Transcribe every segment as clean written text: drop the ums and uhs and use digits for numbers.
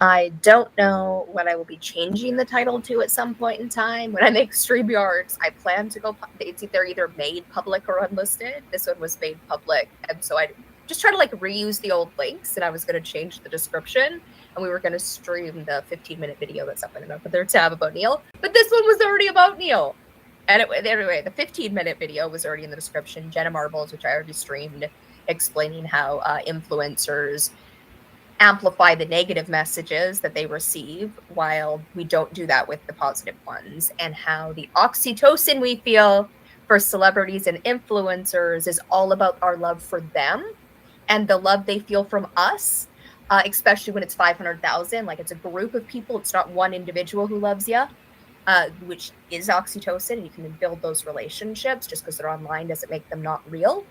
I don't know what I will be changing the title to at some point in time. When I make StreamYards, I plan to go, it's either made public or unlisted. This one was made public. And so I just try to like reuse the old links, and I was going to change the description, and we were going to stream the 15-minute video that's up in another tab about Neil. But this one was already about Neil. And anyway, the 15-minute video was already in the description. Jenna Marbles, which I already streamed, explaining how influencers amplify the negative messages that they receive while we don't do that with the positive ones, and how the oxytocin we feel for celebrities and influencers is all about our love for them and the love they feel from us, especially when it's 500,000. Like, it's a group of people. It's not one individual who loves you, which is oxytocin. And you can build those relationships. Just because they're online doesn't make them not real.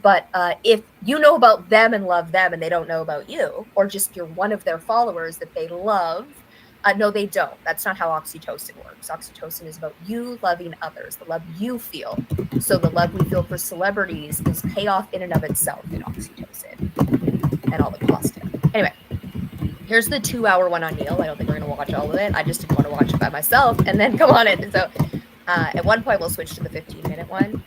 But if you know about them and love them and they don't know about you, or just you're one of their followers that they love, no, they don't. That's not how oxytocin works. Oxytocin is about you loving others, the love you feel. So the love we feel for celebrities is payoff in and of itself in oxytocin and all the positive. Anyway, here's the 2-hour one on Neil. I don't think we're going to watch all of it. I just didn't want to watch it by myself and then come on it. And so at one point, we'll switch to the 15-minute one.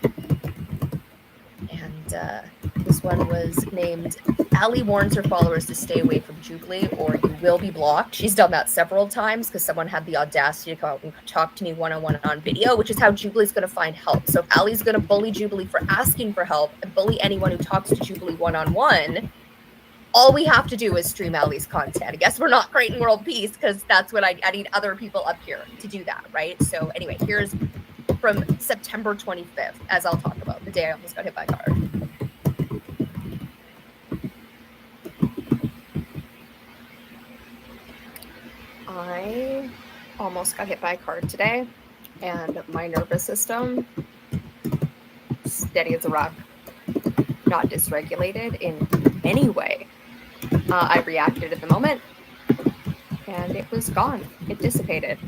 This one was named Allie warns her followers to stay away from Jubilee or you will be blocked. She's done that several times because someone had the audacity to come out and talk to me one-on-one on video, which is how Jubilee's going to find help. So if Allie's going to bully Jubilee for asking for help and bully anyone who talks to Jubilee one-on-one, all we have to do is stream Allie's content. I guess we're not creating world peace because that's what I need other people up here to do that, right? So anyway, here's from September 25th, as I'll talk about, the day I almost got hit by a car. I almost got hit by a car today, and my nervous system, steady as a rock, not dysregulated in any way. I reacted at the moment, and it was gone. It dissipated.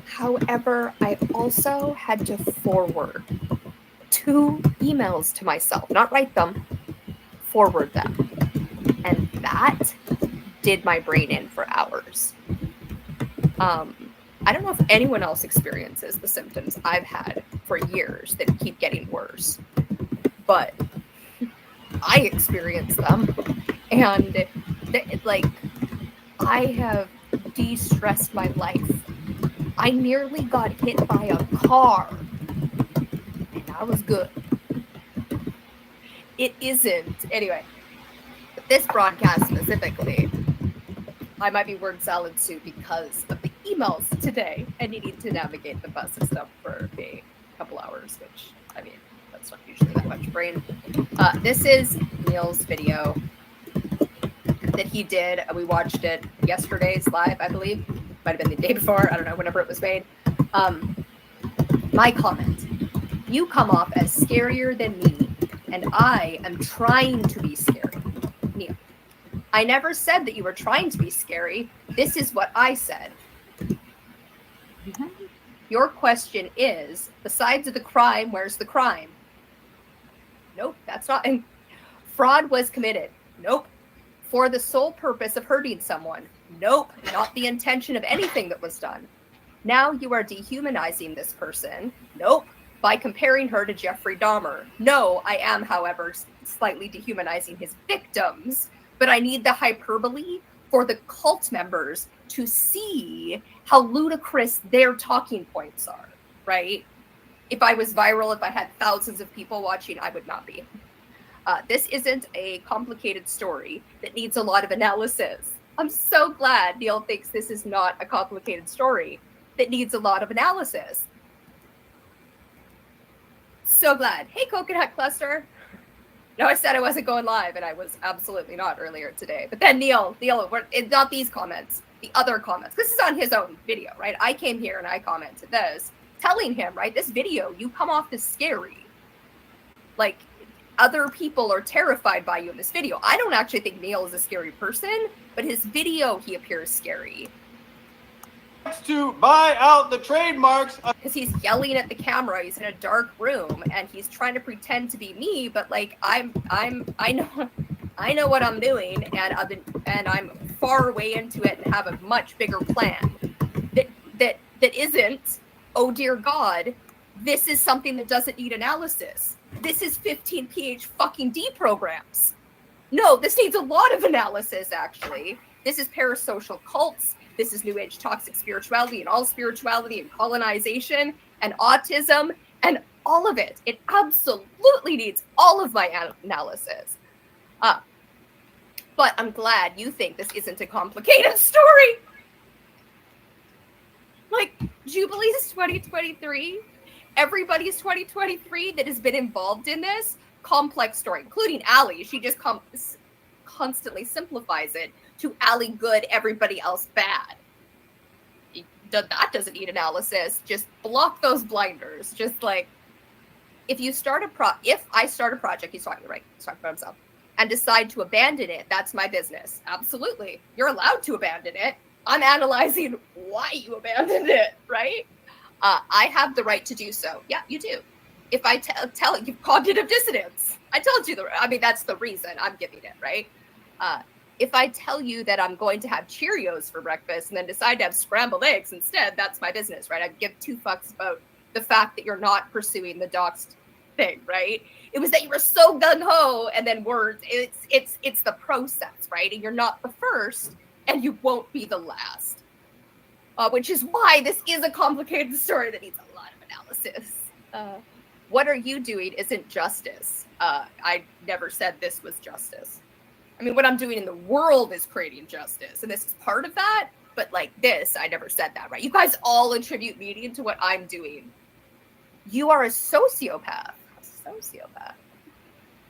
However, I also had to forward 2 emails to myself, not write them, forward them. And that did my brain in for hours. I don't know if anyone else experiences the symptoms I've had for years that keep getting worse, but I experience them, and I have de-stressed my life. I nearly got hit by a car, and that was good. It isn't. Anyway, this broadcast specifically, I might be word salad soon because of the emails today and needing to navigate the bus and stuff for a couple hours, which, I mean, that's not usually that much brain. This is Neil's video that he did. We watched it yesterday's live, I believe. Might have been the day before. I don't know, whenever it was made. My comment. You come off as scarier than me, and I am trying to be scary. Neil, I never said that you were trying to be scary. This is what I said. Mm-hmm. Your question is, besides the crime, where's the crime? Nope, that's not. Fraud was committed. Nope. For the sole purpose of hurting someone. Nope, not the intention of anything that was done. Now you are dehumanizing this person. Nope. By comparing her to Jeffrey Dahmer. No, I am, however, slightly dehumanizing his victims, but I need the hyperbole for the cult members to see how ludicrous their talking points are, right? If I was viral, if I had thousands of people watching, I would not be. This isn't a complicated story that needs a lot of analysis. I'm so glad Neil thinks this is not a complicated story that needs a lot of analysis. So glad. Hey, Coconut Cluster. No, I said I wasn't going live, and I was absolutely not earlier today. But then Neil, it's not these comments, the other comments. This is on his own video, right? I came here and I commented this, telling him, right, this video, you come off as scary. Like, other people are terrified by you in this video. I don't actually think Neil is a scary person, but his video, he appears scary. To buy out the trademarks because he's yelling at the camera. He's in a dark room and he's trying to pretend to be me, but like I I know what I'm doing, and I'm far way into it and have a much bigger plan. That isn't, oh dear God, this is something that doesn't need analysis. This is 15 PH fucking D programs. No, this needs a lot of analysis, actually. This is parasocial cults. This is New Age toxic spirituality and all spirituality and colonization and autism and all of it. It absolutely needs all of my analysis. But I'm glad you think this isn't a complicated story. Like, Jubilee's 2023. Everybody's 2023 that has been involved in this complex story, including Allie. She just constantly simplifies it to Allie good, everybody else bad. That doesn't need analysis. Just block those blinders. Just like, if I start a project, he's talking about himself, and decide to abandon it, that's my business. Absolutely. You're allowed to abandon it. I'm analyzing why you abandoned it, right? I have the right to do so. Yeah, you do. If I tell you cognitive dissonance, I told you that's the reason I'm giving it, right? If I tell you that I'm going to have Cheerios for breakfast and then decide to have scrambled eggs instead, that's my business, right? I give two fucks about the fact that you're not pursuing the doxed thing, right? It was that you were so gung-ho, and then words. It's the process, right? And you're not the first, and you won't be the last. Which is why this is a complicated story that needs a lot of analysis. What are you doing isn't justice. I never said this was justice. I mean, what I'm doing in the world is creating justice, and this is part of that. But like this, I never said that, right? You guys all attribute meaning to what I'm doing. You are a sociopath.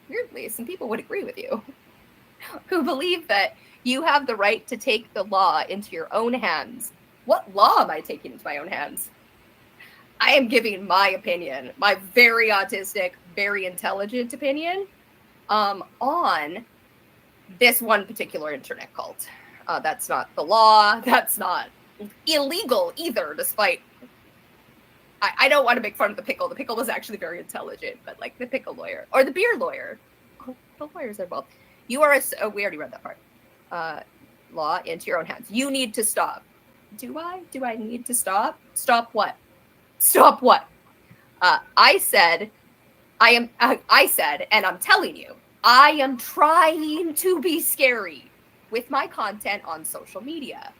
Weirdly, some people would agree with you, who believe that you have the right to take the law into your own hands. What law am I taking into my own hands? I am giving my opinion, my very autistic, very intelligent opinion, on this one particular internet cult. That's not the law. That's not illegal either, despite... I don't want to make fun of the pickle. The pickle was actually very intelligent, but like the pickle lawyer or the beer lawyer. Oh, the lawyers are both. You are we already read that part. Law into your own hands. You need to stop. Do I? Do I need to stop? Stop what? Stop what? I said, and I'm telling you, I am trying to be scary with my content on social media.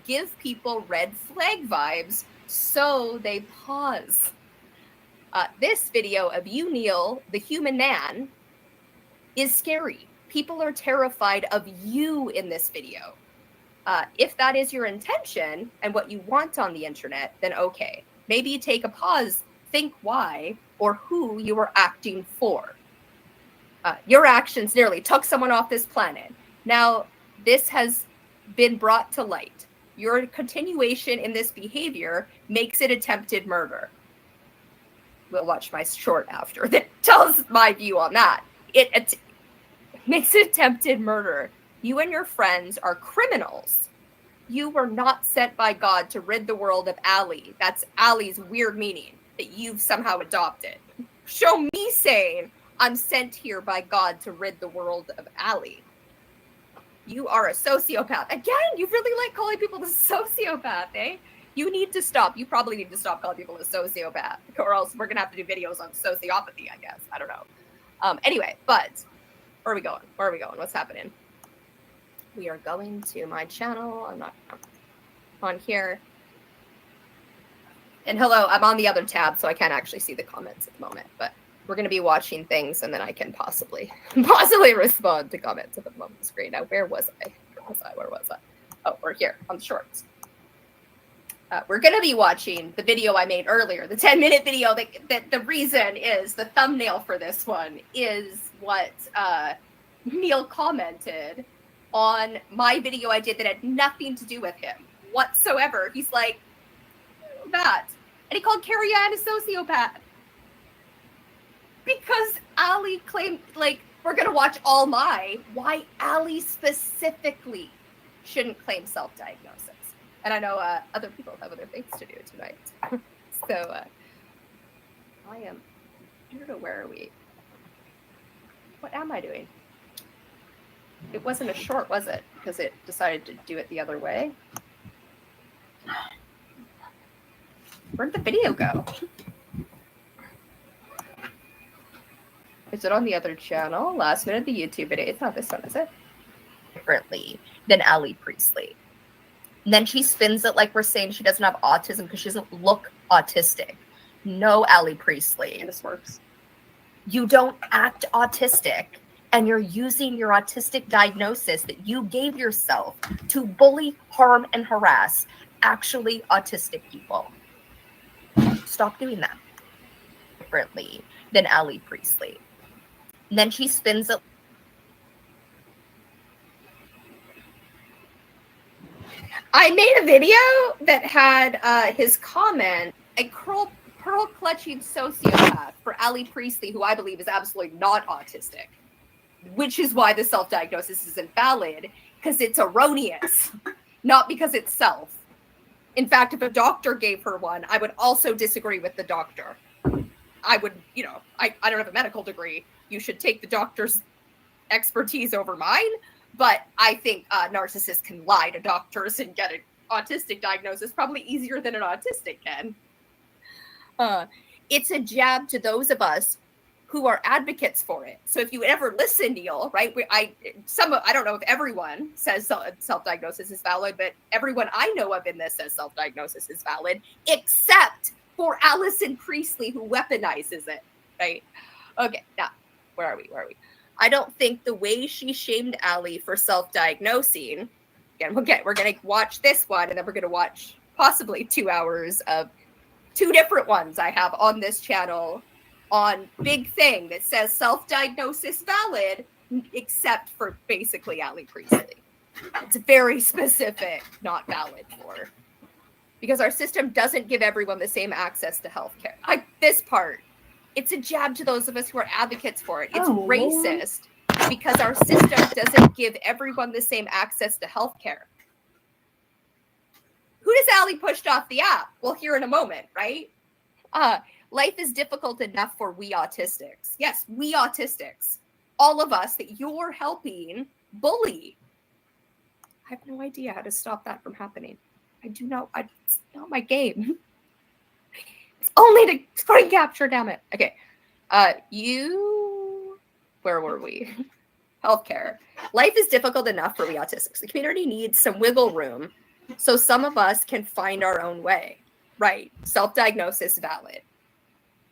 Give people red flag vibes so they pause. This video of you, Neil, the human man, is scary. People are terrified of you in this video. If that is your intention and what you want on the internet, then okay. Maybe take a pause, think why or who you were acting for. Your actions nearly took someone off this planet. Now, this has been brought to light. Your continuation in this behavior makes it attempted murder. We'll watch my short after that tells my view on that. It makes it attempted murder. You and your friends are criminals. You were not sent by God to rid the world of Allie. That's Allie's weird meaning that you've somehow adopted. Show me saying I'm sent here by God to rid the world of Allie. You are a sociopath. Again, you really like calling people a sociopath, eh? You need to stop. You probably need to stop calling people a sociopath, or else we're going to have to do videos on sociopathy, I guess. I don't know. Anyway, but where are we going? What's happening? We are going to my channel. I'm not on here. And hello, I'm on the other tab, so I can't actually see the comments at the moment, but we're going to be watching things, and then I can possibly respond to comments at the moment on the screen. Now, where was I? Oh, we're here on the shorts. We're going to be watching the video I made earlier, the 10-minute video that the reason is, the thumbnail for this one is what Neil commented on my video I did that had nothing to do with him whatsoever. He's like, that. And he called Carrie Ann a sociopath. Because Allie claimed, like, we're going to watch all why Allie specifically shouldn't claim self-diagnosis. And I know other people have other things to do tonight. So I don't know, where are we? What am I doing? It wasn't a short, was it? Because it decided to do it the other way. Where'd the video go? Is it on the other channel? Last minute, the YouTube video. It's not this one, is it? Differently than Allie Priestley. And then she spins it like we're saying she doesn't have autism because she doesn't look autistic. No, Allie Priestley. This works. You don't act autistic, and you're using your autistic diagnosis that you gave yourself to bully, harm, and harass actually autistic people. Stop doing that. Differently than Allie Priestley. And then she spins it. I made a video that had his comment, a pearl-clutching sociopath for Allie Priestley, who I believe is absolutely not autistic, which is why the self-diagnosis is invalid, because it's erroneous, not because it's self. In fact, if a doctor gave her one, I would also disagree with the doctor. I would, you know, I don't have a medical degree. You should take the doctor's expertise over mine. But I think narcissists can lie to doctors and get an autistic diagnosis probably easier than an autistic can. It's a jab to those of us who are advocates for it. So if you ever listen, Neil, right? I don't know if everyone says self-diagnosis is valid, but everyone I know of in this says self-diagnosis is valid, except for Allie Priestley, who weaponizes it, right? Okay, now, where are we? I don't think the way she shamed Allie for self-diagnosing, again, we're going to watch this one, and then we're going to watch possibly 2 hours of 2 different ones I have on this channel on Big Thing that says self-diagnosis valid, except for basically Allie Priestley. It's very specific, not valid for. Because our system doesn't give everyone the same access to healthcare. This part. It's a jab to those of us who are advocates for it. It's racist because our system doesn't give everyone the same access to healthcare. Who does Allie pushed off the app? We'll hear in a moment, right? Life is difficult enough for we autistics. Yes, we autistics. All of us that you're helping bully. I have no idea how to stop that from happening. It's not my game. It's only to screen capture, damn it. Okay. Where were we? Healthcare. Life is difficult enough for we autistics. The community needs some wiggle room so some of us can find our own way. Right. Self-diagnosis, valid.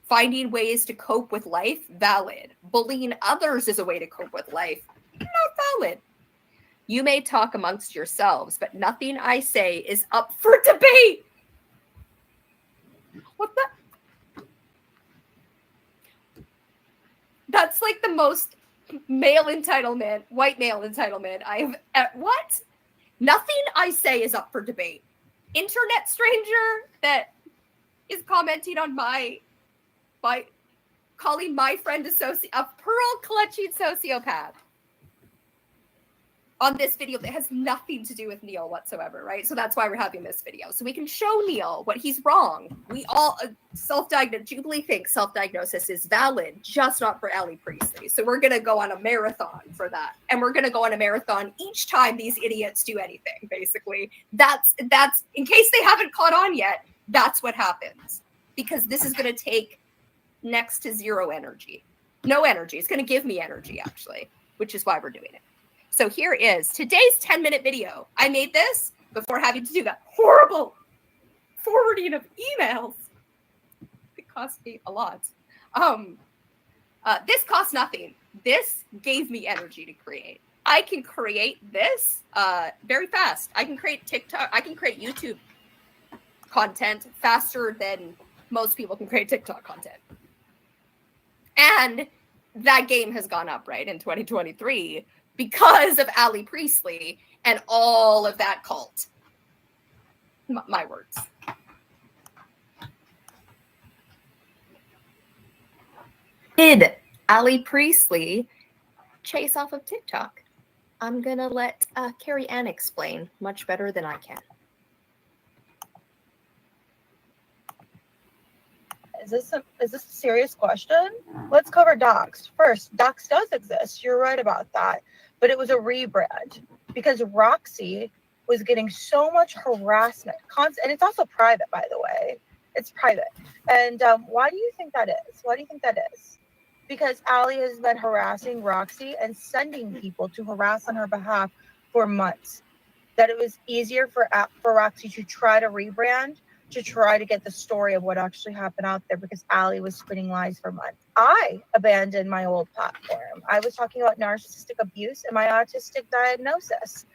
Finding ways to cope with life, valid. Bullying others is a way to cope with life, not valid. You may talk amongst yourselves, but nothing I say is up for debate. What the? That's like the most white male entitlement I have. What? Nothing I say is up for debate. Internet stranger that is commenting on by calling my friend a pearl-clutching sociopath on this video that has nothing to do with Neil whatsoever, right? So that's why we're having this video. So we can show Neil what he's wrong. We all Jubilee thinks self-diagnosis is valid, just not for Allie Priestley. So we're going to go on a marathon for that. And we're going to go on a marathon each time these idiots do anything, basically. That's in case they haven't caught on yet, that's what happens. Because this is going to take next to zero energy. No energy. It's going to give me energy, actually, which is why we're doing it. So here is today's 10-minute video. I made this before having to do that horrible forwarding of emails. It cost me a lot. This cost nothing. This gave me energy to create. I can create this very fast. I can create TikTok. I can create YouTube content faster than most people can create TikTok content. And that game has gone up, right, in 2023 because of Allie Priestley and all of that cult. My words. Did Allie Priestley chase off of TikTok? I'm going to let Carrie Ann explain much better than I can. Is this a serious question? Let's cover docs. First, docs does exist. You're right about that. but it was a rebrand because Roxy was getting so much harassment. And it's also private, by the way. It's private. And why do you think that is? Why do you think that is? Because Allie has been harassing Roxy and sending people to harass on her behalf for months. That it was easier for Roxy to try to rebrand, to try to get the story of what actually happened out there, because Allie was spinning lies for months. I abandoned my old platform. I was talking about narcissistic abuse and my autistic diagnosis.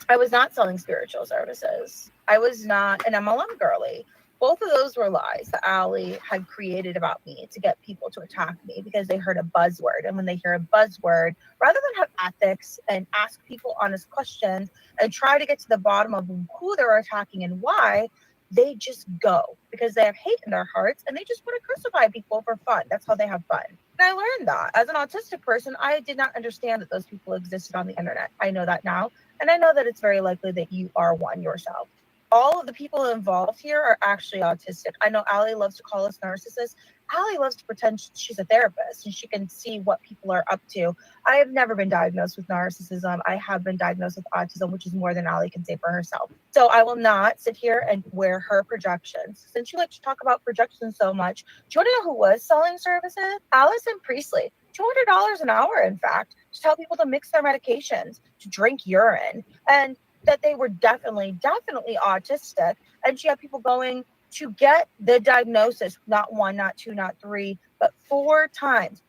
I was not selling spiritual services. I was not an MLM girly. Both of those were lies that Allie had created about me to get people to attack me because they heard a buzzword. And when they hear a buzzword, rather than have ethics and ask people honest questions and try to get to the bottom of who they're attacking and why, they just go because they have hate in their hearts and they just want to crucify people for fun. That's how they have fun. And I learned that as an autistic person, I did not understand that those people existed on the internet. I know that now. And I know that it's very likely that you are one yourself. All of the people involved here are actually autistic. I know Allie loves to call us narcissists. Allie loves to pretend she's a therapist and she can see what people are up to. I have never been diagnosed with narcissism. I have been diagnosed with autism, which is more than Allie can say for herself. So I will not sit here and wear her projections. Since you like to talk about projections so much, do you want to know who was selling services? Allie Priestley. $200 an hour, in fact, to tell people to mix their medications, to drink urine, and that they were definitely autistic. And she had people going to get the diagnosis, not one, not two, not three, but 4 times,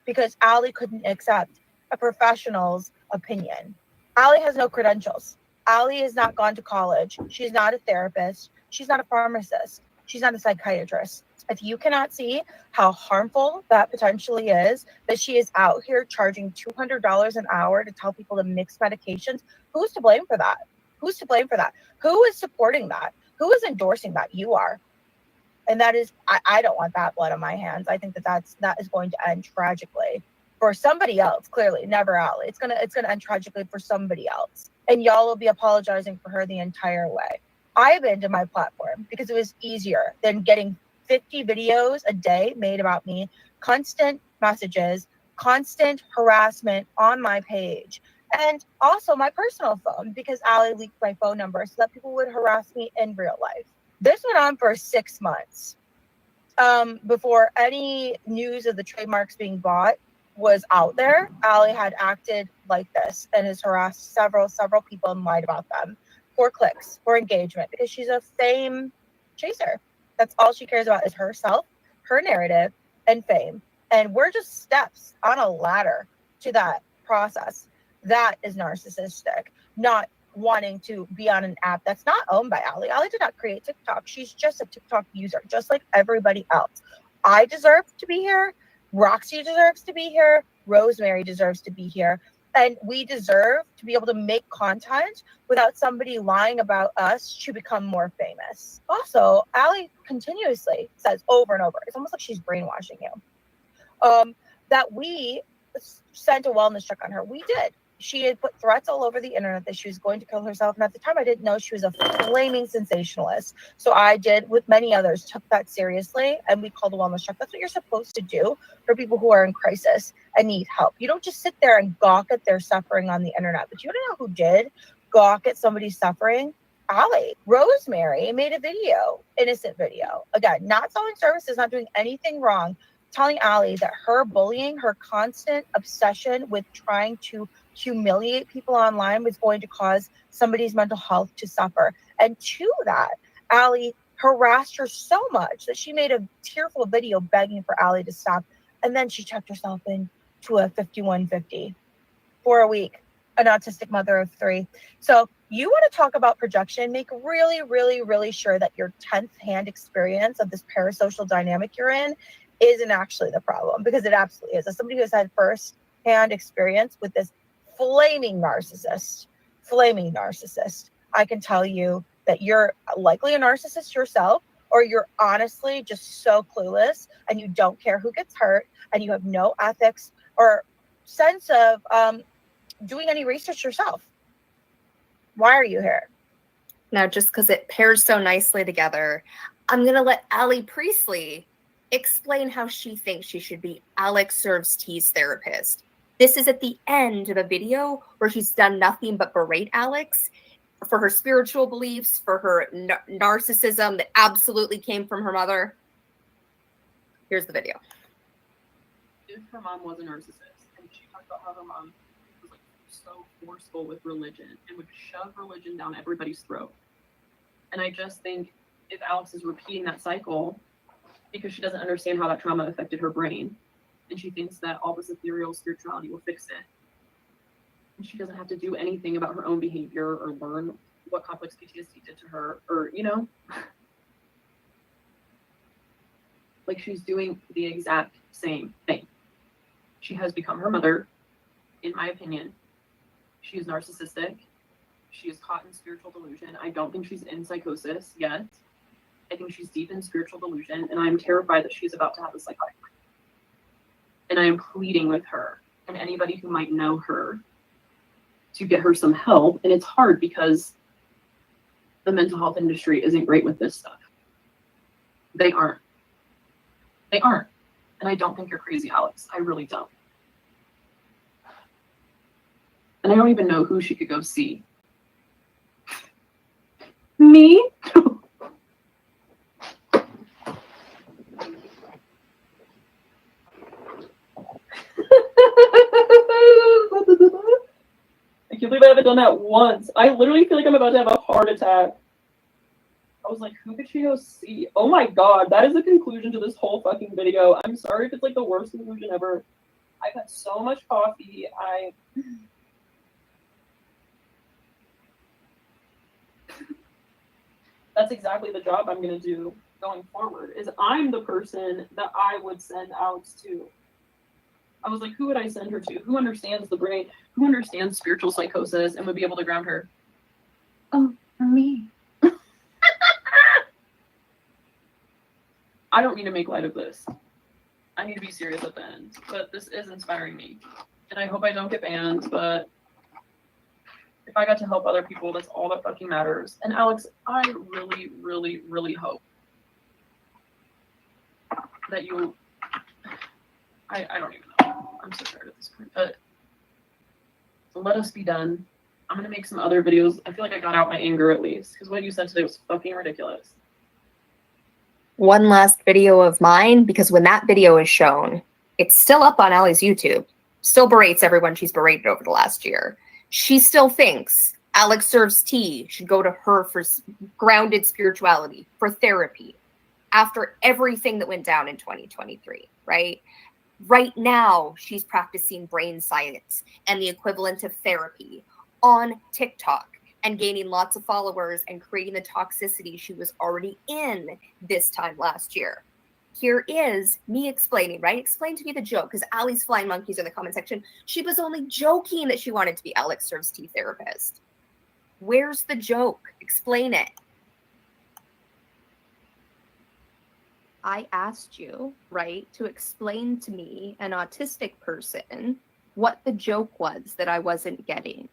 because Allie couldn't accept a professional's opinion. Allie has no credentials. Allie has not gone to college. She's not a therapist. She's not a pharmacist. She's not a psychiatrist. If you cannot see how harmful that potentially is, that she is out here charging $200 an hour to tell people to mix medications, who's to blame for that? Who's to blame for that? Who is supporting that? Who is endorsing that? You are. And that is, I don't want that blood on my hands. I think that is going to end tragically for somebody else. Clearly, never Allie. It's gonna end tragically for somebody else. And y'all will be apologizing for her the entire way. I abandoned my platform because it was easier than getting 50 videos a day made about me, constant messages, constant harassment on my page, and also my personal phone because Allie leaked my phone number so that people would harass me in real life. This went on for 6 months before any news of the trademarks being bought was out there. Allie had acted like this and has harassed several people and lied about them for clicks, for engagement, because she's a fame chaser. That's all she cares about is herself, her narrative, and fame. And we're just steps on a ladder to that process. That is narcissistic, not wanting to be on an app that's not owned by Allie. Allie did not create TikTok. She's just a TikTok user, just like everybody else. I deserve to be here. Roxy deserves to be here. Rosemary deserves to be here. And we deserve to be able to make content without somebody lying about us to become more famous. Also, Allie continuously says over and over, it's almost like she's brainwashing you, that we sent a wellness check on her. We did. She had put threats all over the internet that she was going to kill herself. And at the time, I didn't know she was a flaming sensationalist. So I did, with many others, took that seriously. And we called a wellness check. That's what you're supposed to do for people who are in crisis and need help. You don't just sit there and gawk at their suffering on the internet. But you don't know who did gawk at somebody's suffering? Allie. Rosemary made a video, innocent video. Again, not selling services, not doing anything wrong, telling Allie that her bullying, her constant obsession with trying to humiliate people online was going to cause somebody's mental health to suffer. And to that, Allie harassed her so much that she made a tearful video begging for Allie to stop. And then she checked herself into a 5150 for a week, an autistic mother of 3. So you want to talk about projection, make really sure that your 10th hand experience of this parasocial dynamic you're in isn't actually the problem, because it absolutely is. As somebody who's had first-hand experience with this flaming narcissist, I can tell you that you're likely a narcissist yourself, or you're honestly just so clueless and you don't care who gets hurt and you have no ethics or sense of doing any research yourself. Why are you here? Now, just because it pairs so nicely together, I'm going to let Allie Priestley explain how she thinks she should be Alex Serves T's therapist. This is at the end of a video where she's done nothing but berate Alex for her spiritual beliefs, for her narcissism that absolutely came from her mother. Here's the video. If her mom was a narcissist, and she talked about how her mom was like so forceful with religion and would shove religion down everybody's throat. And I just think if Alex is repeating that cycle because she doesn't understand how that trauma affected her brain, and she thinks that all this ethereal spirituality will fix it, and she doesn't have to do anything about her own behavior or learn what complex PTSD did to her, or, you know, like she's doing the exact same thing. She has become her mother, in my opinion. She is narcissistic. She is caught in spiritual delusion. I don't think she's in psychosis yet. I think she's deep in spiritual delusion, and I'm terrified that she's about to have a psychotic break. And I am pleading with her and anybody who might know her to get her some help. And it's hard because the mental health industry isn't great with this stuff. They aren't. They aren't. And I don't think you're crazy, Alex. I really don't. And I don't even know who she could go see. Me? I can't believe I haven't done that once. I literally feel like I'm about to have a heart attack. I was like, who could she go see? Oh my god, that is the conclusion to this whole fucking video. I'm sorry if it's like the worst conclusion ever. I've had so much coffee. That's exactly the job I'm going to do going forward, is I'm the person that I would send Alex to. I was like, who would I send her to? Who understands the brain? Who understands spiritual psychosis and would be able to ground her? Oh, for me. I don't mean to make light of this. I need to be serious at the end. But this is inspiring me. And I hope I don't get banned, but if I got to help other people, that's all that fucking matters. And Alex, I really, really, really hope that you... I don't even know. I'm so tired at this point. But let us be done. I'm going to make some other videos. I feel like I got out my anger at least. Because what you said today was fucking ridiculous. One last video of mine, because when that video is shown, it's still up on Allie's YouTube. Still berates everyone she's berated over the last year. She still thinks Alex Serves Tea should go to her for grounded spirituality, for therapy, after everything that went down in 2023, right? Right now, she's practicing brain science and the equivalent of therapy on TikTok and gaining lots of followers and creating the toxicity she was already in this time last year. Here is me explaining, right? Explain to me the joke, because Allie's flying monkeys in the comment section. She was only joking that she wanted to be Alex Serves Tea therapist. Where's the joke? Explain it. I asked you, right, to explain to me, an autistic person, what the joke was that I wasn't getting.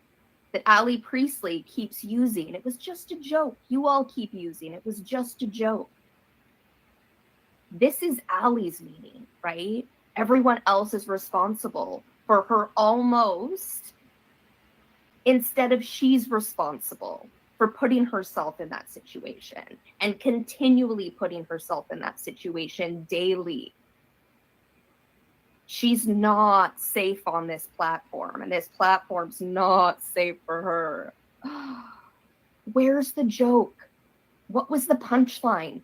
That Allie Priestley keeps using. It was just a joke. You all keep using. It was just a joke. This is Allie's meaning, right? Everyone else is responsible for her almost, instead of she's responsible for putting herself in that situation and continually putting herself in that situation daily. She's not safe on this platform, and this platform's not safe for her. Where's the joke? What was the punchline?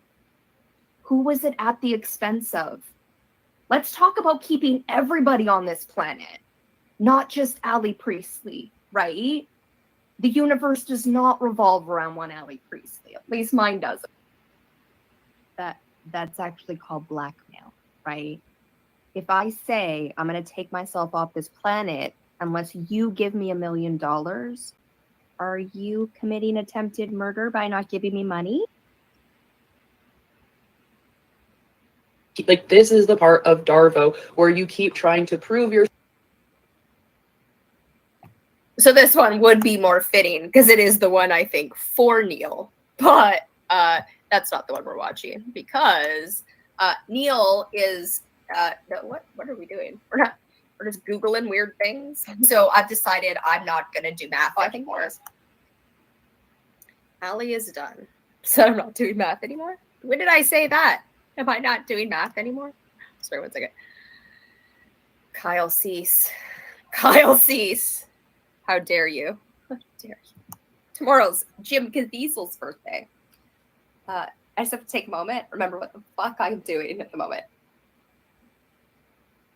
Who was it at the expense of? Let's talk about keeping everybody on this planet, not just Allie Priestley, right? The universe does not revolve around one Allie Priestley. At least mine doesn't. That's actually called blackmail, right? If I say I'm going to take myself off this planet unless you give me $1 million, are you committing attempted murder by not giving me money? Like, this is the part of Darvo where you keep trying to prove your... So this one would be more fitting because it is the one, I think, for Neil. But that's not the one we're watching, because Neil is... no, what are we doing? We're not... or just Googling weird things. So I've decided I'm not going to do math anymore. Allie is done. So I'm not doing math anymore. When did I say that? Am I not doing math anymore? Sorry, 1 second. Kyle Cease. Kyle Cease. How dare you? How dare you? Tomorrow's Jim Caviezel's birthday. I just have to take a moment. Remember what the fuck I'm doing at the moment.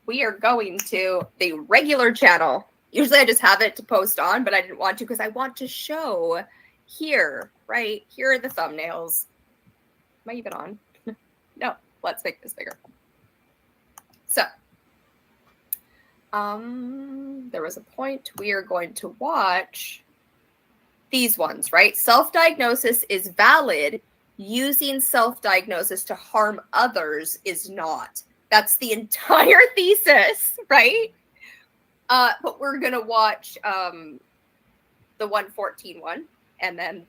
We are going to the regular channel. Usually I just have it to post on, but I didn't want to because I want to show here, right? Here are the thumbnails. Am I even on? No, let's make this bigger. So, there was a point we are going to watch these ones, right? Self-diagnosis is valid. Using self-diagnosis to harm others is not. That's the entire thesis, right? But we're going to watch the 114 one, and then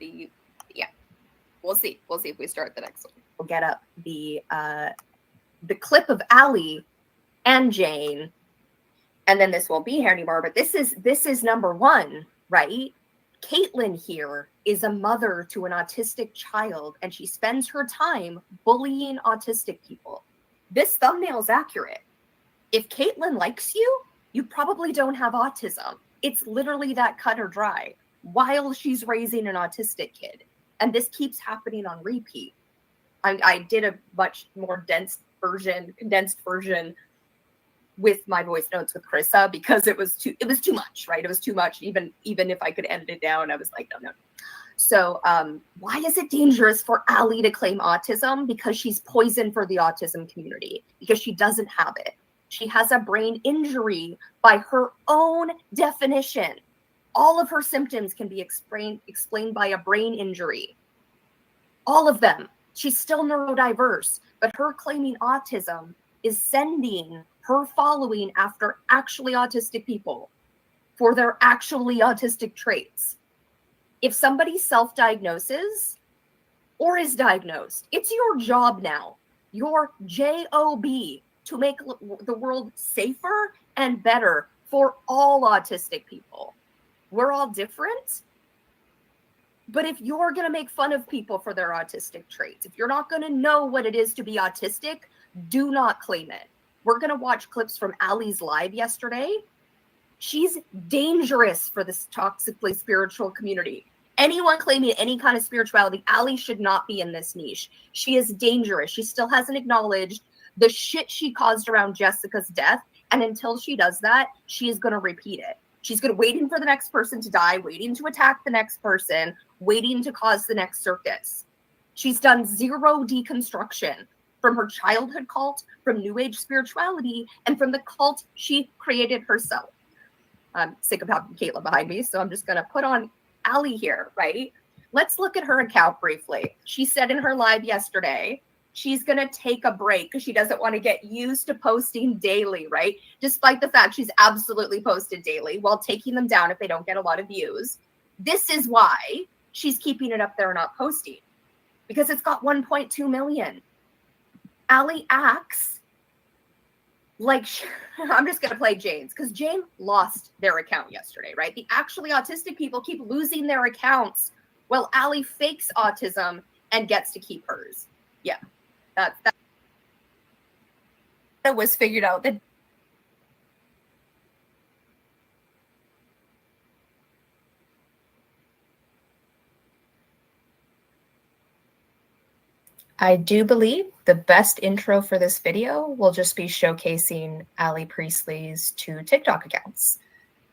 we'll see. We'll see if we start the next one. We'll get up the clip of Allie and Jane, and then this won't be here anymore, but this is number one, right? Kailtlyn here is a mother to an autistic child, and she spends her time bullying autistic people. This thumbnail is accurate. If Kailtlyn likes you, you probably don't have autism. It's literally that cut or dry while she's raising an autistic kid. And this keeps happening on repeat. I did a much more condensed version with my voice notes with Crissa because it was too much, right? It was too much. Even if I could edit it down, I was like, no. So why is it dangerous for Allie to claim autism? Because she's poison for the autism community, because she doesn't have it. She has a brain injury by her own definition. All of her symptoms can be explained by a brain injury. All of them. She's still neurodiverse, but her claiming autism is sending her following after actually autistic people for their actually autistic traits. If somebody self-diagnoses or is diagnosed, it's your job now, your job, to make the world safer and better for all autistic people. We're all different. But if you're going to make fun of people for their autistic traits, if you're not going to know what it is to be autistic, do not claim it. We're going to watch clips from Allie's live yesterday. She's dangerous for this toxically spiritual community. Anyone claiming any kind of spirituality, Allie should not be in this niche. She is dangerous. She still hasn't acknowledged the shit she caused around Jessica's death. And until she does that, she is going to repeat it. She's going to waiting for the next person to die, waiting to attack the next person, waiting to cause the next circus. She's done zero deconstruction from her childhood cult, from New Age spirituality, and from the cult she created herself. I'm sick of having Kailtlyn behind me, so I'm just going to put on Allie here, right? Let's look at her account briefly. She said in her live yesterday, she's going to take a break because she doesn't want to get used to posting daily, right? Despite the fact she's absolutely posted daily while taking them down if they don't get a lot of views. This is why she's keeping it up there and not posting, because it's got 1.2 million. Allie acts like, I'm just going to play Jane's, because Jane lost their account yesterday, right? The actually autistic people keep losing their accounts while Allie fakes autism and gets to keep hers. Yeah, that was figured out. That I do believe the best intro for this video will just be showcasing Allie Priestley's 2 TikTok accounts.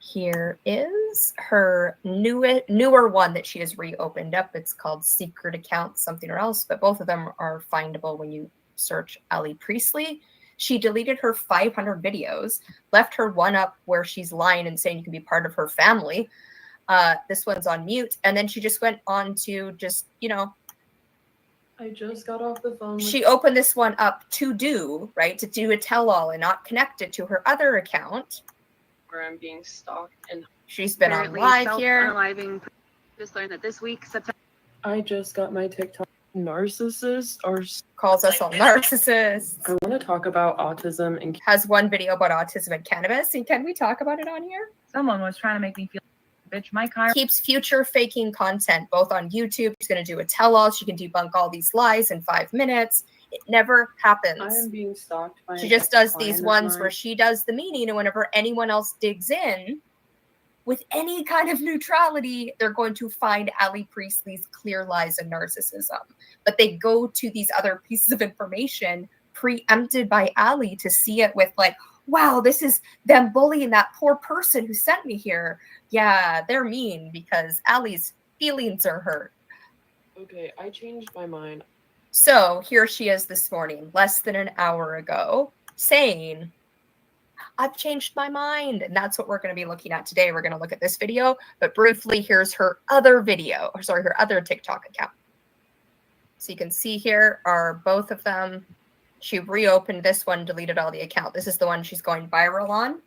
Here is her newer one that she has reopened up. It's called Secret Account something or else, but both of them are findable when you search Allie Priestley. She deleted her 500 videos, left her one up where she's lying and saying you can be part of her family. This one's on mute. And then she just went on to just, I just got off the phone. She opened this one up to do a tell-all and not connect it to her other account. Where I'm being stalked, and she's been on live here. Just learned that this week, September. I just got my TikTok. narcissists are. Calls us all narcissists. I want to talk about autism and Has one video about autism and cannabis. And can we talk about it on here? Someone was trying to make me feel, bitch, my car. Keeps future faking content, both on YouTube. She's going to do a tell-all. She can debunk all these lies in 5 minutes. It never happens. I am being stalked by. She just does these ones where she does the meaning, and whenever anyone else digs in with any kind of neutrality, they're going to find Allie Priestley's clear lies and narcissism. But they go to these other pieces of information preempted by Allie to see it with like, wow, this is them bullying that poor person who sent me here. Yeah, they're mean because Allie's feelings are hurt. Okay, I changed my mind. So here she is this morning, less than an hour ago, saying, I've changed my mind. And that's what we're going to be looking at today. We're going to look at this video, but briefly, here's her other video, or sorry, her other TikTok account. So you can see here are both of them. She reopened this one, deleted all the account. This is the one she's going viral on.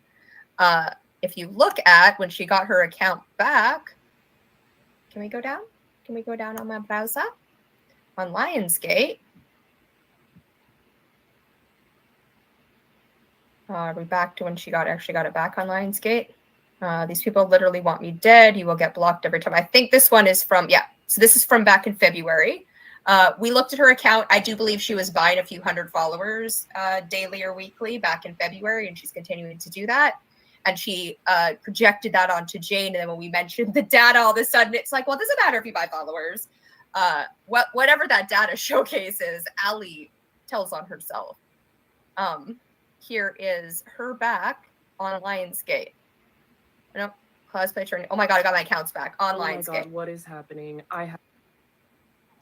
If you look at when she got her account back, can we go down? Can we go down on my browser? On Lionsgate. Are we back to when she actually got it back on Lionsgate? These people literally want me dead. You will get blocked every time. I think this one is from, yeah. So this is from back in February. We looked at her account. I do believe she was buying a few hundred followers daily or weekly back in February, and she's continuing to do that. And she projected that onto Jane. And then when we mentioned the data, all of a sudden it's like, well, it doesn't matter if you buy followers. Whatever that data showcases, Allie tells on herself. Here is her back on Lionsgate. Nope, cosplay training. Oh my god, I got my accounts back on Lionsgate. Oh my god, what is happening?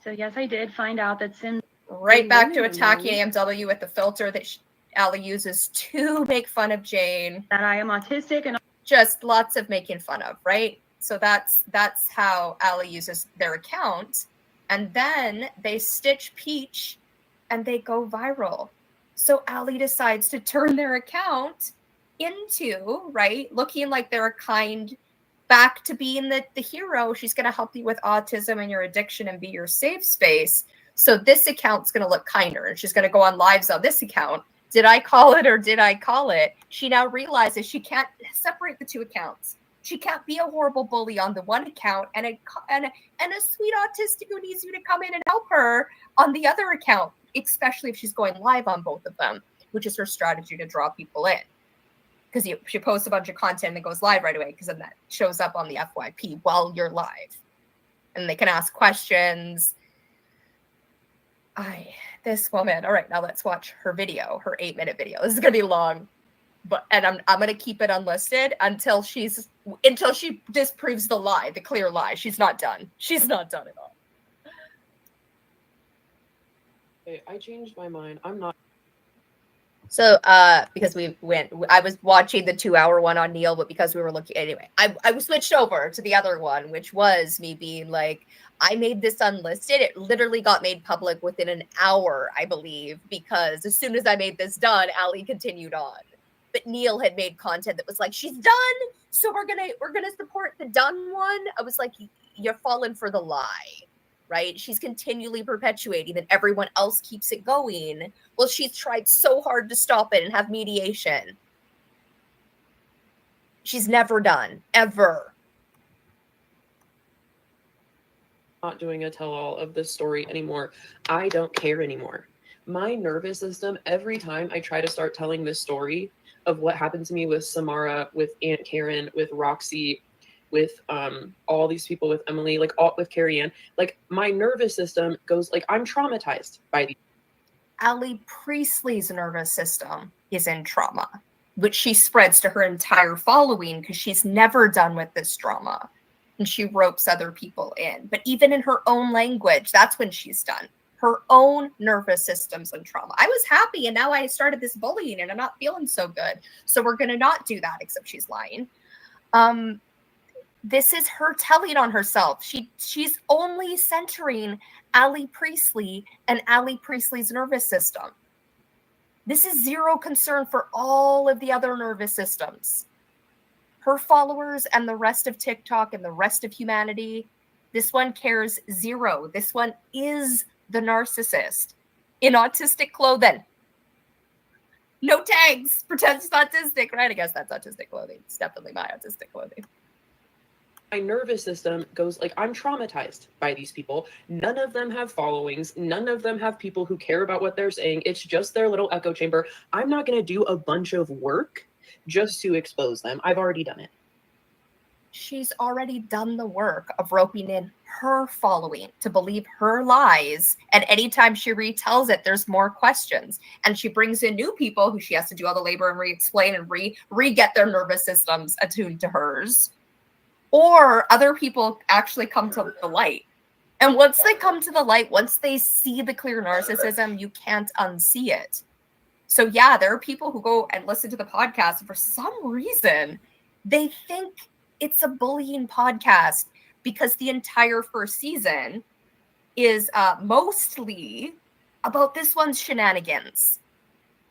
So yes, I did find out that Sim. Right back to attacking AMW with the filter that Allie uses to make fun of Jane. That I am autistic and just lots of making fun of, right? So that's how Allie uses their account. And then they stitch Peach and they go viral. So Allie decides to turn their account into, right, looking like they're a kind, back to being the hero. She's going to help you with autism and your addiction and be your safe space. So this account's going to look kinder. And she's going to go on lives on this account. Did I call it or did I call it? She now realizes she can't separate the two accounts. She can't be a horrible bully on the one account and a sweet autistic who needs you to come in and help her on the other account, especially if she's going live on both of them, which is her strategy to draw people in. Because she posts a bunch of content and goes live right away, because then that shows up on the FYP while you're live. And they can ask questions. This woman. All right, now let's watch her video, her 8-minute video. This is going to be long. And I'm going to keep it unlisted until she disproves the lie, the clear lie. She's not done. She's not done at all. Okay, I changed my mind. I'm not. So, because I was watching the 2-hour one on Neil, but because we were looking, anyway, I switched over to the other one, which was me being like, I made this unlisted. It literally got made public within an hour, I believe, because as soon as I made this done, Allie continued on. But Neil had made content that was like, she's done, so we're gonna support the done one. I was like, you're falling for the lie, right? She's continually perpetuating that everyone else keeps it going. Well, she's tried so hard to stop it and have mediation. She's never done, ever. Not doing a tell-all of this story anymore. I don't care anymore. My nervous system, every time I try to start telling this story of what happened to me with Samara, with Aunt Karen, with Roxy, with all these people, with Emily, like all with Carrie Ann, like my nervous system goes like I'm traumatized by these. Allie Priestley's nervous system is in trauma, which she spreads to her entire following because she's never done with this drama. And she ropes other people in. But even in her own language, that's when she's done. Her own nervous system's in trauma. I was happy, and now I started this bullying, and I'm not feeling so good. So we're going to not do that, except she's lying. This is her telling on herself. She's only centering Allie Priestley and Allie Priestley's nervous system. This is zero concern for all of the other nervous systems. Her followers and the rest of TikTok and the rest of humanity, this one cares zero. This one is the narcissist in autistic clothing. No tags, pretends it's autistic, right? I guess that's autistic clothing. It's definitely my autistic clothing. My nervous system goes like, I'm traumatized by these people. None of them have followings. None of them have people who care about what they're saying. It's just their little echo chamber. I'm not going to do a bunch of work just to expose them. I've already done it. She's already done the work of roping in her following to believe her lies. And anytime she retells it, there's more questions. And she brings in new people who she has to do all the labor and re-explain and re-get their nervous systems attuned to hers. Or other people actually come to the light. And once they come to the light, once they see the clear narcissism, you can't unsee it. So yeah, there are people who go and listen to the podcast, and for some reason, they think it's a bullying podcast because the entire first season is mostly about this one's shenanigans.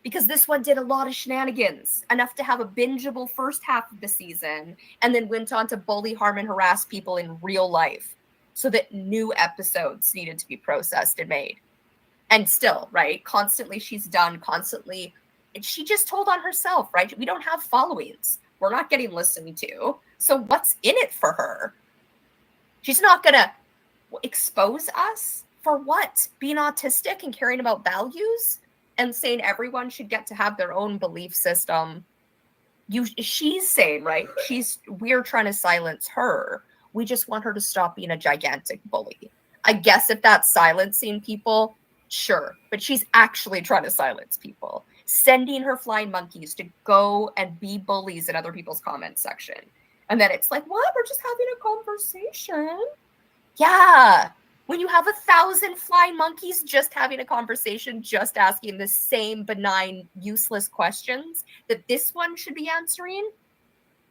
Because this one did a lot of shenanigans, enough to have a bingeable first half of the season, and then went on to bully, harm, and harass people in real life so that new episodes needed to be processed and made. And still, right, constantly she's done, constantly, she just told on herself, right? We don't have followings. We're not getting listened to. So what's in it for her? She's not going to expose us for what? Being autistic and caring about values? And saying everyone should get to have their own belief system. She's saying, right? We're trying to silence her. We just want her to stop being a gigantic bully. I guess if that's silencing people, sure. But she's actually trying to silence people. Sending her flying monkeys to go and be bullies in other people's comment section. And then it's like, what? We're just having a conversation. Yeah. When you have 1,000 flying monkeys just having a conversation, just asking the same benign, useless questions that this one should be answering,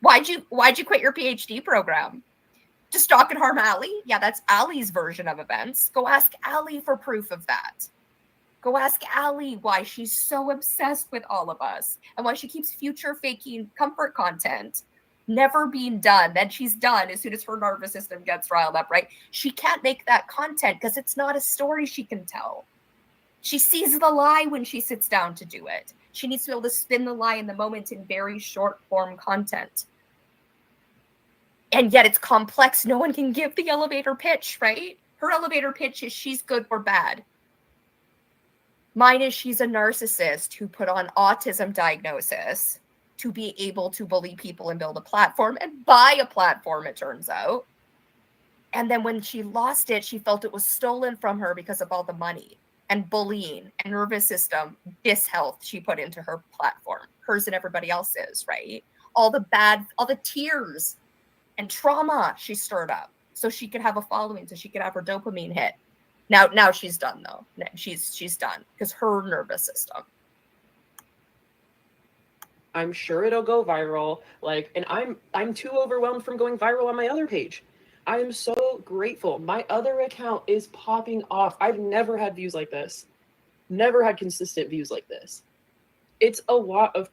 why'd you quit your PhD program? To stalk and harm Allie? Yeah, that's Allie's version of events. Go ask Allie for proof of that. Go ask Allie why she's so obsessed with all of us and why she keeps future faking comfort content. Never being done. Then she's done as soon as her nervous system gets riled up, right? She can't make that content because it's not a story she can tell. She sees the lie when she sits down to do it. She needs to be able to spin the lie in the moment in very short form content. And yet it's complex. No one can give the elevator pitch, right? Her elevator pitch is she's good or bad. Mine is she's a narcissist who put on autism diagnosis to be able to bully people and build a platform and buy a platform, it turns out. And then when she lost it, she felt it was stolen from her because of all the money and bullying and nervous system dishealth she put into her platform, hers and everybody else's, right? All the tears and trauma she stirred up so she could have a following, so she could have her dopamine hit. Now she's done though. She's done because her nervous system. I'm sure it'll go viral. And I'm too overwhelmed from going viral on my other page. I am so grateful. My other account is popping off. I've never had views like this. Never had consistent views like this. It's a lot of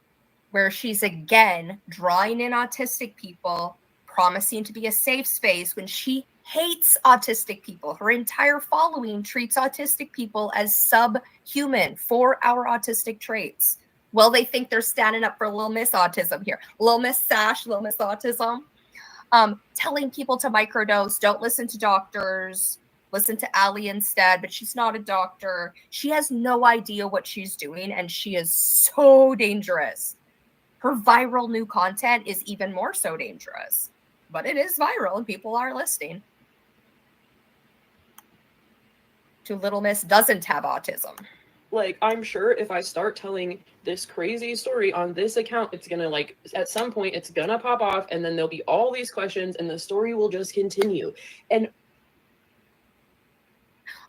where she's again drawing in autistic people, promising to be a safe space when she hates autistic people. Her entire following treats autistic people as subhuman for our autistic traits. Well, they think they're standing up for Little Miss Autism here. Little Miss Sash, Little Miss Autism. Telling people to microdose, don't listen to doctors, listen to Allie instead, but she's not a doctor. She has no idea what she's doing, and she is so dangerous. Her viral new content is even more so dangerous. But it is viral, and people are listening. To Little Miss doesn't have autism. I'm sure if I start telling this crazy story on this account, it's gonna at some point it's gonna pop off, and then there'll be all these questions and the story will just continue. And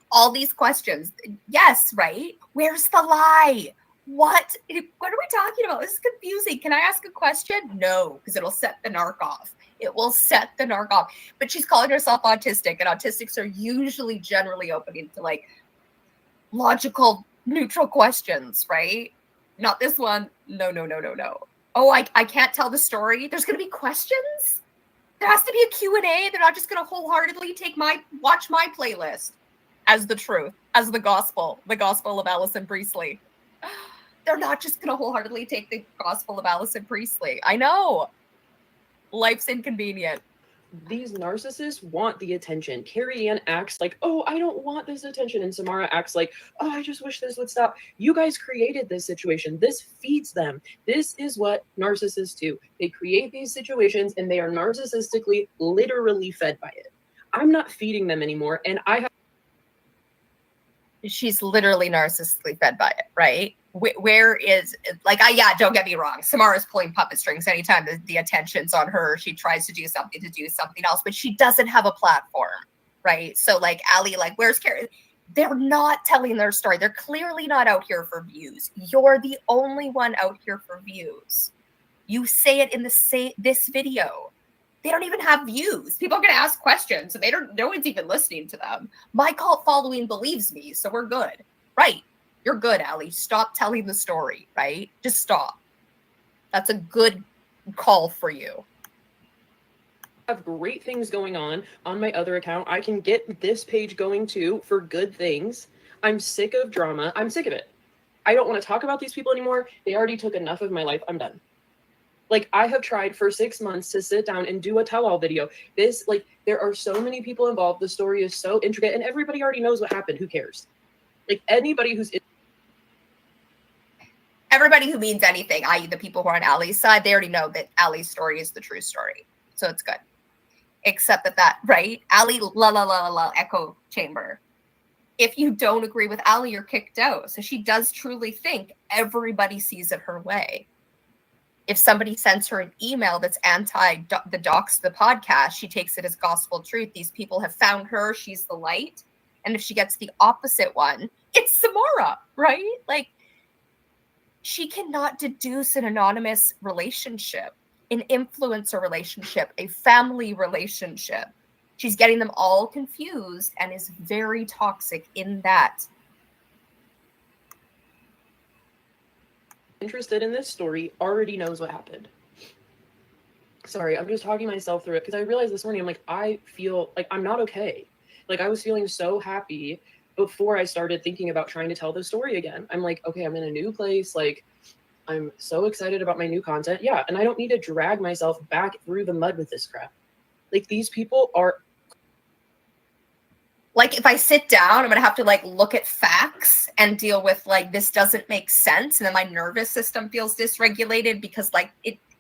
all these questions. Yes, right? Where's the lie? What are we talking about? This is confusing. Can I ask a question? No, because it'll set the narc off. It will set the narc off. But she's calling herself autistic, and autistics are usually generally opening to logical, neutral questions, right? Not this one. No. Oh, I can't tell the story. There's going to be questions? There has to be a Q&A. They're not just going to wholeheartedly watch my playlist as the truth. as the gospel of Allie Priestley. They're not just going to wholeheartedly take the gospel of Allie Priestley. I know. Life's inconvenient. These narcissists want the attention. Carrie Ann acts like, oh, I don't want this attention. And Samara acts like, oh, I just wish this would stop. You guys created this situation. This feeds them. This is what narcissists do. They create these situations and they are narcissistically, literally fed by it. I'm not feeding them anymore. And I have. She's literally narcissistically fed by it, right? Where is, like, don't get me wrong. Samara's pulling puppet strings anytime the attention's on her. She tries to do something else, but she doesn't have a platform, right? So, like, Allie, like, where's Carrie? They're not telling their story. They're clearly not out here for views. You're the only one out here for views. You say it in this video. They don't even have views. People are going to ask questions, so no one's even listening to them. My cult following believes me, so we're good. Right. You're good, Allie. Stop telling the story, right? Just stop. That's a good call for you. Have great things going on my other account. I can get this page going too for good things. I'm sick of drama. I'm sick of it. I don't want to talk about these people anymore. They already took enough of my life. I'm done. Like, I have tried for 6 months to sit down and do a tell-all video. There are so many people involved. The story is so intricate, and everybody already knows what happened. Who cares? Like, anybody who's... Everybody who means anything, i.e. the people who are on Allie's side, they already know that Allie's story is the true story. So it's good. Except that, right? Allie, echo chamber. If you don't agree with Allie, you're kicked out. So she does truly think everybody sees it her way. If somebody sends her an email that's anti the docs, the podcast, she takes it as gospel truth. These people have found her. She's the light. And if she gets the opposite one, it's Samara, right? Like, she cannot deduce an anonymous relationship, an influencer relationship, a family relationship. She's getting them all confused and is very toxic in that. Interested in this story already knows what happened. Sorry, I'm just talking myself through it because I realized this morning, I'm like, I feel like I'm not okay. Like, I was feeling so happy before I started thinking about trying to tell the story again. I'm like, okay, I'm in a new place. Like, I'm so excited about my new content. Yeah, and I don't need to drag myself back through the mud with this crap. Like, these people are... Like, if I sit down, I'm going to have to, like, look at facts and deal with, like, this doesn't make sense. And then my nervous system feels dysregulated because, like,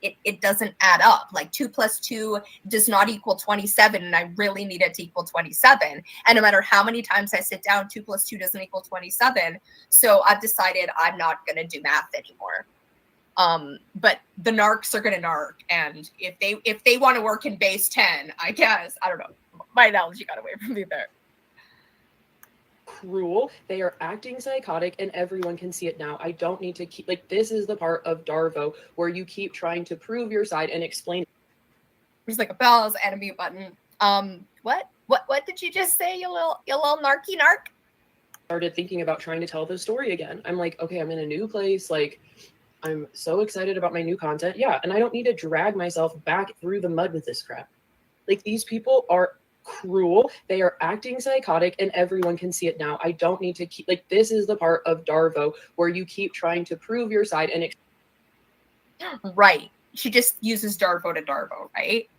it doesn't add up. Like, 2 + 2 does not equal 27. And I really need it to equal 27. And no matter how many times I sit down, 2 + 2 doesn't equal 27. So I've decided I'm not going to do math anymore. But the narcs are going to narc. And if they want to work in base 10, I guess, I don't know. My analogy got away from me there. Cruel. They are acting psychotic and everyone can see it now. I don't need to keep, like, this is the part of Darvo where you keep trying to prove your side and explain. There's like a pause and a mute button. What did you just say, you little narky narc? Started thinking about trying to tell the story again. I'm like, okay, I'm in a new place. Like, I'm so excited about my new content. Yeah, and I don't need to drag myself back through the mud with this crap. Like, these people are cruel. They are acting psychotic and everyone can see it now. I don't need to keep, like, this is the part of Darvo where you keep trying to prove your side and right. She just uses Darvo to Darvo, right?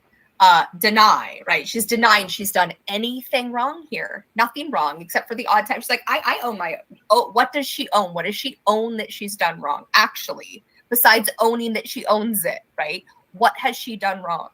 Deny, right? She's denying she's done anything wrong here. Nothing wrong except for the odd time. She's like, I own my, what does she own? What does she own that she's done wrong? Actually, besides owning that she owns it, right? What has she done wrong?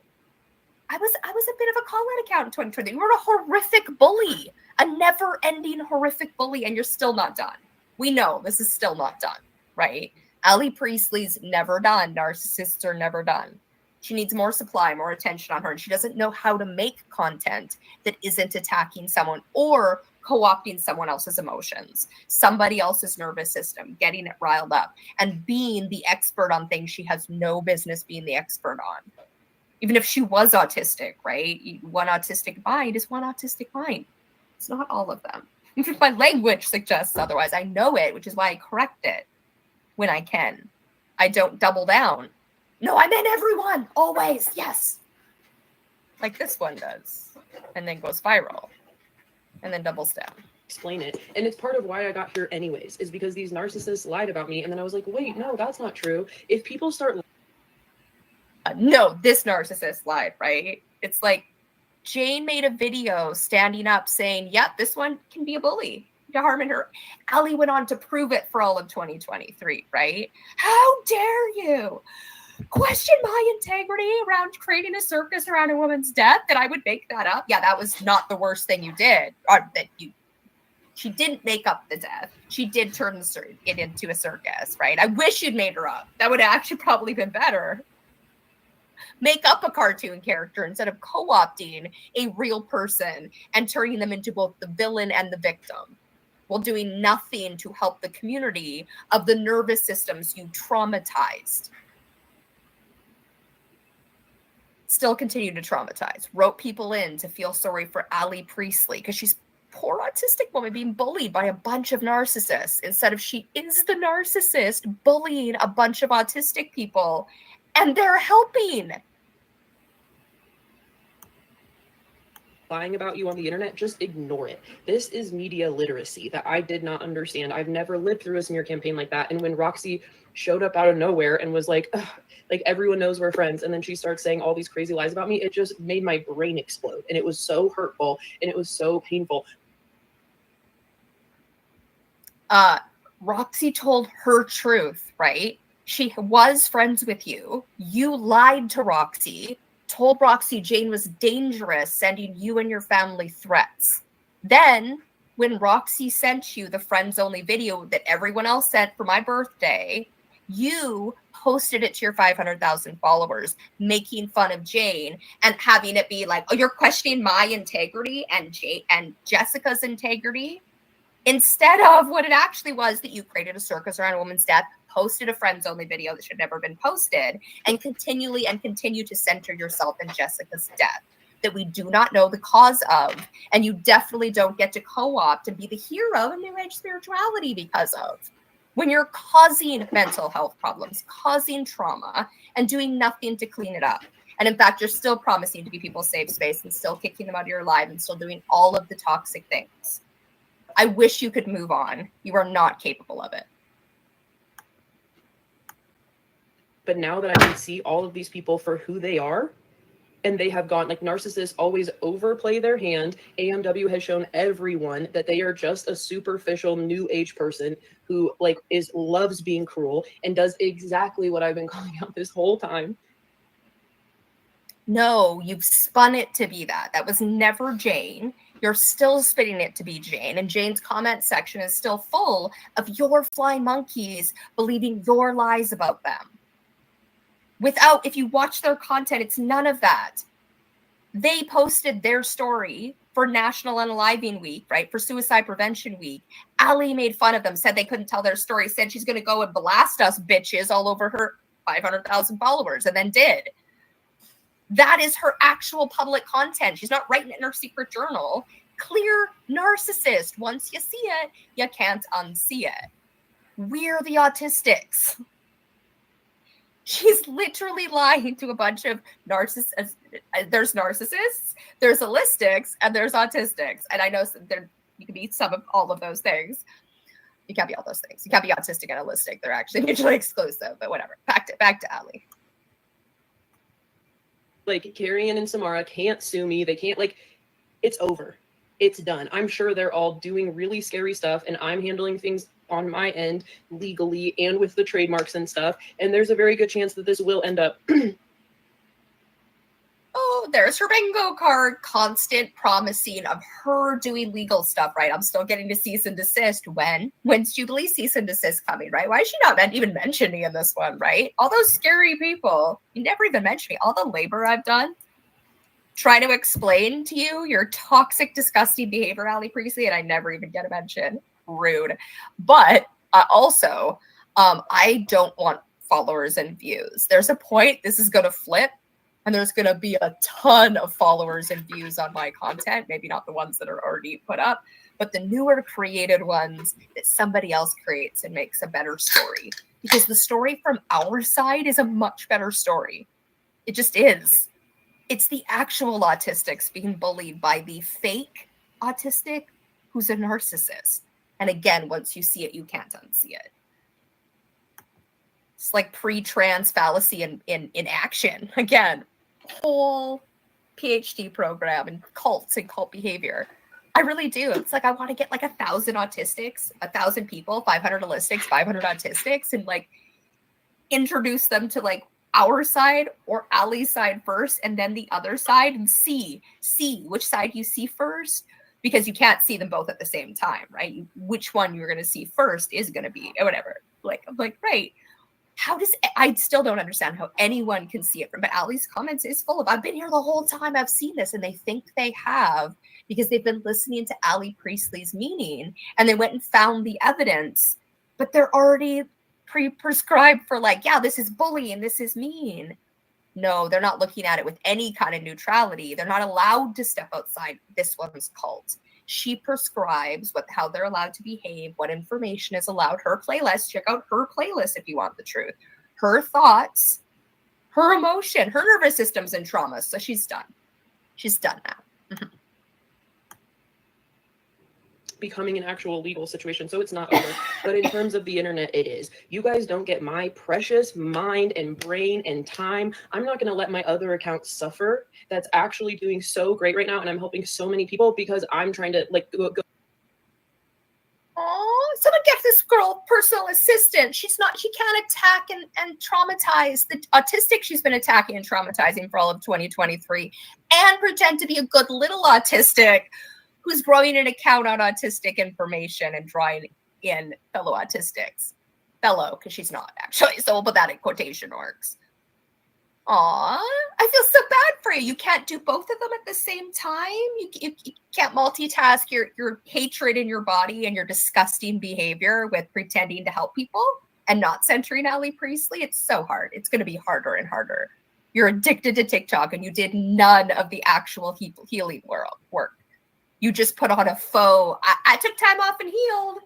I was a bit of a call-out account in 2020. You were a horrific bully, a never-ending horrific bully, and you're still not done. We know this is still not done, right? Allie Priestley's never done. Narcissists are never done. She needs more supply, more attention on her, and she doesn't know how to make content that isn't attacking someone or co-opting someone else's emotions, somebody else's nervous system, getting it riled up, and being the expert on things she has no business being the expert on. Even if she was autistic, right? One autistic mind is one autistic mind. It's not all of them. My language suggests otherwise. I know it, which is why I correct it when I can. I don't double down. No, I meant everyone, always, yes. Like this one does. And then goes viral. And then doubles down. explain it. And it's part of why I got here anyways, is because these narcissists lied about me. And then I was like, wait, no, that's not true. If people start... No, this narcissist lied, right? It's like Jane made a video standing up saying, yep, this one can be a bully to harm her. Allie went on to prove it for all of 2023, right? How dare you question my integrity around creating a circus around a woman's death, that I would make that up? Yeah, that was not the worst thing you did. Or that she didn't make up the death. She did turn it into a circus, right? I wish you'd made her up. That would have actually probably been better. Make up a cartoon character instead of co-opting a real person and turning them into both the villain and the victim, while doing nothing to help the community of the nervous systems you traumatized. Still continue to traumatize. Wrote people in to feel sorry for Allie Priestley because she's a poor autistic woman being bullied by a bunch of narcissists, instead of she is the narcissist bullying a bunch of autistic people, and they're helping. Lying about you on the internet, just ignore it. This is media literacy that I did not understand. I've never lived through a smear campaign like that. And when Roxy showed up out of nowhere and was like, ugh, like everyone knows we're friends, and then she starts saying all these crazy lies about me, it just made my brain explode. And it was so hurtful and it was so painful. Roxy told her truth, right? She was friends with you. You lied to Roxy, told Roxy Jane was dangerous, sending you and your family threats. Then, when Roxy sent you the friends only video that everyone else sent for my birthday, you posted it to your 500,000 followers, making fun of Jane and having it be like, oh, you're questioning my integrity and Jessica's integrity, instead of what it actually was, that you created a circus around a woman's death, posted a friends only video that should never been posted, and continue to center yourself in Jessica's death that we do not know the cause of, and you definitely don't get to co-opt and be the hero of New Age spirituality because of, when you're causing mental health problems, causing trauma, and doing nothing to clean it up. And in fact, you're still promising to be people's safe space and still kicking them out of your life and still doing all of the toxic things. I wish you could move on. You are not capable of it. But now that I can see all of these people for who they are, and they have gone, like, narcissists always overplay their hand. AMW has shown everyone that they are just a superficial new age person who loves being cruel and does exactly what I've been calling out this whole time. No, you've spun it to be that. That was never Jane. You're still spinning it to be Jane. And Jane's comment section is still full of your flying monkeys believing your lies about them. If you watch their content, it's none of that. They posted their story for National Unaliving Week, right? For Suicide Prevention Week. Allie made fun of them, said they couldn't tell their story, said she's going to go and blast us bitches all over her 500,000 followers, and then did. That is her actual public content. She's not writing it in her secret journal. Clear narcissist. Once you see it, you can't unsee it. We're the autistics. She's literally lying to a bunch of narcissists. There's narcissists, there's holistics, and there's autistics. And I know you can be some of all of those things. You can't be all those things. You can't be autistic and holistic. They're actually mutually exclusive, but whatever. Back to Allie. Like, Carrion and Samara can't sue me. They can't, it's over. It's done. I'm sure they're all doing really scary stuff, and I'm handling things on my end legally and with the trademarks and stuff. And there's a very good chance that this will end up. Oh, there's her bingo card. Constant promising of her doing legal stuff, right? I'm still getting to cease and desist. When's Jubilee cease and desist coming, right? Why is she not even mentioned me in this one, right? All those scary people. You never even mentioned me. All the labor I've done trying to explain to you your toxic, disgusting behavior, Allie Priestley, and I never even get a mention. Rude. But also, I don't want followers and views. There's a point this is going to flip, and there's going to be a ton of followers and views on my content. Maybe not the ones that are already put up, but the newer created ones that somebody else creates and makes a better story. Because the story from our side is a much better story. It just is. It's the actual autistics being bullied by the fake autistic who's a narcissist. And again, once you see it, you can't unsee it. It's like pre-trans fallacy in action. Again, whole PhD program in cults and cult behavior. I really do. It's like I want to get like 1,000 autistics, 1,000 people, 500 holistics, 500 autistics, and like introduce them to like our side or Allie's side first, and then the other side, and see which side you see first, because you can't see them both at the same time, right? Which one you're going to see first is going to be whatever. Like, I'm like, right. How does, I still don't understand how anyone can see it from, but Allie's comments is full of, I've been here the whole time, I've seen this, and they think they have because they've been listening to Allie Priestley's meaning, and they went and found the evidence, but they're already prescribed for like, yeah, this is bullying, this is mean. No, they're not looking at it with any kind of neutrality. They're not allowed to step outside this woman's cult. She prescribes how they're allowed to behave, what information is allowed. Her playlist, check out her playlist if you want the truth. Her thoughts, her emotion, her nervous system's in trauma. So she's done. She's done now. Becoming an actual legal situation, so it's not over. But in terms of the internet, it is. You guys don't get my precious mind and brain and time. I'm not going to let my other account suffer. That's actually doing so great right now, and I'm helping so many people because I'm trying to like go. Oh, someone get this girl personal assistant. She can't attack and traumatize the autistic she's been attacking and traumatizing for all of 2023, and pretend to be a good little autistic who's growing an account on autistic information and drawing in fellow autistics. Fellow, because she's not actually, so we'll put that in quotation marks. Aw, I feel so bad for you. You can't do both of them at the same time. You can't multitask your hatred in your body and your disgusting behavior with pretending to help people and not centering Allie Priestley. It's so hard. It's going to be harder and harder. You're addicted to TikTok and you did none of the actual healing work. You just put on a faux, I took time off and healed,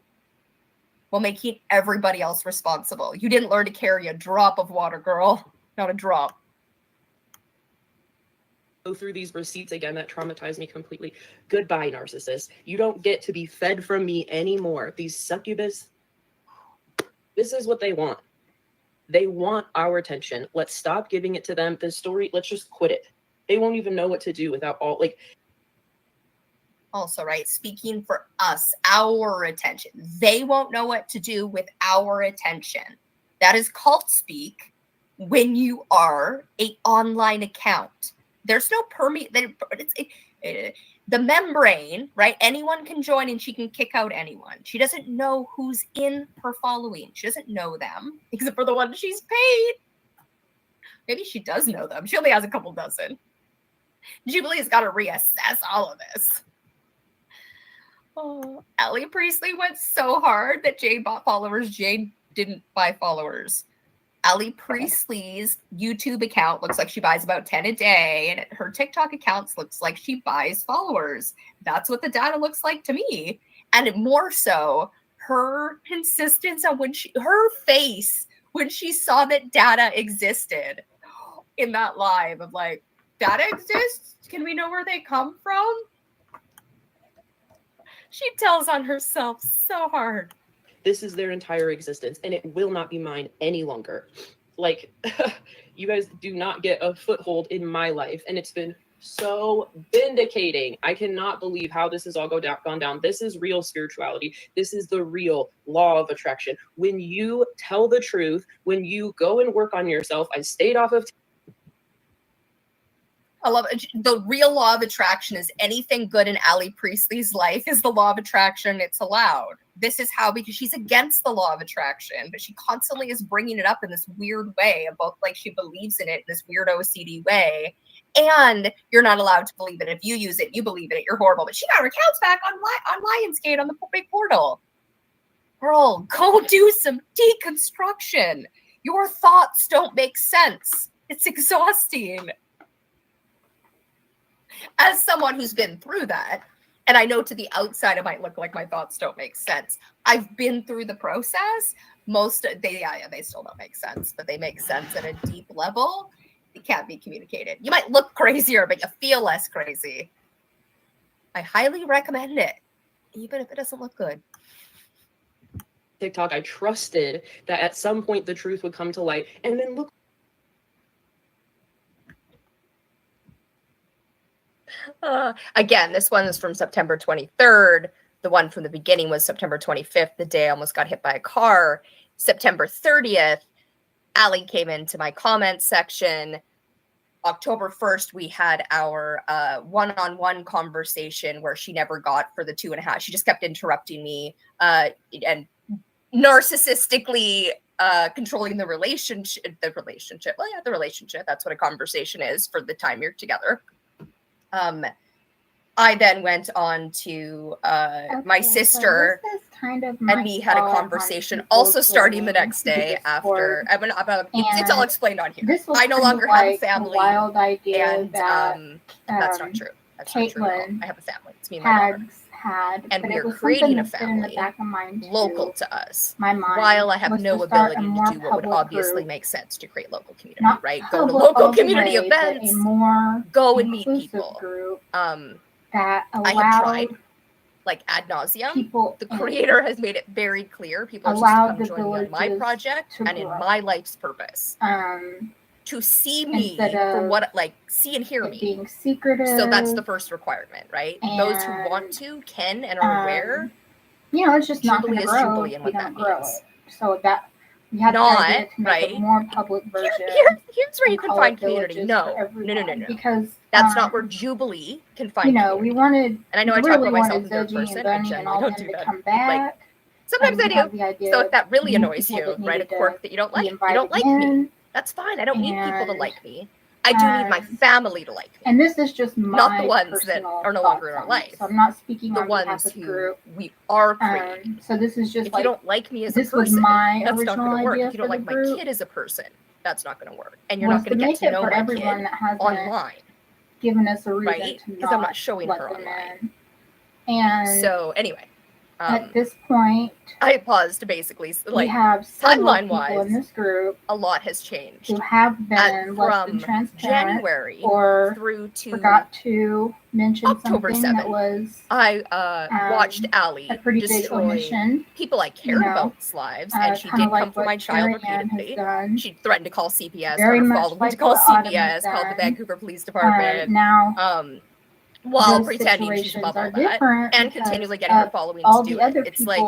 while making everybody else responsible. You didn't learn to carry a drop of water, girl. Not a drop. Go through these receipts again that traumatize me completely. Goodbye, narcissist. You don't get to be fed from me anymore. These succubus, this is what they want. They want our attention. Let's stop giving it to them. This story, let's just quit it. They won't even know what to do without all, like, also, right, speaking for us, our attention. They won't know what to do with our attention. That is cult speak when you are an online account. There's no the membrane, right? Anyone can join and she can kick out anyone. She doesn't know who's in her following. She doesn't know them, except for the ones she's paid. Maybe she does know them. She only has a couple dozen. Jubilee has got to reassess all of this. Oh, Allie Priestley went so hard that Jay bought followers. Jay didn't buy followers. Allie Priestley's YouTube account looks like she buys about 10 a day, and her TikTok accounts looks like she buys followers. That's what the data looks like to me. And more so, her insistence on her face when she saw that data existed in that live of like, data exists? Can we know where they come from? She tells on herself so hard. This is their entire existence, and it will not be mine any longer. Like, you guys do not get a foothold in my life, and it's been so vindicating. I cannot believe how this has all gone down. This is real spirituality. This is the real law of attraction. When you tell the truth, when you go and work on yourself, I stayed off of I love it. The real law of attraction is anything good in Allie Priestley's life is the law of attraction. It's allowed. This is how, because she's against the law of attraction, but she constantly is bringing it up in this weird way of both like she believes in it in this weird OCD way, and you're not allowed to believe it. If you use it, you believe in it, you're horrible. But she got her accounts back on Lionsgate on the big portal. Girl, go do some deconstruction. Your thoughts don't make sense. It's exhausting. As someone who's been through that, and I know to the outside it might look like my thoughts don't make sense. I've been through the process. They still don't make sense, but they make sense at a deep level. It can't be communicated. You might look crazier, but you feel less crazy. I highly recommend it. Even if it doesn't look good. TikTok, I trusted that at some point the truth would come to light. And then look. Again, this one is from September 23rd. The one from the beginning was September 25th, the day I almost got hit by a car. September 30th, Allie came into my comments section. October 1st, we had our one-on-one conversation where she never got for the 2.5. She just kept interrupting me and narcissistically controlling the relationship. Well, yeah, the relationship. That's what a conversation is for the time you're together. I then went on to my sister, so this is kind of and me had a conversation also starting the next day after. It's all explained on here. I no longer have a family. Wild idea And that's not true. That's not true at all. I have a family. It's me and my daughter. And we are creating a family local to us. While I have no ability to do what would obviously make sense to create local community, right? Go to local community events, go and meet people. That I have tried, like ad nauseum. The creator has made it very clear people are supposed to come join me on my project and in my life's purpose. To see me for what, like, see and hear me. Being secretive. So that's the first requirement, right? And those who want to, can, and are aware. You know, it's just not going to grow Jubilee and what that means. So that we had the idea to make a more public version. Here's where you can find community. No. Because that's not where Jubilee can find community. We wanted, and I know I talk about myself in third person, and generally don't do that. Like, sometimes I do. So if that really annoys you, write a quirk that you don't like me. That's fine. I don't need people to like me. I do need my family to like me. And this is just my not the ones that are no longer in our life. So I'm not speaking the on ones behalf of who we are creating. So this is just if you don't like me as a person, that's not going to work. If you don't like my kid as a person, that's not going to work. And you're not going to get to know my kid online. Given us a reason right? to Because I'm not showing her online. And so anyway. At this point, I paused to basically we have timeline-wise in this group. A lot has changed. Who have been less than transparent January or through to forgot to mention October something 7th. That was. I watched Allie destroy people I cared about's lives, and she did come for my child repeatedly. She threatened to call CPS, followed me to call CPS, called the Vancouver Police Department. While pretending she's above all that, and continually getting her following to do it. It's like,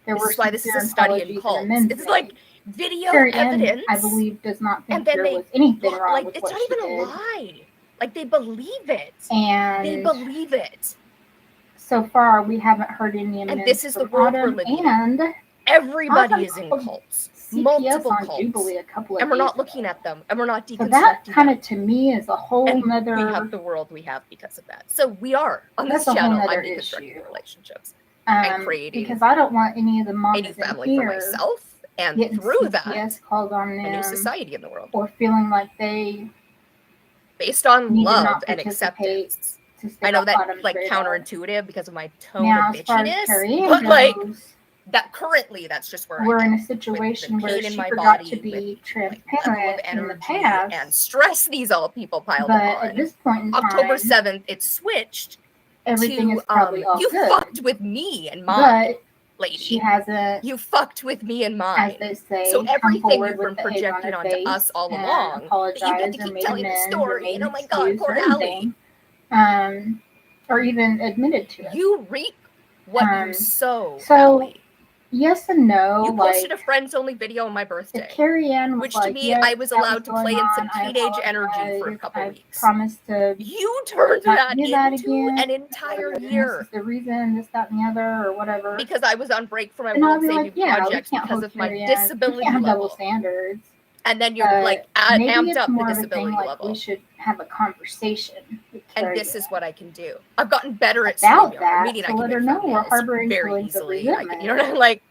this is why this is a study in cults. It's like video evidence. I believe does not think and then there was anything wrong like, with it's what not she even did. a lie. Like, they believe it. And they believe it. So far, we haven't heard any evidence. And this is the world we're living in. And everybody is in cults. Multiple cults. Jubilee a couple of and we're not days looking ago. at them, and we're not deconstructing so that kind of to me is a whole nother. We have the world we have because of that. So we are on this channel. I'm deconstructing relationships and creating because I don't want any of the moms a new family for myself, and through that, called on them a new society in the world, or feeling like they based on love and acceptance. I know that like counterintuitive because of my tone of bitchiness, but like. That currently, that's just where we're in a situation where she forgot to be transparent in the past and stress these all people piled but on. At this point in time, October 7th, it switched. Everything to, is probably all you good. fucked with me and mine, lady. She hasn't. You fucked with me and mine. As they say, so everything you've been projecting onto us all along, that you get to keep telling the story. And oh my god, poor Allie. Or even admitted to it. You reap what you sow. So. Allie. Yes and no. You posted a friends only video on my birthday. Carrie Ann which to me, I was allowed to play in some teenage energy for a couple weeks. Promised to. You turned that into an entire year. This is the reason, this, that, and the other, or whatever. Because I was on break from my world saving project because of my disability level. Double standards. And then you're like amped up the disability level. We should have a conversation. And this is what I can do. I've gotten better at that. Meeting So I let can her know we're harboring very feelings of easily. resentment. You know what I mean? Like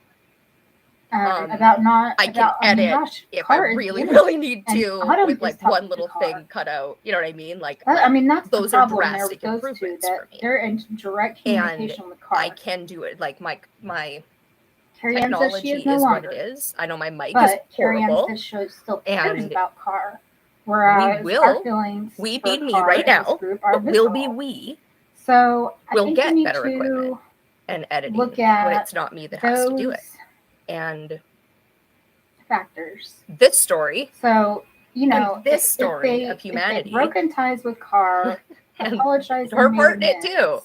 about not. I can edit if I really need to with like one little thing cut out. You know what I mean? Like I mean that's those are drastic improvements for me. They're in direct communication with Car. I can do it. Like my Carrie technology is what it is. I know my mic is horrible. Carrie says still cares about Car. Whereas we will. Our feelings we be me right now, but will be we. So we'll get better equipment. and editing look when at it's not me that has to do it. those And factors. this story, So, you know, and this story of if they humanity, broken ties with Carr, and apologized, her and made part in it amends, too,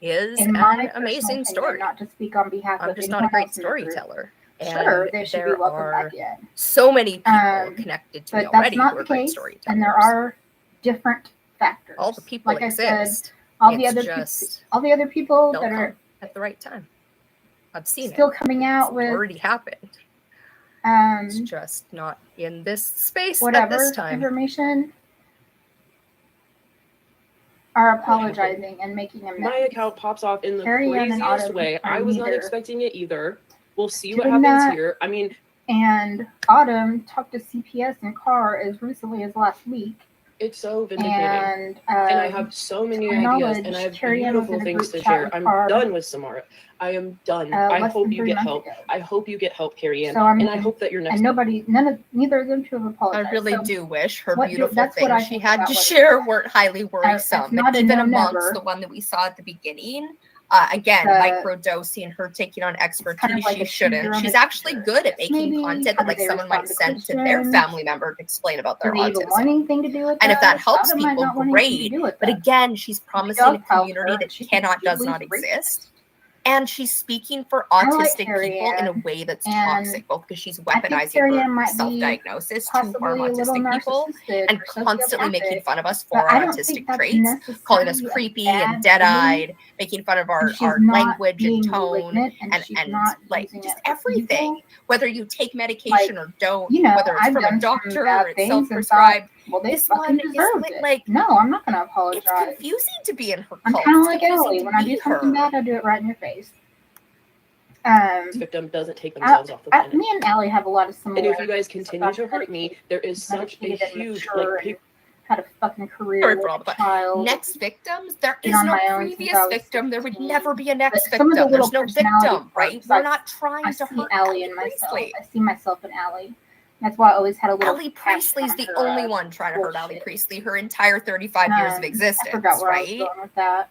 is in my an personal amazing opinion, story. not to speak on behalf I'm of just not a anyone great else in the group, storyteller. sure, And they should be there welcome are back in. so many people connected to me But that's already not who the are great case, storytellers. and there are different factors. All the people like I said, exist. all the It's other just all the other people they'll that are come at the right time. I've seen still it. coming out It's with already happened. It's just not in this space at this whatever time. information are apologizing and making amends. My account pops off in the Carrie-Ann and craziest Autumn way. are I was not neither expecting it either. We'll see what doing happens that. here. I mean, And Autumn talked to CPS and Carr as recently as last week. it's so vindicating. And I have so many to my ideas, and knowledge, I have Carrie-Ann was beautiful in a things group to chat share. with I'm Carr, done with Samara. I am done. I less hope than you 3 get months help. ago. I hope you get help, Carrie-Ann. So I mean, and I hope that you're next. and neither of them two have apologized. I really So do wish her what beautiful that's what I things she think had about to what it share is. weren't highly It's worrisome. not But a even no amongst never. the one that we saw at the beginning, again, The- microdosing, her taking on expertise kind of like she a shouldn't. teaser on She's the actually teacher. good at making Maybe content how that like they someone might respond to send to their questions. family member to explain about their Do they even want autism. anything to do with And if that helps Autumn might people, not want anything to great. do with But that. again, she's promising a dog pile community her, that she thinks cannot, does Jubilee's not racist. exist. And she's speaking for I like autistic people Carrie-Ann, in a way that's and toxic, both because she's I think weaponizing Carrie-Ann her might be self-diagnosis to harm possibly a little autistic people narcissistic and or constantly making sociopathic, fun of us for but our I don't autistic think that's traits, calling us necessarily a creepy bad and thing. dead-eyed, making fun of our And she's not language being and tone malignant, and she's and not like using just it for everything. evil. Whether you take medication or don't, You know, whether it's I've from a done some doctor bad or it's things and self-prescribed. well, they This fucking one is deserved it. like No, I'm not going to it's apologize. confusing to be in her I'm cult. kind of It's like confusing Allie. to When I do be something her. bad, I do it right in your face. This victim doesn't take themselves off the planet. Me and Allie have a lot of And similarities. if you guys continue to hurt me, there is such a Dedicated and huge mature like and had a fucking career Sorry with for all a the child. Next victims, there Been is on no my own since previous I was victim. There would 16. never be a next But some of the victim. little There's no personality victim, right? quirks, We're not trying I to see hurt Allie Allie in myself. Priestley. I see myself in Allie. That's why I always had a little. Allie Priestley's the only one trying to hurt Allie bullshit. Priestley her entire 35 years of existence, I forgot where I was right? going with that.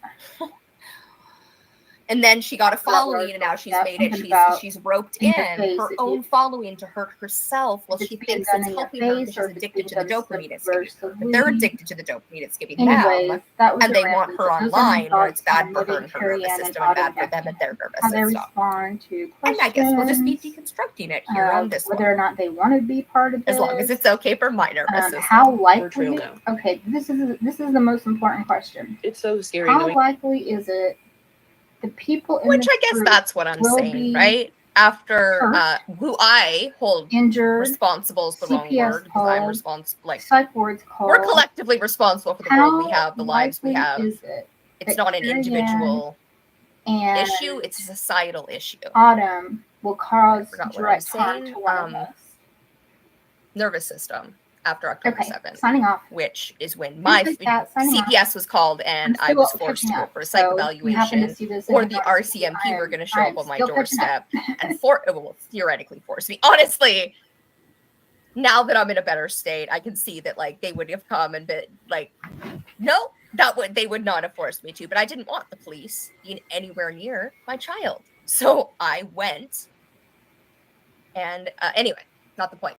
And then she got a forgot where I following, was and now going she's with that. made it. Something about She's roped in your in face, her if own you- following to hurt herself. Well, If she it's being thinks done it's in your helping her face because or she's if it's addicted to being the done dopamine it's giving her. But they're subversively. addicted to the dopamine it's giving Anyways, them, that was and they want her online where it's bad for her and her nervous system and bad for them and their nervous how they system. respond to And questions. I guess we'll just be deconstructing it here on this whether one, or not they want to be part of it. as long as it's okay for my nervous system. How We're likely? trail now. Okay, this is the most important question. It's so scary. How knowing likely is it the people in Which this I guess group that's what I'm will saying, be right? After hurt, who I hold injured, responsible is the wrong CPS word because I'm called, responsible. Like psych wards called. we're collectively responsible for the world we have, the lives we likely have. is it It's that not an Carrie-Ann individual and issue; it's a societal issue. Autumn will cause I forgot what I direct was harm saying. to one of us? Nervous system after October Okay, 7th, signing off. which is when my Like that, signing off. CPS was called and I'm I still was forced to catching go up, for a psych so if you happen to evaluation, see this or and the you want to see it, RCMP were going to show I up am on my still catching up. doorstep and well, theoretically force me. Honestly, now that I'm in a better state, I can see that like they would have come and been like, no, they would not have forced me to. But I didn't want the police being anywhere near my child, so I went. And anyway, not the point.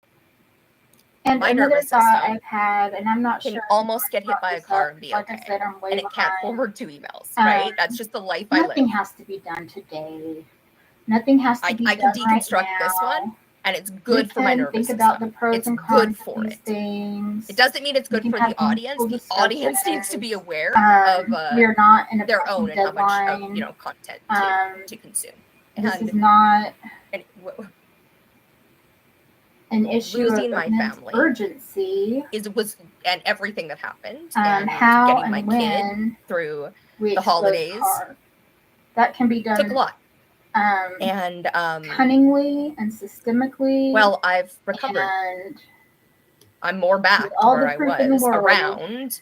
And My another nervous thought system I've had, and I'm not can sure. almost get hit by a car and be like okay. I said, I'm way And it can't behind. forward 2 emails, right? That's just the life I Nothing live. has to be done today. Nothing has to be I done can right deconstruct now. this one, and it's good for my Listen, nervous think about the system. pros It's and good cons for of these it. things. It doesn't mean it's good We for can the have audience. meaningful The audience needs to be discussions. aware of We're not in a their pressing own and how much deadline. content to consume. This And, is not and an issue of losing my immense family urgency. And everything that happened, and How getting my and kid when through we the expose holidays Carr. That can be done. took a lot. And And cunningly and systemically. well, I've recovered. And I'm more back with to all where the I proof in the was world, around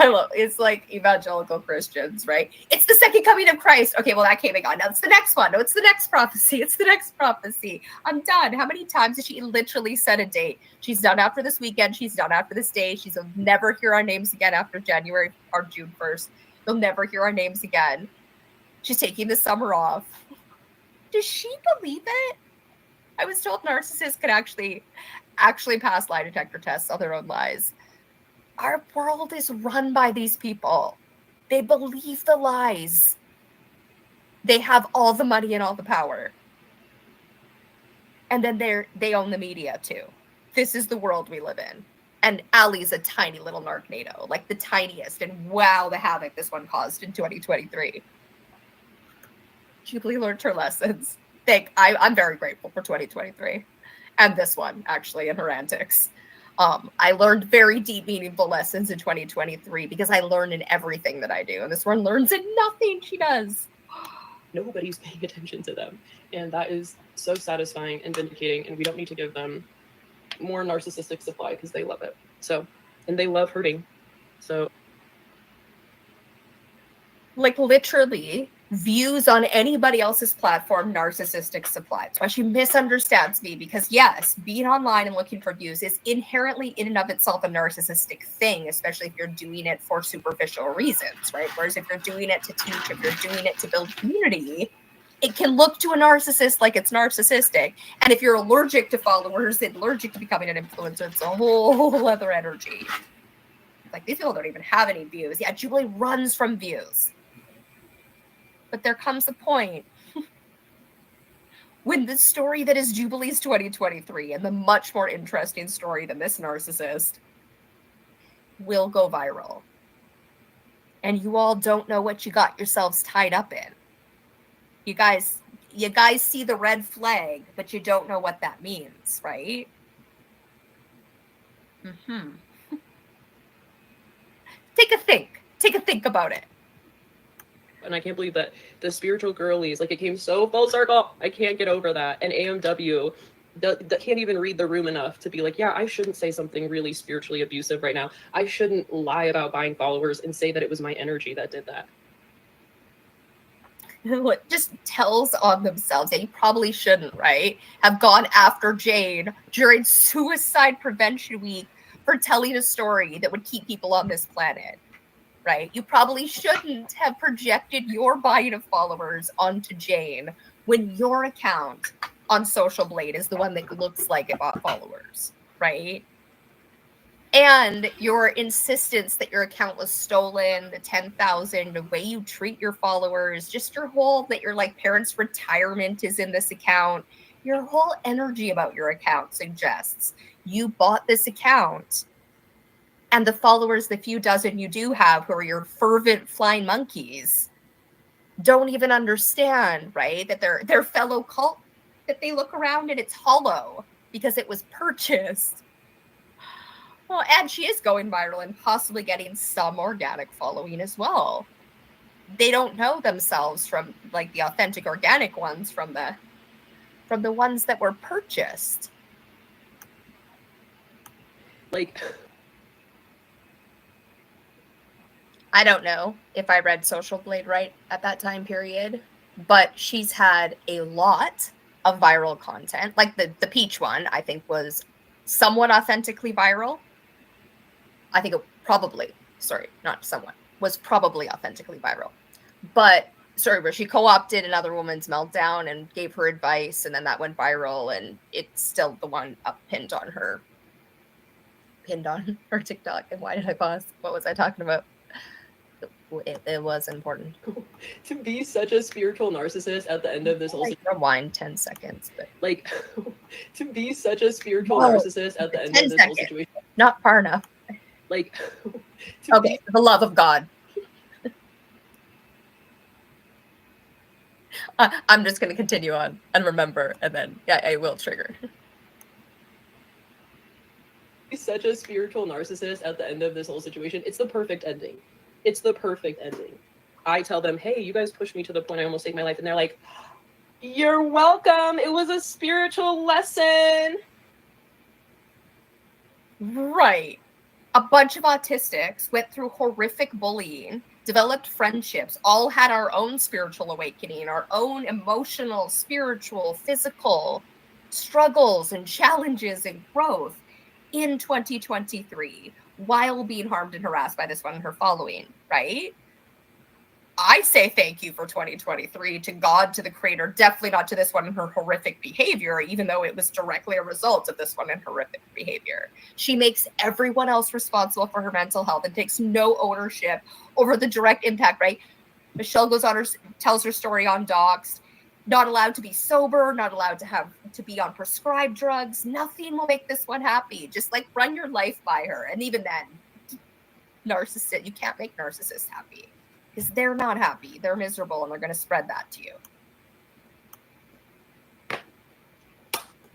I love it's like evangelical Christians, right? It's the second coming of Christ. Okay, well that came and gone. Now it's the next one. No, it's the next prophecy. It's the next prophecy. I'm done. How many times has she literally set a date? She's done after this weekend. She's done after this day. She's never hear our names again after January or June 1st. You'll never hear our names again. She's taking the summer off. Does she believe it? I was told narcissists could actually pass lie detector tests on their own lies. Our world is run by these people. They believe the lies. They have all the money and all the power. And then they own the media too. This is the world we live in. And Allie's a tiny little narc-NATO, like the tiniest. And wow, the havoc this one caused in 2023. Jubilee learned her lessons. I'm very grateful for 2023. And this one, actually, and her antics. I learned very deep, meaningful lessons in 2023 because I learn in everything that I do. And this one learns in nothing she does. Nobody's paying attention to them. And that is so satisfying and vindicating. And we don't need to give them more narcissistic supply because they love it. So, and they love hurting. So, like literally, views on anybody else's platform, narcissistic supply. That's why she misunderstands me, because yes, being online and looking for views is inherently in and of itself a narcissistic thing, especially if you're doing it for superficial reasons, right? Whereas if you're doing it to teach, if you're doing it to build community, it can look to a narcissist like it's narcissistic. And if you're allergic to followers and allergic to becoming an influencer, it's a whole other energy. Like, these people don't even have any views. Yeah, Jubilee runs from views. But there comes a point when the story that is Jubilee's 2023 and the much more interesting story than this narcissist will go viral. And you all don't know what you got yourselves tied up in. You guys see the red flag, but you don't know what that means, right? Take a think about it. and I can't believe that the spiritual girlies, like, it came so full circle. I can't get over that. And AMW that can't even read the room enough to be like, yeah, I shouldn't say something really spiritually abusive right now. I shouldn't lie about buying followers and say that it was my energy that did that. What just tells on themselves. Yeah, you probably shouldn't, right? Have gone after Jane during Suicide Prevention Week for telling a story that would keep people on this planet, right? You probably shouldn't have projected your buying of followers onto Jane when your account on Social Blade is the one that looks like it bought followers, right? And your insistence that your account was stolen, the 10,000, the way you treat your followers, just your whole, that your like parents' retirement is in this account, your whole energy about your account suggests you bought this account, and the followers, the few dozen you do have who are your fervent flying monkeys, don't even understand, right? That they're fellow cult, that they look around and it's hollow because it was purchased. Well, and she is going viral and possibly getting some organic following as well. They don't know themselves from like the authentic organic ones from the ones that were purchased. Like, I don't know if I read Social Blade right at that time period, but she's had a lot of viral content. Like the Peach one, I think, was somewhat authentically viral. I think it probably, was probably authentically viral. But, where she co-opted another woman's meltdown and gave her advice, and then that went viral, and it's still the one pinned on her TikTok. And why did I pause? What was I talking about? It was important. To be such a spiritual narcissist at the end of this whole rewind 10 seconds. But like, to be such a spiritual narcissist at the end of this whole situation. Not far enough. Like, okay, for the love of God. I'm just going to continue on and remember, and then I will trigger. He's such a spiritual narcissist at the end of this whole situation. It's the perfect ending. It's the perfect ending. I tell them, hey, you guys pushed me to the point I almost take my life. And they're like, you're welcome. It was a spiritual lesson. Right. a bunch of autistics went through horrific bullying, developed friendships, all had our own spiritual awakening, our own emotional, spiritual, physical struggles and challenges and growth in 2023 while being harmed and harassed by this one and her following, right? I say thank you for 2023 to God, to the creator, definitely not to this one and her horrific behavior, even though it was directly a result of this one and horrific behavior. She makes everyone else responsible for her mental health and takes no ownership over the direct impact, right? Michelle goes on tells her story on Doxed, not allowed to be sober, not allowed to be on prescribed drugs. Nothing will make this one happy. Just like run your life by her. And even then, narcissist, you can't make narcissists happy. Because they're not happy. They're miserable, and they're going to spread that to you.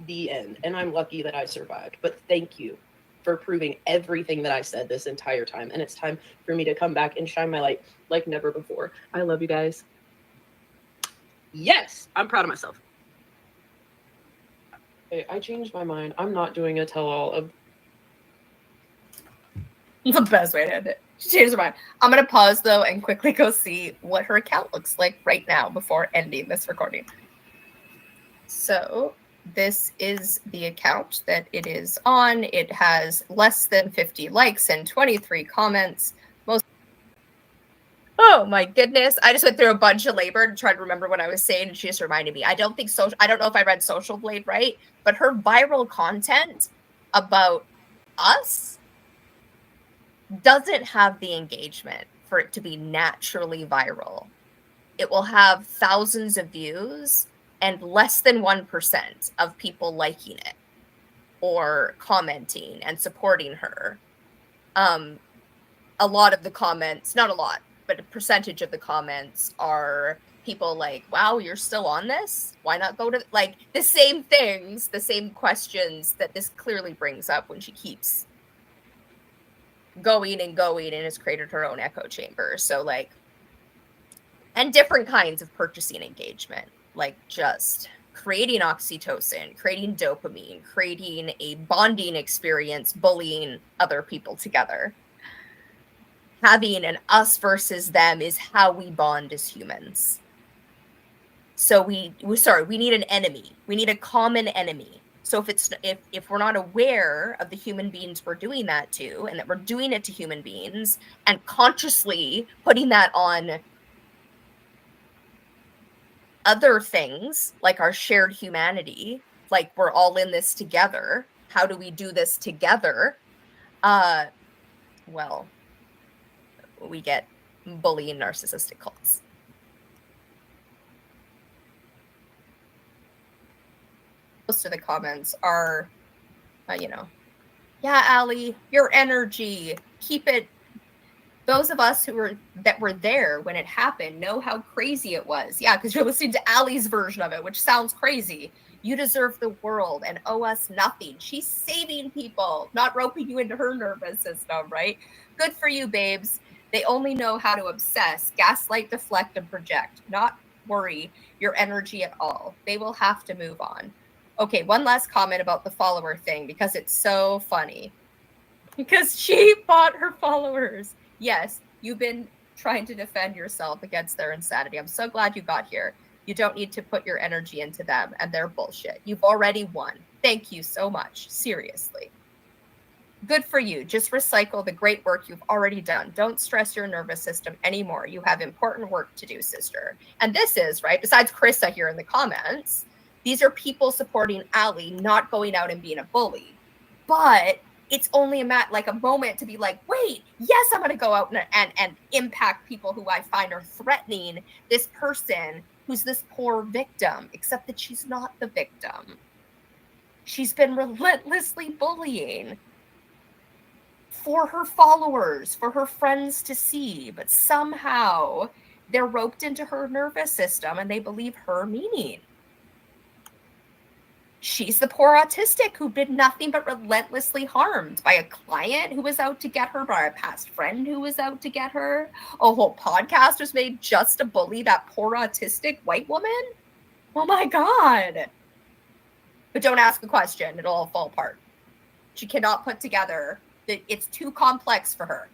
The end. And I'm lucky that I survived. But thank you for proving everything that I said this entire time. And it's time for me to come back and shine my light like never before. I love you guys. Yes, I'm proud of myself. Okay, I changed my mind. I'm not doing a tell-all of... It's the best way to end it. She changed her mind. I'm going to pause, though, and quickly go see what her account looks like right now before ending this recording. So this is the account that it is on. It has less than 50 likes and 23 comments. Oh, my goodness. I just went through a bunch of labor to try to remember what I was saying, and she just reminded me. I don't know if I read Social Blade right, but her viral content about us doesn't have the engagement for it to be naturally viral. It will have thousands of views and less than 1% of people liking it or commenting and supporting her. A lot of the comments, not a lot, but a percentage of the comments are people like, wow, you're still on this? Why not go to, like, the same things, the same questions that this clearly brings up when she keeps going and has created her own echo chamber. So, like, and different kinds of purchasing engagement, like just creating oxytocin, creating dopamine, creating a bonding experience, bullying other people together. Having an us versus them is how we bond as humans. So we need an enemy. We need a common enemy. So if we're not aware of the human beings we're doing that to, and that we're doing it to human beings, and consciously putting that on other things, like our shared humanity, like we're all in this together, how do we do this together? Well, we get bullying narcissistic cults. Most of the comments are, yeah, Allie, your energy, keep it. Those of us that were there when it happened know how crazy it was. Yeah, because you're listening to Allie's version of it, which sounds crazy. You deserve the world and owe us nothing. She's saving people, not roping you into her nervous system, right? Good for you, babes. They only know how to obsess, gaslight, deflect, and project, not worry your energy at all. They will have to move on. Okay, one last comment about the follower thing, because it's so funny. Because she bought her followers. Yes, you've been trying to defend yourself against their insanity. I'm so glad you got here. You don't need to put your energy into them and their bullshit. You've already won. Thank you so much. Seriously. Good for you. Just recycle the great work you've already done. Don't stress your nervous system anymore. You have important work to do, sister. And this is, right, besides Crissa here in the comments, these are people supporting Allie, not going out and being a bully. But it's only a moment to be like, wait, yes, I'm going to go out and impact people who I find are threatening this person who's this poor victim, except that she's not the victim. She's been relentlessly bullying for her followers, for her friends to see, but somehow they're roped into her nervous system and they believe her meaning. She's the poor autistic who did nothing but relentlessly harmed by a client who was out to get her, by a past friend who was out to get her. A whole podcast was made just to bully that poor autistic white woman. Oh my God. But don't ask a question. It'll all fall apart. She cannot put together It's too complex for her.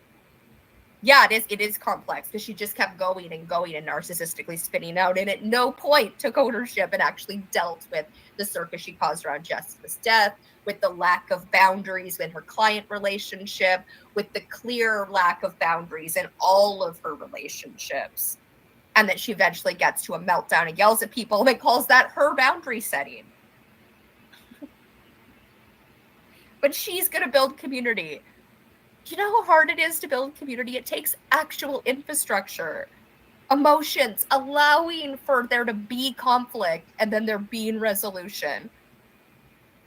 Yeah, it is complex because she just kept going and going and narcissistically spinning out, and at no point took ownership and actually dealt with the circus she caused around Jessica's death, with the lack of boundaries in her client relationship, with the clear lack of boundaries in all of her relationships. And that she eventually gets to a meltdown and yells at people and calls that her boundary setting. But she's going to build community. Do you know how hard it is to build community? It takes actual infrastructure, emotions, allowing for there to be conflict and then there being resolution.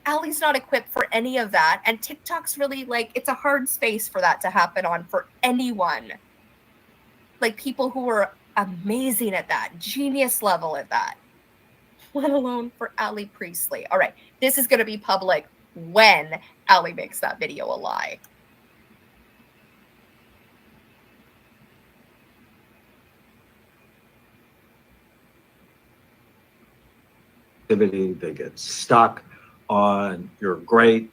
Allie's not equipped for any of that. And TikTok's really like, it's a hard space for that to happen on for anyone. Like people who are amazing at that, genius level at that, let alone for Allie Priestley. All right, this is going to be public when Allie makes that video a lie. They get stuck on you're great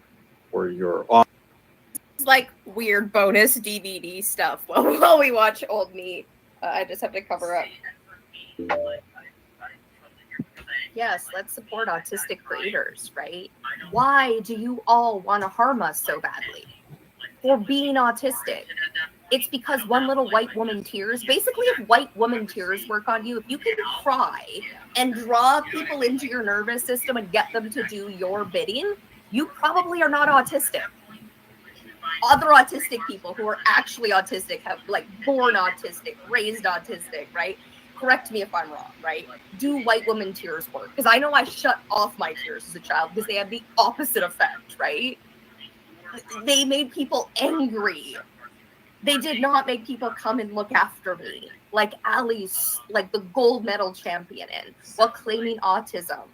or you're off. It's like weird bonus DVD stuff while we watch Old Me. I just have to cover up. Yes, let's support autistic creators, right? Why do you all want to harm us so badly for being autistic? It's because one little white woman tears. Basically, if white woman tears work on you, if you can cry and draw people into your nervous system and get them to do your bidding, you probably are not autistic. Other autistic people who are actually autistic have like born autistic, raised autistic, right? Correct me if I'm wrong, right? Do white woman tears work? Because I know I shut off my tears as a child because they had the opposite effect, right? They made people angry. They did not make people come and look after me like Allie's, like the gold medal champion in, while claiming autism,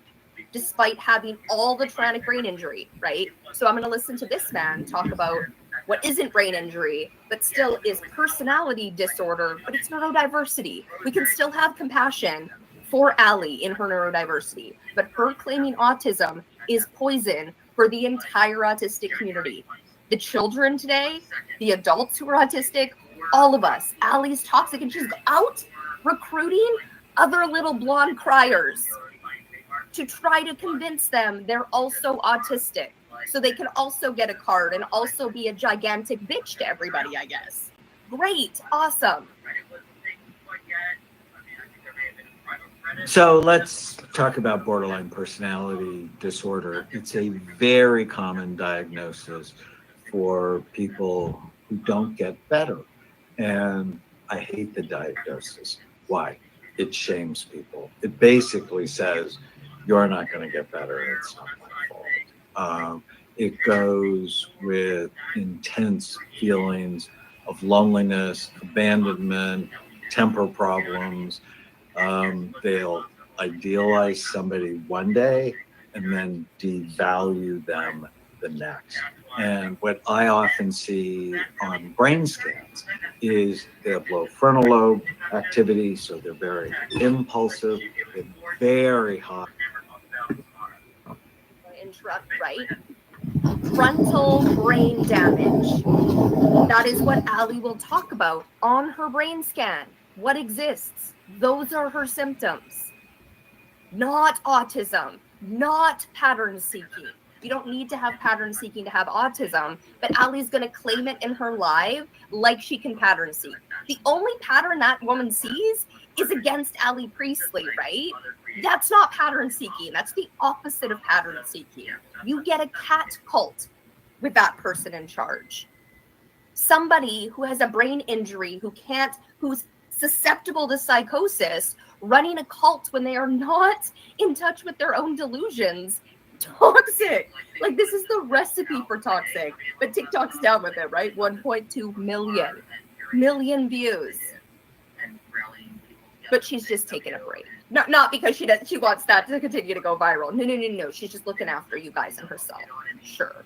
despite having all the traumatic brain injury, right? So I'm going to listen to this man talk about what isn't brain injury, but still is personality disorder, but it's neurodiversity. We can still have compassion for Allie in her neurodiversity, but her claiming autism is poison for the entire autistic community. The children today, the adults who are autistic, all of us. Allie's toxic and she's out recruiting other little blonde criers to try to convince them they're also autistic so they can also get a card and also be a gigantic bitch to everybody, I guess. Great. Awesome. So let's talk about borderline personality disorder. It's a very common diagnosis for people who don't get better. And I hate the diagnosis. Why? It shames people. It basically says, you're not going to get better. It's not my fault. It goes with intense feelings of loneliness, abandonment, temper problems. They'll idealize somebody one day and then devalue them the next. And what I often see on brain scans is they have low frontal lobe activity, so they're very impulsive, they're very high. Interrupt, right? Frontal brain damage. That is what Allie will talk about on her brain scan. What exists? Those are her symptoms. Not autism, not pattern seeking. You don't need to have pattern seeking to have autism, but Allie's going to claim it in her live like she can pattern seek. The only pattern that woman sees is against Allie Priestley, right? That's not pattern seeking. That's the opposite of pattern seeking. You get a cat cult with that person in charge. Somebody who has a brain injury, who's susceptible to psychosis, running a cult when they are not in touch with their own delusions. Toxic. Like, this is the recipe for toxic. But TikTok's down with it, right? 1.2 million views. But she's just taking a break. Not because she wants that to continue to go viral. No. She's just looking after you guys and herself. Sure.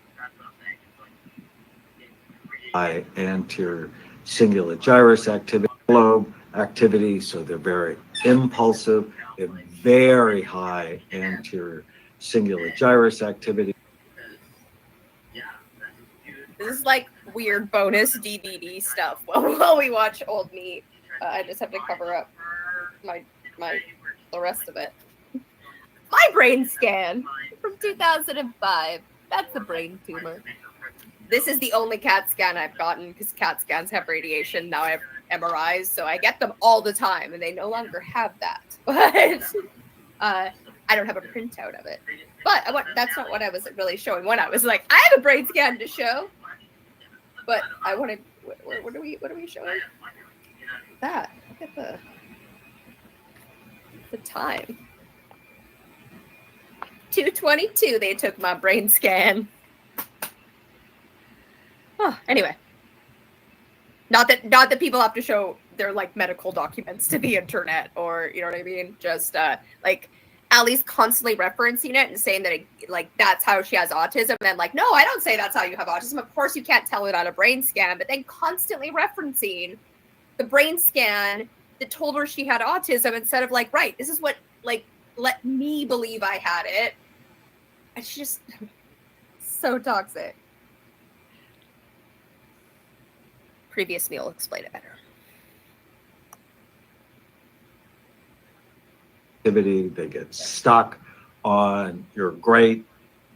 Anterior cingulate gyrus activity, lobe activity, so they're very impulsive. They have very high anterior cingulate gyrus activity. This is like weird bonus DVD stuff while we watch Old Me. I just have to cover up the rest of it. My brain scan from 2005. That's a brain tumor. This is the only CAT scan I've gotten because CAT scans have radiation. Now I have MRIs, so I get them all the time, and they no longer have that. But I don't have a printout of it. But that's not what I was really showing. When I was like, I have a brain scan to show. But I wanted. What are we showing? That. Look at the time. 2:22. They took my brain scan. Oh, anyway. Not that people have to show their like medical documents to the internet, or you know what I mean. Just like Allie's constantly referencing it and saying that that's how she has autism, and like, no, I don't say that's how you have autism. Of course, you can't tell it on a brain scan, but then constantly referencing the brain scan that told her she had autism instead of like, right, this is what like let me believe I had it. It's just so toxic. Previous meal explained it better. They get stuck on you're great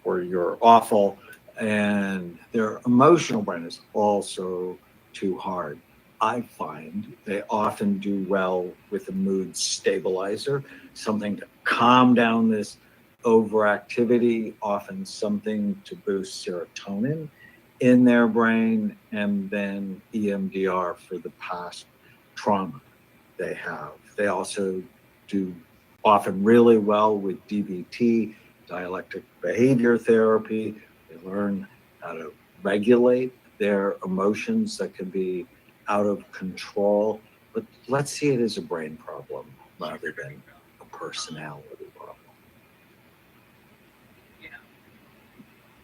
or you're awful, and their emotional brain is also too hard. I find they often do well with a mood stabilizer, something to calm down this overactivity, often something to boost serotonin in their brain, and then EMDR for the past trauma they have. They also do often really well with DBT, dialectic behavior therapy. They learn how to regulate their emotions that can be out of control. But let's see it as a brain problem rather than a personality problem.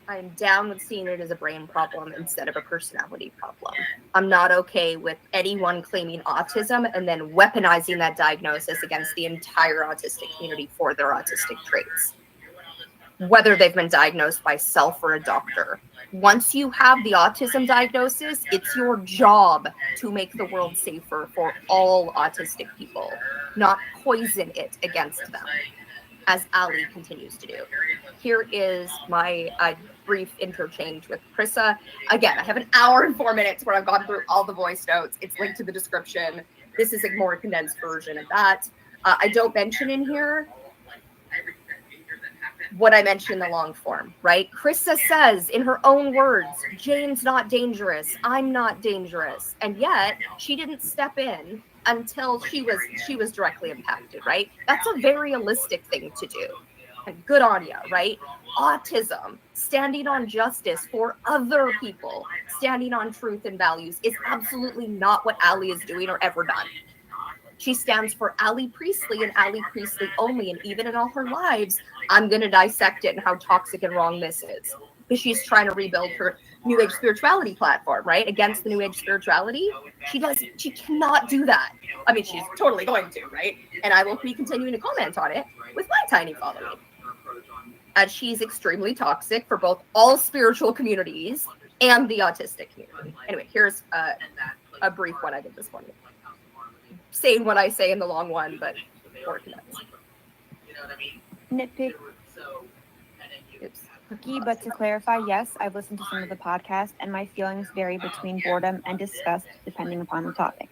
I'm down with seeing it as a brain problem instead of a personality problem. I'm not okay with anyone claiming autism and then weaponizing that diagnosis against the entire autistic community for their autistic traits, whether they've been diagnosed by self or a doctor. Once you have the autism diagnosis, it's your job to make the world safer for all autistic people, not poison it against them, as Allie continues to do. Here is my brief interchange with Crissa. Again, I have an hour and 4 minutes where I've gone through all the voice notes. It's linked to the description. This is a more condensed version of that. I don't mention in here what I mentioned in the long form, right? Crissa says in her own words, Jane's not dangerous. I'm not dangerous. And yet she didn't step in until she was directly impacted, right? That's a very realistic thing to do. And good on you, right? Autism, standing on justice for other people, standing on truth and values is absolutely not what Allie is doing or ever done. She stands for Allie Priestley and Allie Priestley only. And even in all her lives, I'm going to dissect it and how toxic and wrong this is. Because she's trying to rebuild her New Age spirituality platform, right? Against the New Age spirituality. She cannot do that. I mean, she's totally going to, right? And I will be continuing to comment on it with my tiny following. As she's extremely toxic for both all spiritual communities and the autistic community. Anyway, here's a brief one I did this morning. Saying what I say in the long one, but more condensed. Nitpick. Oops. Cookie, but to clarify, yes, I've listened to some of the podcast, and my feelings vary between boredom and disgust depending upon the topic.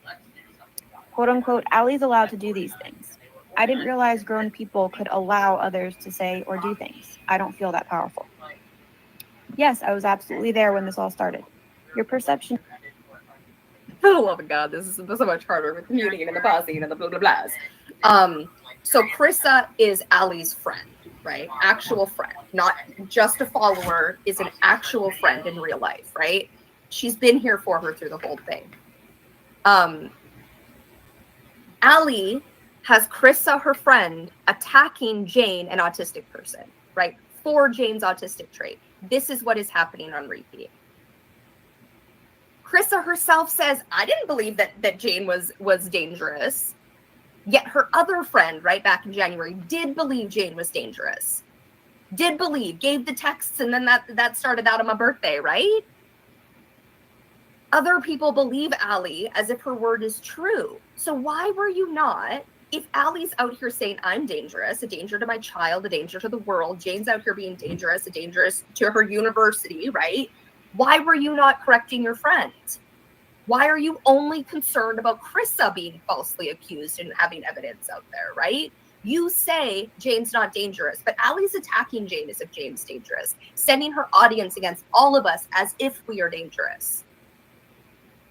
Quote unquote, Allie's allowed to do these things. I didn't realize grown people could allow others to say or do things. I don't feel that powerful. Yes, I was absolutely there when this all started. Your perception. For the love of God, this is so much harder with the muting and the pausing and the blah blah blahs. So Crissa is Allie's friend, right? Actual friend, not just a follower, is an actual friend in real life, right? She's been here for her through the whole thing. Allie has Crissa, her friend, attacking Jane, an autistic person, right? For Jane's autistic trait. This is what is happening on repeat. Crissa herself says, I didn't believe that Jane was dangerous. Yet her other friend, right back in January, did believe Jane was dangerous. Did believe, gave the texts, and then that started out on my birthday, right? Other people believe Allie as if her word is true. So why were you not, if Allie's out here saying I'm dangerous, a danger to my child, a danger to the world, Jane's out here being dangerous, a dangerous to her university, right? Why were you not correcting your friend? Why are you only concerned about Crissa being falsely accused and having evidence out there, right? You say Jane's not dangerous, but Allie's attacking Jane as if Jane's dangerous, sending her audience against all of us as if we are dangerous.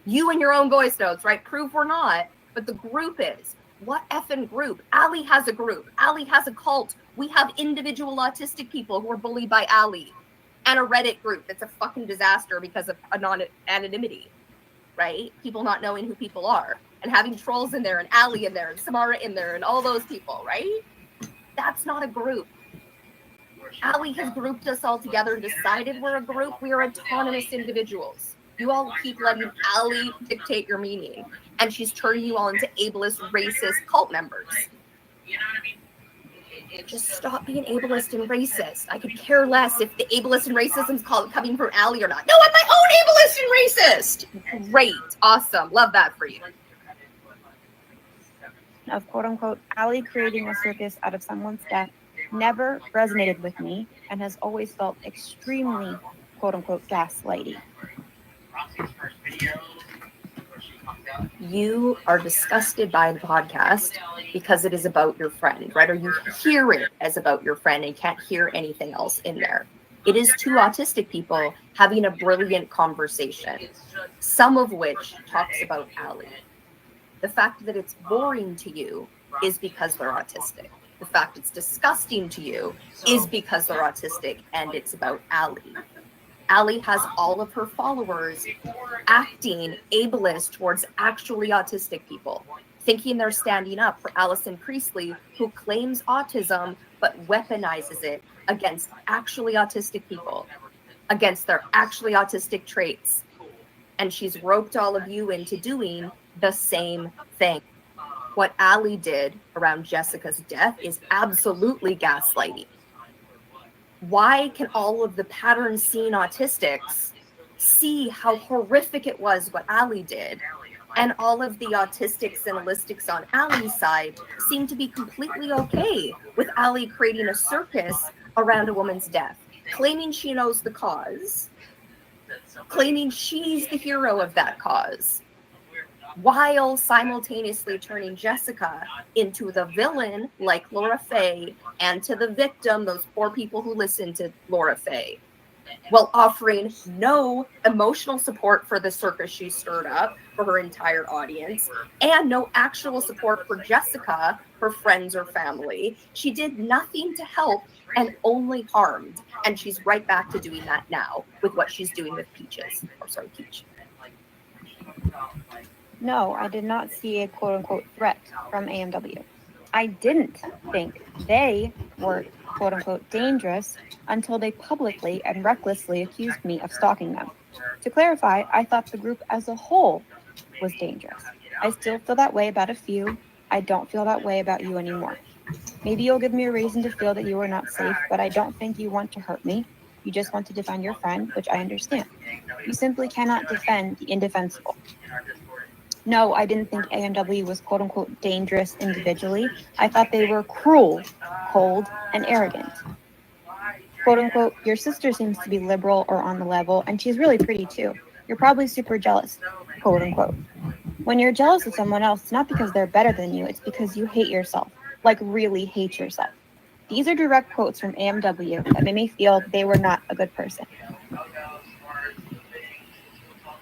You and your own voice notes, right? Prove we're not, but the group is. What effing group? Allie has a group. Allie has a cult. We have individual autistic people who are bullied by Allie, and a Reddit group that's a fucking disaster because of anonymity, right? People not knowing who people are, and having trolls in there, and Allie in there, and Samara in there, and all those people, right? That's not a group. Allie has grouped us all together and decided we're a group. We are autonomous individuals. You all keep letting Allie dictate your meaning, and she's turning you all into ableist, racist cult members. Just stop being ableist and racist. I could care less if the ableist and racism is coming from Allie or not. No, I'm my own ableist and racist. Great, awesome, love that for you. Of quote unquote Allie creating a circus out of someone's death never resonated with me and has always felt extremely quote unquote gaslighty. You are disgusted by the podcast because it is about your friend, right? Or you hear it as about your friend and can't hear anything else in there. It is two autistic people having a brilliant conversation, some of which talks about Allie. The fact that it's boring to you is because they're autistic. The fact it's disgusting to you is because they're autistic and it's about Allie. Allie has all of her followers acting ableist towards actually autistic people, thinking they're standing up for Allie Priestley, who claims autism but weaponizes it against actually autistic people, against their actually autistic traits. And she's roped all of you into doing the same thing. What Allie did around Jessica's death is absolutely gaslighting. Why can all of the pattern-seeing autistics see how horrific it was what Allie did, and all of the autistics and allistics on Allie's side seem to be completely okay with Allie creating a circus around a woman's death, claiming she knows the cause, claiming she's the hero of that cause, while simultaneously turning Jessica into the villain like Laura Faye, and to the victim, those poor people who listen to Laura Faye, while offering no emotional support for the circus she stirred up for her entire audience, and no actual support for Jessica, her friends or family. She did nothing to help and only harmed. And she's right back to doing that now with what she's doing with Peach. No, I did not see a quote unquote threat from AMW. I didn't think they were quote unquote dangerous until they publicly and recklessly accused me of stalking them. To clarify, I thought the group as a whole was dangerous. I still feel that way about a few. I don't feel that way about you anymore. Maybe you'll give me a reason to feel that you are not safe, but I don't think you want to hurt me. You just want to defend your friend, which I understand. You simply cannot defend the indefensible. No, I didn't think AMW was quote-unquote dangerous individually. I thought they were cruel, cold, and arrogant. Quote-unquote, your sister seems to be liberal or on the level, and she's really pretty too. You're probably super jealous, quote-unquote. When you're jealous of someone else, it's not because they're better than you, it's because you hate yourself, like really hate yourself. These are direct quotes from AMW that made me feel they were not a good person.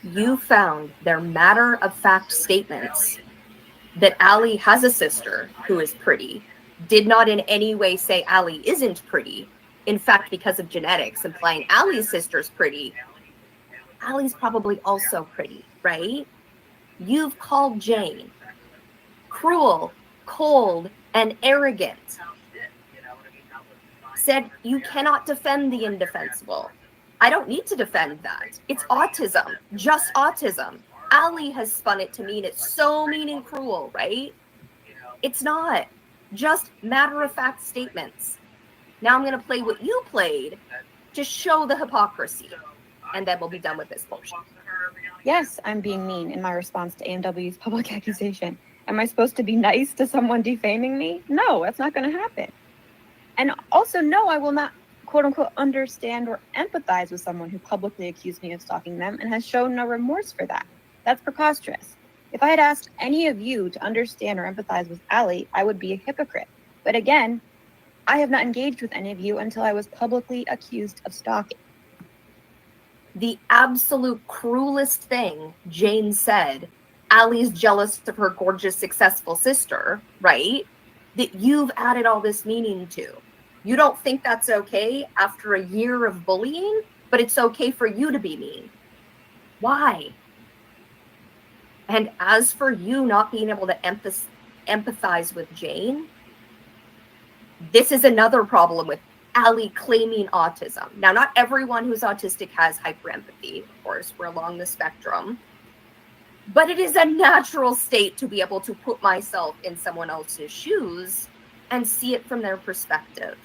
You found their matter-of-fact statements that Allie has a sister who is pretty, did not in any way say Allie isn't pretty. In fact, because of genetics, implying Allie's sister's pretty, Allie's probably also pretty, right? You've called Jane cruel, cold, and arrogant. Said you cannot defend the indefensible. I don't need to defend that. It's autism, just autism. Allie has spun it to mean it's so mean and cruel, right? It's not. Just matter-of-fact statements. Now I'm going to play what you played to show the hypocrisy. And then we'll be done with this portion. Yes, I'm being mean in my response to AMW's public accusation. Am I supposed to be nice to someone defaming me? No, that's not going to happen. And also, no, I will not, quote unquote, understand or empathize with someone who publicly accused me of stalking them and has shown no remorse for that. That's preposterous. If I had asked any of you to understand or empathize with Allie, I would be a hypocrite. But again, I have not engaged with any of you until I was publicly accused of stalking. The absolute cruelest thing Jane said, Allie's jealous of her gorgeous, successful sister, right? That you've added all this meaning to. You don't think that's okay after a year of bullying, but it's okay for you to be mean. Why? And as for you not being able to empathize with Jane, this is another problem with Allie claiming autism. Now, not everyone who's autistic has hyperempathy. Of course, we're along the spectrum. But it is a natural state to be able to put myself in someone else's shoes and see it from their perspective.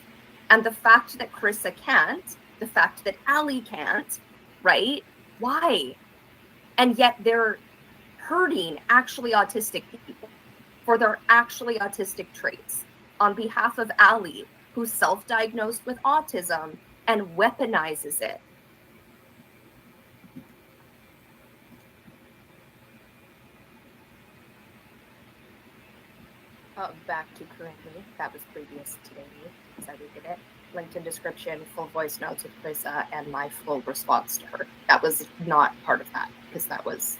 And the fact that Crissa can't, the fact that Allie can't, right? Why? And yet they're hurting actually autistic people for their actually autistic traits on behalf of Allie, who's self-diagnosed with autism and weaponizes it. Back to currently, that was previous today, as I redid it. Linked in description, full voice notes with Crissa, and my full response to her. That was not part of that, because that was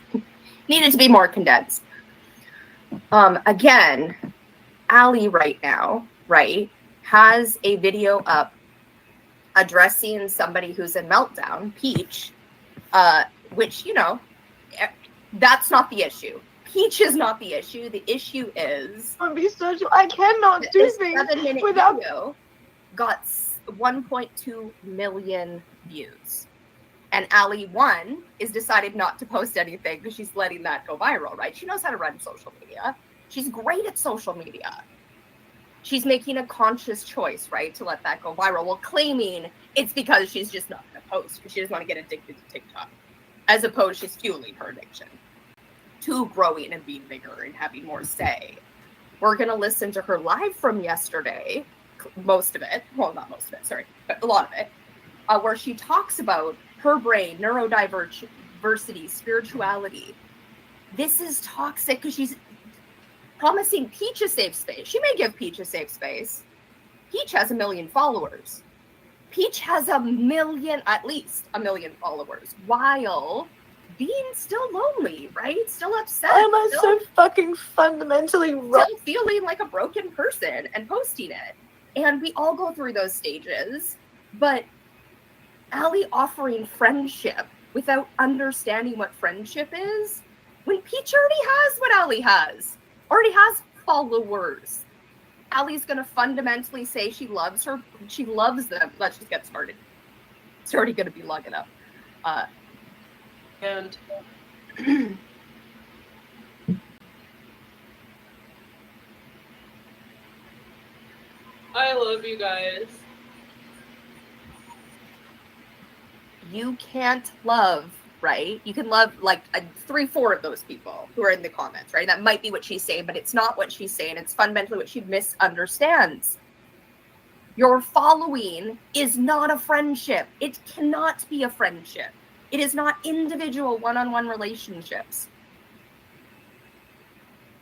needed to be more condensed. Again, Allie right now, right, has a video up addressing somebody who's in meltdown, Peach, which, you know, that's not the issue. Peach is not the issue. The issue is I cannot do things 7-minute without video got 1.2 million views. And Allie 1 is decided not to post anything because she's letting that go viral, right? She knows how to run social media. She's great at social media. She's making a conscious choice, right, to let that go viral, while claiming it's because she's just not going to post because she doesn't want to get addicted to TikTok, as opposed she's fueling her addiction to growing and being bigger and having more say. We're going to listen to her live from yesterday, most of it, well, not most of it, sorry, but a lot of it, where she talks about her brain, neurodiversity, spirituality. This is toxic because she's promising Peach a safe space. She may give Peach a safe space. Peach has 1 million followers. Peach has at least 1 million followers, while being still lonely, right? Still upset. Why am I so fucking fundamentally wrong? Still feeling like a broken person and posting it. And we all go through those stages. But Allie offering friendship without understanding what friendship is, when Peach already has what Allie has. Already has followers. Allie's going to fundamentally say she loves them. Let's just get started. It's already going to be long enough. And I love you guys. You can't love, right? You can love like 3-4 of those people who are in the comments, right? That might be what she's saying, but it's not what she's saying. It's fundamentally what she misunderstands. Your following is not a friendship. It cannot be a friendship. It is not individual one-on-one relationships.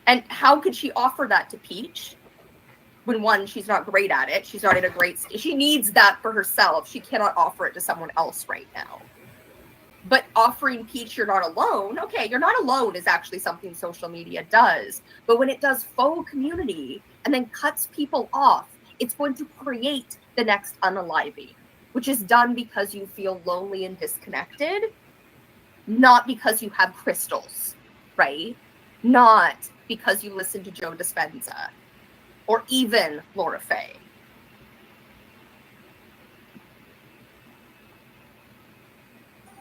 And how could she offer that to Peach? When one, she's not great at it. She's not in a great state. She needs that for herself. She cannot offer it to someone else right now. But offering Peach, you're not alone. Okay, you're not alone is actually something social media does. But when it does faux community and then cuts people off, it's going to create the next unaliving, which is done because you feel lonely and disconnected, not because you have crystals, right? Not because you listen to Joe Dispenza or even Laura Faye.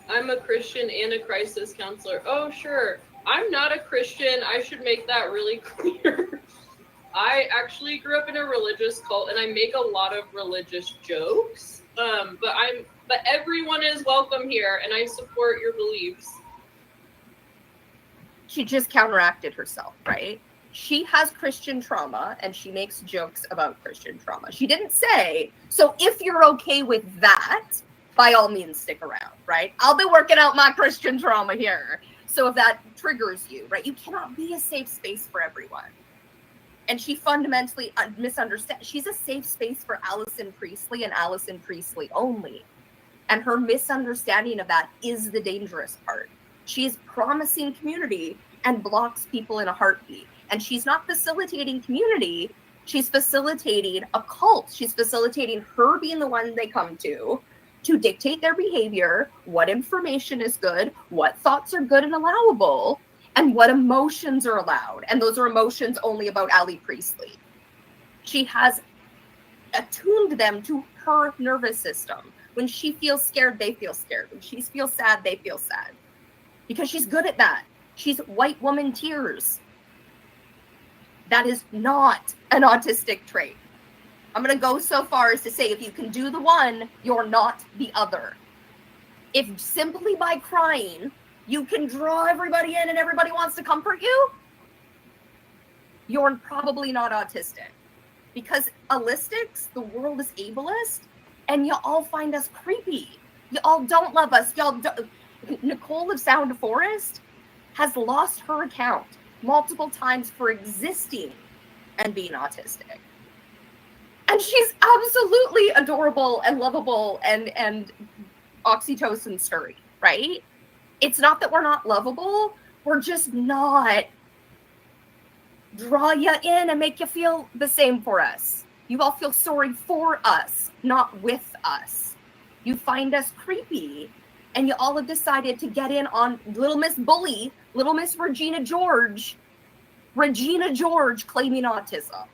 I'm a Christian and a crisis counselor. Oh, sure. I'm not a Christian. I should make that really clear. I actually grew up in a religious cult, and I make a lot of religious jokes. But everyone is welcome here, and I support your beliefs. She just counteracted herself, right? She has Christian trauma and she makes jokes about Christian trauma. She didn't say, so if you're okay with that, by all means stick around, right? I'll be working out my Christian trauma here. So if that triggers you, right? You cannot be a safe space for everyone. And she fundamentally misunderstands. She's a safe space for Allie Priestley and Allie Priestley only. And her misunderstanding of that is the dangerous part. She's promising community and blocks people in a heartbeat. And she's not facilitating community. She's facilitating a cult. She's facilitating her being the one they come to dictate their behavior, what information is good, what thoughts are good and allowable, and what emotions are allowed. And those are emotions only about Allie Priestley. She has attuned them to her nervous system. When she feels scared, they feel scared. When she feels sad, they feel sad. Because she's good at that. She's white woman tears. That is not an autistic trait. I'm going to go so far as to say if you can do the one, you're not the other. If simply by crying, you can draw everybody in and everybody wants to comfort you, you're probably not autistic. Because allistics, the world is ableist, and you all find us creepy. You all don't love us. Nicole of Sound Forest has lost her account multiple times for existing and being autistic. And she's absolutely adorable and lovable and oxytocin stirring, right? It's not that we're not lovable. We're just not draw you in and make you feel the same for us. You all feel sorry for us, not with us. You find us creepy, and you all have decided to get in on Little Miss Bully, Little Miss Regina George claiming autism.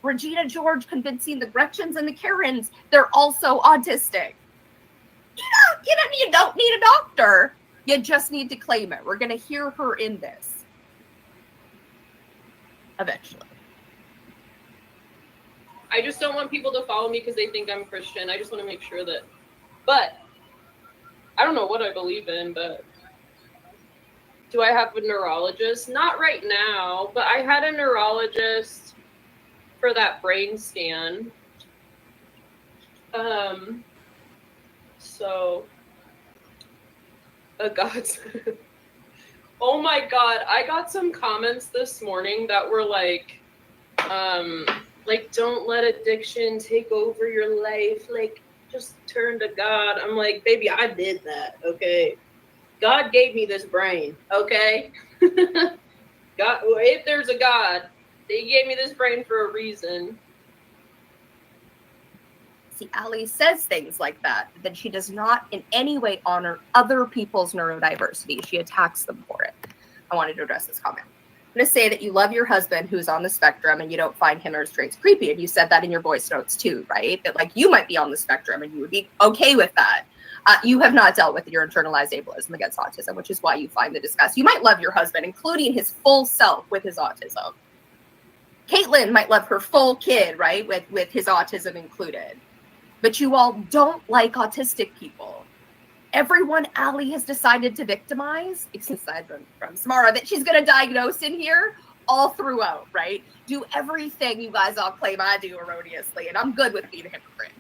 Regina George convincing the Gretchens and the Karens they're also autistic. You don't need a doctor. You just need to claim it. We're going to hear her in this. Eventually. I just don't want people to follow me because they think I'm Christian. I just want to make sure that, but I don't know what I believe in, but do I have a neurologist? Not right now, but I had a neurologist for that brain scan. So, God's, oh my God, I got some comments this morning that were like, don't let addiction take over your life. Like, just turn to God. I'm like, baby, I did that. Okay. God gave me this brain. Okay. God, if there's a God, He gave me this brain for a reason. See, Allie says things like that she does not in any way honor other people's neurodiversity. She attacks them for it. I wanted to address this comment. I'm going to say that you love your husband who's on the spectrum and you don't find him or his traits creepy. And you said that in your voice notes too, right? That like you might be on the spectrum and you would be okay with that. You have not dealt with your internalized ableism against autism, which is why you find the disgust. You might love your husband, including his full self with his autism. Kailtlyn might love her full kid, right? With his autism included. But you all don't like autistic people. Everyone Allie has decided to victimize, aside from Samara, that she's going to diagnose in here all throughout, right? Do everything you guys all claim I do erroneously, and I'm good with being a hypocrite.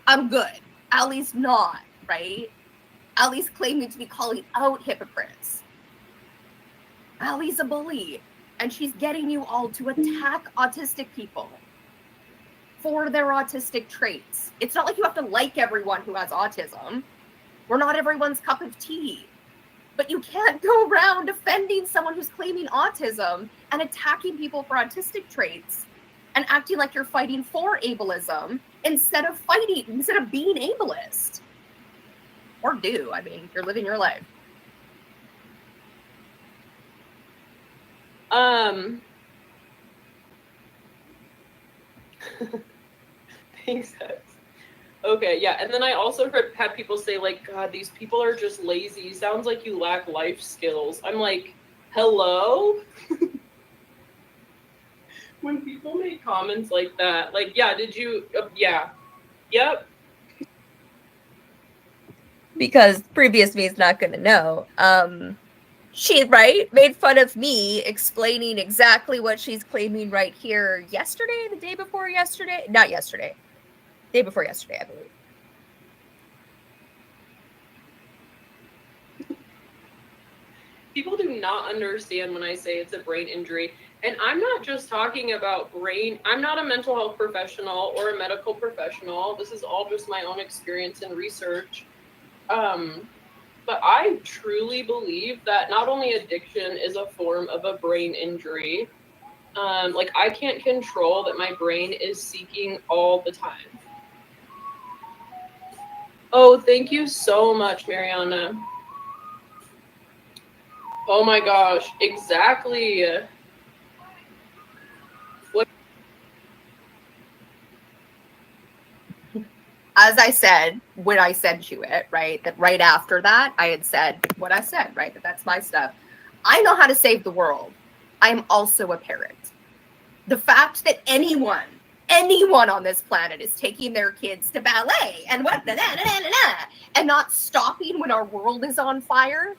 I'm good. Allie's not, right? Allie's claiming to be calling out hypocrites. Allie's a bully, and she's getting you all to attack autistic people for their autistic traits. It's not like you have to like everyone who has autism. We're not everyone's cup of tea. But you can't go around defending someone who's claiming autism and attacking people for autistic traits and acting like you're fighting for ableism instead of being ableist. Or do. I mean, you're living your life. Thanks, guys. Okay, yeah, and then I also had people say, like, God, these people are just lazy. Sounds like you lack life skills. I'm like, hello? When people make comments like that, like, yeah, did you, yeah, yep. Because previous me is not going to know. She, right, made fun of me explaining exactly what she's claiming right here yesterday, the day before yesterday? Not yesterday. Day before yesterday, I believe. People do not understand when I say it's a brain injury. And I'm not just talking about brain. I'm not a mental health professional or a medical professional. This is all just my own experience and research. But I truly believe that not only addiction is a form of a brain injury, like I can't control that my brain is seeking all the time. Oh, thank you so much, Mariana. Oh my gosh, exactly. What? As I said, when I sent you it, right, that right after that, I had said what I said, right, that that's my stuff. I know how to save the world. I am also a parent. The fact that anyone on this planet is taking their kids to ballet and what, and not stopping when our world is on fire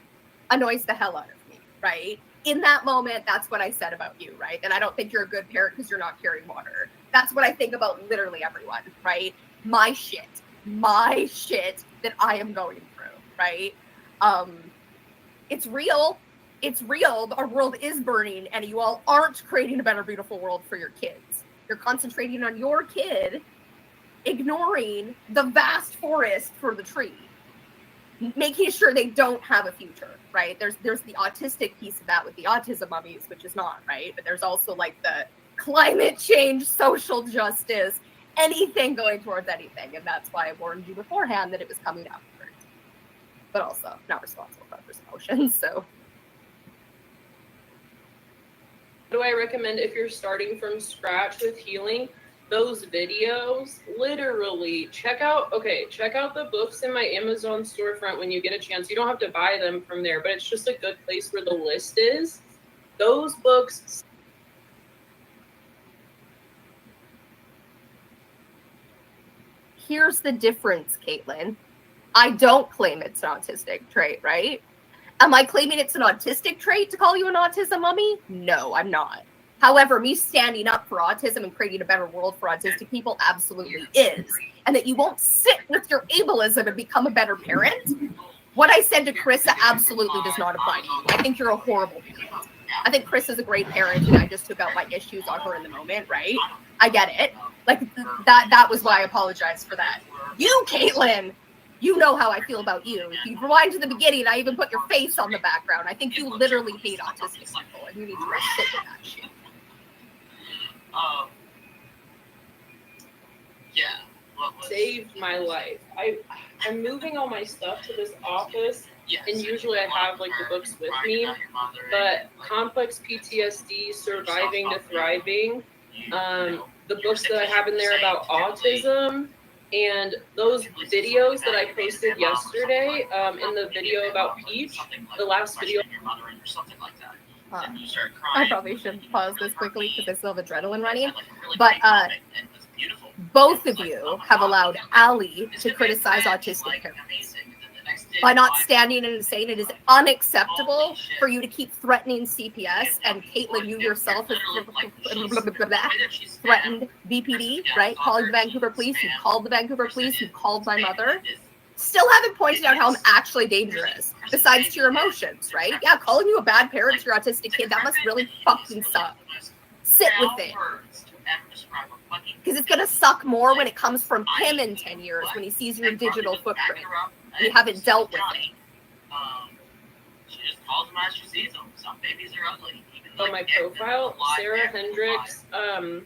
annoys the hell out of me, right? In that moment, that's what I said about you, right? And I don't think you're a good parent because you're not carrying water. That's what I think about literally everyone, right? My shit that I am going through, right? It's real. It's real. Our world is burning, and you all aren't creating a better, beautiful world for your kids. You're concentrating on your kid, ignoring the vast forest for the tree, making sure they don't have a future, right? There's the autistic piece of that with the autism mummies, which is not, right? But there's also like the climate change, social justice, anything going towards anything. And that's why I warned you beforehand that it was coming afterwards. But also not responsible for others' emotions, so. What do I recommend if you're starting from scratch with healing? Those videos, literally check out the books in my Amazon storefront when you get a chance. You don't have to buy them from there, but it's just a good place where the list is. Those books. Here's the difference, Kailtlyn. I don't claim it's an autistic trait, right? Am I claiming it's an autistic trait to call you an autism mummy? No, I'm not. However, me standing up for autism and creating a better world for autistic people absolutely is. And that you won't sit with your ableism and become a better parent. What I said to Crissa absolutely does not apply to you. I think you're a horrible parent. I think Crissa's a great parent, and I just took out my issues on her in the moment, right? I get it. Like, that was why I apologized for that. You, Kailtlyn, you know how I feel about you. If you rewind to the beginning, I even put your face on the background. I think you literally hate autistic people, and you need to go sit with that shit. Saved my life. I'm moving all my stuff to this office, and usually I have like the books with me, but Complex PTSD, Surviving to Thriving, the books that I have in there about autism, and those videos that I posted yesterday, in the video about Peach, the last video. I probably should pause this quickly because I still have adrenaline running. But both of you have allowed Allie to criticize autistic parents by not standing and saying it is unacceptable for you to keep threatening CPS, and Kailtlyn, you yourself have threatened BPD, right? Calling the Vancouver police, you called the Vancouver police, you called my mother. Still haven't pointed out how I'm actually dangerous, besides to your emotions, right? Yeah, calling you a bad parent to your autistic kid, that must really fucking suck. Sit with it. Because it's going to suck more when it comes from him in 10 years, when he sees your digital footprint. And you haven't dealt with it. She just calls them as she sees them. Some babies are ugly. On my profile, Sarah Hendricks, and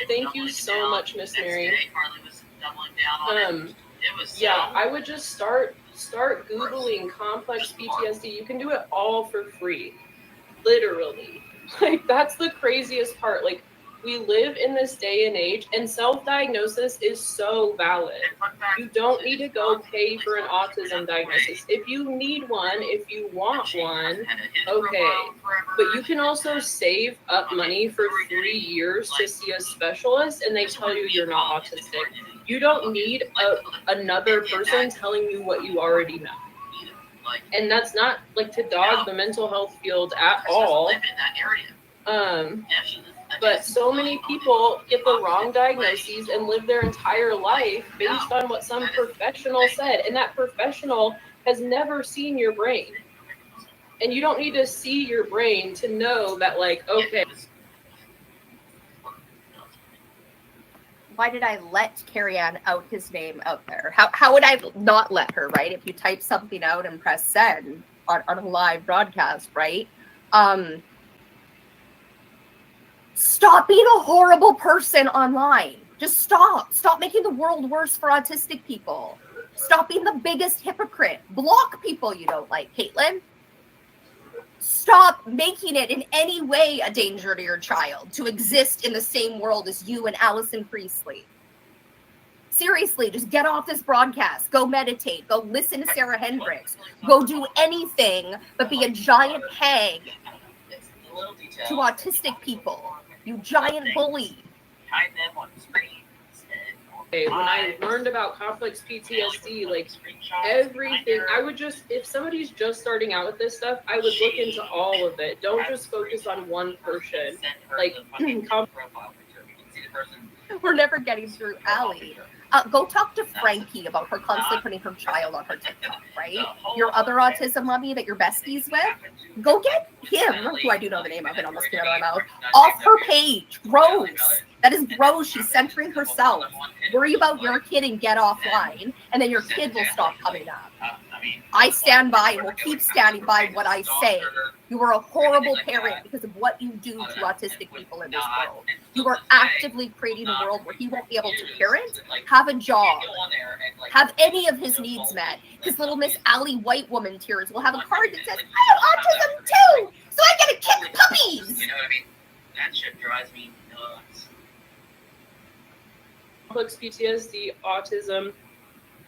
thank you so much, Miss Mary. Yeah, I would just start Googling complex PTSD. You can do it all for free, literally. Like, that's the craziest part. Like, we live in this day and age, and self-diagnosis is so valid. You don't need to go pay for an autism diagnosis. If you need one, if you want one, okay. But you can also save up money for 3 years to see a specialist, and they tell you you're not autistic. You don't need another person telling you what you already know. And that's not like to dog the mental health field at all. But so many people get the wrong diagnoses and live their entire life based on what some professional said. And that professional has never seen your brain. And you don't need to see your brain to know that, like, okay. Why did I let Carrie Ann out his name out there? How would I not let her, right? If you type something out and press send on a live broadcast, right? Stop being a horrible person online. Just stop. Stop making the world worse for autistic people. Stop being the biggest hypocrite. Block people you don't like, Kailtlyn. Stop making it in any way a danger to your child to exist in the same world as you and Allie Priestley. Seriously, just get off this broadcast. Go meditate. Go listen to Sarah Hendricks. Go do anything but be a giant hag to autistic people. You giant bully. When I learned about complex PTSD, like everything, I would just, if somebody's just starting out with this stuff, I would look into all of it. Don't just focus on one person. Like, we're never getting through Allie. Go talk to Frankie about her constantly putting her child on her TikTok, right? Your other autism mummy that you're besties with, go get him, who I do know the name of, it almost came out of my mouth, off her page. Gross. That is gross. She's centering herself. Worry about your kid and get offline, and then your kid will stop coming up. I stand by and will keep standing by what I say. You are a horrible parent because of what you do to autistic people in this world. You are actively creating a world where he won't be able to parent, have a job, have any of his needs met. His little Miss Allie white woman tears will have a card that says, I have autism too, so I gotta kick puppies. You know what I mean? That shit drives me nuts. Complex PTSD, autism,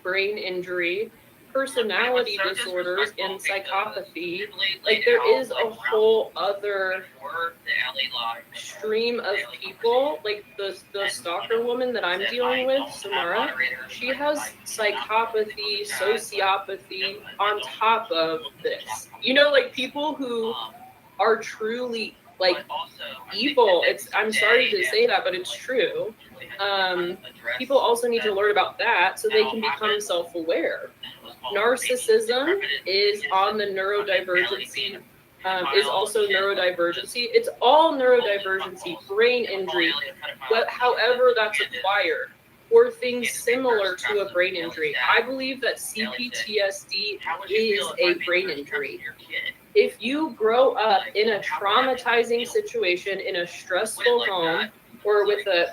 brain injury, personality disorders, and psychopathy. Like, there is a whole other stream of people. Like the stalker woman that I'm dealing with, Samara, she has psychopathy, sociopathy on top of this. You know, like people who are truly like evil. I'm sorry to say that, but it's true. People also need to learn about that so they can become self-aware. Narcissism is on the neurodivergency, is also neurodivergency. It's all neurodivergency, brain injury, but however that's acquired, or things similar to a brain injury. I believe that CPTSD is a brain injury. If you grow up in a traumatizing situation, in a stressful home, or with a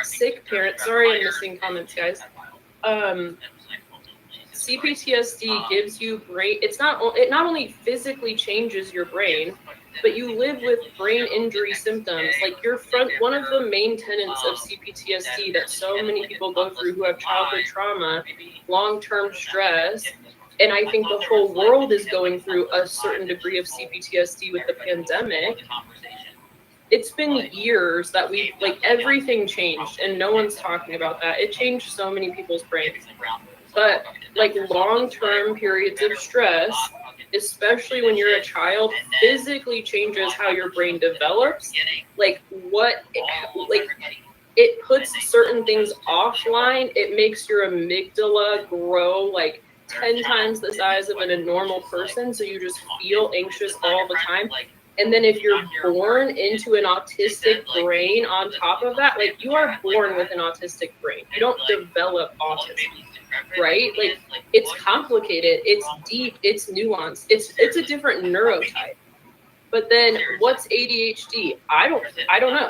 sick parent, sorry I'm missing comments, guys. CPTSD gives you brain, it not only physically changes your brain, but you live with brain injury symptoms. Like one of the main tenets of CPTSD that so many people go through who have childhood trauma, long-term stress, and I think the whole world is going through a certain degree of CPTSD with the pandemic. It's been years that everything changed, and no one's talking about that. It changed so many people's brains. But like long-term periods of stress, especially when you're a child, physically changes how your brain develops. It puts certain things offline. It makes your amygdala grow like 10 times the size of a normal person, so you just feel anxious all the time. And then if you're born into an autistic brain on top of that, like you are born with an autistic brain. You don't develop autism, right? Like it's complicated, it's deep, it's nuanced, it's a different neurotype. But then what's ADHD? I don't know.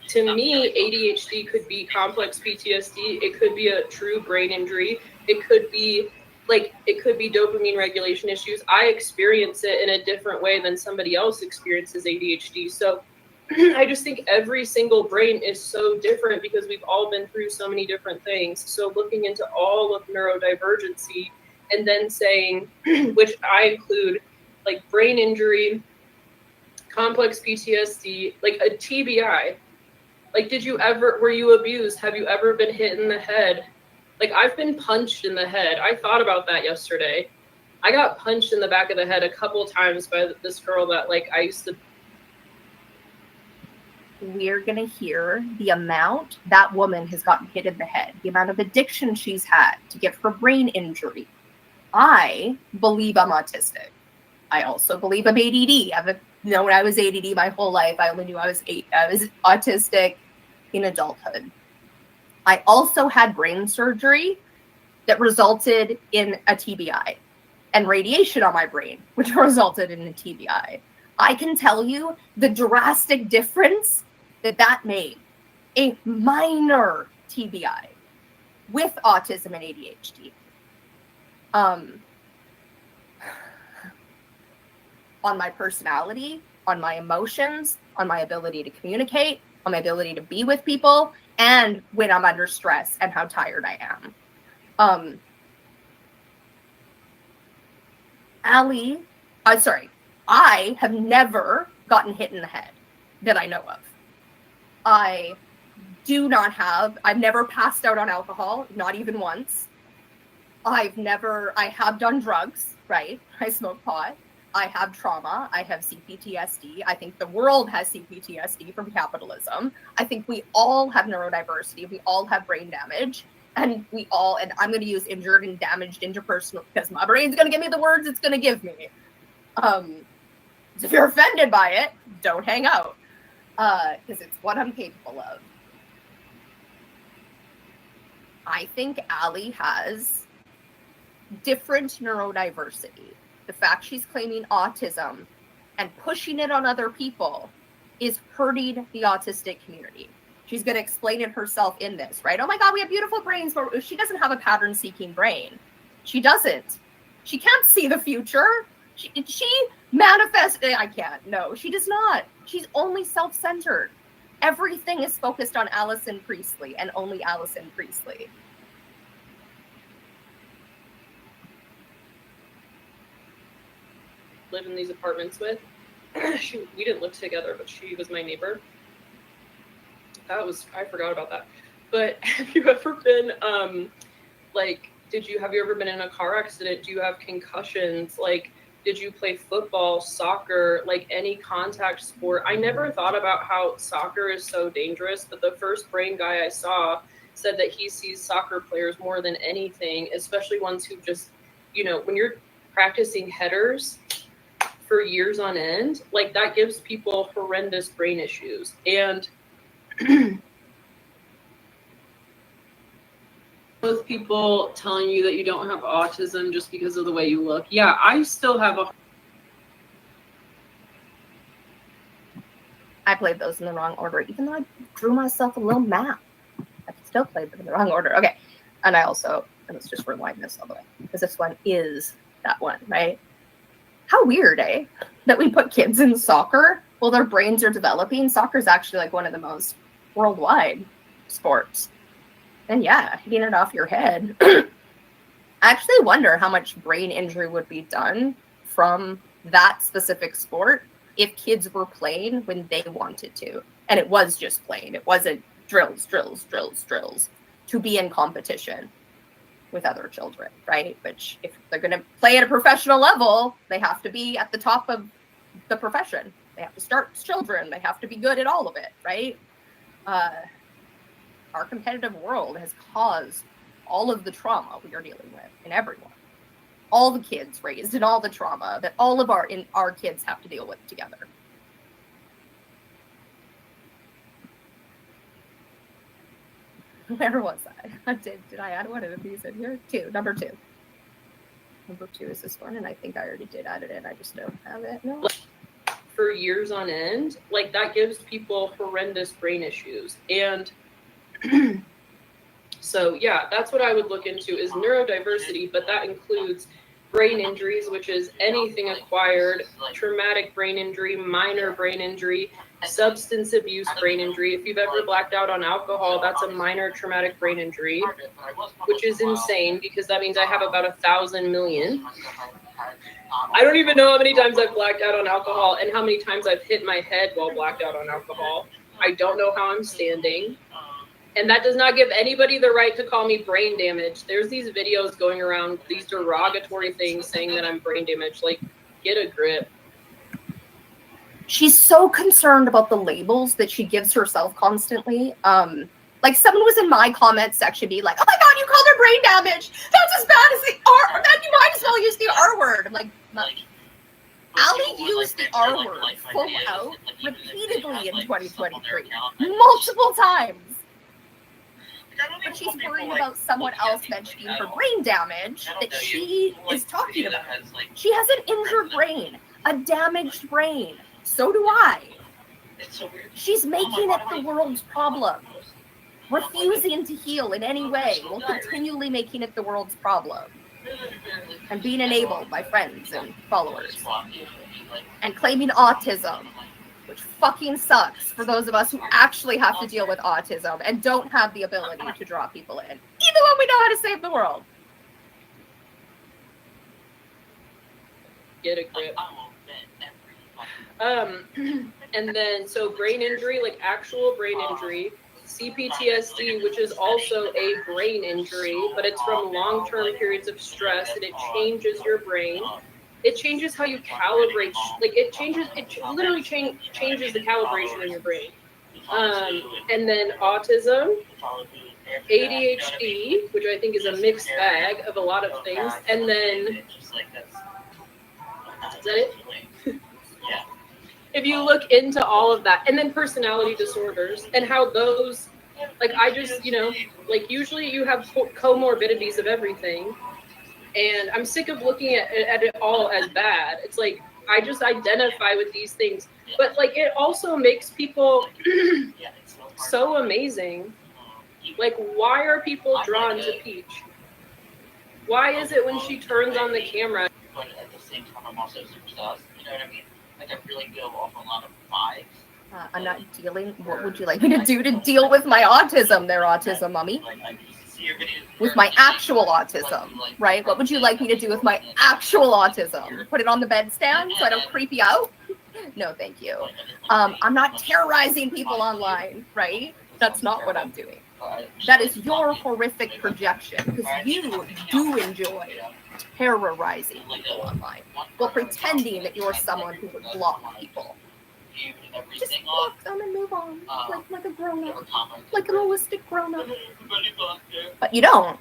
To me, ADHD could be complex PTSD. It could be a true brain injury. It could be dopamine regulation issues. I experience it in a different way than somebody else experiences ADHD. So I just think every single brain is so different because we've all been through so many different things. So looking into all of neurodivergency and then saying, which I include like brain injury, complex PTSD, like a TBI. Like, were you abused? Have you ever been hit in the head? Like, I've been punched in the head. I thought about that yesterday. I got punched in the back of the head a couple times by this girl that like I used to. We're going to hear the amount that woman has gotten hit in the head, the amount of addiction she's had to give her brain injury. I believe I'm autistic. I also believe I'm ADD. I've known I was ADD my whole life. I only knew I was autistic in adulthood. I also had brain surgery that resulted in a TBI and radiation on my brain, which resulted in a TBI. I can tell you the drastic difference that made. A minor TBI with autism and ADHD. On my personality, on my emotions, on my ability to communicate, on my ability to be with people, and when I'm under stress and how tired I am. I have never gotten hit in the head that I know of. I've never passed out on alcohol, not even once. I have done drugs, right? I smoke pot. I have trauma. I have CPTSD. I think the world has CPTSD from capitalism. I think we all have neurodiversity. We all have brain damage. And I'm going to use injured and damaged interpersonal because my brain's going to give me the words it's going to give me. So if you're offended by it, don't hang out. Because it's what I'm capable of. I think Allie has different neurodiversity. The fact she's claiming autism and pushing it on other people is hurting the autistic community. She's going to explain it herself in this, right? Oh my God, we have beautiful brains, but she doesn't have a pattern-seeking brain. She doesn't. She can't see the future. She manifests. I can't. No, she does not. She's only self-centered. Everything is focused on Allie Priestley and only Allie Priestley. Live in these apartments with. We didn't live together, but she was my neighbor. I forgot about that. But have you ever been, have you ever been in a car accident? Do you have concussions? Did you play football, soccer, any contact sport? I never thought about how soccer is so dangerous, but the first brain guy I saw said that he sees soccer players more than anything, especially ones who just, when you're practicing headers for years on end, that gives people horrendous brain issues. And with people telling you that you don't have autism just because of the way you look. Yeah, I still have I played those in the wrong order, even though I drew myself a little map. I still played them in the wrong order. Okay. And let's just rewind this all the way, because this one is that one, right? How weird, eh? That we put kids in soccer while their brains are developing. Soccer is actually one of the most worldwide sports. And yeah, hitting it off your head. I actually wonder how much brain injury would be done from that specific sport if kids were playing when they wanted to. And it was just playing. It wasn't drills to be in competition with other children, right? Which if they're going to play at a professional level, they have to be at the top of the profession. They have to start as children. They have to be good at all of it, right? Our competitive world has caused all of the trauma we are dealing with in everyone. All the kids raised in all the trauma that all of our kids have to deal with together. Where was I? Did I add one of these in here? Number two. Number 2 is this one, and I think I already did add it in. I just don't have it. No. For years on end, that gives people horrendous brain issues. And so, yeah, that's what I would look into is neurodiversity, but that includes brain injuries, which is anything acquired, traumatic brain injury, minor brain injury, substance abuse brain injury. If you've ever blacked out on alcohol, that's a minor traumatic brain injury, which is insane because that means I have about 1,000 million. I don't even know how many times I've blacked out on alcohol and how many times I've hit my head while blacked out on alcohol. I don't know how I'm standing. And that does not give anybody the right to call me brain damaged. There's these videos going around, these derogatory things saying that I'm brain damaged. Like, get a grip. She's so concerned about the labels that she gives herself constantly. Like someone was in my comment section being like, "Oh my God, you called her brain damaged. That's as bad as the R. That you might as well use the R word." I'm like, Allie used the R word full out repeatedly in 2023, multiple times. But she's worried about someone else mentioning her brain damage that she is talking about. She has an injured brain, a damaged brain. So do I. She's making it the world's problem. Refusing to heal in any way while continually making it the world's problem. And being enabled by friends and followers. And claiming autism, which fucking sucks for those of us who actually have to deal with autism and don't have the ability to draw people in, even when we know how to save the world. Get a grip. And then, so brain injury, like actual brain injury, CPTSD, which is also a brain injury, but it's from long-term periods of stress, and it changes your brain. It changes how you calibrate, like it literally changes the calibration in your brain. And then autism, ADHD, which I think is a mixed bag of a lot of things, and then, is that it? If you look into all of that, and then personality disorders and how those, like I just, like usually you have comorbidities of everything, and I'm sick of looking at it all as bad. It's like, I just identify with these things, but like it also makes people so amazing. Like, why are people drawn to Peach? Why is it when she turns on the camera? But at the same time, I'm also super sus. You know what I mean? Like, I really go off a lot of vibes. I'm not dealing. What would you like me to do to deal with my autism there, autism mummy? With my actual autism, right? What would you like me to do with my actual autism? Put it on the bedstand so I don't creep you out? No, thank you. I'm not terrorizing people online, right? That's not what I'm doing. That is your horrific projection, because you do enjoy terrorizing people online while pretending that you're someone who would block people. Just block them and move on, like a grown-up, like an holistic grown-up. But you don't,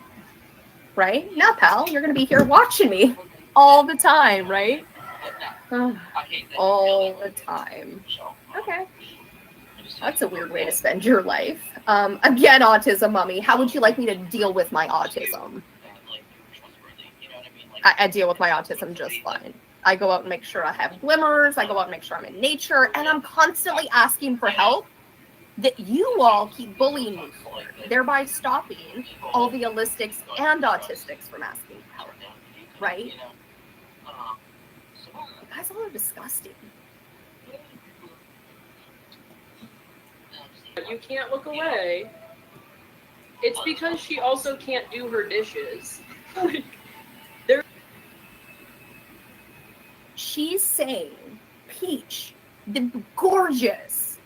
right? Now, pal, you're going to be here watching me all the time, right? All the time. Okay. That's a weird way to spend your life. Again, autism mummy, how would you like me to deal with my autism? I deal with my autism just fine. I go out and make sure I have glimmers. I go out and make sure I'm in nature. And I'm constantly asking for help that you all keep bullying me for, thereby stopping all the holistics and autistics from asking for help. Right? You guys all are disgusting. You can't look away. It's because she also can't do her dishes. She's saying Peach, the gorgeous,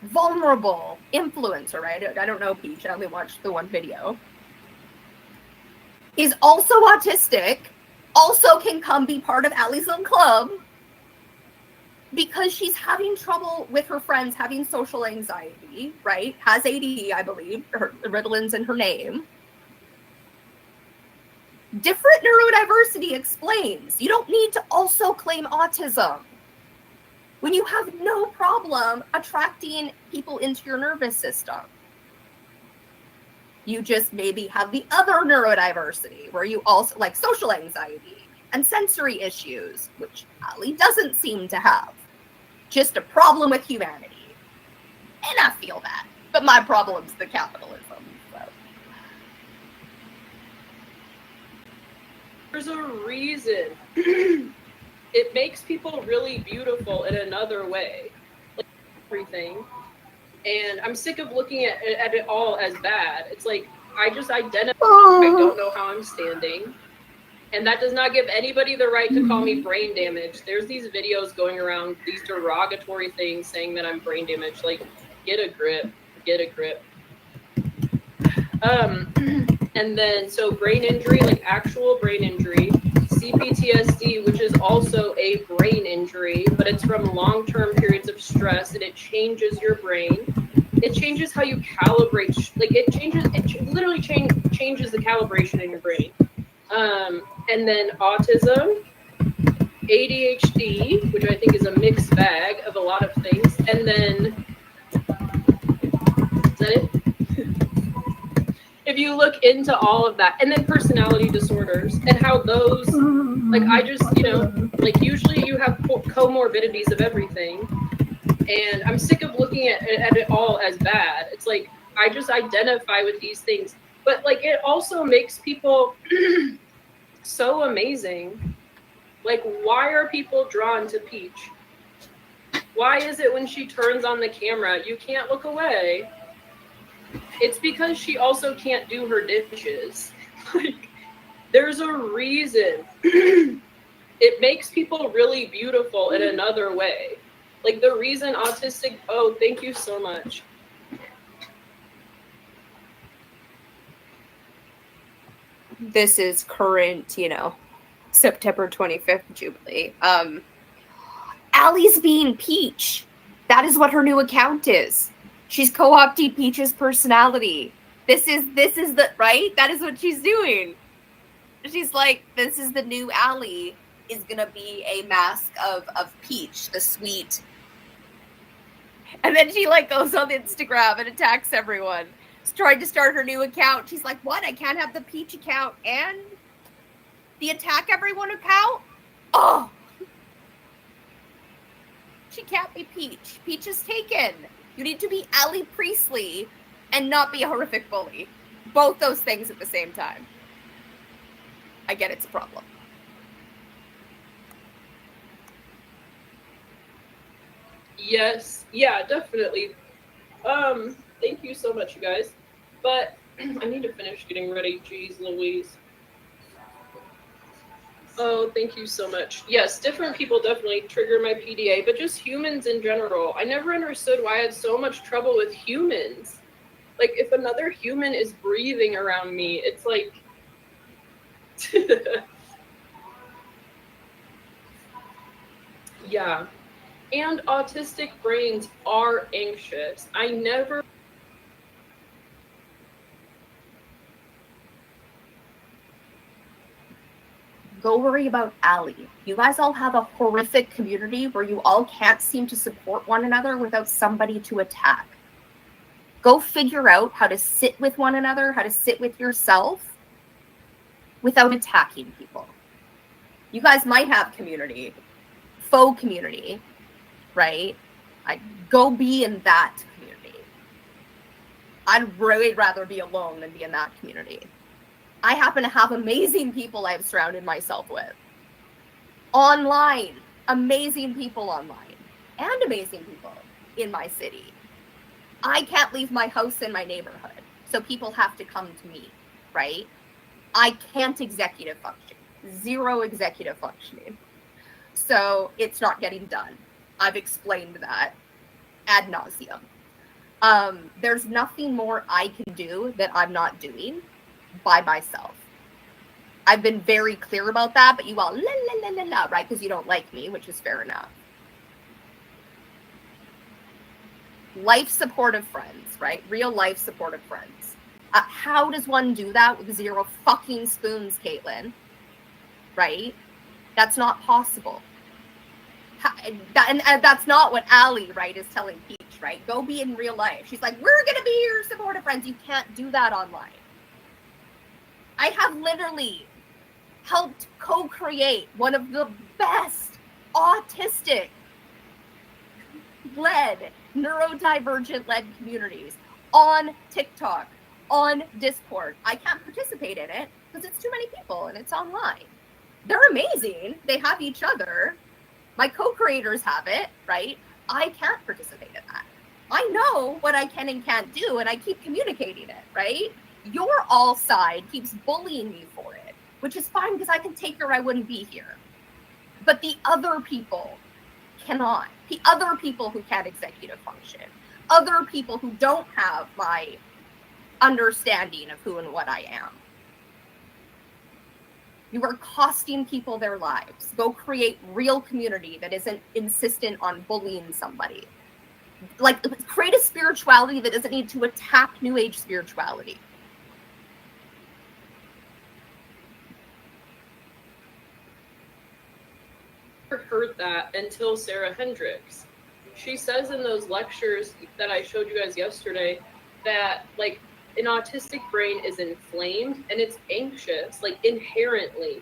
vulnerable influencer, right? I don't know Peach. I only watched the one video. Is also autistic, also can come be part of Allie's Little Club, because she's having trouble with her friends, having social anxiety, right? Has ADD, I believe. Ritalин's in her name. Different neurodiversity explains you don't need to also claim autism when you have no problem attracting people into your nervous system. You just maybe have the other neurodiversity where you also like social anxiety and sensory issues, which Allie doesn't seem to have. Just a problem with humanity. And I feel that. But my problem's the capitalism. So. There's a reason. It makes people really beautiful in another way. Like everything. And I'm sick of looking at it all as bad. It's like, I just identify. I don't know how I'm standing. And that does not give anybody the right to call me brain damaged. There's these videos going around, these derogatory things saying that I'm brain damaged. Like, get a grip. Get a grip. And then, so brain injury, like actual brain injury, CPTSD, which is also a brain injury, but it's from long-term periods of stress, and it changes your brain. It changes how you calibrate, like it literally changes the calibration in your brain. And then autism, ADHD, which I think is a mixed bag of a lot of things. And then, is that it? If you look into all of that, and then personality disorders and how those, like I just, like usually you have comorbidities of everything. And I'm sick of looking at it all as bad. It's like, I just identify with these things. But like, it also makes people so amazing. Like, why are people drawn to Peach? Why is it when she turns on the camera, you can't look away? It's because she also can't do her dishes. Like, there's a reason. It makes people really beautiful in another way. Like the reason autistic, oh, thank you so much. This is current, September 25th Jubilee. Allie's being Peach. That is what her new account is. She's co-opted Peach's personality. This is the, right? That is what she's doing. She's like, this is the new Allie, is gonna be a mask of Peach, the sweet. And then she like goes on Instagram and attacks everyone. She's trying to start her new account. She's like, what? I can't have the Peach account and the attack everyone account? Oh! She can't be Peach. Peach is taken. You need to be Allie Priestley and not be a horrific bully. Both those things at the same time. I get it's a problem. Yes, yeah, definitely. Thank you so much, you guys. But I need to finish getting ready. Jeez Louise. Oh, thank you so much. Yes, different people definitely trigger my PDA, but just humans in general. I never understood why I had so much trouble with humans. Like, if another human is breathing around me, it's like... Yeah. And autistic brains are anxious. I never... Go worry about Allie. You guys all have a horrific community where you all can't seem to support one another without somebody to attack. Go figure out how to sit with one another, how to sit with yourself without attacking people. You guys might have community, faux community, right? I'd go be in that community. I'd really rather be alone than be in that community. I happen to have amazing people I've surrounded myself with. Online. Amazing people online. And amazing people in my city. I can't leave my house in my neighborhood, so people have to come to me, right? I can't executive function. Zero executive functioning. So it's not getting done. I've explained that ad nauseum. There's nothing more I can do that I'm not doing by myself. I've been very clear about that, but you all la, right? Because you don't like me, which is fair enough. Life supportive friends, right? Real life supportive friends. How does one do that with zero fucking spoons, Kailtlyn? Right? That's not possible. And that's not what Allie, right, is telling Peach, right? Go be in real life. She's like, we're going to be your supportive friends. You can't do that online. I have literally helped co-create one of the best autistic-led, neurodivergent-led communities on TikTok, on Discord. I can't participate in it because it's too many people and it's online. They're amazing. They have each other. My co-creators have it, right? I can't participate in that. I know what I can and can't do, and I keep communicating it, right? Your all side keeps bullying me for it, which is fine because I can take it or I wouldn't be here. But the other people cannot. The other people who can't executive function, other people who don't have my understanding of who and what I am. You are costing people their lives. Go create real community that isn't insistent on bullying somebody. Like, create a spirituality that doesn't need to attack New Age spirituality. Heard that until Sarah Hendricks. She says in those lectures that I showed you guys yesterday that like an autistic brain is inflamed and it's anxious, like inherently.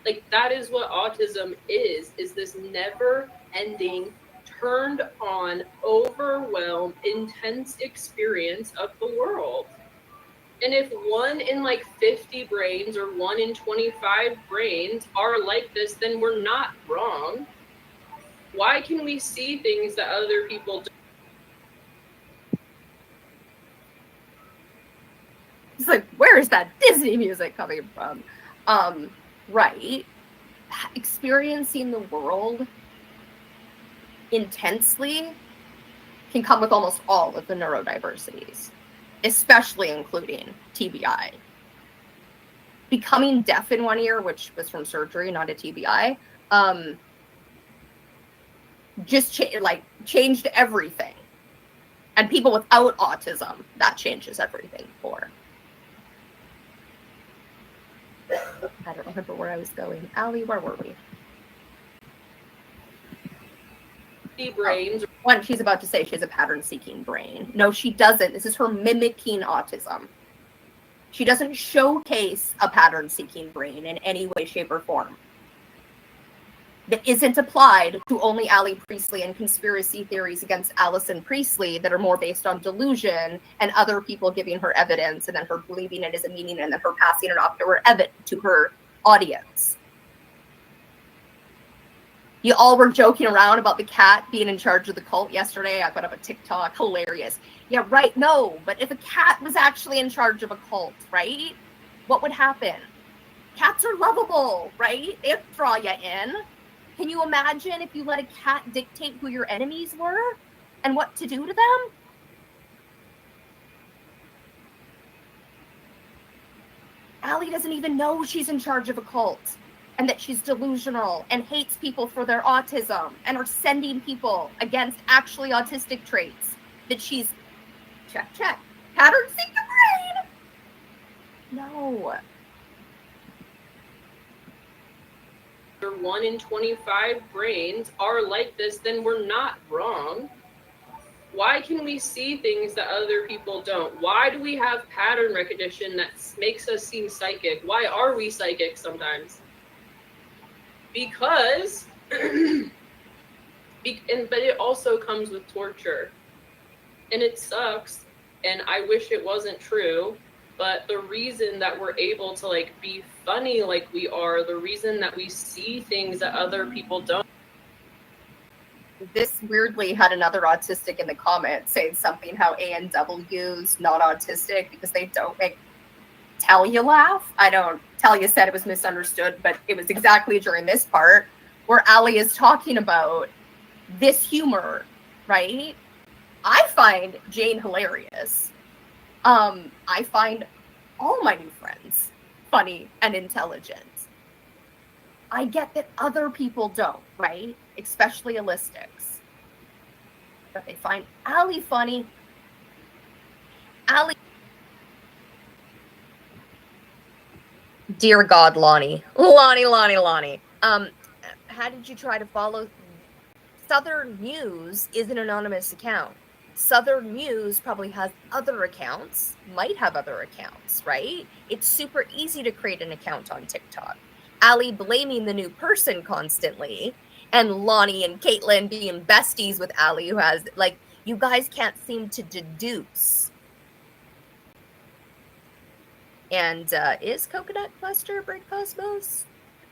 Like that is what autism is this never ending, turned on, overwhelmed, intense experience of the world. And if 1 in like 50 brains or 1 in 25 brains are like this, then we're not wrong. Why can we see things that other people don't? It's like, where is that Disney music coming from? Right. Experiencing the world intensely can come with almost all of the neurodiversities, especially including TBI. Becoming deaf in one ear, which was from surgery, not a TBI, just changed everything. And people without autism, that changes everything for. I don't remember where I was going. Allie, where were we? Brains. One, she's about to say she has a pattern-seeking brain. No, she doesn't. This is her mimicking autism. She doesn't showcase a pattern-seeking brain in any way, shape, or form. That isn't applied to only Allie Priestley and conspiracy theories against Allie Priestley that are more based on delusion and other people giving her evidence and then her believing it is a meaning and then her passing it off to her audience. You all were joking around about the cat being in charge of the cult yesterday. I put up a TikTok, hilarious. Yeah, right, no, but if a cat was actually in charge of a cult, right? What would happen? Cats are lovable, right? They draw you in. Can you imagine if you let a cat dictate who your enemies were and what to do to them? Allie doesn't even know she's in charge of a cult and that she's delusional and hates people for their autism and are sending people against actually autistic traits that she's check, pattern seek the brain. No. 1 in 25 brains are like this, then we're not wrong. Why can we see things that other people don't? Why do we have pattern recognition that makes us seem psychic? Why are we psychic sometimes? Because, but it also comes with torture. And it sucks, and I wish it wasn't true. But the reason that we're able to like be funny like we are, the reason that we see things that other people don't. This weirdly had another autistic in the comments saying something how A and W's not autistic because they don't make Talia laugh. I don't, Talia said it was misunderstood, but it was exactly during this part where Allie is talking about this humor, right? I find Jane hilarious. I find all my new friends funny and intelligent. I get that other people don't, right? Especially allistics. But they find Allie funny. Allie. Dear God, Lonnie. Lonnie. How did you try to follow? Southern News is an anonymous account. Southern News probably has other accounts, might have other accounts, right? It's super easy to create an account on TikTok. Allie blaming the new person constantly, and Lonnie and Kailtlyn being besties with Allie, who has, like, you guys can't seem to deduce. And is Coconut Cluster Break Cosmos?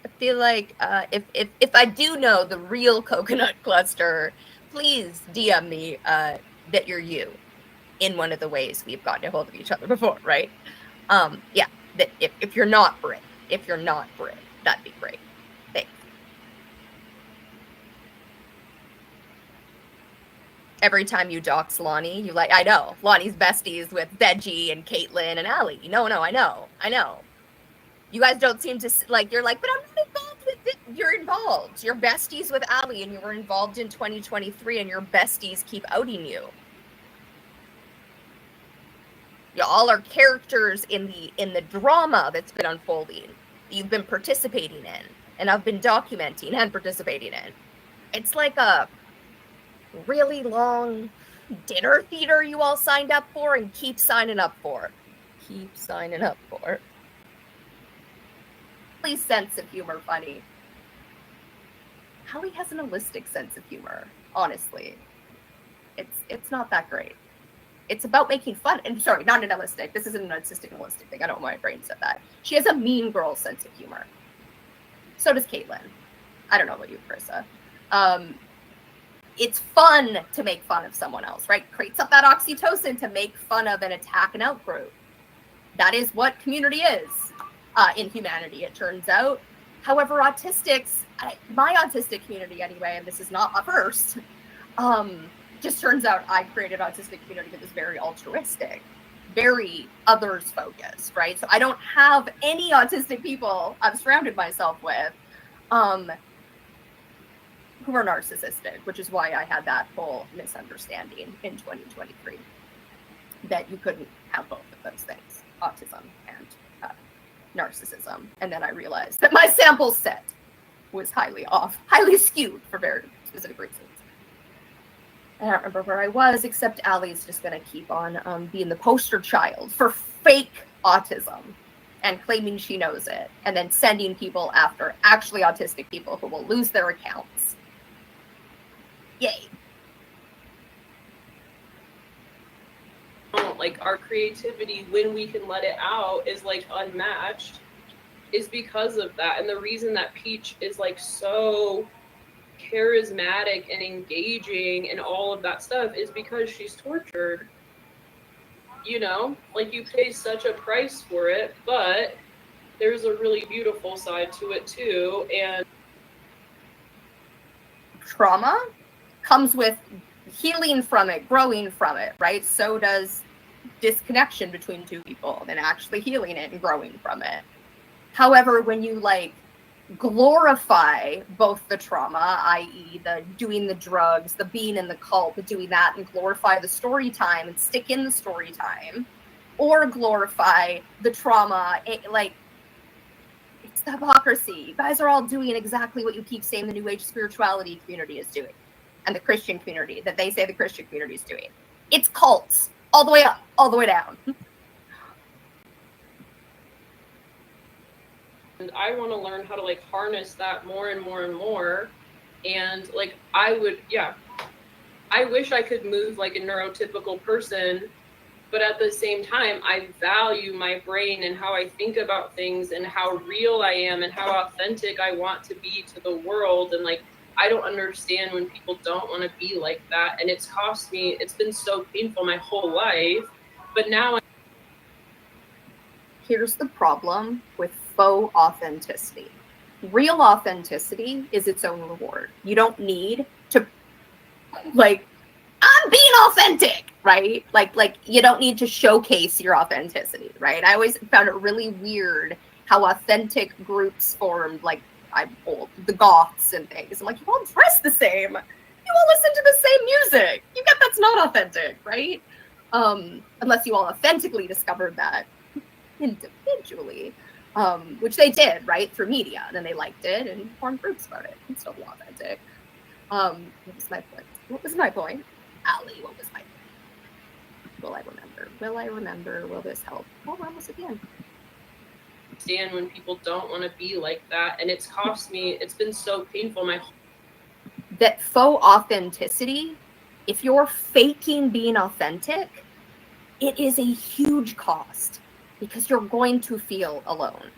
I feel like if I do know the real Coconut Cluster, please DM me that you're you in one of the ways we've gotten a hold of each other before, right? Yeah, that if you're not Brit, that'd be great. Thanks. every time you dox Lonnie, you like, I know, Lonnie's besties with Veggie and Kailtlyn and Allie. No, I know. You guys don't seem to, like, you're like, but I'm not involved with it. You're involved. You're besties with Allie, and you were involved in 2023, and your besties keep outing you. Y'all are characters in the drama that's been unfolding, that you've been participating in, and I've been documenting and participating in. It's like a really long dinner theater you all signed up for and keep signing up for. Keep signing up for. Allie's sense of humor funny. Allie has an holistic sense of humor, honestly. It's not that great. It's about making fun. And sorry, not an holistic. This isn't an artistic and holistic thing. I don't know why my brain said that. She has a mean girl sense of humor. So does Kailtlyn. I don't know about you, Crissa. It's fun to make fun of someone else, right? Creates up that oxytocin to make fun of and attack an outgroup. That is what community is in humanity, it turns out. However, autistics, my autistic community anyway, and this is not a first, just turns out I created an autistic community that was very altruistic, very others focused, right? So I don't have any autistic people I've surrounded myself with who are narcissistic, which is why I had that whole misunderstanding in 2023 that you couldn't have both of those things, autism and narcissism. And then I realized that my sample set was highly skewed for very specific reasons. I don't remember where I was, except Allie's just going to keep on being the poster child for fake autism and claiming she knows it, and then sending people after actually autistic people who will lose their accounts. Yay. Like, our creativity, when we can let it out, is like unmatched, is because of that. And the reason that Peach is like so charismatic and engaging and all of that stuff is because she's tortured. You know, like, you pay such a price for it, but there's a really beautiful side to it too. And trauma comes with healing from it, growing from it, right? So does disconnection between two people, then actually healing it and growing from it. However, when you like glorify both the trauma, i.e. the doing the drugs, the being in the cult, the doing that, and glorify the story time and stick in the story time, or glorify the trauma, it's the hypocrisy. You guys are all doing exactly what you keep saying the New Age spirituality community is doing, and the Christian community that they say the Christian community is doing. It's cults, all the way up, all the way down. And I want to learn how to like harness that more and more and more. And like, I wish I could move like a neurotypical person, but at the same time, I value my brain and how I think about things and how real I am and how authentic I want to be to the world. And like, I don't understand when people don't want to be like that. And it's cost me, it's been so painful my whole life, but now. Here's the problem with faux authenticity. Real authenticity is its own reward. You don't need to, like, I'm being authentic, right? Like you don't need to showcase your authenticity, right? I always found it really weird how authentic groups formed, like the goths and things. I'm like, you all dress the same. You all listen to the same music. You get that's not authentic, right? Unless you all authentically discovered that individually, which they did, right, through media. And then they liked it and formed groups about it. It's still authentic. What was my point? Allie, what was my point? Will I remember? Will this help? Oh, we're almost at the end. Stand when people don't want to be like that, and it's cost me, it's been so painful that faux authenticity, if you're faking being authentic, it is a huge cost because you're going to feel alone.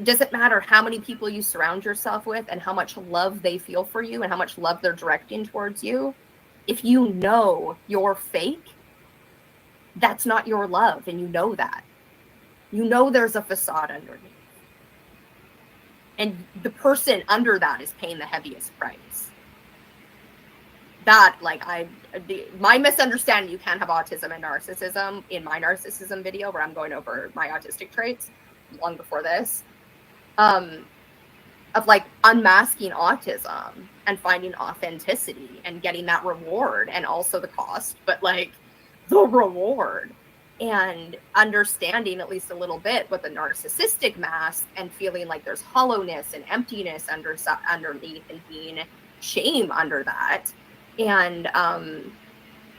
Doesn't matter how many people you surround yourself with and how much love they feel for you and how much love they're directing towards you. If you know you're fake, that's not your love, and you know that. You know there's a facade underneath. And the person under that is paying the heaviest price. that, like, my misunderstanding, you can't have autism and narcissism in my narcissism video where I'm going over my autistic traits long before this, of like unmasking autism and finding authenticity and getting that reward, and also the cost, but like the reward, and understanding at least a little bit what the narcissistic mask, and feeling like there's hollowness and emptiness underneath, and being shame under that, and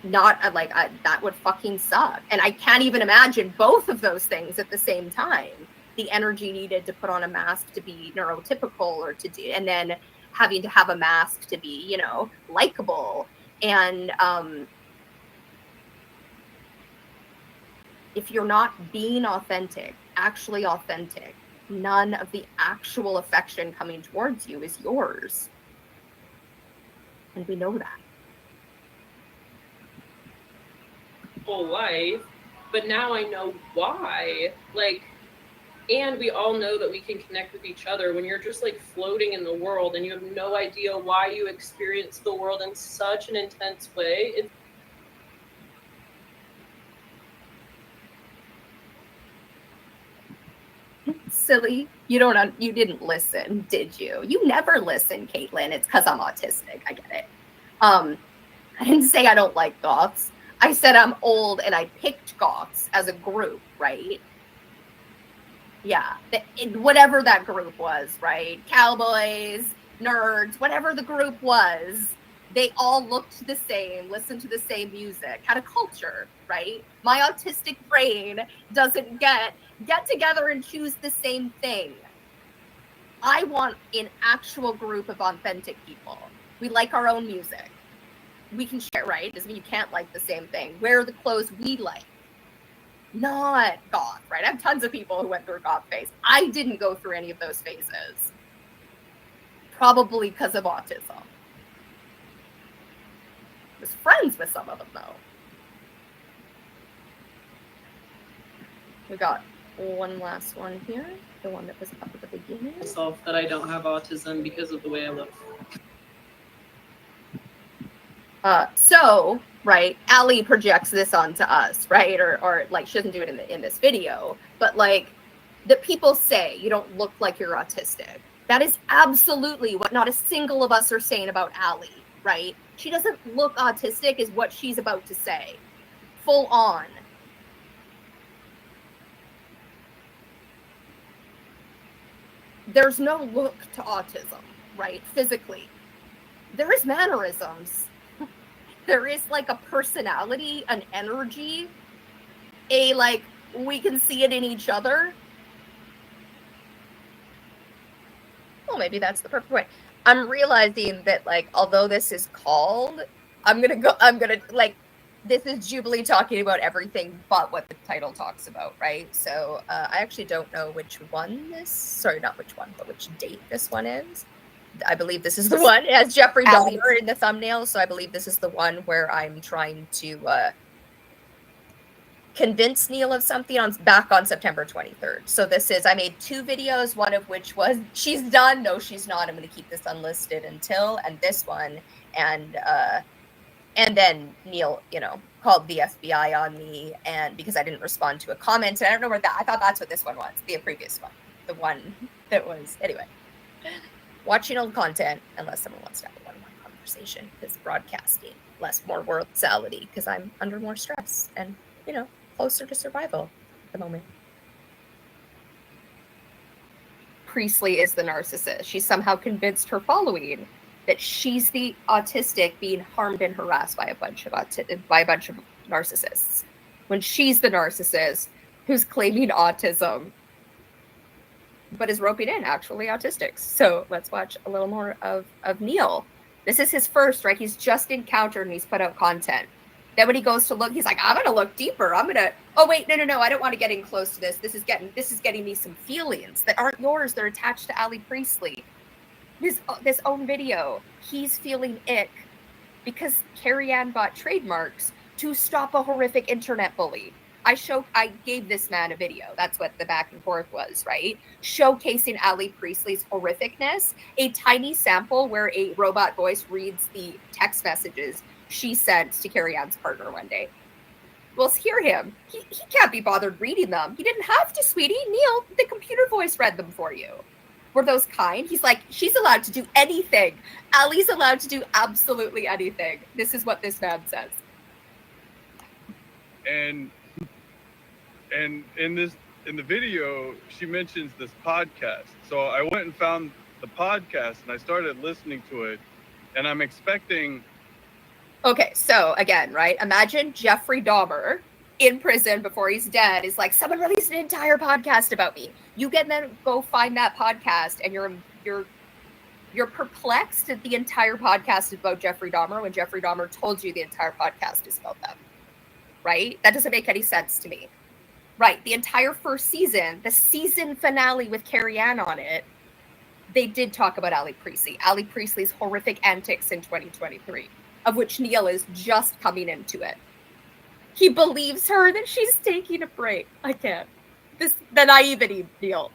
not like that would fucking suck. And I can't even imagine both of those things at the same time. The energy needed to put on a mask to be neurotypical, or to do, and then having to have a mask to be, you know, likable. And if you're not being authentic, actually authentic, none of the actual affection coming towards you is yours. And we know that. Whole life, but now I know why. Like, and we all know that we can connect with each other when you're just like floating in the world and you have no idea why you experience the world in such an intense way. Silly. You didn't listen, did you? You never listen, Kailtlyn. It's because I'm autistic. I get it. I didn't say I don't like goths. I said I'm old and I picked goths as a group, right? Yeah, whatever that group was, right? Cowboys, nerds, whatever the group was, they all looked the same, listened to the same music, had a culture, right? My autistic brain doesn't get together and choose the same thing. I want an actual group of authentic people. We like our own music. We can share, right? Doesn't mean you can't like the same thing. Wear the clothes we like. Not goth, right? I have tons of people who went through a goth phase. I didn't go through any of those phases. Probably because of autism. I was friends with some of them, though. We got one last one here. The one that was up at the beginning. Myself that I don't have autism because of the way I look. So, right, Allie projects this onto us, right? Or like, she doesn't do it in this video, but like, the people say you don't look like you're autistic. That is absolutely what not a single of us are saying about Allie, right? She doesn't look autistic is what she's about to say. Full on. There's no look to autism, right? Physically. There is mannerisms. There is like a personality, an energy, like, we can see it in each other. Well, maybe that's the perfect way. I'm realizing that, like, although this is called, this is Jubilee talking about everything but what the title talks about, right? So I actually don't know which date this one is. I believe this is the one. It has Jeffrey Dahmer in the thumbnail, so I believe this is the one where I'm trying to convince Neil of something back on September 23rd. So this is, I made 2 videos, one of which was, she's done, no, she's not, I'm going to keep this unlisted until, and this one, and then Neil, called the FBI on me, and because I didn't respond to a comment, and I don't know where I thought that's what this one was, the previous one, the one that was, anyway. Watching old content, unless someone wants to have a one-on-one conversation, because broadcasting, more worldsality, because I'm under more stress and, closer to survival at the moment. Priestley is the narcissist. She somehow convinced her following that she's the autistic being harmed and harassed by a bunch of narcissists, when she's the narcissist who's claiming autism, but is roping in actually autistics. So let's watch a little more of Neil. This is his first, right? He's just encountered and he's put out content. Then when he goes to look, he's like, I'm gonna look deeper. Oh wait, no, I don't want to get in close to this. This is getting me some feelings that aren't yours. They're attached to Allie Priestley. This own video, he's feeling ick because Carrie Ann bought trademarks to stop a horrific internet bully. I gave this man a video. That's what the back and forth was, right? Showcasing Allie Priestley's horrificness, a tiny sample where a robot voice reads the text messages she sent to Carrie Ann's partner one day. Well, hear him. He can't be bothered reading them. He didn't have to, sweetie. Neil, the computer voice read them for you. Were those kind? He's like, she's allowed to do anything. Allie's allowed to do absolutely anything. This is what this man says. And in the video, she mentions this podcast. So I went and found the podcast and I started listening to it, and I'm expecting. Okay, so again, right? Imagine Jeffrey Dahmer in prison before he's dead is like, someone released an entire podcast about me. You can then go find that podcast, and you're perplexed that the entire podcast is about Jeffrey Dahmer when Jeffrey Dahmer told you the entire podcast is about them. Right? That doesn't make any sense to me. Right. The entire first season, the season finale with Carrie Ann on it, they did talk about Allie Priestley. Allie Priestley's horrific antics in 2023, of which Neil is just coming into it. He believes her that she's taking a break. I can't. The naivety, Neil.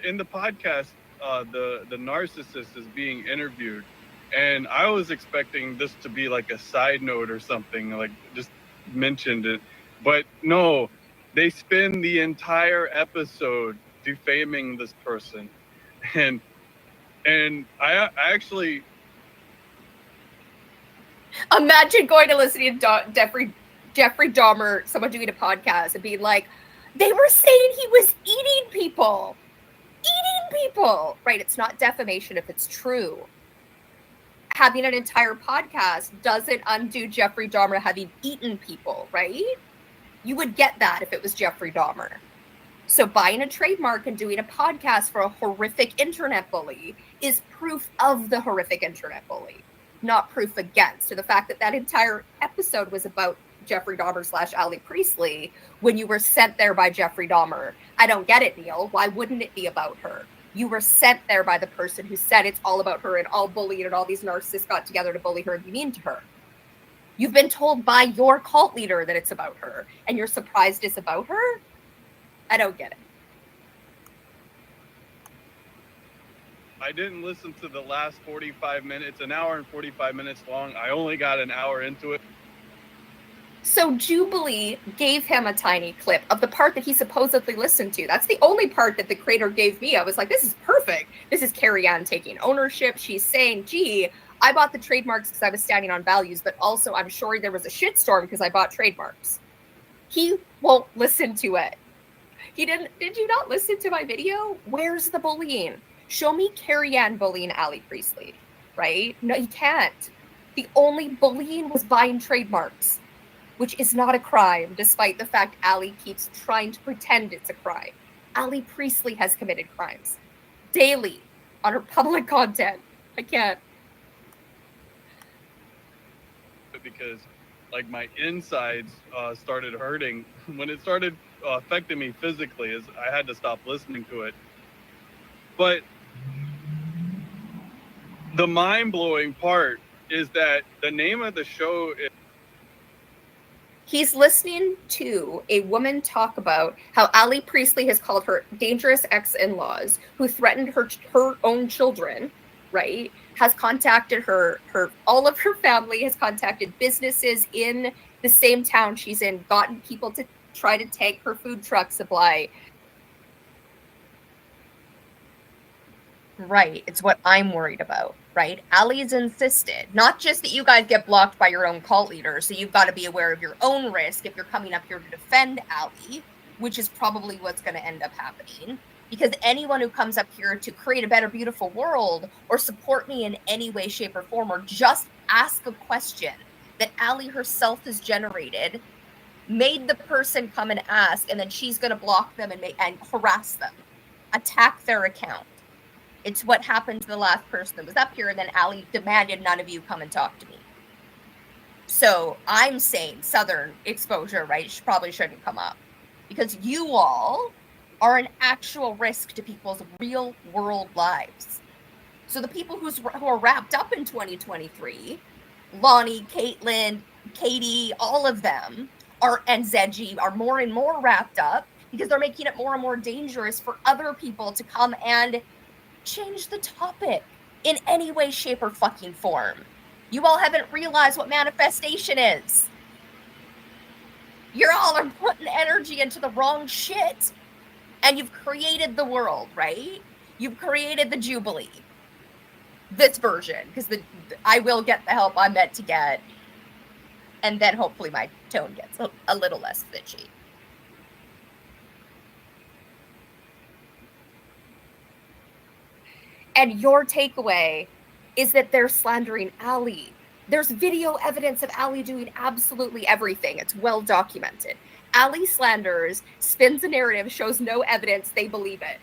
In the podcast, the narcissist is being interviewed. And I was expecting this to be like a side note or something, like just mentioned it. But no, they spend the entire episode defaming this person. And I actually... Imagine going to listening to Jeffrey Dahmer, someone doing a podcast, and being like, they were saying he was eating people. Eating people! Right, it's not defamation if it's true. Having an entire podcast doesn't undo Jeffrey Dahmer having eaten people, right? You would get that if it was Jeffrey Dahmer. So buying a trademark and doing a podcast for a horrific internet bully is proof of the horrific internet bully, not proof against. So the fact that that entire episode was about Jeffrey Dahmer / Allie Priestley when you were sent there by Jeffrey Dahmer. I don't get it, Neil. Why wouldn't it be about her? You were sent there by the person who said it's all about her and all bullied and all these narcissists got together to bully her and be mean to her. You've been told by your cult leader that it's about her, and you're surprised it's about her? I don't get it. I didn't listen to the last 45 minutes, an hour and 45 minutes long. I only got an hour into it. So Jubilee gave him a tiny clip of the part that he supposedly listened to. That's the only part that the creator gave me. I was like, this is perfect. This is Carrie Ann taking ownership. She's saying, gee, I bought the trademarks because I was standing on values, but also I'm sure there was a shitstorm because I bought trademarks. He won't listen to it. He didn't. Did you not listen to my video? Where's the bullying? Show me Carrie Ann bullying Allie Priestley, right? No, you can't. The only bullying was buying trademarks, which is not a crime, despite the fact Allie keeps trying to pretend it's a crime. Allie Priestley has committed crimes daily on her public content. I can't. Because like my insides started hurting when it started affecting me physically, as I had to stop listening to it. But the mind-blowing part is that the name of the show is... He's listening to a woman talk about how Allie Priestley has called her dangerous ex-in-laws who threatened her own children, right? Has contacted her, all of her family, has contacted businesses in the same town she's in, gotten people to try to take her food truck supply. Right. It's what I'm worried about, right? Allie's insisted, not just that you guys get blocked by your own cult leader, so you've got to be aware of your own risk if you're coming up here to defend Allie, which is probably what's going to end up happening. Because anyone who comes up here to create a better, beautiful world or support me in any way, shape, or form, or just ask a question that Allie herself has generated, made the person come and ask, and then she's going to block them and harass them, attack their account. It's what happened to the last person that was up here, and then Allie demanded none of you come and talk to me. So I'm saying Southern exposure, right? She probably shouldn't come up. Because you all are an actual risk to people's real world lives. So the people who are wrapped up in 2023, Lonnie, Kailtlyn, Katie, all of them, and Zeji are more and more wrapped up because they're making it more and more dangerous for other people to come and change the topic in any way, shape, or fucking form. You all haven't realized what manifestation is. You're all are putting energy into the wrong shit, and you've created the world, right? You've created the Jubilee. This version, because I will get the help I'm meant to get, and then hopefully my tone gets a little less bitchy. And your takeaway is that they're slandering Allie. There's video evidence of Allie doing absolutely everything. It's well documented. Allie slanders, spins a narrative, shows no evidence, they believe it.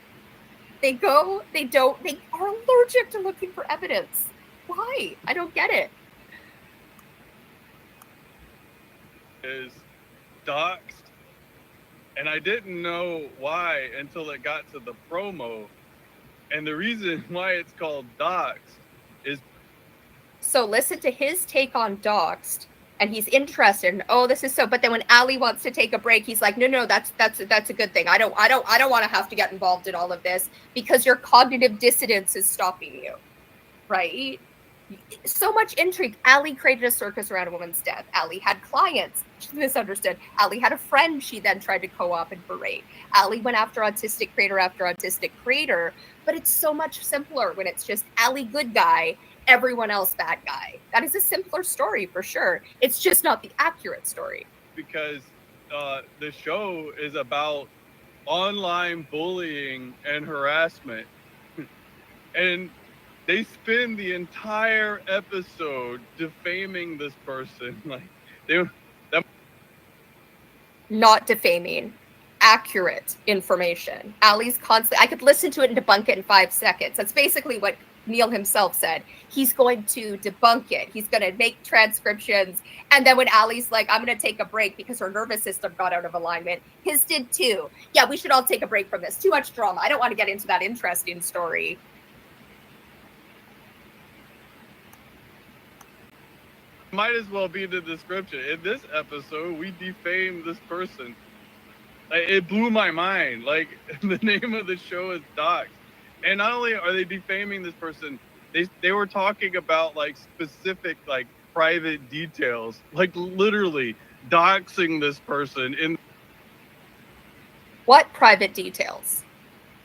They are allergic to looking for evidence. Why? I don't get it. Is doxed, and I didn't know why until it got to the promo. And the reason why it's called doxed is... So listen to his take on doxed, and he's interested in, oh, this is so, but then when Allie wants to take a break, he's like, no, that's a good thing. I don't want to have to get involved in all of this because your cognitive dissonance is stopping you, right? So much intrigue. Allie created a circus around a woman's death. Allie had clients. She misunderstood. Allie had a friend she then tried to co-op and berate. Allie went after autistic creator after autistic creator, but it's so much simpler when it's just Allie good guy, everyone else bad guy. That is a simpler story for sure. It's just not the accurate story. Because the show is about online bullying and harassment. And they spend the entire episode defaming this person. Not defaming. Accurate information. Allie's constantly, I could listen to it and debunk it in 5 seconds. That's basically what Neil himself said. He's going to debunk it. He's going to make transcriptions. And then when Allie's like, I'm going to take a break because her nervous system got out of alignment, his did too. Yeah, we should all take a break from this. Too much drama. I don't want to get into that interesting story. Might as well be the description. In this episode, we defamed this person. It blew my mind. Like, the name of the show is Doxed. And not only are they defaming this person, they were talking about, like, specific, like, private details. Like, literally doxing this person in... What private details?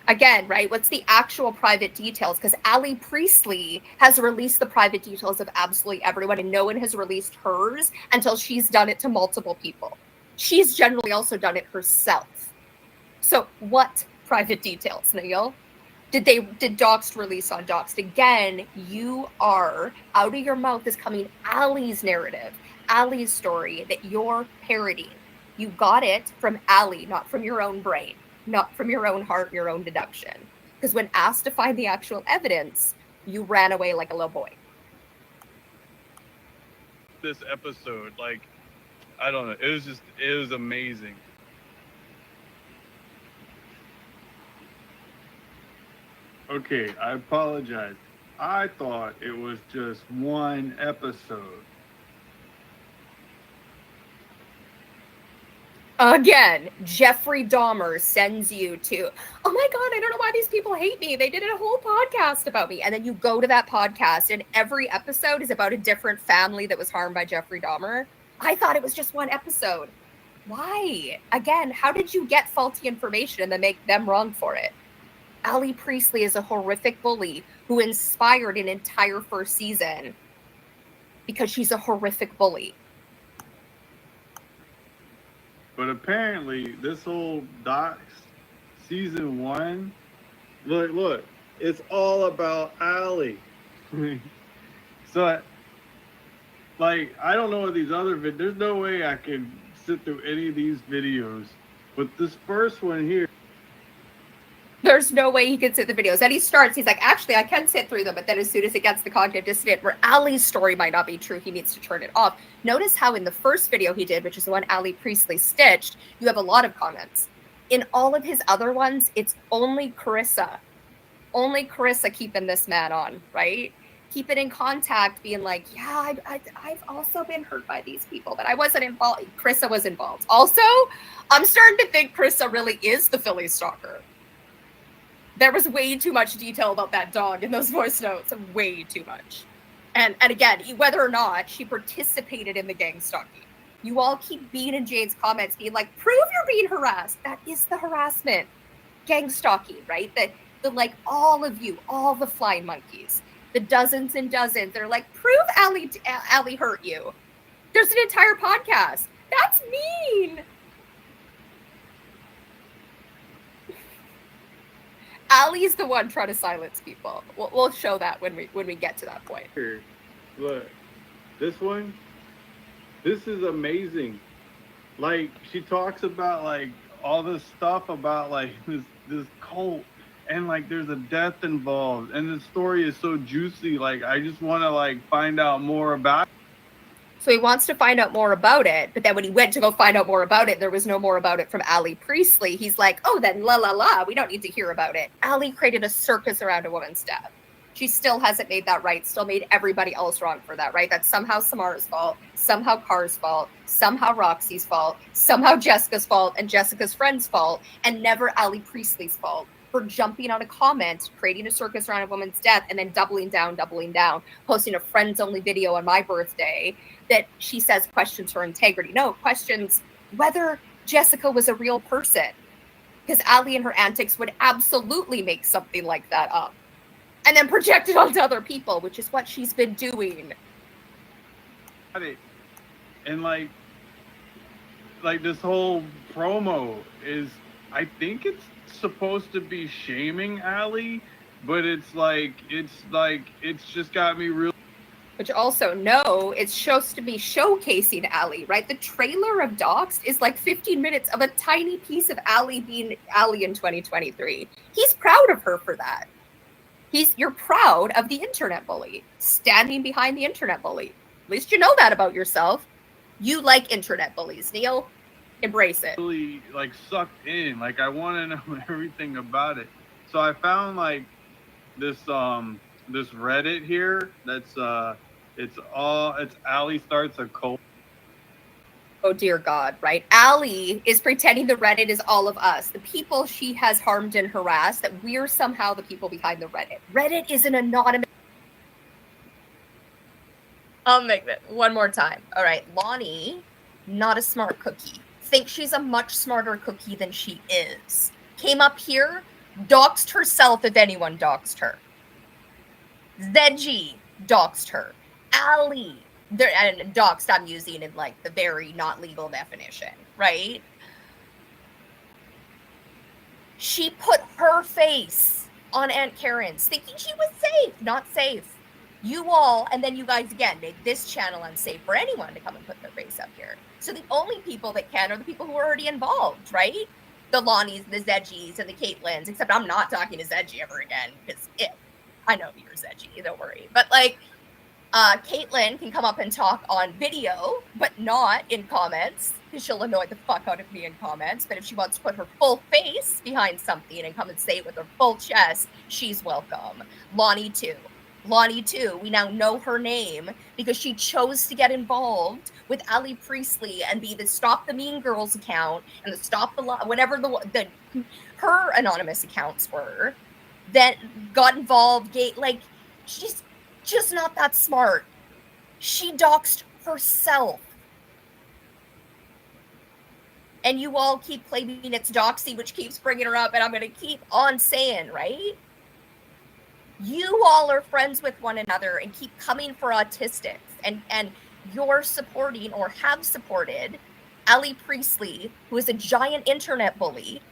Again, right? What's the actual private details? Because Allie Priestley has released the private details of absolutely everyone, and no one has released hers until she's done it to multiple people. She's generally also done it herself. So what private details, Neil? Did Doxed release on Doxed? Again, you are, out of your mouth is coming Allie's narrative, Allie's story that you're parodying. You got it from Allie, not from your own brain. Not from your own heart, your own deduction. Because when asked to find the actual evidence, you ran away like a little boy. This episode, like, I don't know, it was amazing. Okay, I apologize. I thought it was just one episode. Again, Jeffrey Dahmer sends you to, oh my God, I don't know why these people hate me. They did a whole podcast about me. And then you go to that podcast and every episode is about a different family that was harmed by Jeffrey Dahmer. I thought it was just one episode. Why? Again, how did you get faulty information and then make them wrong for it? Allie Priestley is a horrific bully who inspired an entire first season because she's a horrific bully. But apparently, this whole Docs season 1, look, it's all about Allie. So, like, I don't know what these other videos, there's no way I can sit through any of these videos. But this first one here, there's no way he can sit the videos. And he starts, he's like, actually, I can sit through them. But then as soon as it gets the cognitive dissonance, where Allie's story might not be true, he needs to turn it off. Notice how in the first video he did, which is the one Allie Priestley stitched, you have a lot of comments. In all of his other ones, it's only Crissa. Only Crissa keeping this man on, right? keeping in contact, being like, yeah, I've also been hurt by these people, but I wasn't involved. Crissa was involved. Also, I'm starting to think Crissa really is the Philly stalker. There was way too much detail about that dog in those voice notes, way too much. And again, whether or not she participated in the gang stalking, you all keep being in Jane's comments, being like, prove you're being harassed. That is the harassment. Gang stalking, right? The like, all of you, all the flying monkeys, the dozens and dozens, they're like, prove Allie hurt you. There's an entire podcast. That's mean. Allie's the one trying to silence people. We'll show that when we get to that point. Here, look, this one, this is amazing. Like, she talks about like all this stuff about like this cult, and like there's a death involved, and the story is so juicy. Like, I just want to like find out more about it. So he wants to find out more about it, but then when he went to go find out more about it, there was no more about it from Allie Priestley. He's like, oh, then we don't need to hear about it. Allie created a circus around a woman's death. She still hasn't made that right, still made everybody else wrong for that, right? That's somehow Samara's fault, somehow Carr's fault, somehow Roxy's fault, somehow Jessica's fault, and Jessica's friend's fault, and never Allie Priestley's fault for jumping on a comment, creating a circus around a woman's death, and then doubling down, posting a friends-only video on my birthday that she says questions her integrity. No, questions whether Jessica was a real person. Because Allie and her antics would absolutely make something like that up. And then project it onto other people, which is what she's been doing. And like this whole promo is, I think it's supposed to be shaming Allie, but it's just got me real. Which also, no, it's supposed to be showcasing Allie, right? The trailer of Doxed is like 15 minutes of a tiny piece of Allie being Allie in 2023. He's proud of her for that. You're proud of the internet bully, standing behind the internet bully. At least you know that about yourself. You like internet bullies, Neil. Embrace it. Really like sucked in. Like, I want to know everything about it. So I found like this Reddit here that's it's Allie starts a cult. Oh dear God, right? Allie is pretending the Reddit is all of us, the people she has harmed and harassed, that we're somehow the people behind the Reddit. Reddit is an anonymous. I'll make it one more time. All right, Lonnie, not a smart cookie. Thinks she's a much smarter cookie than she is. Came up here, doxed herself if anyone doxed her. Zedgy doxed her. Allie, and doxed I'm using in like the very not legal definition, right? She put her face on Aunt Karen's, thinking she was safe, not safe. You all, and then you guys again made this channel unsafe for anyone to come and put their face up here. So the only people that can are the people who are already involved, right? The Lonnies, the Zedgies, and the Kaitlyns, except I'm not talking to Zedgy ever again, because I know you're Zedgy, don't worry. But like, Kailtlyn can come up and talk on video, but not in comments, because she'll annoy the fuck out of me in comments. But if she wants to put her full face behind something and come and say it with her full chest, she's welcome. Lonnie too, we now know her name because she chose to get involved with Allie Priestley and be the Stop the Mean Girls account and the Stop the whatever her anonymous accounts were, that got involved. Like, she's just not that smart. She doxed herself. And you all keep claiming it's Doxy, which keeps bringing her up, and I'm going to keep on saying, right? You all are friends with one another and keep coming for autistics, and you're supporting or have supported Allie Priestley, who is a giant internet bully,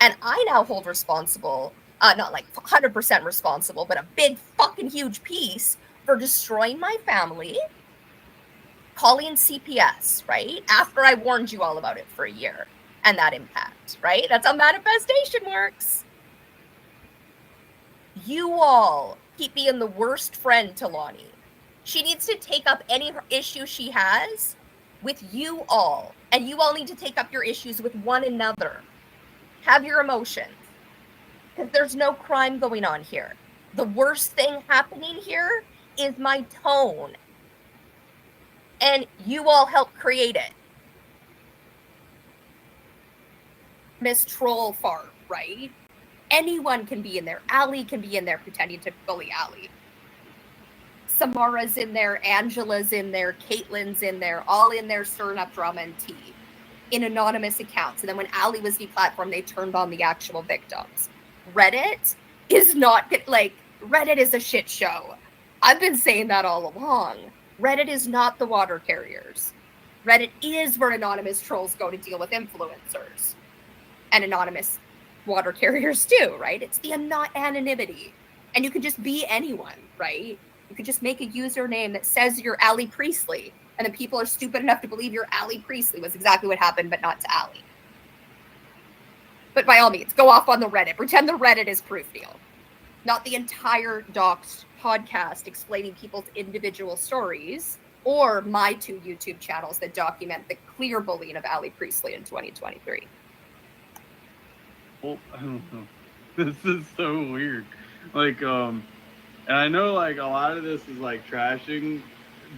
and I now hold responsible, not like 100% responsible, but a big fucking huge piece for destroying my family, calling CPS, right? After I warned you all about it for a year and that impact, right? That's how manifestation works. You all keep being the worst friend to Lonnie. She needs to take up any issue she has with you all, and you all need to take up your issues with one another. Have your emotions. Because there's no crime going on here. The worst thing happening here is my tone. And you all helped create it. Miss Troll Farm, right? Anyone can be in there. Allie can be in there pretending to bully Allie. Samara's in there, Angela's in there, Kaitlyn's in there, all in there stirring up drama and tea in anonymous accounts. And then when Allie was deplatformed, they turned on the actual victims. Reddit is not like, Reddit is a shit show. I've been saying that all along. Reddit is not the water carriers. Reddit is where anonymous trolls go to deal with influencers. And anonymous water carriers too, right? It's the anonymity. And you can just be anyone, right? You could just make a username that says you're Allie Priestley, and then people are stupid enough to believe you're Allie Priestley was exactly what happened, but not to Allie. But by all means, go off on the Reddit. Pretend the Reddit is proof, Neil. Not the entire Docs podcast explaining people's individual stories, or my 2 YouTube channels that document the clear bullying of Allie Priestley in 2023. Well, I don't know. This is so weird. Like, and I know like a lot of this is like trashing,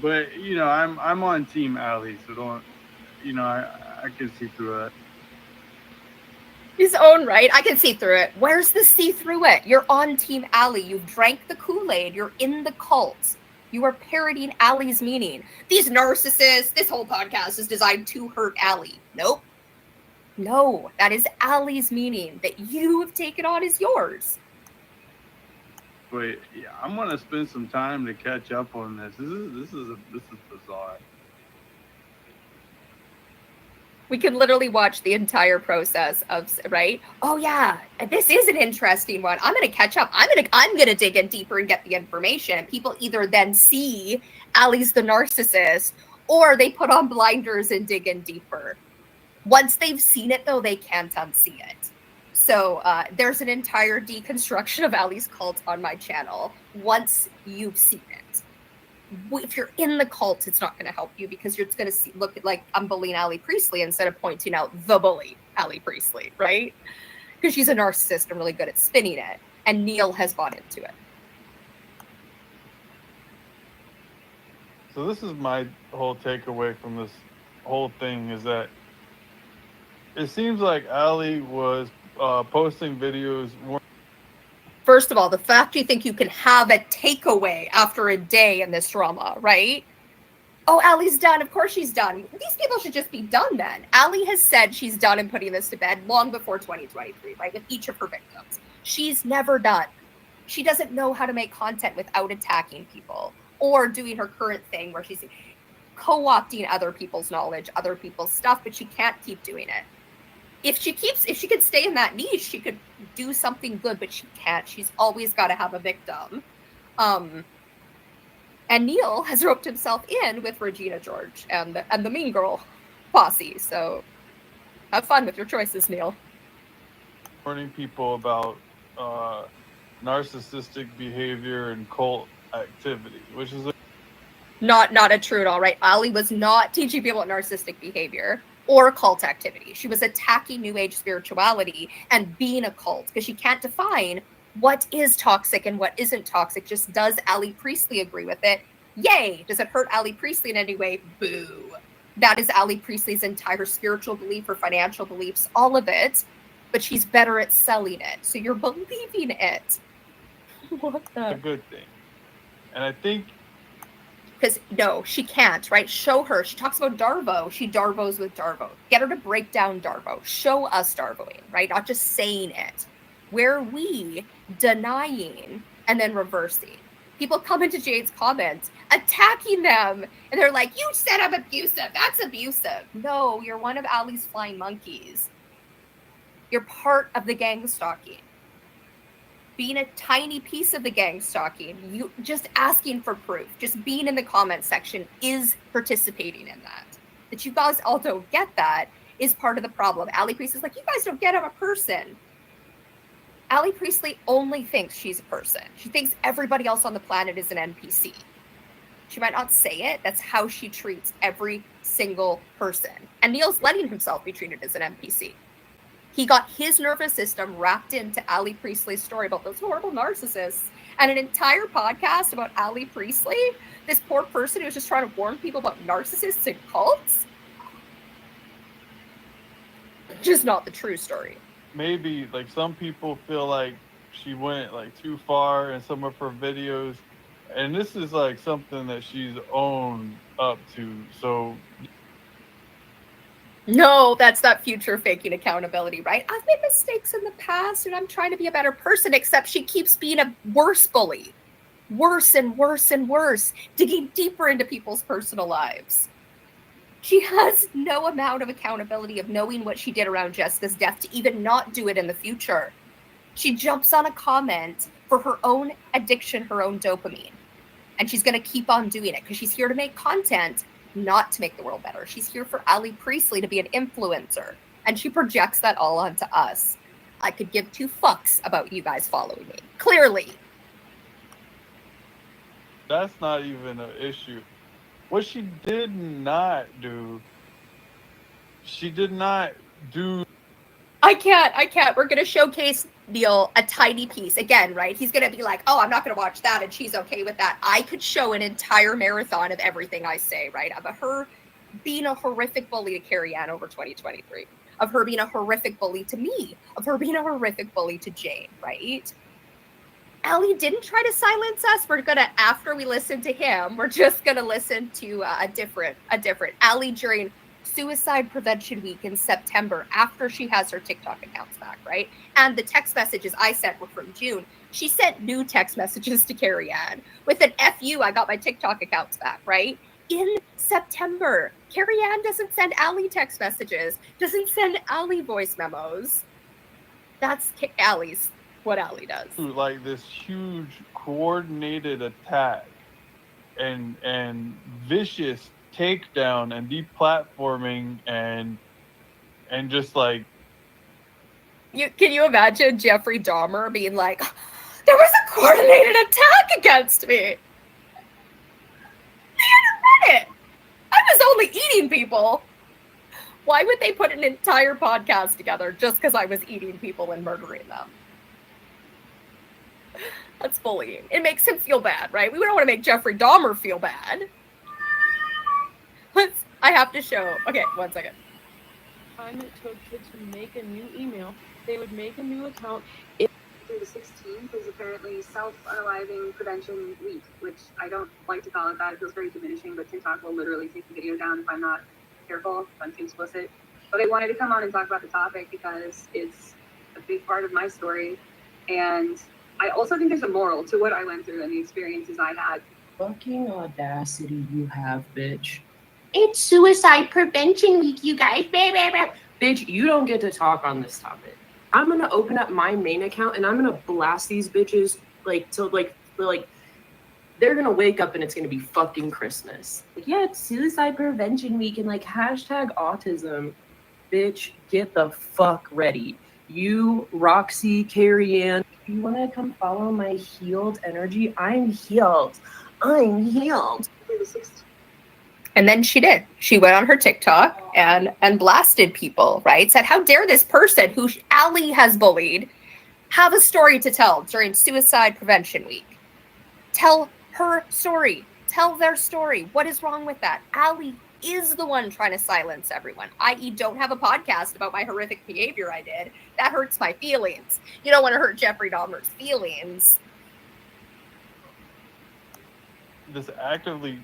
but you know, I'm on Team Allie, so don't, you know, I can see through that. His own right. I can see through it. Where's the see through it? You're on Team Allie. You've drank the Kool-Aid. You're in the cult. You are parroting Allie's meaning. These narcissists, this whole podcast is designed to hurt Allie. Nope. No, that is Allie's meaning that you have taken on as yours. But yeah, I'm gonna spend some time to catch up on this. This is bizarre. We can literally watch the entire process of, right? Oh yeah, this is an interesting one. I'm gonna catch up. I'm gonna dig in deeper and get the information. And people either then see Allie's the narcissist, or they put on blinders and dig in deeper. Once they've seen it, though, they can't unsee it. So there's an entire deconstruction of Allie's cult on my channel once you've seen it. If you're in the cult, it's not going to help you because you're going to look at like I'm bullying Allie Priestley instead of pointing out the bully, Allie Priestley, right? Because she's a narcissist and really good at spinning it. And Neil has bought into it. So this is my whole takeaway from this whole thing is that it seems like Allie was posting videos. First of all, the fact you think you can have a takeaway after a day in this drama, right? Oh, Allie's done. Of course she's done. These people should just be done then. Allie has said she's done in putting this to bed long before 2023, right? With each of her victims. She's never done. She doesn't know how to make content without attacking people or doing her current thing where she's co-opting other people's knowledge, other people's stuff, but she can't keep doing it. If she could stay in that niche, she could do something good, but she can't. She's always got to have a victim. And Neil has roped himself in with Regina George and the Mean Girl posse. So have fun with your choices, Neil. Warning people about narcissistic behavior and cult activity, which is not a true at all, right? Allie was not teaching people about narcissistic behavior or cult activity. She was attacking New Age spirituality and being a cult because she can't define what is toxic and what isn't toxic. Just does Allie Priestley agree with it? Yay! Does it hurt Allie Priestley in any way? Boo! That is Allie Priestley's entire spiritual belief or financial beliefs, all of it, but she's better at selling it. So you're believing it. What the? a good thing. And I think because no, she can't, right? Show her. She talks about Darvo. She Darvos with Darvo. Get her to break down Darvo. Show us Darvoing, right? Not just saying it. Where are we denying and then reversing? People come into Jade's comments attacking them. And they're like, you said I'm abusive. That's abusive. No, you're one of Allie's flying monkeys. You're part of the gang stalking. Being a tiny piece of the gang stalking, you just asking for proof, just being in the comment section is participating in that. That you guys all don't get that is part of the problem. Allie Priestley's like, you guys don't get I'm a person. Allie Priestley only thinks she's a person. She thinks everybody else on the planet is an NPC. She might not say it. That's how she treats every single person. And Neil's letting himself be treated as an NPC. He got his nervous system wrapped into Allie Priestley's story about those horrible narcissists and an entire podcast about Allie Priestley, this poor person who's just trying to warn people about narcissists and cults. Just not the true story. Maybe like some people feel like she went like too far in some of her videos, and this is like something that she's owned up to. So no, that's not future faking accountability, right? I've made mistakes in the past and I'm trying to be a better person, except she keeps being a worse bully. Worse and worse and worse, digging deeper into people's personal lives. She has no amount of accountability of knowing what she did around Jessica's death to even not do it in the future. She jumps on a comment for her own addiction, her own dopamine. And she's going to keep on doing it because she's here to make content, not to make the world better. She's here for Allie Priestley to be an influencer. And she projects that all onto us. I could give two fucks about you guys following me. Clearly. that's not even an issue. What she did not do, she did not do. I can't. We're going to showcase Neil a tiny piece. Again, right? He's going to be like, oh, I'm not going to watch that, and she's okay with that. I could show an entire marathon of everything I say, right? Of her being a horrific bully to Carrie Ann over 2023. Of her being a horrific bully to me. Of her being a horrific bully to Jane, right? Allie didn't try to silence us. We're going to, after we listen to him, we're just going to listen to a different Allie during Suicide Prevention Week in September, after she has her TikTok accounts back, right? And the text messages I sent were from June. She sent new text messages to Carrie Ann with an FU, I got my TikTok accounts back, right? In September, Carrie Ann doesn't send Allie text messages, doesn't send Allie voice memos. That's Allie's, what Allie does. Like this huge coordinated attack and vicious takedown and deplatforming and just like, can you imagine Jeffrey Dahmer being like, there was a coordinated attack against me? They hadn't read it. I was only eating people. Why would they put an entire podcast together just because I was eating people and murdering them? That's bullying. It makes him feel bad, right? We don't want to make Jeffrey Dahmer feel bad. I have to show. Okay, 1 second. Time it took to make a new email. They would make a new account. Through the 16th is apparently self-unaliving prevention week, which I don't like to call it that. It feels very diminishing, but TikTok will literally take the video down if I'm not careful, if I'm too explicit. But I wanted to come on and talk about the topic because it's a big part of my story. And I also think there's a moral to what I went through and the experiences I had. Fucking audacity you have, bitch. It's Suicide Prevention Week, you guys. Bitch, you don't get to talk on this topic. I'm gonna open up my main account and I'm gonna blast these bitches till they're gonna wake up and it's gonna be fucking Christmas. Like, yeah, it's Suicide Prevention Week and hashtag autism. Bitch, get the fuck ready. You, Roxy, Carrie Ann, you wanna come follow my healed energy? I'm healed. And then she did. She went on her TikTok and blasted people, right? Said, how dare this person who Allie has bullied have a story to tell during Suicide Prevention Week? Tell her story. Tell their story. What is wrong with that? Allie is the one trying to silence everyone, i.e. don't have a podcast about my horrific behavior I did. That hurts my feelings. You don't want to hurt Jeffrey Dahmer's feelings. this actively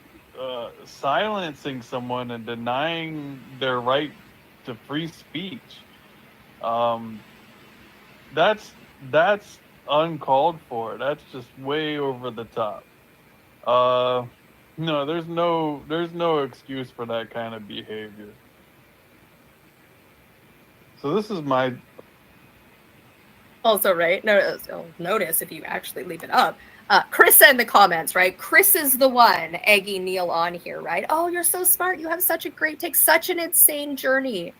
silencing someone and denying their right to free speech. That's uncalled for. That's just way over the top. No, there's no excuse for that kind of behavior. So this is my. Also, right? Notice if you actually leave it up. Crissa in the comments, right? Chris is the one egging Neil on here, right? Oh, you're so smart. You have such a great take, such an insane journey.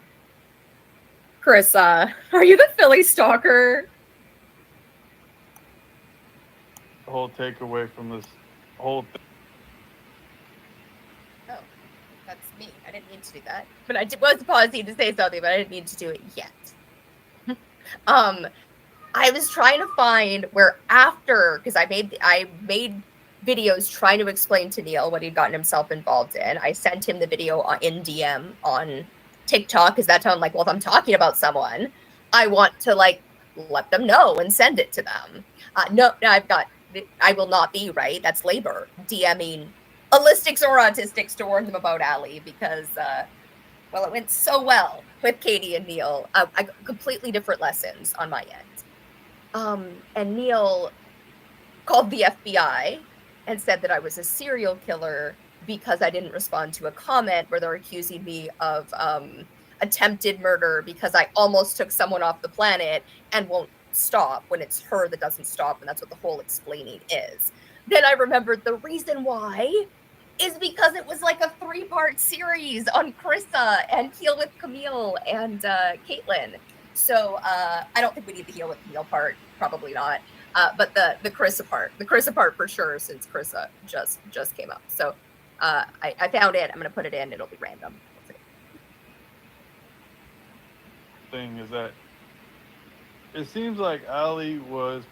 Crissa, are you the Philly stalker? The whole takeaway from this whole thing. Oh, that's me. I didn't mean to do that. But I was pausing to say something, but I didn't mean to do it yet. I was trying to find where after, because I made videos trying to explain to Neil what he'd gotten himself involved in. I sent him the video in DM on TikTok, because that's how I'm like, well, if I'm talking about someone, I want to like let them know and send it to them. No, I will not be, right? That's labor. DMing allistics or autistics to warn them about Allie, because well, it went so well with Katie and Neil. I got completely different lessons on my end. And Neil called the FBI and said that I was a serial killer because I didn't respond to a comment where they're accusing me of attempted murder because I almost took someone off the planet and won't stop when it's her that doesn't stop, and that's what the whole explaining is. Then I remembered the reason why is because it was like a 3-part series on Crissa and Heal with Camille and Kailtlyn. So I don't think we need the Heal with Camille part, probably not. But the Crissa part for sure, since Crissa just came up. So I found it. I'm gonna put it in. It'll be random. Thing is that it seems like Allie was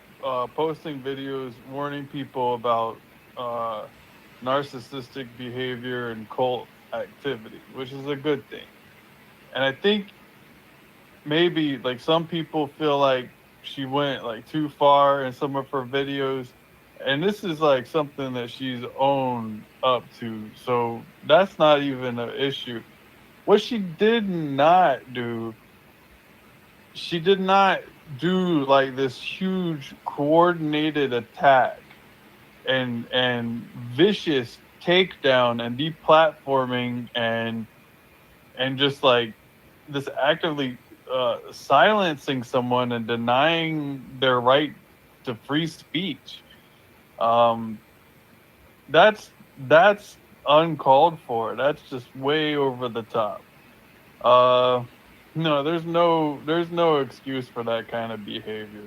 posting videos warning people about narcissistic behavior and cult activity, which is a good thing. And I think maybe like some people feel like she went like too far in some of her videos, and this is like something that she's owned up to, so that's not even an issue. What she did not do, she did not do like this huge coordinated attack and vicious takedown and deplatforming and just like this actively silencing someone and denying their right to free speech. That's uncalled for. That's just way over the top. No, there's no excuse for that kind of behavior.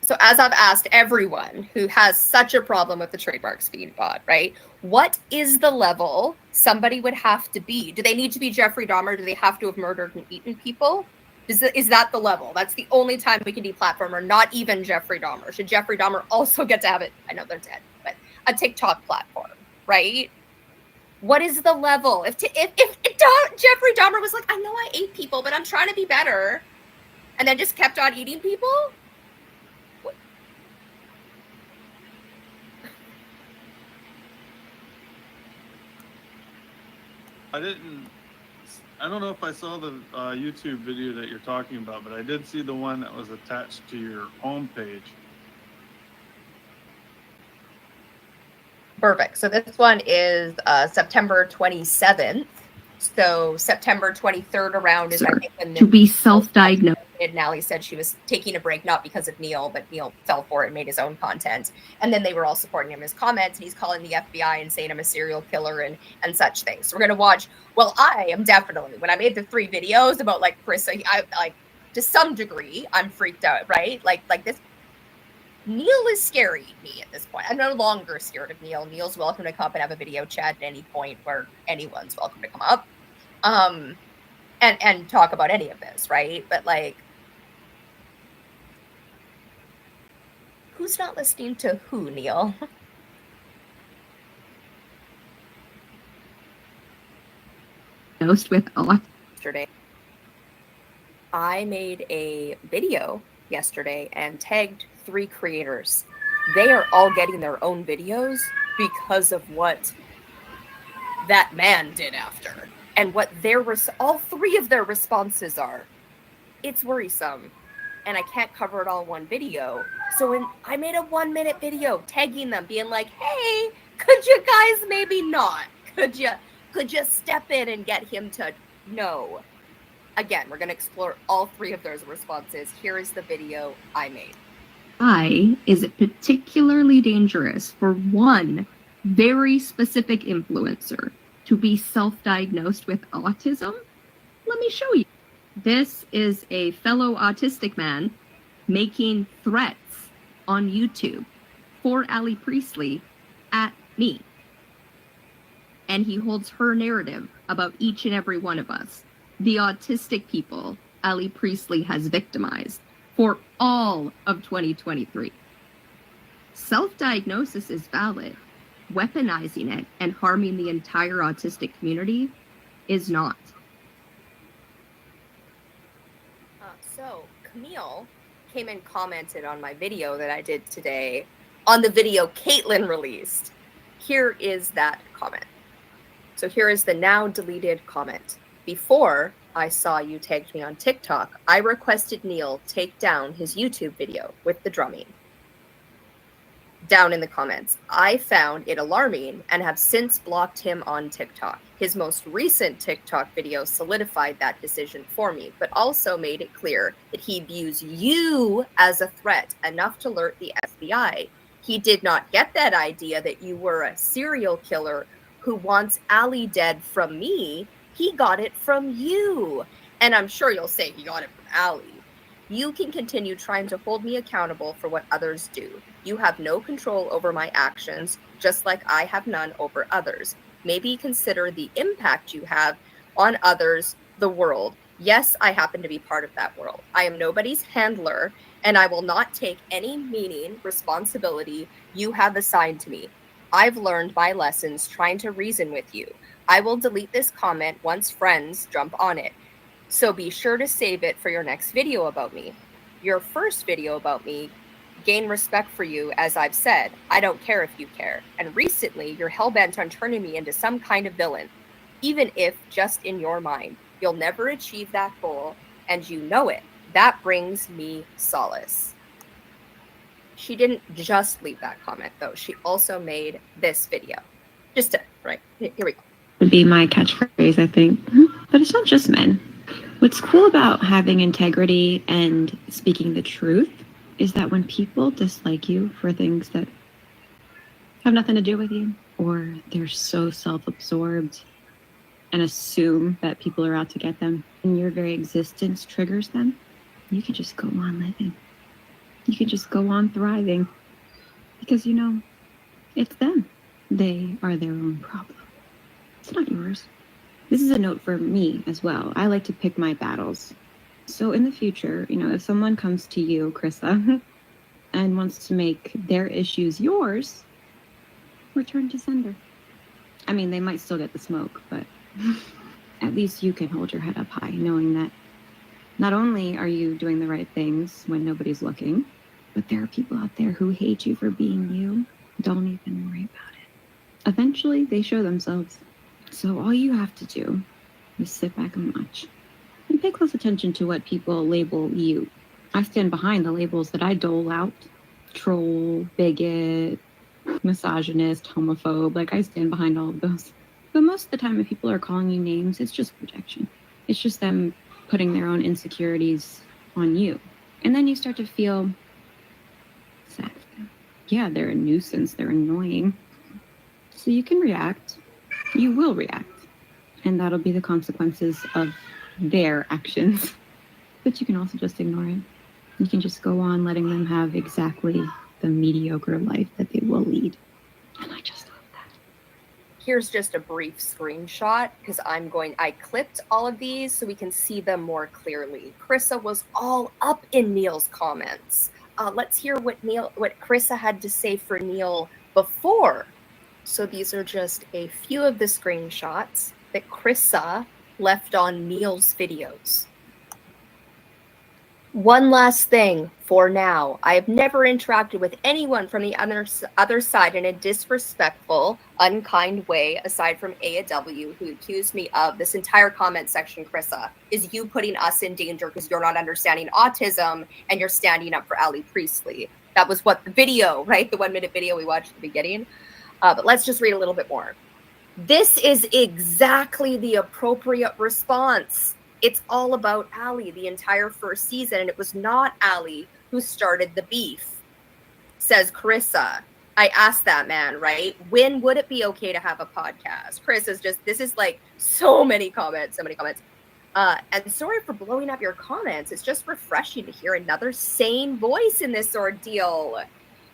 So as I've asked everyone who has such a problem with the trademark speed bot, right? What is the level somebody would have to be? Do they need to be Jeffrey Dahmer? Do they have to have murdered and eaten people? Is that the level? That's the only time we can deplatform, or not even Jeffrey Dahmer. Should Jeffrey Dahmer also get to have it? I know they're dead, but a TikTok platform, right? What is the level? If Jeffrey Dahmer was like, I know I ate people, but I'm trying to be better, and then just kept on eating people? I don't know if I saw the YouTube video that you're talking about, but I did see the one that was attached to your homepage. Perfect. So this one is September 27th. So September 23rd around is, I think, when to be self-diagnosed. And Allie said she was taking a break, not because of Neil, but Neil fell for it and made his own content. And then they were all supporting him in his comments, and he's calling the FBI and saying I'm a serial killer and such things. So we're going to watch. Well, I am definitely, when I made the 3 videos about like Crissa, I like, to some degree, I'm freaked out, right? Like this. Neil is scaring me at this point. I'm no longer scared of Neil. Neil's welcome to come up and have a video chat at any point where anyone's welcome to come up. And talk about any of this, right? But like, who's not listening to who, Neil? With yesterday, I made a video yesterday and tagged 3 creators. They are all getting their own videos because of what that man did after, and what all 3 of their responses are. It's worrisome, and I can't cover it all in one video. So I made a 1-minute video tagging them, being like, hey, could you guys maybe not? Could you step in and get him to know? Again, we're going to explore all 3 of those responses. Here is the video I made. Why is it particularly dangerous for one very specific influencer to be self-diagnosed with autism? Let me show you. This is a fellow autistic man making threats on YouTube for Allie Priestley at me. And he holds her narrative about each and every one of us. the autistic people Allie Priestley has victimized for all of 2023. Self-diagnosis is valid. Weaponizing it and harming the entire autistic community is not. So Camille came and commented on my video that I did today on the video Kailtlyn released. Here is that comment. So here is the now deleted comment. Before I saw you tagged me on TikTok, I requested Neil take down his YouTube video with the drumming. Down in the comments, I found it alarming and have since blocked him on TikTok. His most recent TikTok video solidified that decision for me, but also made it clear that he views you as a threat enough to alert the FBI. He did not get that idea that you were a serial killer who wants Allie dead from me. He got it from you. And I'm sure you'll say he got it from Allie. You can continue trying to hold me accountable for what others do. You have no control over my actions, just like I have none over others. Maybe consider the impact you have on others, the world. Yes, I happen to be part of that world. I am nobody's handler, and I will not take any meaning, responsibility you have assigned to me. I've learned my lessons trying to reason with you. I will delete this comment once friends jump on it. So be sure to save it for your next video about me. Your first video about me gain respect for you, as I've said. I don't care if you care. And recently, you're hell-bent on turning me into some kind of villain, even if just in your mind. You'll never achieve that goal, and you know it. That brings me solace. She didn't just leave that comment, though. She also made this video. Just to, right, here we go. Would be my catchphrase, I think. But it's not just men. What's cool about having integrity and speaking the truth is that when people dislike you for things that have nothing to do with you, or they're so self-absorbed and assume that people are out to get them, and your very existence triggers them, you can just go on living. You can just go on thriving. Because, you know, it's them. They are their own problem. It's not yours. This is a note for me as well. I like to pick my battles. So in the future, you know, if someone comes to you, Crissa, and wants to make their issues yours, return to sender. I mean, they might still get the smoke, but at least you can hold your head up high, knowing that not only are you doing the right things when nobody's looking, but there are people out there who hate you for being you. Don't even worry about it. Eventually, they show themselves. So all you have to do is sit back and watch. And pay close attention to what people label you. I stand behind the labels that I dole out. Troll, bigot, misogynist, homophobe. Like, I stand behind all of those. But most of the time, if people are calling you names, it's just projection. It's just them putting their own insecurities on you. And then you start to feel sad. Yeah, they're a nuisance. They're annoying. So you can react. You will react. And that'll be the consequences of their actions. But you can also just ignore it. You can just go on letting them have exactly the mediocre life that they will lead. And I just love that. Here's just a brief screenshot because I clipped all of these so we can see them more clearly. Crissa was all up in Neil's comments. Let's hear what Crissa had to say for Neil before. So these are just a few of the screenshots that Crissa left on Neil's videos. One last thing for now. I have never interacted with anyone from the other side in a disrespectful, unkind way, aside from AAW, who accused me of this entire comment section, Crissa, is you putting us in danger because you're not understanding autism and you're standing up for Allie Priestley. That was what the video, right? The 1-minute video we watched at the beginning. But let's just read a little bit more. This is exactly the appropriate response. It's all about Allie the entire first season, and it was not Allie who started the beef, says Crissa. I asked that man, right? When would it be okay to have a podcast? Crissa's just, this is like so many comments. And sorry for blowing up your comments. It's just refreshing to hear another sane voice in this ordeal.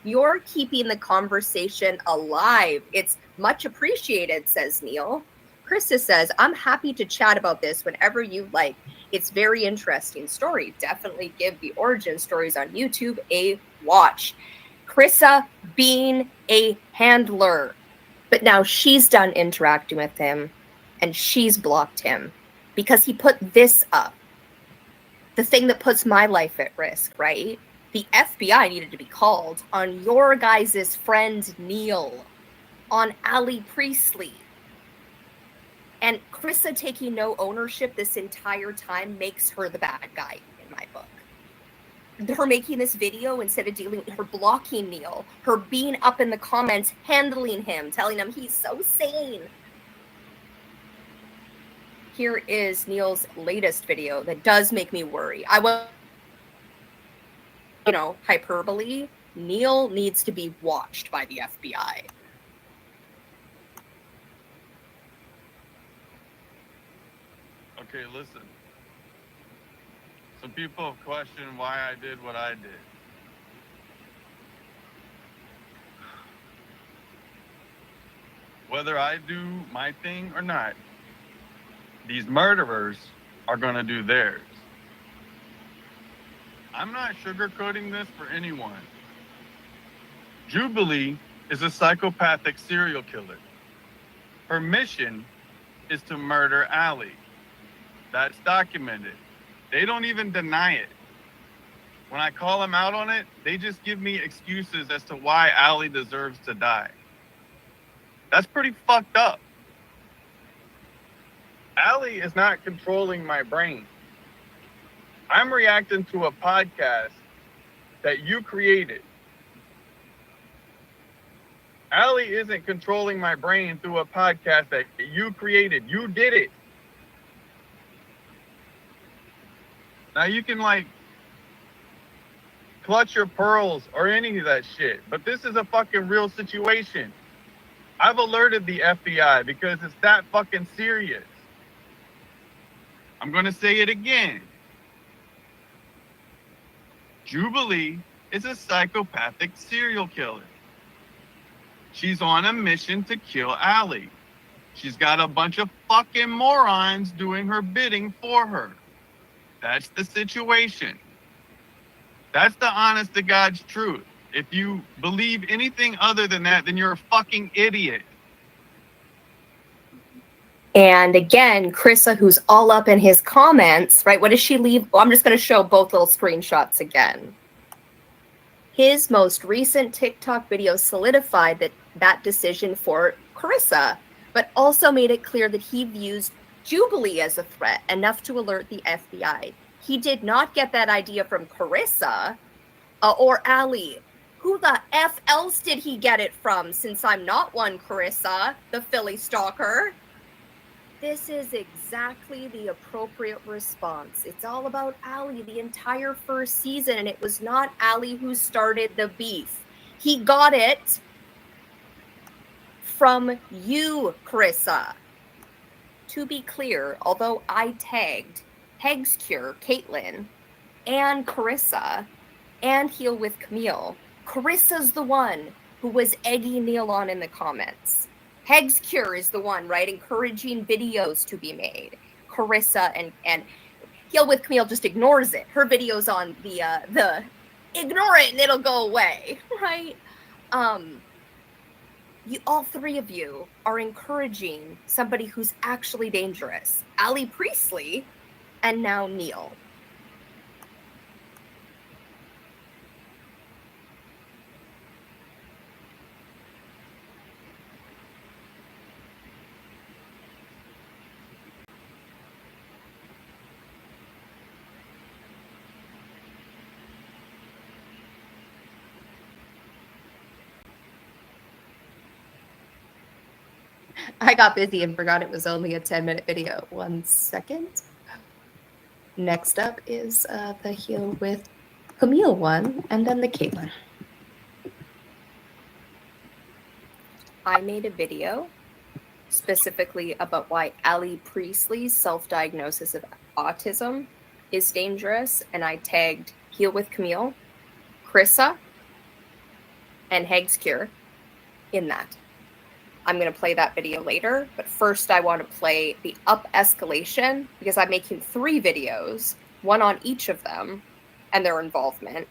You're keeping the conversation alive. It's much appreciated, says Neil. Crissa says, I'm happy to chat about this whenever you like. It's very interesting story. Definitely give the origin stories on YouTube a watch. Crissa being a handler. But now she's done interacting with him and she's blocked him because he put this up. The thing that puts my life at risk, right? The FBI needed to be called on your guys' friend Neil, on Allie Priestley. And Crissa taking no ownership this entire time makes her the bad guy in my book. Her making this video instead of dealing, her blocking Neil, her being up in the comments, handling him, telling him he's so sane. Here is Neil's latest video that does make me worry. I will, hyperbole. Neil needs to be watched by the FBI. Okay, listen. Some people have questioned why I did what I did. Whether I do my thing or not, these murderers are going to do theirs. I'm not sugarcoating this for anyone. Jubilee is a psychopathic serial killer. Her mission is to murder Allie. That's documented. They don't even deny it. When I call them out on it, they just give me excuses as to why Allie deserves to die. That's pretty fucked up. Allie is not controlling my brain. I'm reacting to a podcast that you created. Allie isn't controlling my brain through a podcast that you created. You did it. Now you can clutch your pearls or any of that shit, but this is a fucking real situation. I've alerted the FBI because it's that fucking serious. I'm gonna say it again. Jubilee is a psychopathic serial killer. She's on a mission to kill Allie. She's got a bunch of fucking morons doing her bidding for her. That's the situation. That's the honest to God's truth. If you believe anything other than that, then you're a fucking idiot. And again, Crissa, who's all up in his comments, right? What does she leave? Well, I'm just going to show both little screenshots again. His most recent TikTok video solidified that decision for Crissa, but also made it clear that he views Jubilee as a threat, enough to alert the FBI. He did not get that idea from Crissa or Allie. Who the F else did he get it from, since I'm not one Crissa, the Philly stalker? This is exactly the appropriate response. It's all about Allie the entire first season, and it was not Allie who started the beef. He got it from you, Crissa. To be clear, although I tagged Heg's Cure, Kailtlyn, and Crissa, and Heal with Camille, Carissa's the one who was egging Neil on in the comments. Heg's Cure is the one, right, encouraging videos to be made. Crissa and Heal with Camille just ignores it. Her video's on the ignore it and it'll go away, right? All three of you are encouraging somebody who's actually dangerous. Allie Priestley and now Neil. I got busy and forgot it was only a 10-minute video. 1 second. Next up is the Heal with Camille one, and then the Kailtlyn. I made a video specifically about why Allie Priestley's self-diagnosis of autism is dangerous, and I tagged Heal with Camille, Crissa, and Heg's Cure in that. I'm going to play that video later, but first I want to play the up escalation because I'm making 3 videos, one on each of them and their involvement.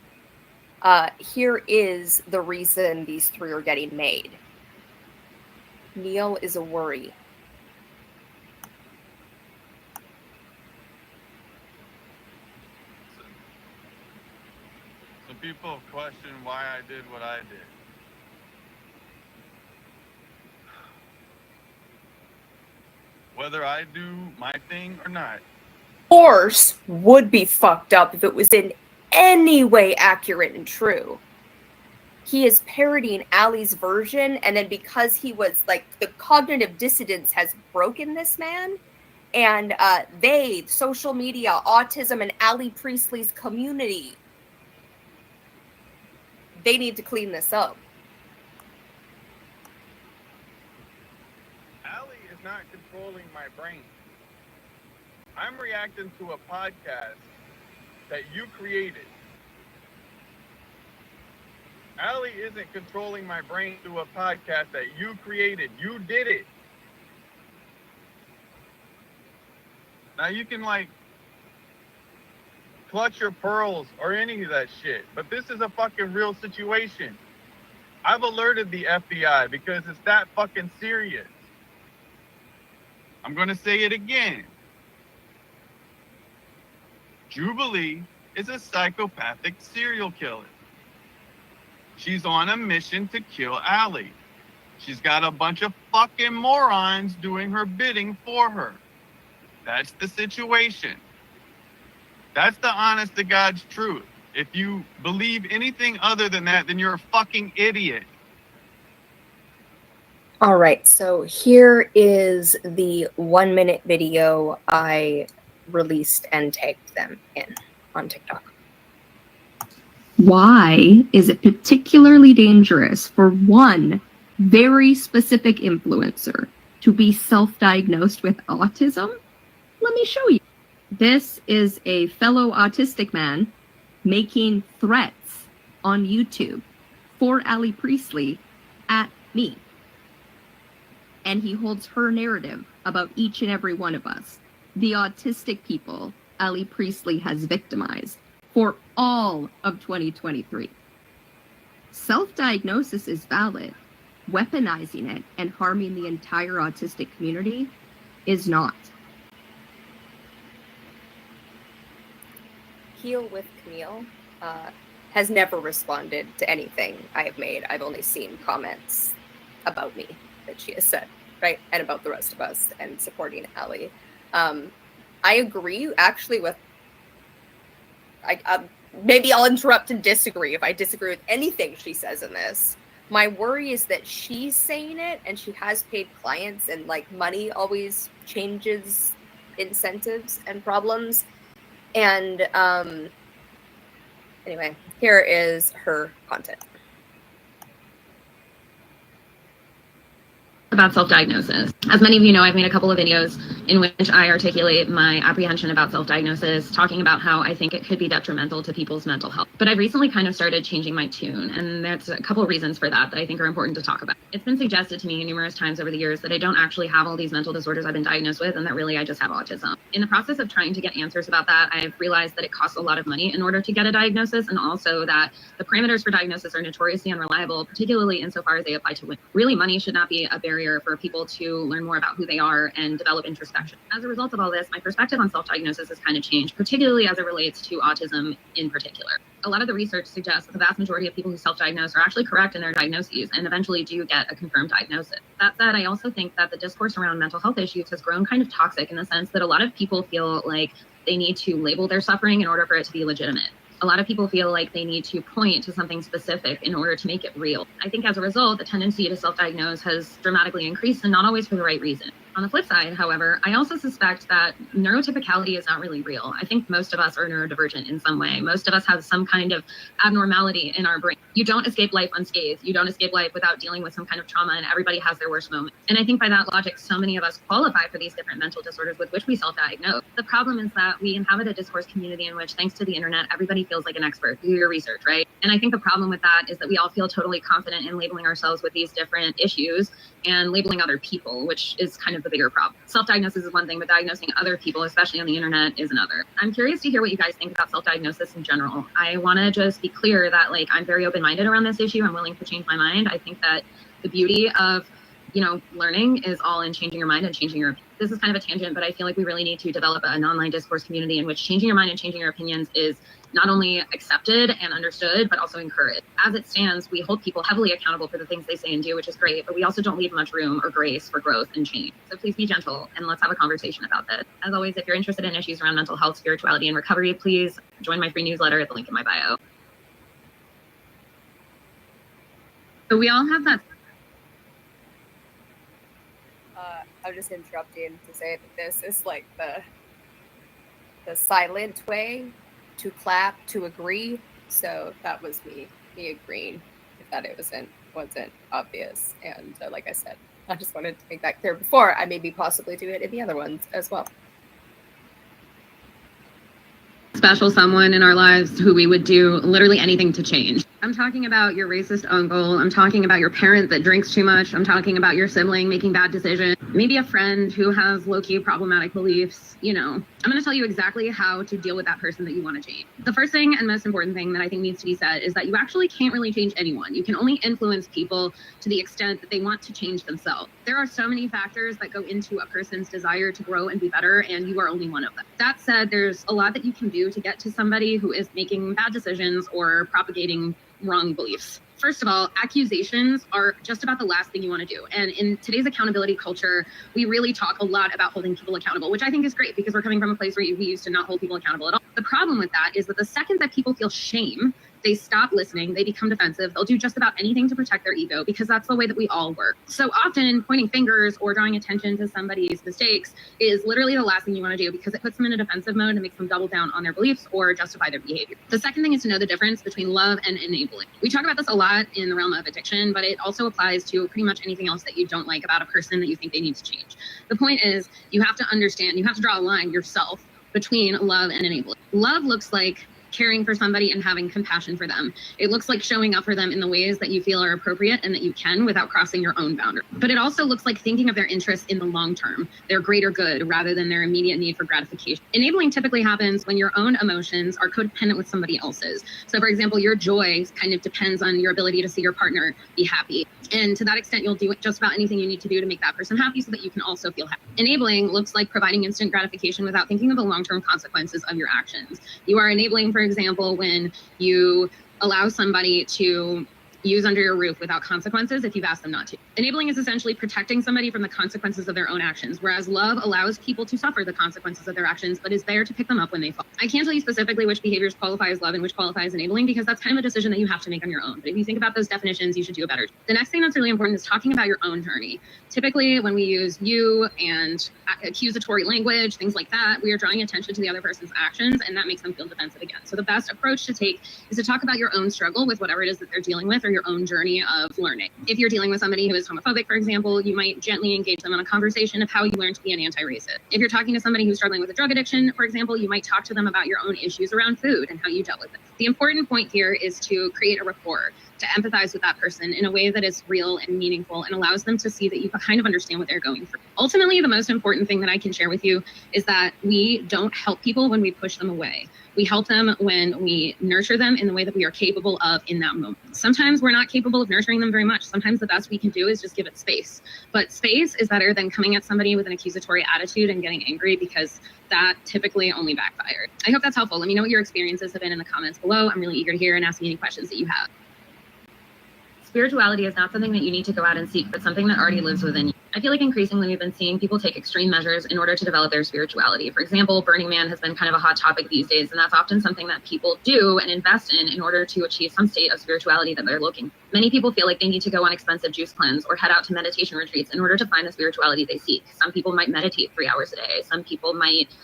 Here is the reason these 3 are getting made. Neil is a worry. So people question why I did what I did. Whether I do my thing or not. Course would be fucked up if it was in any way accurate and true. He is parodying Allie's version, and then because he was like, the cognitive dissonance has broken this man, and they, social media, autism, and Allie Priestley's community, they need to clean this up. Allie is not controlling my brain. I'm reacting to a podcast that you created. Allie isn't controlling my brain through a podcast that you created. You did it. Now you can like clutch your pearls or any of that shit, but this is a fucking real situation. I've alerted the FBI because it's that fucking serious. I'm gonna say it again. Jubilee is a psychopathic serial killer. She's on a mission to kill Allie. She's got a bunch of fucking morons doing her bidding for her. That's the situation. That's the honest to God's truth. If you believe anything other than that, then you're a fucking idiot. All right, so here is the 1-minute video I released and tagged them in on TikTok. Why is it particularly dangerous for one very specific influencer to be self-diagnosed with autism? Let me show you. This is a fellow autistic man making threats on YouTube for Allie Priestley at me. And he holds her narrative about each and every one of us, the autistic people Allie Priestley has victimized for all of 2023. Self-diagnosis is valid. Weaponizing it and harming the entire autistic community is not. Heal with Camille has never responded to anything I have made. I've only seen comments about me that she has said, right? And about the rest of us and supporting Allie. I agree actually with, maybe I'll interrupt and disagree if I disagree with anything she says in this. My worry is that she's saying it and she has paid clients, and like money always changes incentives and problems. And anyway, here is her content. About self-diagnosis. As many of you know, I've made a couple of videos in which I articulate my apprehension about self-diagnosis, talking about how I think it could be detrimental to people's mental health. But I've recently kind of started changing my tune, and there's a couple of reasons for that I think are important to talk about. It's been suggested to me numerous times over the years that I don't actually have all these mental disorders I've been diagnosed with, and that really I just have autism. In the process of trying to get answers about that, I've realized that it costs a lot of money in order to get a diagnosis, and also that the parameters for diagnosis are notoriously unreliable, particularly insofar as they apply to women. Really, money should not be a barrier for people to learn more about who they are and develop introspection. As a result of all this, my perspective on self-diagnosis has kind of changed, particularly as it relates to autism in particular. A lot of the research suggests that the vast majority of people who self-diagnose are actually correct in their diagnoses and eventually do get a confirmed diagnosis. That said, I also think that the discourse around mental health issues has grown kind of toxic in the sense that a lot of people feel like they need to label their suffering in order for it to be legitimate. A lot of people feel like they need to point to something specific in order to make it real. I think as a result, the tendency to self-diagnose has dramatically increased, and not always for the right reason. On the flip side, however, I also suspect that neurotypicality is not really real. I think most of us are neurodivergent in some way. Most of us have some kind of abnormality in our brain. You don't escape life unscathed. You don't escape life without dealing with some kind of trauma, and everybody has their worst moment. And I think by that logic, so many of us qualify for these different mental disorders with which we self-diagnose. The problem is that we inhabit a discourse community in which, thanks to the internet, everybody feels like an expert. Do your research, right? And I think the problem with that is that we all feel totally confident in labeling ourselves with these different issues and labeling other people, which is kind of the bigger problem. Self-diagnosis is one thing, but diagnosing other people, especially on the internet, is another. I'm curious to hear what you guys think about self-diagnosis in general. I want to just be clear that I'm very open-minded around this issue. I'm willing to change my mind. I think that the beauty of learning is all in changing your mind and changing your opinion. This is kind of a tangent, but I feel like we really need to develop an online discourse community in which changing your mind and changing your opinions is not only accepted and understood, but also encouraged. As it stands, we hold people heavily accountable for the things they say and do, which is great, but we also don't leave much room or grace for growth and change. So please be gentle and let's have a conversation about this. As always, if you're interested in issues around mental health, spirituality, and recovery, please join my free newsletter at the link in my bio. So we all have that. I'm just interrupting to say that this is like the silent way to clap to agree. So that was me agreeing that it wasn't obvious. And like I said, I just wanted to make that clear before I maybe possibly do it in the other ones as well. Special someone in our lives who we would do literally anything to change. I'm talking about your racist uncle. I'm talking about your parent that drinks too much. I'm talking about your sibling making bad decisions. Maybe a friend who has low-key problematic beliefs. I'm going to tell you exactly how to deal with that person that you want to change. The first thing and most important thing that I think needs to be said is that you actually can't really change anyone. You can only influence people to the extent that they want to change themselves. There are so many factors that go into a person's desire to grow and be better, and you are only one of them. That said, there's a lot that you can do to get to somebody who is making bad decisions or propagating wrong beliefs. First of all, accusations are just about the last thing you want to do. And in today's accountability culture, we really talk a lot about holding people accountable, which I think is great because we're coming from a place where we used to not hold people accountable at all. The problem with that is that the second that people feel shame, they stop listening, they become defensive, they'll do just about anything to protect their ego because that's the way that we all work. So often pointing fingers or drawing attention to somebody's mistakes is literally the last thing you want to do because it puts them in a defensive mode and makes them double down on their beliefs or justify their behavior. The second thing is to know the difference between love and enabling. We talk about this a lot in the realm of addiction, but it also applies to pretty much anything else that you don't like about a person that you think they need to change. The point is you have to understand, you have to draw a line yourself between love and enabling. Love looks like caring for somebody and having compassion for them. It looks like showing up for them in the ways that you feel are appropriate and that you can without crossing your own boundary. But it also looks like thinking of their interests in the long term, their greater good, rather than their immediate need for gratification. Enabling typically happens when your own emotions are codependent with somebody else's. So for example, your joy kind of depends on your ability to see your partner be happy. And to that extent, you'll do just about anything you need to do to make that person happy so that you can also feel happy. Enabling looks like providing instant gratification without thinking of the long-term consequences of your actions. You are enabling, for example, when you allow somebody to use under your roof without consequences if you've asked them not to. Enabling is essentially protecting somebody from the consequences of their own actions, whereas love allows people to suffer the consequences of their actions, but is there to pick them up when they fall. I can't tell you specifically which behaviors qualify as love and which qualify as enabling because that's kind of a decision that you have to make on your own. But if you think about those definitions, you should do a better job. The next thing that's really important is talking about your own journey. Typically, when we use you and accusatory language, things like that, we are drawing attention to the other person's actions, and that makes them feel defensive again. So the best approach to take is to talk about your own struggle with whatever it is that they're dealing with or your own journey of learning. If you're dealing with somebody who is homophobic, for example, you might gently engage them in a conversation of how you learned to be an anti-racist. If you're talking to somebody who's struggling with a drug addiction, for example, you might talk to them about your own issues around food and how you dealt with it. The important point here is to create a rapport, to empathize with that person in a way that is real and meaningful and allows them to see that you kind of understand what they're going through. Ultimately, the most important thing that I can share with you is that we don't help people when we push them away. We help them when we nurture them in the way that we are capable of in that moment. Sometimes we're not capable of nurturing them very much. Sometimes the best we can do is just give it space. But space is better than coming at somebody with an accusatory attitude and getting angry because that typically only backfired. I hope that's helpful. Let me know what your experiences have been in the comments below. I'm really eager to hear and ask me any questions that you have. Spirituality is not something that you need to go out and seek, but something that already lives within you. I feel like increasingly we've been seeing people take extreme measures in order to develop their spirituality. For example, Burning Man has been kind of a hot topic these days, and that's often something that people do and invest in order to achieve some state of spirituality that they're looking for. Many people feel like they need to go on expensive juice cleanse or head out to meditation retreats in order to find the spirituality they seek. Some people might meditate 3 hours a day. Some people might,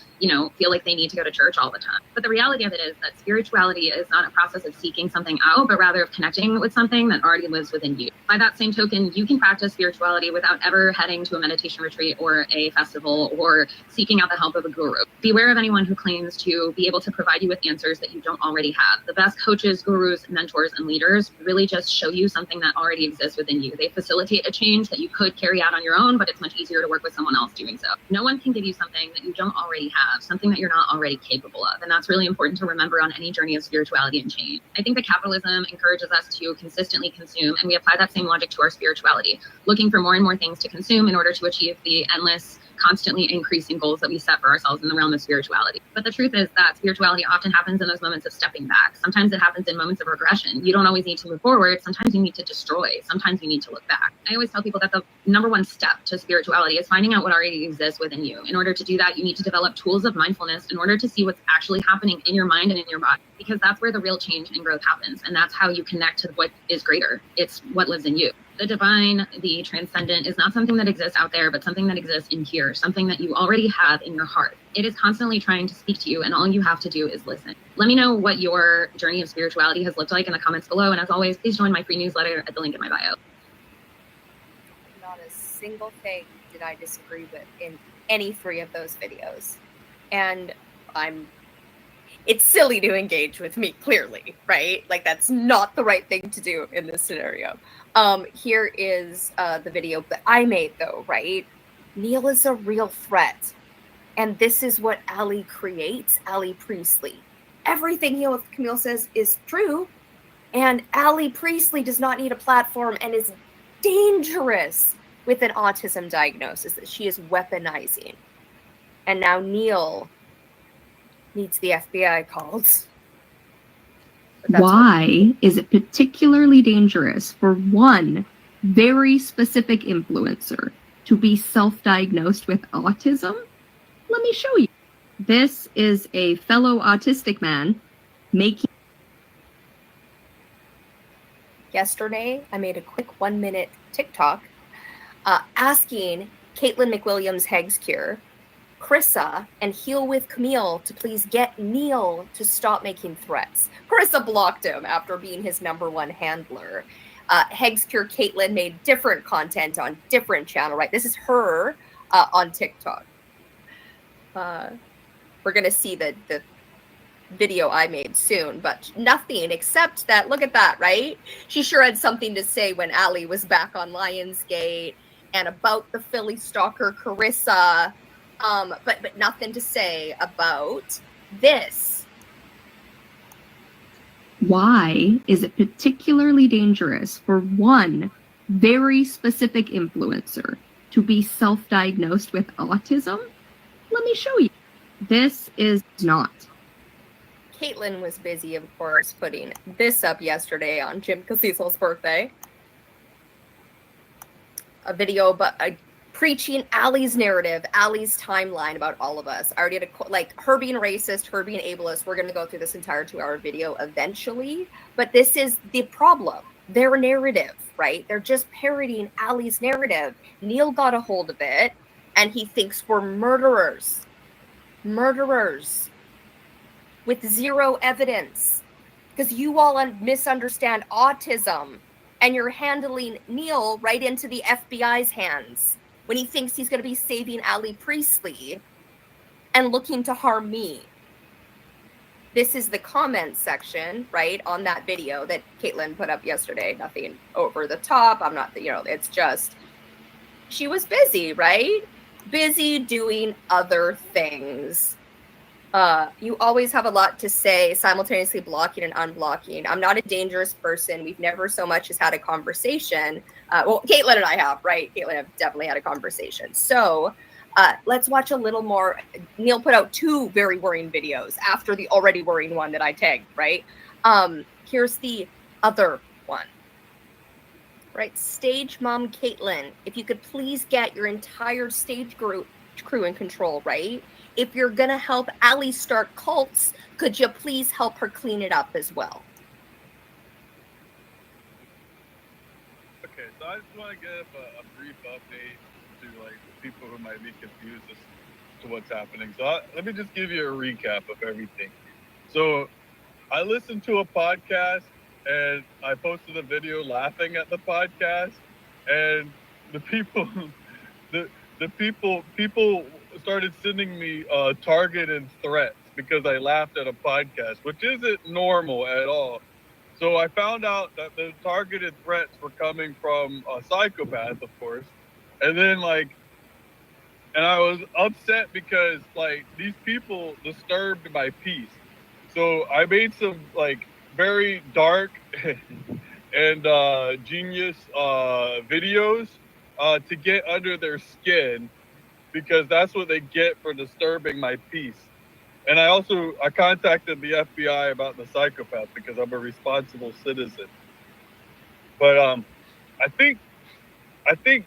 feel like they need to go to church all the time. But the reality of it is that spirituality is not a process of seeking something out, but rather of connecting with something that already lives within you. By that same token, you can practice spirituality without ever heading to a meditation retreat or a festival or seeking out the help of a guru. Beware of anyone who claims to be able to provide you with answers that you don't already have. The best coaches, gurus, mentors, and leaders really just show you something that already exists within you. They facilitate a change that you could carry out on your own, but it's much easier to work with someone else doing so. No one can give you something that you don't already have, something that you're not already capable of. And that's really important to remember on any journey of spirituality and change. I think that capitalism encourages us to consistently consume, and we apply that same logic to our spirituality, looking for more and more things to consume in order to achieve the endless, constantly increasing goals that we set for ourselves in the realm of spirituality. But the truth is that spirituality often happens in those moments of stepping back. Sometimes it happens in moments of regression. You don't always need to move forward. Sometimes you need to destroy. Sometimes you need to look back. I always tell people that the number one step to spirituality is finding out what already exists within you. In order to do that, you need to develop tools of mindfulness in order to see what's actually happening in your mind and in your body, because that's where the real change and growth happens. And that's how you connect to what is greater. It's what lives in you. The divine, the transcendent is not something that exists out there, but something that exists in here, something that you already have in your heart. It is constantly trying to speak to you, and all you have to do is listen. Let me know what your journey of spirituality has looked like in the comments below. And as always, please join my free newsletter at the link in my bio. Not a single thing did I disagree with in any 3 of those videos. And it's silly to engage with me, clearly, right? Like, that's not the right thing to do in this scenario. Here is the video that I made, though, right? Neil is a real threat. And this is what Allie creates, Allie Priestley. Everything Camille says is true. And Allie Priestley does not need a platform and is dangerous with an autism diagnosis that she is weaponizing. And now Neil needs the FBI called. Why is it particularly dangerous for one very specific influencer to be self-diagnosed with autism? Let me show you. This is a fellow autistic man making... Yesterday, I made a quick 1-minute TikTok asking Kailtlyn McWilliams-Hegscure, Crissa, and Heal with Camille to please get Neil to stop making threats. Crissa blocked him after being his #1 handler. Hegscure Kailtlyn made different content on different channel, right? This is her on TikTok. We're going to see the video I made soon, but nothing except that, look at that, right? She sure had something to say when Allie was back on Lionsgate and about the Philly stalker Carissa, but nothing to say about this. Why is it particularly dangerous for one very specific influencer to be self-diagnosed with autism? Let me show you. This is not. Kailtlyn was busy, of course, putting this up yesterday on Jim Cecil's birthday. A video about preaching Allie's narrative, Allie's timeline about all of us. I already had her being racist, her being ableist. We're going to go through this entire 2-hour video eventually. But this is the problem. Their narrative, right? They're just parroting Allie's narrative. Neil got a hold of it, and he thinks we're murderers. Murderers. With zero evidence. Because you all misunderstand autism. And you're handling Neil right into the FBI's hands when he thinks he's going to be saving Allie Priestley and looking to harm me. This is the comments section, right, on that video that Kailtlyn put up yesterday. Nothing over the top. I'm not, it's just, she was busy, right? Busy doing other things. You always have a lot to say, simultaneously blocking and unblocking. I'm not a dangerous person. We've never so much as had a conversation. Well, Kailtlyn and I have, right? Kailtlyn have definitely had a conversation. So let's watch a little more. Neil put out 2 very worrying videos after the already worrying one that I tagged, right? Here's the other one. Right, stage mom Kailtlyn, if you could please get your entire stage crew in control, right? If you're gonna help Allie start cults, could you please help her clean it up as well? Okay, so I just want to give a brief update to like people who might be confused as to what's happening. So let me just give you a recap of everything. So I listened to a podcast and I posted a video laughing at the podcast, and the people people started sending me targeted threats because I laughed at a podcast, which isn't normal at all. So I found out that the targeted threats were coming from a psychopath, of course, and then and I was upset because like these people disturbed my peace. So I made some like very dark and genius videos to get under their skin, because that's what they get for disturbing my peace. And I contacted the FBI about the psychopath because I'm a responsible citizen. But I think,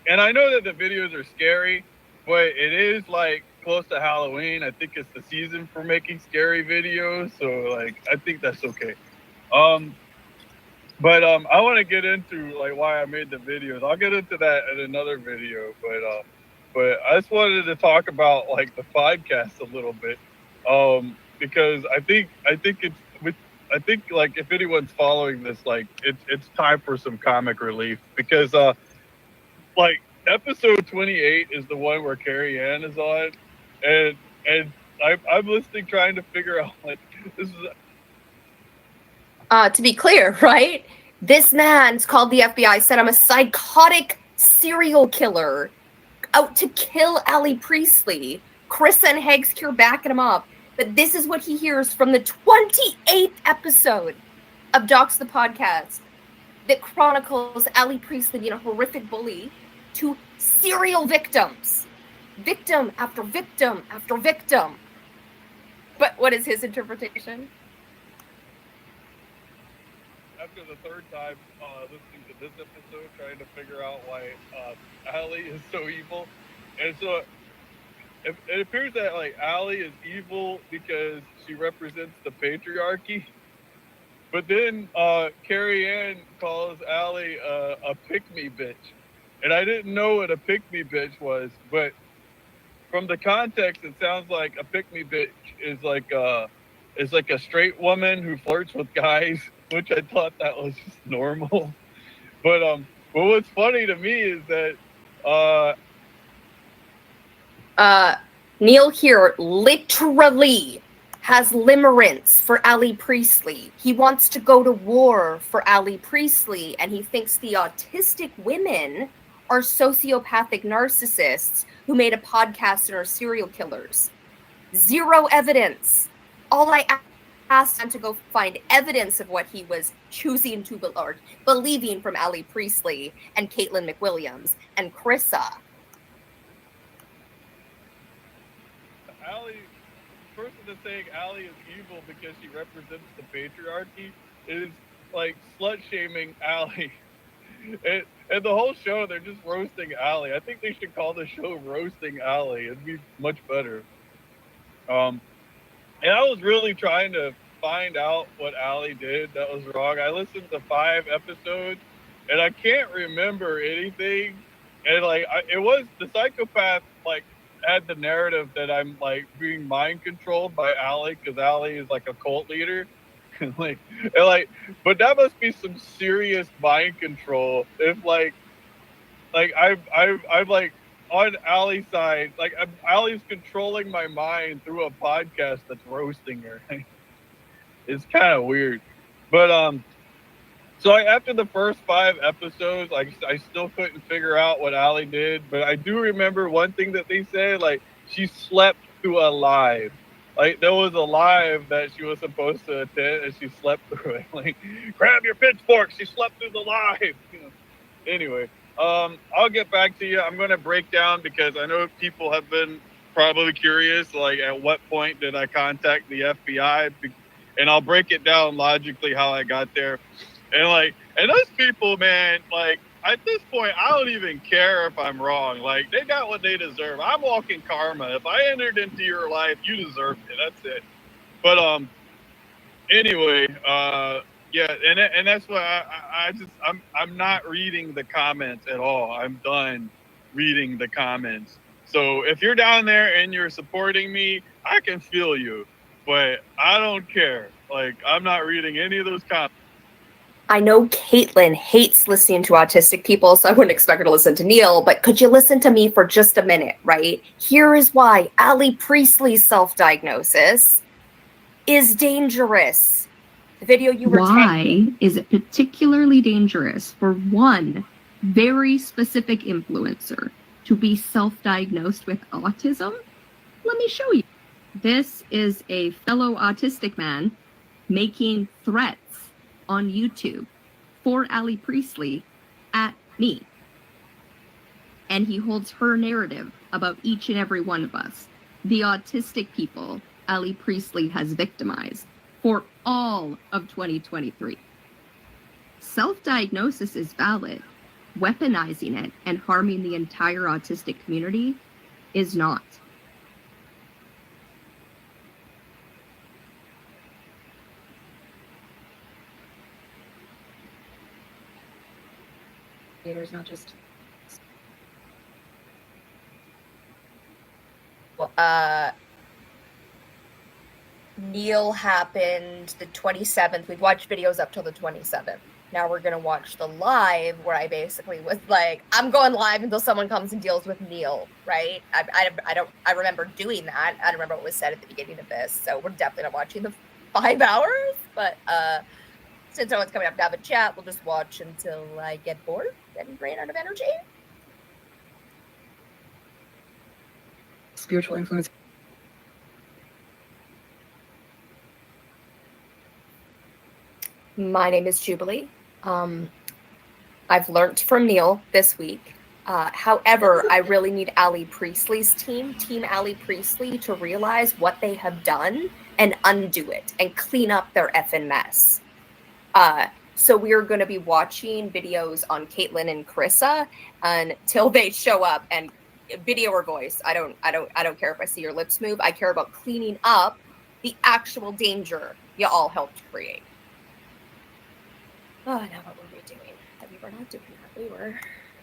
and I know that the videos are scary, but it is like close to Halloween. I think it's the season for making scary videos, so like I think that's okay. But I want to get into like why I made the videos. I'll get into that in another video. But I just wanted to talk about like the podcast a little bit, because I think like if anyone's following this, like it's time for some comic relief, because like episode 28 is the one where Carrie Ann is on, and I'm listening trying to figure out like this is. To be clear, right? This man's called the FBI, said I'm a psychotic serial killer out to kill Allie Priestley. Crissa and Hegskir backing him up. But this is what he hears from the 28th episode of Docs the Podcast that chronicles Allie Priestley being a horrific bully to serial victims. Victim after victim after victim. But what is his interpretation? After the third time listening to this episode, trying to figure out why Allie is so evil. And so it appears that like Allie is evil because she represents the patriarchy. But then Carrie Ann calls Allie a pick-me bitch. And I didn't know what a pick-me bitch was, but from the context, it sounds like a pick-me bitch is like a straight woman who flirts with guys, which I thought that was just normal. But what's funny to me is that Neil here literally has limerence for Allie Priestley. He wants to go to war for Allie Priestley, and he thinks the autistic women are sociopathic narcissists who made a podcast and are serial killers. Zero evidence. All I asked him to go find evidence of what he was choosing to believing from Allie Priestley and Caitlin McWilliams and Crissa. Allie, the person that's saying Allie is evil because she represents the patriarchy is like slut shaming Allie. And the whole show, they're just roasting Allie. I think they should call the show Roasting Allie. It'd be much better. And I was really trying to find out what Allie did that was wrong. I listened to 5 episodes, and I can't remember anything. And like, it was the psychopath like had the narrative that I'm like being mind controlled by Allie because Allie is like a cult leader. But that must be some serious mind control. If I'm like on Allie's side, like Allie's controlling my mind through a podcast that's roasting her. It's kind of weird, but so after the first 5 episodes, I still couldn't figure out what Allie did. But I do remember one thing that they said, like she slept through a live. Like there was a live that she was supposed to attend, and she slept through it. Like, grab your pitchfork. She slept through the live. You know. Anyway, I'll get back to you. I'm going to break down because I know people have been probably curious. Like, at what point did I contact the FBI? And I'll break it down logically how I got there. And like And those people, man, like, at this point, I don't even care if I'm wrong. Like, they got what they deserve. I'm walking karma. If I entered into your life, you deserve it. That's it. But anyway, yeah, and that's why I'm not reading the comments at all. I'm done reading the comments. So if you're down there and you're supporting me, I can feel you, but I don't care. Like, I'm not reading any of those comments. I know Kailtlyn hates listening to autistic people, so I wouldn't expect her to listen to Neil, but could you listen to me for just a minute, right? Here is why Allie Priestley's self-diagnosis is dangerous. The video you were Why is it particularly dangerous for one very specific influencer to be self-diagnosed with autism? Let me show you. This is a fellow autistic man making threats on YouTube for Allie Priestley at me. And he holds her narrative about each and every one of us, the autistic people Allie Priestley has victimized for all of 2023. Self-diagnosis is valid. Weaponizing it and harming the entire autistic community is not. Theater's not just. Neil happened the 27th. We've watched videos up till the 27th. Now we're gonna watch the live where I basically was like, I'm going live until someone comes and deals with Neil, right? I remember doing that. I don't remember what was said at the beginning of this, so we're definitely not watching the 5 hours. But since no one's coming up to have a chat, we'll just watch until I get bored and ran out of energy. Spiritual influence. My name is Jubilee. I've learned from Neil this week. However, I really need Allie Priestley's Team Allie Priestley, to realize what they have done and undo it and clean up their effing mess. So we are going to be watching videos on Kailtlyn and Crissa until they show up, and video or voice. I don't care if I see your lips move. I care about cleaning up the actual danger you all helped create. Oh, now what were we doing? We were not doing that. We were.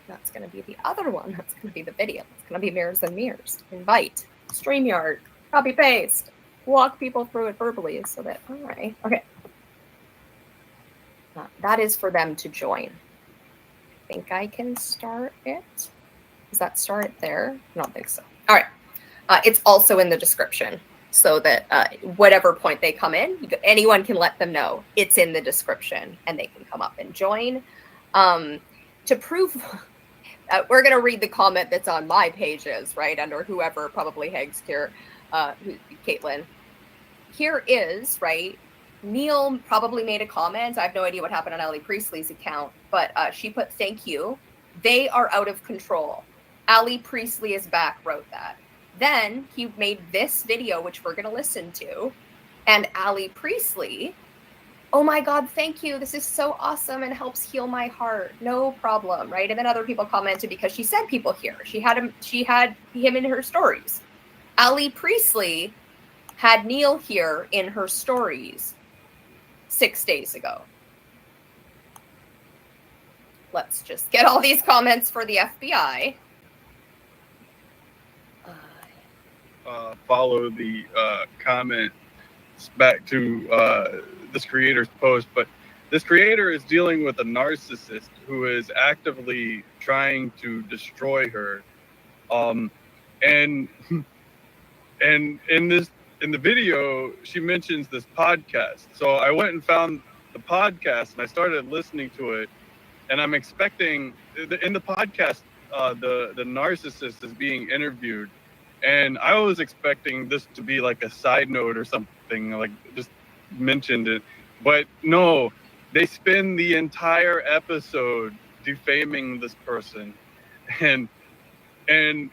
That's going to be the other one. That's going to be the video. It's going to be Mirrors and Mirrors. Invite. StreamYard. Copy paste. Walk people through it verbally so that, all right. Okay. That is for them to join. I think I can start it. Does that start it there? I don't think so. All right. It's also in the description so that whatever point they come in, anyone can let them know it's in the description and they can come up and join. To prove, we're going to read the comment that's on my pages, right, under whoever probably hangs here, Kailtlyn. Here is, right, Neil probably made a comment. I have no idea what happened on Allie Priestley's account, but she put, thank you. They are out of control. Allie Priestley is back, wrote that. Then he made this video, which we're going to listen to, and Allie Priestley, oh my God, thank you. This is so awesome and helps heal my heart. No problem, right? And then other people commented because she said people here. She had him in her stories. Allie Priestley had Neil here in her stories 6 days ago. Let's just get all these comments for the FBI. Follow the comments back to this creator's post, but this creator is dealing with a narcissist who is actively trying to destroy her. And in the video, she mentions this podcast. So I went and found the podcast and I started listening to it, and I'm expecting in the podcast the narcissist is being interviewed. And I was expecting this to be like a side note or something, like just mentioned it. But no, they spend the entire episode defaming this person. And I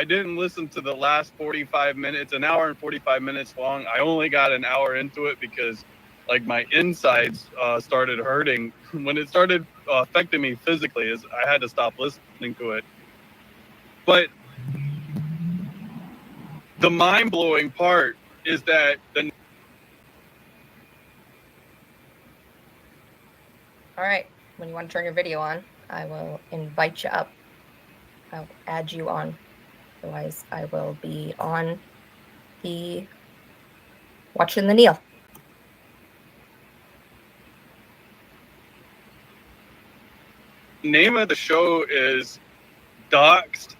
didn't listen to the last 45 minutes, an hour and 45 minutes long. I only got an hour into it because like my insides started hurting. When it started affecting me physically, is I had to stop listening to it. But the mind-blowing part is that All right. When you want to turn your video on, I will invite you up. I'll add you on. Otherwise, I will be on the watching the Neil. name of the show is Doxed,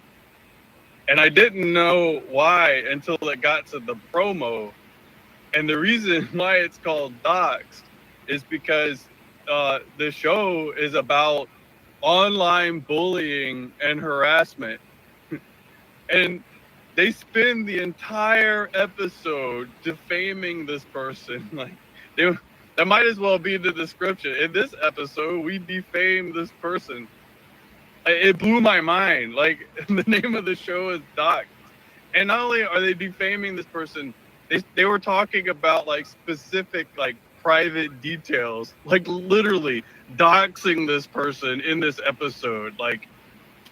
and I didn't know why until it got to the promo. And the reason why it's called Doxed is because the show is about online bullying and harassment. And they spend the entire episode defaming this person. Like, that might as well be the description. In this episode, we defame this person. It blew my mind. Like, the name of the show is Doxed. And not only are they defaming this person, they were talking about like specific like private details, like literally doxing this person in this episode. Like,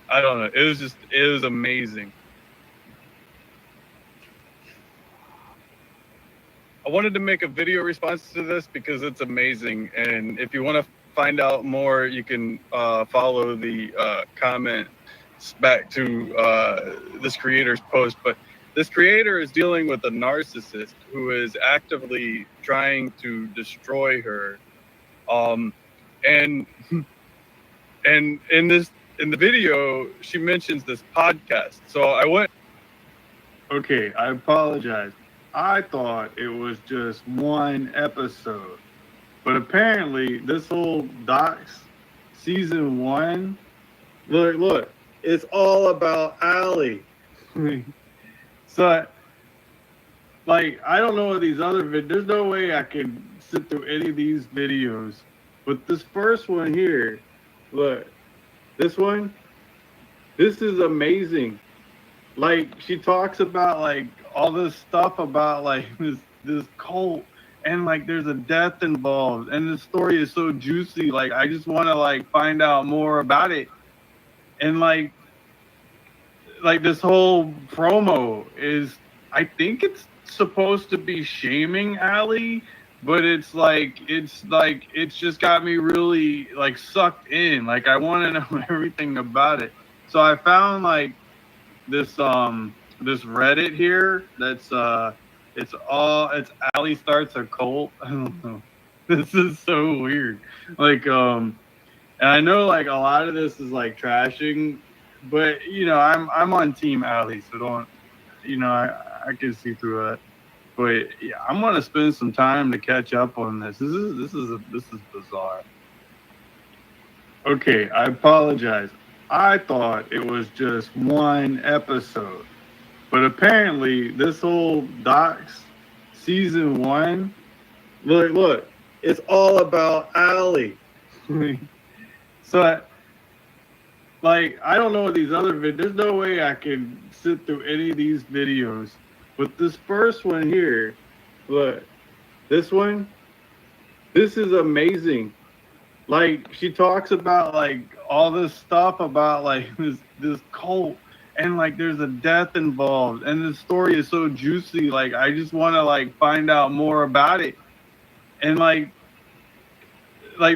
I don't know. It was amazing. I wanted to make a video response to this because it's amazing. And if you want to find out more, you can follow the comments back to this creator's post. But this creator is dealing with a narcissist who is actively trying to destroy her. And in the video, she mentions this podcast. So I went. Okay, I apologize. I thought it was just one episode, but apparently this whole Docs season 1, look, it's all about Allie. So, like, I don't know what these other there's no way I can sit through any of these videos, but this first one here, look, this one, this is amazing. Like, she talks about like all this stuff about like this cult, and like there's a death involved, and the story is so juicy. Like, I just want to like find out more about it. And like this whole promo is, I think it's supposed to be shaming Allie, but it's just got me really like sucked in. Like, I want to know everything about it. So I found like this Reddit here that's it's Allie starts a cult. I don't know. This is so weird. Like and I know like a lot of this is like trashing, but you know, I'm on team Allie, so don't, you know, I can see through that. But yeah, I'm gonna spend some time to catch up on this. This is bizarre. Okay, I apologize. I thought it was just one episode, but apparently this whole Docs season 1, look, it's all about Allie. So, like, I don't know what these other there's no way I can sit through any of these videos, but this first one here, look, this one, this is amazing. Like, she talks about like all this stuff about like this cult, and like there's a death involved, and the story is so juicy. Like, I just want to like find out more about it. And like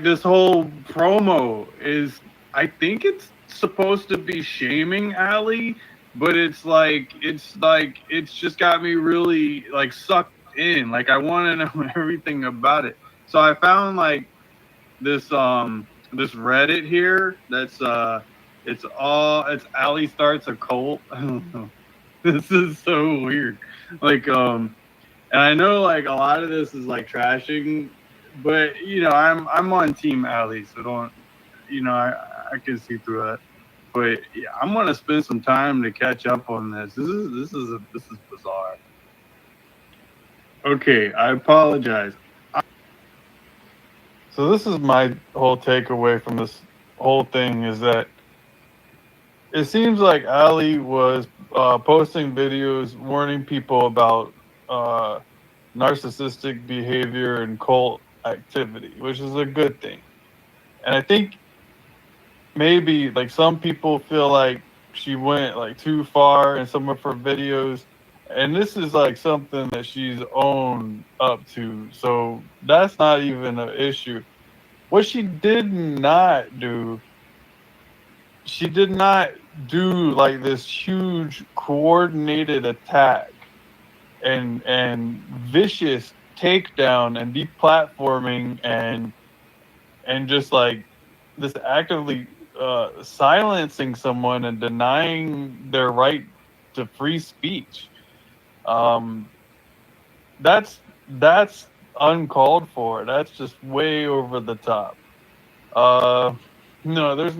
this whole promo is, I think it's supposed to be shaming Allie, but it's just got me really like sucked in. Like, I want to know everything about it. So I found like this Reddit here that's it's Allie starts a cult. I don't know. This is so weird. Like and I know like a lot of this is like trashing, but you know, I'm on team Allie, so don't, you know, I can see through that. But yeah, I'm gonna spend some time to catch up on this. This is bizarre. Okay, I apologize. So this is my whole takeaway from this whole thing, is that it seems like Allie was posting videos warning people about narcissistic behavior and cult activity, which is a good thing. And I think maybe like some people feel like she went like too far in some of her videos, and this is like something that she's owned up to, so that's not even an issue. What she did not do, she did not do like this huge coordinated attack and vicious takedown and deplatforming and just like this actively silencing someone and denying their right to free speech. That's uncalled for. That's just way over the top. No, there's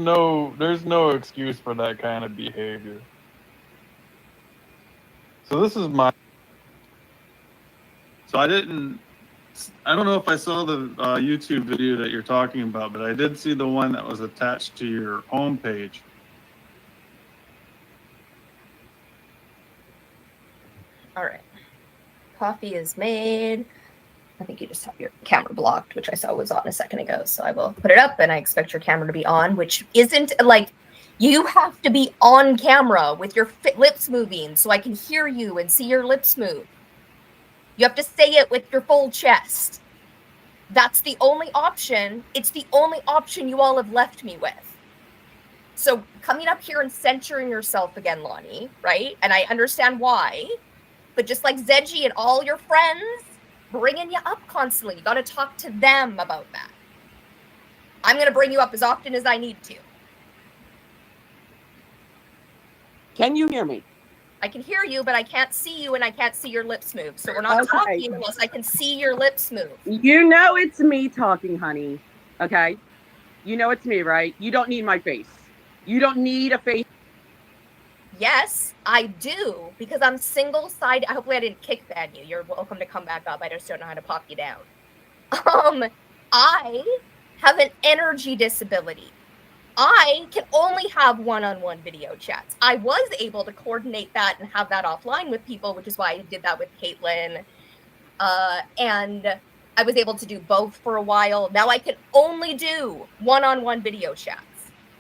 no excuse for that kind of behavior. So this is my. So I don't know if I saw the YouTube video that you're talking about, but I did see the one that was attached to your homepage. All right. Coffee is made. I think you just have your camera blocked, which I saw was on a second ago. So I will put it up, and I expect your camera to be on, which isn't like, you have to be on camera with your lips moving so I can hear you and see your lips move. You have to say it with your full chest. That's the only option. It's the only option you all have left me with. So coming up here and censoring yourself again, Lonnie, right? And I understand why. But just like Zedgy and all your friends, bringing you up constantly. You got to talk to them about that. I'm going to bring you up as often as I need to. Can you hear me? I can hear you, but I can't see you and I can't see your lips move. So we're not talking unless I can see your lips move. You know it's me talking, honey. Okay? You know it's me, right? You don't need my face. You don't need a face. Yes, I do, because I'm single-sided. Hopefully I didn't kick ban you. You're welcome to come back up. I just don't know how to pop you down. I have an energy disability. I can only have one-on-one video chats. I was able to coordinate that and have that offline with people, which is why I did that with Kailtlyn. And I was able to do both for a while. Now I can only do one-on-one video chats.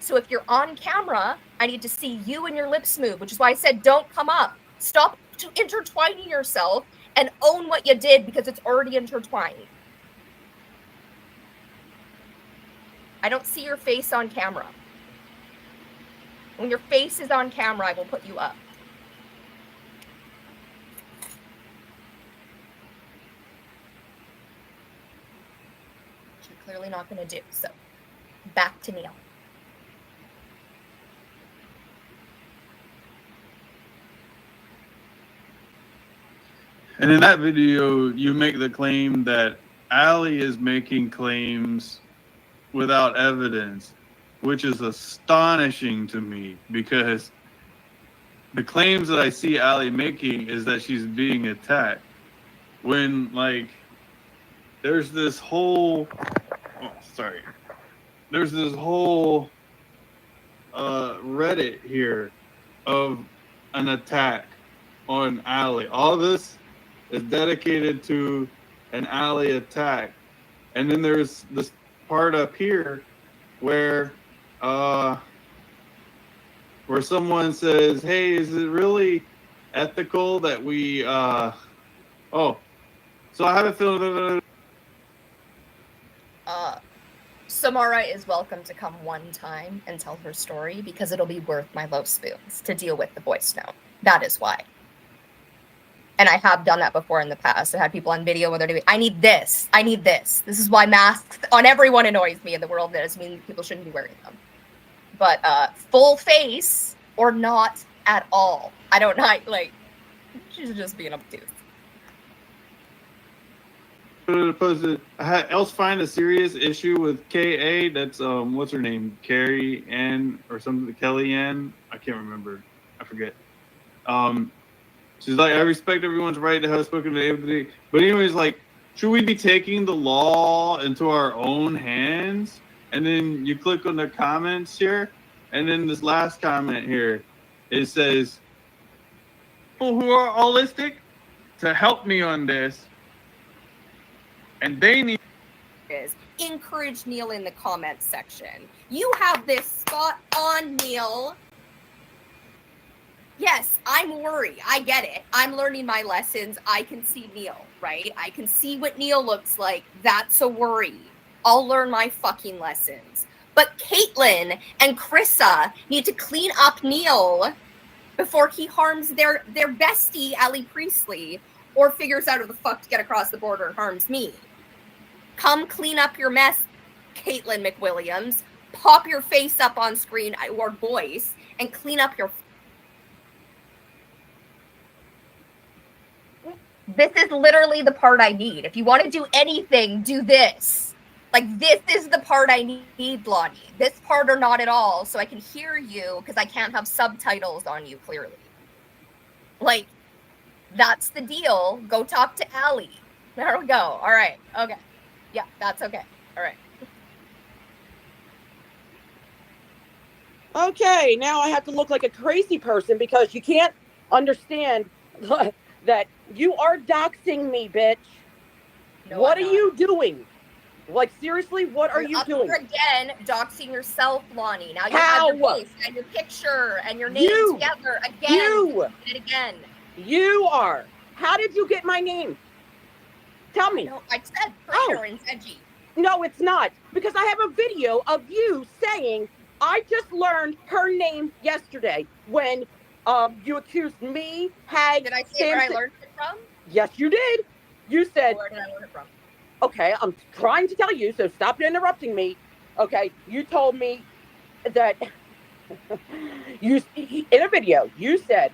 So if you're on camera, I need to see you and your lips move, which is why I said don't come up. Stop intertwining yourself and own what you did, because it's already intertwined. I don't see your face on camera. When your face is on camera, I will put you up. Which you're clearly not going to do. So back to Neil. And in that video, you make the claim that Allie is making claims without evidence, which is astonishing to me, because the claims that I see Allie making is that she's being attacked. When, like, there's this whole, there's this whole Reddit here of an attack on Allie. All this is dedicated to an Allie attack. And then there's this part up here where someone says, hey, is it really ethical that we so I have a feeling Samara is welcome to come one time and tell her story, because it'll be worth my low spoons to deal with the voice note. That is why. And I have done that before in the past. I had people on video where they're doing, I need this. I need this. This is why masks on everyone annoys me in the world. That doesn't mean people shouldn't be wearing them. But full face or not at all. I don't know. Like, she's just being obtuse. I else find a serious issue with KA. That's what's her name? Carrie Ann or something, Kelly Ann. I can't remember. I forget. She's like, I respect everyone's right to have spoken to anybody. But anyways, like, should we be taking the law into our own hands? And then you click on the comments here, and then this last comment here, it says, people who are holistic to help me on this, and they need is encourage Neil in the comments section. You have this spot on, Neil. Yes, I'm worried. I get it. I'm learning my lessons. I can see Neil, right? I can see what Neil looks like. That's a worry. I'll learn my fucking lessons. But Kailtlyn and Crissa need to clean up Neil before he harms their bestie, Allie Priestley, or figures out how the fuck to get across the border and harms me. Come clean up your mess, Kailtlyn McWilliams. Pop your face up on screen or voice and clean up your... This is literally the part I need. If you want to do anything, do this. Like, this is the part I need, Lonnie. This part or not at all, so I can hear you, because I can't have subtitles on you, clearly. Like, that's the deal. Go talk to Allie. There we go. All right. Okay. Yeah, that's okay. All right. Okay, now I have to look like a crazy person because you can't understand that you are doxing me, bitch. No, what I'm are not. you doing? Like, seriously, what are you up doing? Here again, doxing yourself, Lonnie. Now you How? have your face and your picture and your name together again. You did it again. You are. How did you get my name? Tell me. No, I said Prater and Edgy. No, it's not. Because I have a video of you saying, I just learned her name yesterday when you accused me, Did I say where I learned it from? Yes, you did. You said, where did I learn it from? Okay, I'm trying to tell you, so stop interrupting me. Okay, you told me that in a video, you said,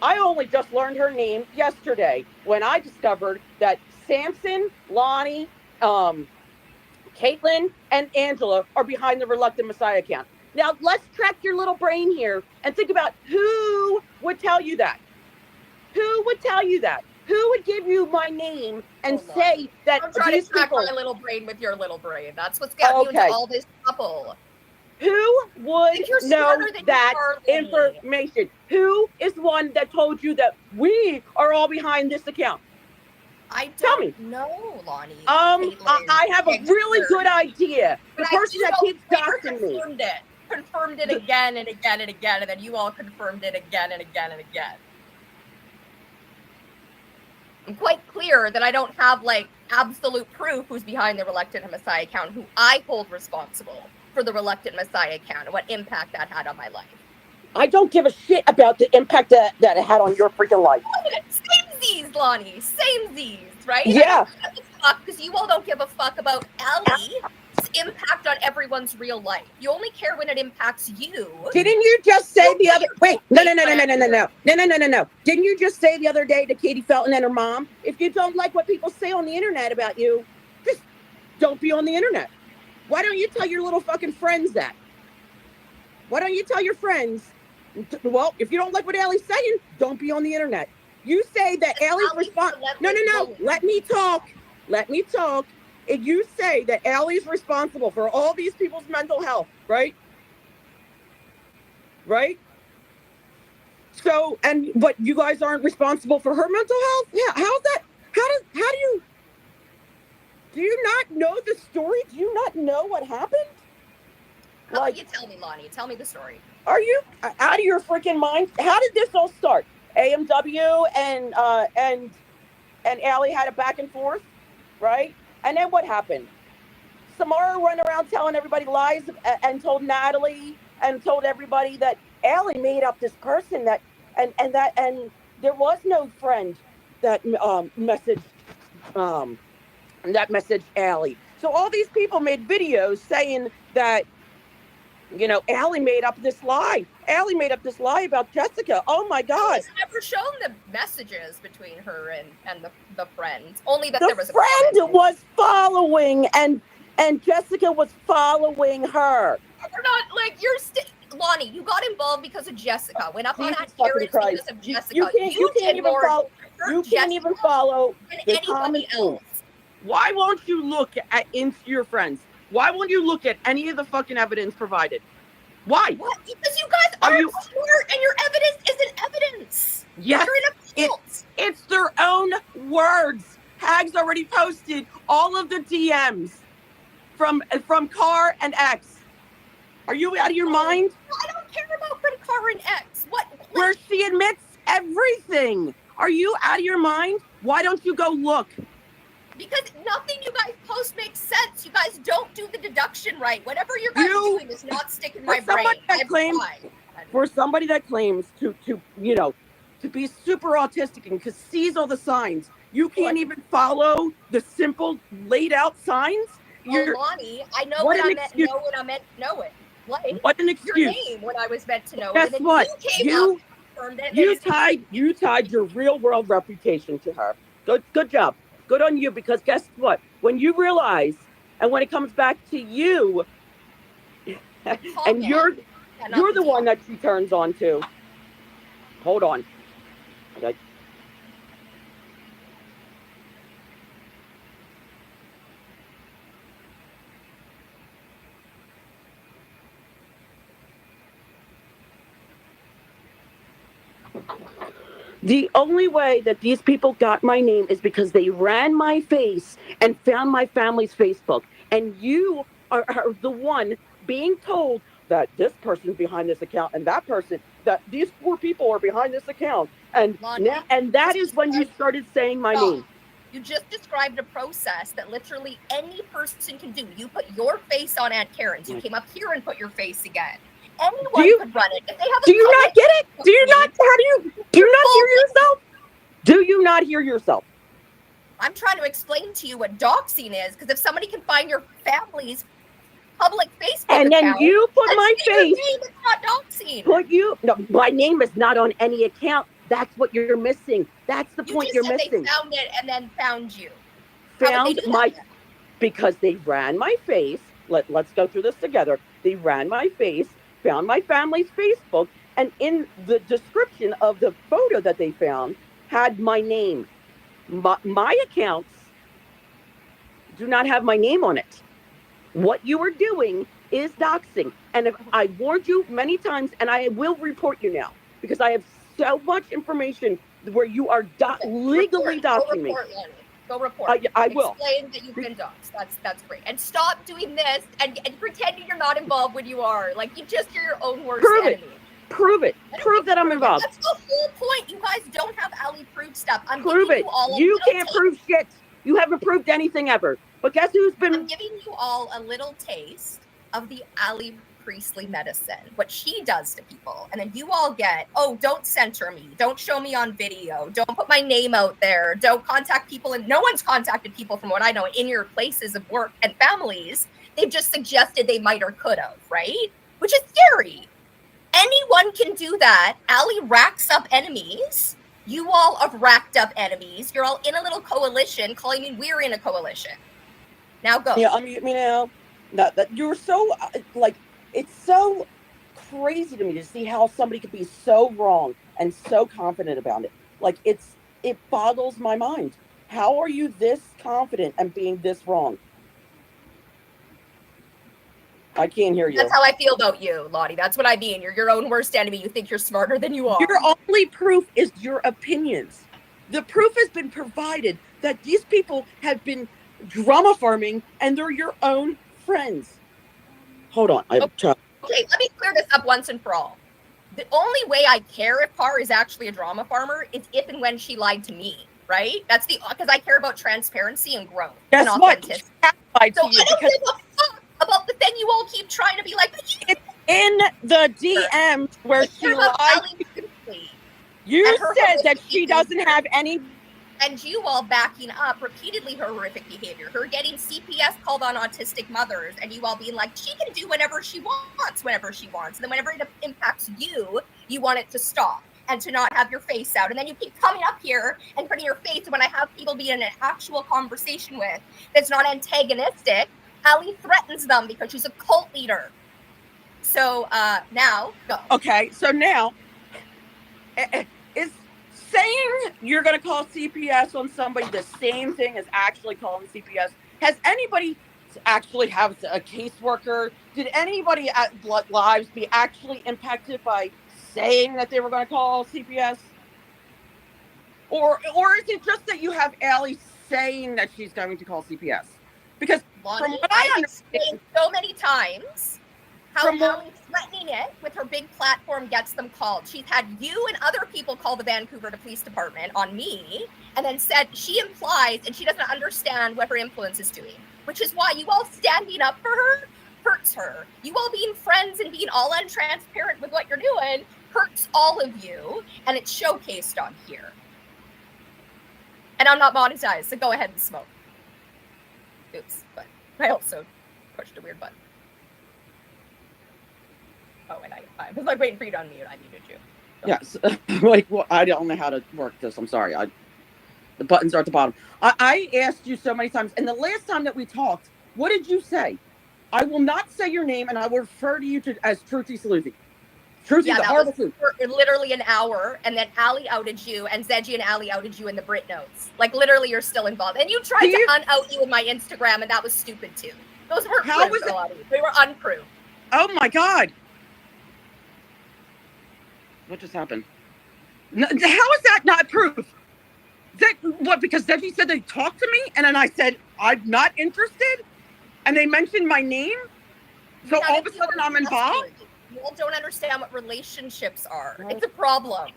I only just learned her name yesterday when I discovered that Samson, Lonnie, Kailtlyn, and Angela are behind the Reluctant Messiah account. Now, let's track your little brain here and think about who would tell you that. Who would tell you that? Who would give you my name and say that I'm trying these to track people... my little brain with your little brain. That's what's got you into all this trouble. Who would know that Charlie. information? Who is the one that told you that we are all behind this account? I Tell me. don't know, Lonnie. I have a really good idea. The But person that keeps doxing me. Confirmed it again and again and again, and then you all confirmed it again and again and again. I'm quite clear that I don't have, like, absolute proof who's behind the Reluctant Messiah account, who I hold responsible for the Reluctant Messiah account and what impact that had on my life. I don't give a shit about the impact that it had on your freaking life. Samesies, Lonnie. Samesies, right? Yeah. Because you all don't give a fuck about Allie's impact on everyone's real life. You only care when it impacts you. Didn't you just say the other... Wait, no. Didn't you just say the other day to Katie Felton and her mom, if you don't like what people say on the internet about you, just don't be on the internet. Why don't you tell your little fucking friends that? Why don't you tell your friends, well, if you don't like what Allie's saying, don't be on the internet. You say that Allie's responsible. No. Let me talk. If you say that Allie's responsible for all these people's mental health, right? Right? So, but you guys aren't responsible for her mental health? Yeah, how's that? Do you not know the story? Do you not know what happened? How about you tell me, Lonnie? Tell me the story. Are you out of your freaking mind? How did this all start? AMW and Allie had a back and forth, right? And then what happened? Samara ran around telling everybody lies and told Natalie and told everybody that Allie made up this person that and there was no friend that messaged Allie. So all these people made videos saying that, you know, Allie made up this lie. Allie made up this lie about Jessica. Oh my God! She's never shown the messages between her and the friends. Only that the there was a friend was following and Jessica was following her. We're not like you're Lonnie. You got involved because of Jessica. Went up on Jesus that fucking carriage Christ. because of Jessica. You can't even follow the common rules. Why won't you look into your friends? Why won't you look at any of the fucking evidence provided? Why? What? Because you guys aren't smart and your evidence isn't evidence. Yes, You're in a cult. It's their own words. Hags already posted all of the DMs. from Car and X. Are you out of your mind? I don't care about from Car and X. What? Where she admits everything. Are you out of your mind? Why don't you go look? Because nothing you guys post makes sense. You guys don't do the deduction right. Whatever you guys are doing is not sticking in my brain. For somebody that claims to be super autistic and sees all the signs, you can't even follow the simple laid out signs. Lonnie, I know what I meant to know when I meant to know it. Like, what an excuse. Your name when I was meant to know Guess it. And what? You tied your real world reputation to her. Good job. Good on you, because guess what? When you realize, and when it comes back to you, and you're the one that she turns on to. Hold on. Okay. The only way that these people got my name is because they ran my face and found my family's Facebook. And you are the one being told that this person's behind this account and that these 4 people are behind this account. And that is when you started saying my name. You just described a process that literally any person can do. You put your face on Aunt Karen's. You came up here and put your face again. Anyone could run it. If they have do you not get it? Do you not hear yourself? Do you not hear yourself? I'm trying to explain to you what doxing is, because if somebody can find your family's public Facebook and then account, you put my face. It's not doxing. No, my name is not on any account. That's what you're missing. That's the point you're missing. They found it and then found you. Because they ran my face. Let's go through this together. They ran my face, found my family's Facebook, and in the description of the photo that they found had my name. My accounts do not have my name on it. What you are doing is doxing. And if I warned you many times, and I will report you now, because I have so much information where you are legally doxing me. Go report. I will. Explain that you've been doxed. That's great. And stop doing this and pretending you're not involved when you are. Like, you're your own worst enemy. Prove it. Prove that I'm involved. That's the whole point. You guys don't have Allie proof stuff. Prove it. You can't prove shit. You haven't proved anything ever. But guess who's been... I'm giving you all a little taste of the Allie Priestley medicine, what she does to people. And then you all get, oh, don't censor me. Don't show me on video. Don't put my name out there. Don't contact people. And no one's contacted people, from what I know, in your places of work and families. They've just suggested they might or could have, right? Which is scary. Anyone can do that. Allie racks up enemies. You all have racked up enemies. You're all in a little coalition, calling me we're in a coalition. Now go. Yeah, that you're so, it's so crazy to me to see how somebody could be so wrong and so confident about it. Like, it boggles my mind. How are you this confident and being this wrong? I can't hear you. That's how I feel about you, Lottie. That's what I mean. You're your own worst enemy. You think you're smarter than you are. Your only proof is your opinions. The proof has been provided that these people have been drama farming and they're your own friends. Hold on. Okay, let me clear this up once and for all. The only way I care if Car is actually a drama farmer is if and when she lied to me, right? That's because I care about transparency and growth. Guess and what? Authenticity. So I don't give a fuck about the thing you all keep trying to be like. It's in the DM where she lied. You said that she doesn't have any. And you all backing up repeatedly her horrific behavior, her getting CPS called on autistic mothers, and you all being like, she can do whatever she wants, whenever she wants. And then whenever it impacts you, you want it to stop and to not have your face out. And then you keep coming up here and putting your face. And when I have people be in an actual conversation with that's not antagonistic, Allie threatens them because she's a cult leader. So now, go. Okay, so now, is saying you're going to call CPS on somebody the same thing as actually calling CPS? Has anybody actually have a caseworker? Did anybody at Blood Lives be actually impacted by saying that they were going to call CPS? Or is it just that you have Allie saying that she's going to call CPS? Because Lonnie, what I I've explained so many times how Allie threatening it with her big platform gets them called. She's had you and other people call the Vancouver Police Department on me, and then said she implies and she doesn't understand what her influence is doing, which is why you all standing up for her hurts her. You all being friends and being all untransparent with what you're doing hurts all of you, and it's showcased on here. And I'm not monetized, so go ahead and smoke. Oops, but I also pushed a weird button. Oh, and I was like waiting for you to unmute. I muted you. Yes, like, well, I don't know how to work this. I'm sorry. The buttons are at the bottom. I asked you so many times, and the last time that we talked, what did you say? I will not say your name, and I will refer to you as Truthy Sluthy. Truthy's a horrible food. For literally an hour, and then Allie outed you, and Zedgy and Allie outed you in the Brit notes. Like, literally, you're still involved. And you tried to un-out you in my Instagram, and that was stupid, too. Those weren't proved for a lot of you. They were unproved. Oh, my God. What just happened? No, how is that not proof? What, because Zedgy said they talked to me, and then I said, I'm not interested? And they mentioned my name? So all of a sudden I'm involved? You all don't understand what relationships are. It's a problem.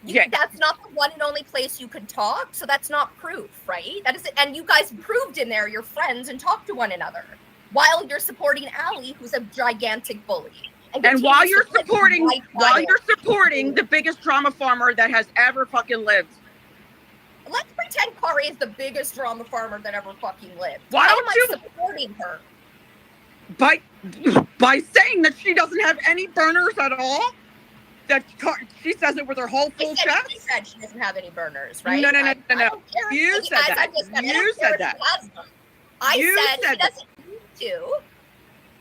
That's not the one and only place you could talk, so that's not proof, right? That is it. And you guys proved in there you're friends and talk to one another while you're supporting Allie, who's a gigantic bully. And while you're supporting the biggest drama farmer that has ever fucking lived. Let's pretend Kari is the biggest drama farmer that ever fucking lived. Why don't you supporting her? By saying that she doesn't have any burners at all? That she says it with her whole full chest? She said she doesn't have any burners, right? No. You said that. You said that. I said she doesn't need to,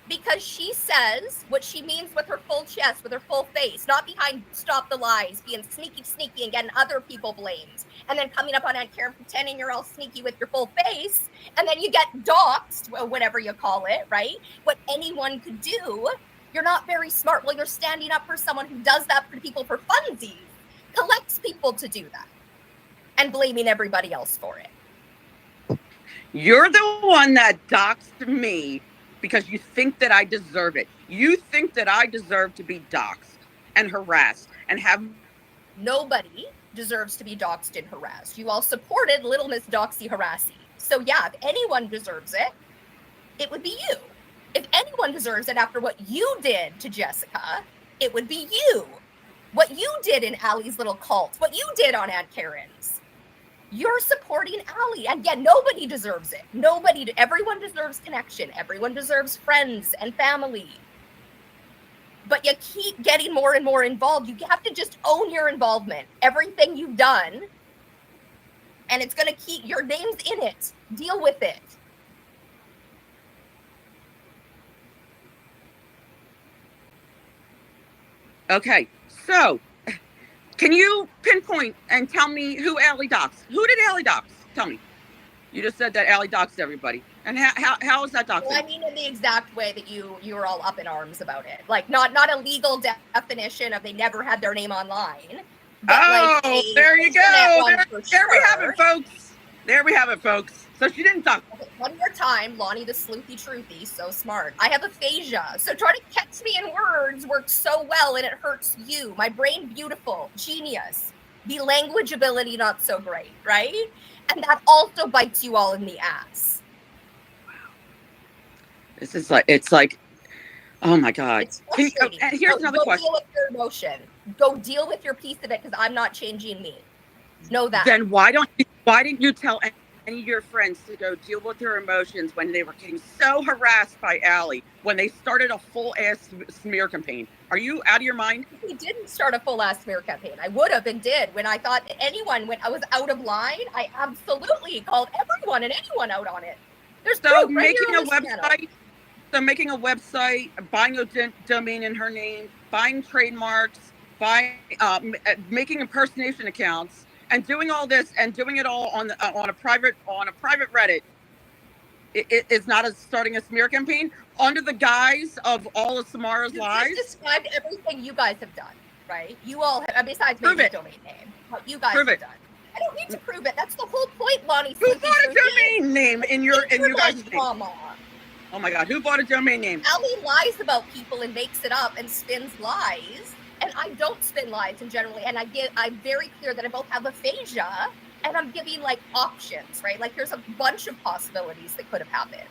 because she says what she means with her full chest, with her full face, not behind Stop the Lies, being sneaky and getting other people blamed, and then coming up on Aunt Karen pretending you're all sneaky with your full face, and then you get doxxed, or whatever you call it, right? What anyone could do. You're not very smart. Well, you're standing up for someone who does that for people for funsies, collects people to do that, and blaming everybody else for it. You're the one that doxed me because you think that I deserve it. You think that I deserve to be doxed and harassed and have... Nobody deserves to be doxed and harassed. You all supported Little Miss Doxy Harassy. So yeah, if anyone deserves it, it would be you. If anyone deserves it after what you did to Jessica, it would be you. What you did in Allie's little cult, what you did on Aunt Karen's. You're supporting Allie. And yeah, nobody deserves it. Everyone deserves connection. Everyone deserves friends and family. But you keep getting more and more involved. You have to just own your involvement. Everything you've done. And it's going to keep your name's in it. Deal with it. Okay, so can you pinpoint and tell me who Allie doxed? Who did Allie dox? Tell me. You just said that Allie doxed everybody. And how is that doxing? Well, I mean, in the exact way that you were all up in arms about it. Like, not a legal definition of they never had their name online. Oh, like there you go. There we have it, folks. There we have it, folks. So she didn't dox. Okay, one more time, Lonnie the Sleuthy Truthy, so smart. I have aphasia, so trying to catch me in words works so well and it hurts you. My brain, beautiful, genius. The language ability, not so great, right? And that also bites you all in the ass. Wow. This is like, it's like, oh my God. Here's another question. Go deal with your emotion. Go deal with your piece of it, because I'm not changing me. Know that. Then why didn't you tell any of your friends to go deal with their emotions when they were getting so harassed by Allie, when they started a full-ass smear campaign? Are you out of your mind? We didn't start a full-ass smear campaign. I would have and did. When I thought when I was out of line, I absolutely called everyone and anyone out on it. There's so making a website. So making a website, buying a domain in her name, buying trademarks, making impersonation accounts, and doing all this and doing it all on a private Reddit. It is not starting a smear campaign under the guise of all of Samara's lies. You just described everything you guys have done, right? You all have, besides maybe the domain name, what you guys have done. I don't need to prove it. That's the whole point, Lonnie. Who bought a domain name in your guys' name? Mama. Oh my God, who bought a domain name? Allie lies about people and makes it up and spins lies. And I don't spin lies in generally. And I'm very clear that I both have aphasia and I'm giving like options, right? Like there's a bunch of possibilities that could have happened.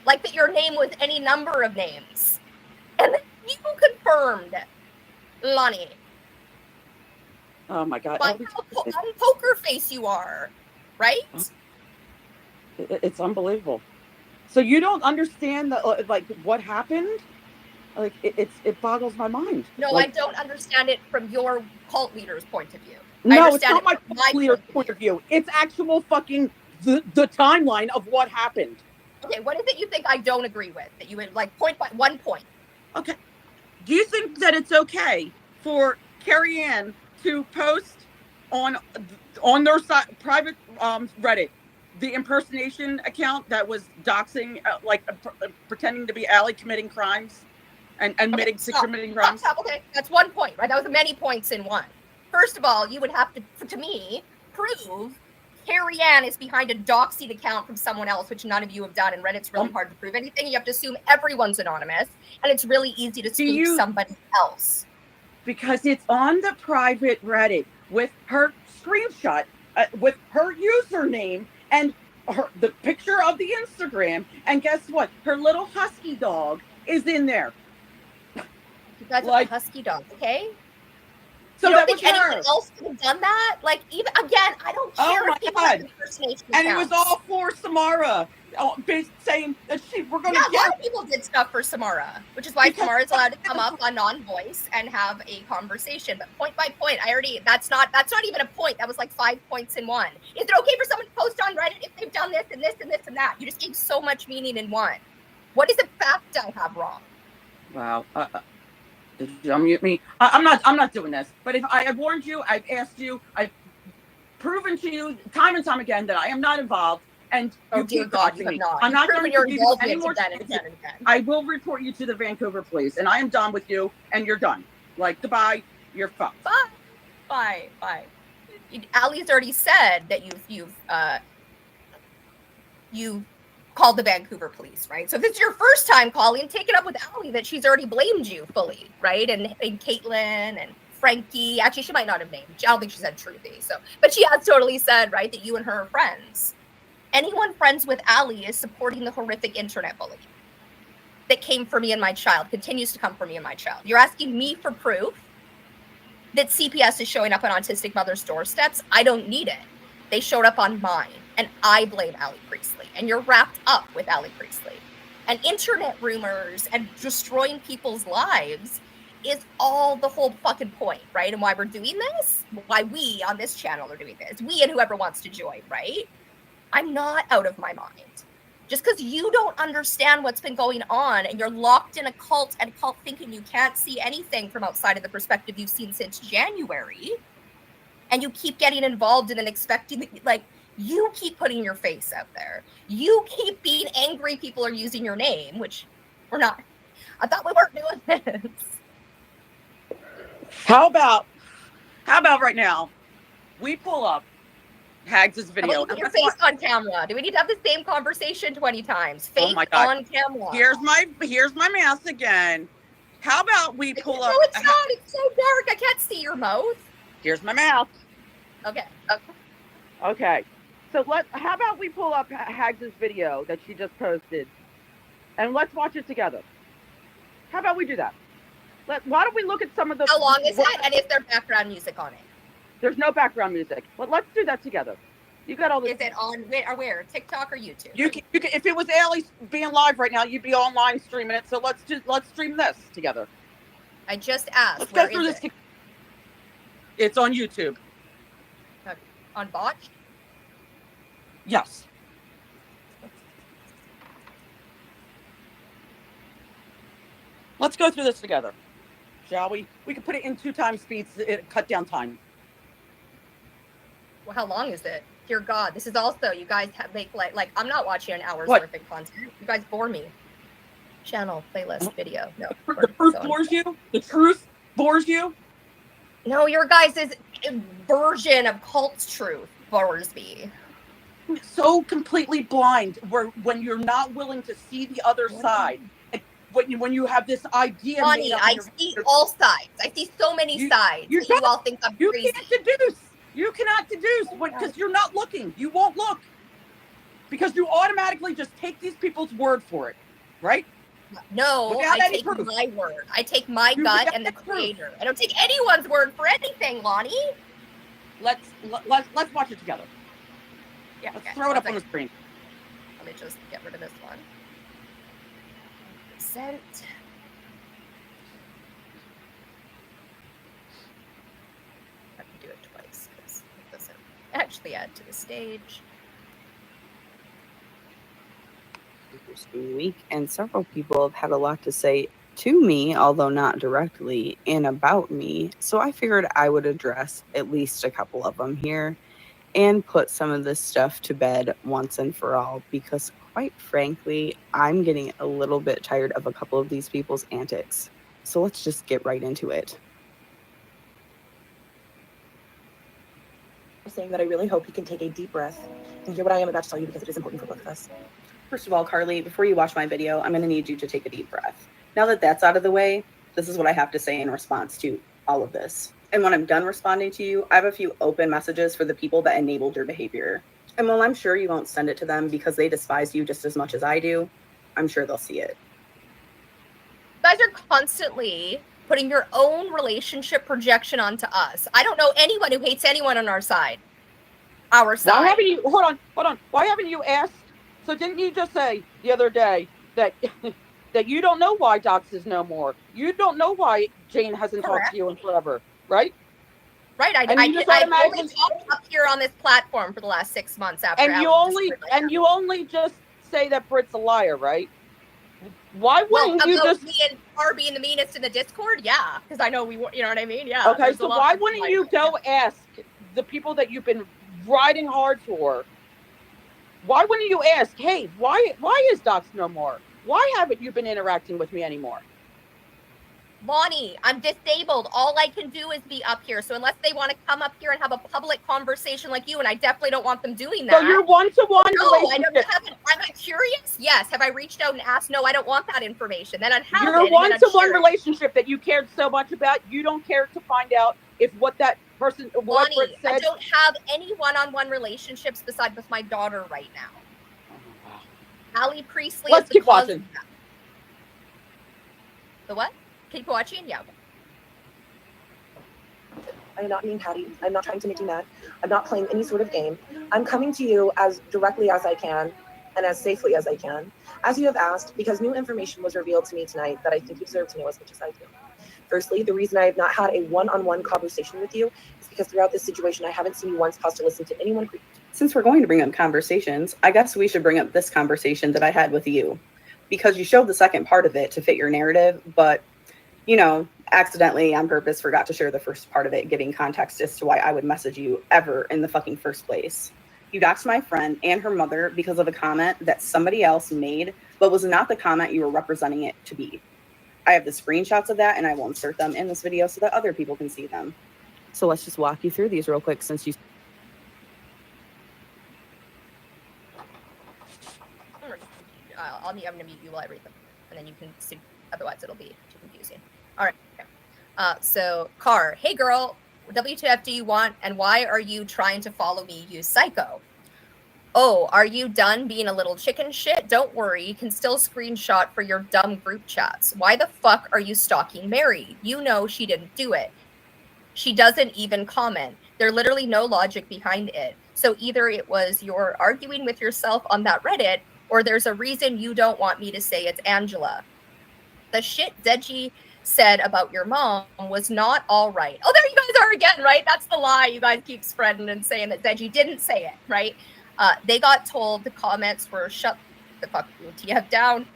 Like that your name was any number of names. And then you confirmed, Lonnie. Oh my God. By how poker face you are, right? It's unbelievable. So you don't understand like what happened? Like it boggles my mind. No, like, I don't understand it from your cult leader's point of view. No, it's not my cult leader's point of view. It's actual fucking the timeline of what happened. Okay, what is it you think I don't agree with? That you would like point by 1 point. Okay. Do you think that it's okay for Carrie Ann to post on their private Reddit the impersonation account that was doxing, pretending to be Allie committing crimes and admitting to committing crimes? Okay, that's 1 point, right? That was many points in one. First of all, you would have to me, prove Carrie Ann is behind a doxing account from someone else, which none of you have done, and Reddit's really hard to prove anything. You have to assume everyone's anonymous, and it's really easy to spook somebody else. Because it's on the private Reddit with her screenshot, with her username, and the picture of the Instagram, and guess what? Her little husky dog is in there. You guys have a husky dog, okay? So you don't that think was her. anyone else could have done that? Like, even again, I don't care. Oh my if people have God! impersonation And it was accounts. all for Samara, saying that we're going to a lot of people did stuff for Samara, which is why Samara's allowed to come up on non-voice and have a conversation. But point by point, that's not even a point. That was like 5 points in one. Is it okay for someone to post on Reddit if they've done this and this and this and that? You just gave so much meaning in one. What is the fact I have wrong? Wow. Did you unmute me? I'm not doing this. But if I have warned you, I've asked you, I've proven to you time and time again that I am not involved. And you keep doxing me. I'm not going to give you any more. I will report you to the Vancouver police, and I am done with you. And you're done. Like goodbye. You're fucked. Bye. Allie's already said that you've called the Vancouver police, right? So if it's your first time calling, take it up with Allie that she's already blamed you fully, right? And Kailtlyn and Frankie. Actually, she might not have named. I don't think she said Truthy. But she has totally said, right, that you and her are friends. Anyone friends with Allie is supporting the horrific internet bullying that came for me and my child, continues to come for me and my child. You're asking me for proof that CPS is showing up on autistic mothers' doorsteps. I don't need it. They showed up on mine, and I blame Allie Priestley. And you're wrapped up with Allie Priestley. And internet rumors and destroying people's lives is all the whole fucking point, right? And why we're doing this, why we on this channel are doing this, we and whoever wants to join, right? I'm not out of my mind. Just because you don't understand what's been going on and you're locked in a cult and cult thinking you can't see anything from outside of the perspective you've seen since January, and you keep getting involved and then expecting that, like, you keep putting your face out there. You keep being angry people are using your name, which we're not. I thought we weren't doing this. How about right now, we pull up Hags' video. Put your face on camera. Do we need to have the same conversation 20 times? Face on camera. Here's my mouth again. How about we pull up? No, it's not. It's so dark. I can't see your mouth. Here's my mouth. Okay. So how about we pull up Hags' video that she just posted, and let's watch it together. How about we do that? Why don't we look at some of the? How long is it? And is there background music on it? There's no background music. But let's do that together. You got all this. Is it on where? TikTok or YouTube? You can, if it was Allie being live right now, you'd be online streaming it. So let's stream this together. I just asked. Let's go through this. It's on YouTube. On Botched? Yes. Let's go through this together, shall we? We can put it in 2 times speeds. Cut down time. Well, how long is it? Dear God, this is also, you guys make like I'm not watching an hour's worth of content. You guys bore me. Channel, playlist, video. No. The truth bores you? The truth bores you? No, your guys' version of cult truth bores me. So completely blind when you're not willing to see the other side. When you have this idea Bonnie, made up I see all sides. I see so many sides. You all think I'm crazy. Can't deduce. You cannot deduce because you're not looking. You won't look because you automatically just take these people's word for it, right? No, Without I any take proof. my word. I take my gut and the creator. I don't take anyone's word for anything, Lonnie. Let's watch it together. Yeah, let's okay. throw it up on the screen. Let me just get rid of this one. Sent. I have to do it twice because it doesn't actually add to the stage. Interesting week, and several people have had a lot to say to me, although not directly, and about me. So I figured I would address at least a couple of them here and put some of this stuff to bed once and for all, because quite frankly, I'm getting a little bit tired of a couple of these people's antics. So let's just get right into it. Saying that I really hope you can take a deep breath and hear what I am about to tell you, because it is important for both of us. First of all, Carly, before you watch my video, I'm going to need you to take a deep breath. Now that that's out of the way, this is what I have to say in response to all of this. And when I'm done responding to you, I have a few open messages for the people that enabled your behavior. And while I'm sure you won't send it to them because they despise you just as much as I do, I'm sure they'll see it. You guys are constantly putting your own relationship projection onto us. I don't know anyone who hates anyone on our side. Our side. Why haven't you, hold on. Why haven't you asked? So didn't you just say the other day that that you don't know why Docs is no more? You don't know why Jane hasn't talked to you in forever, right? Right. I've only talked up here on this platform for the last 6 months after. And you only just say that Brit's a liar, right? Why wouldn't you just me and Car being the meanest in the Discord? Yeah, because I know you know what I mean. Yeah. Okay, so why wouldn't you go ask the people that you've been riding hard for? Why wouldn't you ask, hey, why is Docs no more? Why haven't you been interacting with me anymore? Lonnie, I'm disabled. All I can do is be up here. So unless they want to come up here and have a public conversation like you, and I definitely don't want them doing that. So you're one-to-one relationship. Am I curious? Yes. Have I reached out and asked? No, I don't want that information. Then I'd have You're a one-to-one relationship that you cared so much about. You don't care to find out if what that person, what Lonnie, Brit said. I don't have any one-on-one relationships besides with my daughter right now. Allie Priestley. Let's keep watching. The what? Keep watching? Yeah. I am not being catty. I'm not trying to make you mad. I'm not playing any sort of game. I'm coming to you as directly as I can and as safely as I can, as you have asked, because new information was revealed to me tonight that I think you deserve to know as much as I do. Firstly, the reason I have not had a one-on-one conversation with you is because throughout this situation, I haven't seen you once pause to listen to anyone. Since we're going to bring up conversations, I guess we should bring up this conversation that I had with you, because you showed the second part of it to fit your narrative, but you know, accidentally on purpose forgot to share the first part of it, giving context as to why I would message you ever in the fucking first place. You doxed my friend and her mother because of a comment that somebody else made, but was not the comment you were representing it to be. I have the screenshots of that, and I will insert them in this video so that other people can see them. So let's just walk you through these real quick since you... I'm going to mute you while I read them, and then you can see. Otherwise, it'll be too confusing. All right. Okay. So, Car, hey girl, WTF do you want, and why are you trying to follow me, you psycho? Oh, are you done being a little chicken shit? Don't worry, you can still screenshot for your dumb group chats. Why the fuck are you stalking Mary? You know she didn't do it. She doesn't even comment. There's literally no logic behind it. So either it was you're arguing with yourself on that Reddit, or there's a reason you don't want me to say it's Angela. The shit Deji said about your mom was not all right. Oh, there you guys are again, right? That's the lie you guys keep spreading and saying that Deji didn't say it, right? They got told the comments were shut the fuck TF down,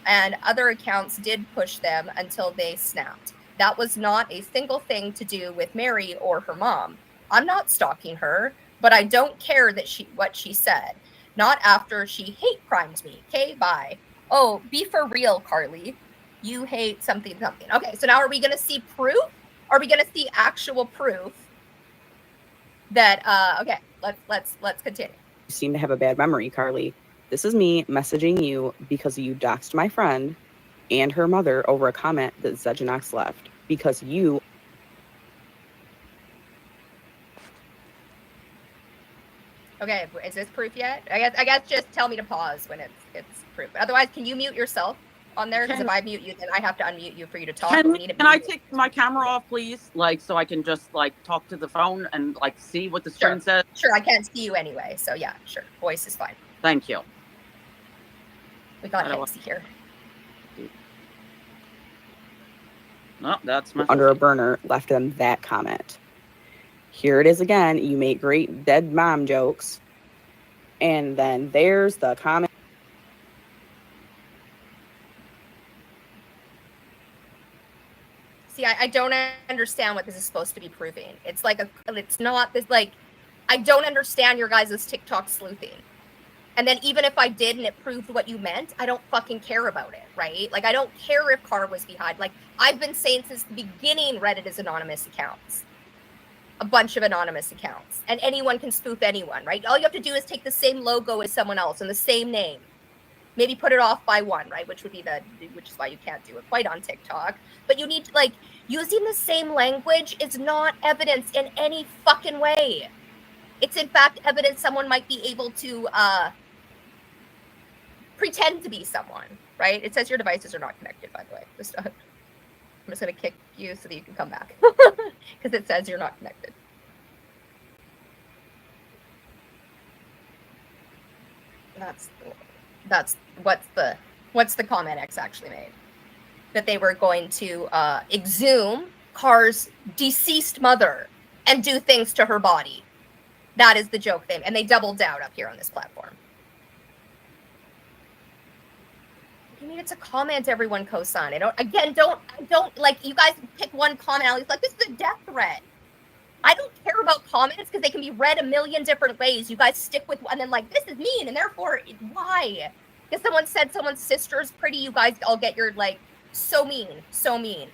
and other accounts did push them until they snapped. That was not a single thing to do with Mary or her mom. I'm not stalking her, but I don't care that what she said. Not after she hate crimes me. Okay, bye. Oh, be for real, Carly. You hate something, something. Okay, so now are we going to see proof? Are we going to see actual proof that okay, let's continue. You seem to have a bad memory, Carly. This is me messaging you because you doxed my friend and her mother over a comment that Zejanox left because you. Okay, is this proof yet? I guess just tell me to pause when it's proof. Otherwise, can you mute yourself on there? Because if I mute you, then I have to unmute you for you to talk. Can I take my camera off, please? Like, so I can just like talk to the phone and like see what the screen says. Sure, I can't see you anyway, so yeah, sure. Voice is fine. Thank you. We got Hanksy here. No, that's my under a burner left them that comment. Here it is again. You make great dead mom jokes. And then there's the comment. See, I don't understand what this is supposed to be proving. It's like it's not this, like, I don't understand your guys' TikTok sleuthing. And then even if I did and it proved what you meant, I don't fucking care about it, right? Like, I don't care if Car was behind. Like, I've been saying since the beginning, Reddit is anonymous accounts. A bunch of anonymous accounts. And anyone can spoof anyone, right? All you have to do is take the same logo as someone else and the same name. Maybe put it off by one, right? Which is why you can't do it quite on TikTok. But you need to, like, using the same language is not evidence in any fucking way. It's in fact evidence someone might be able to pretend to be someone, right? It says your devices are not connected, by the way. I'm just going to kick you so that you can come back because it says you're not connected. That's what's the comment X actually made, that they were going to exhume Car's deceased mother and do things to her body. That is the joke thing, and they doubled down up here on this platform. I mean, it's a comment everyone co-sign. I don't like, you guys pick one comment. Allie's like, this is a death threat. I don't care about comments because they can be read a million different ways. You guys stick with, and then like, this is mean, and therefore, why? Because someone said someone's sister is pretty, you guys all get your, like, so mean, so mean.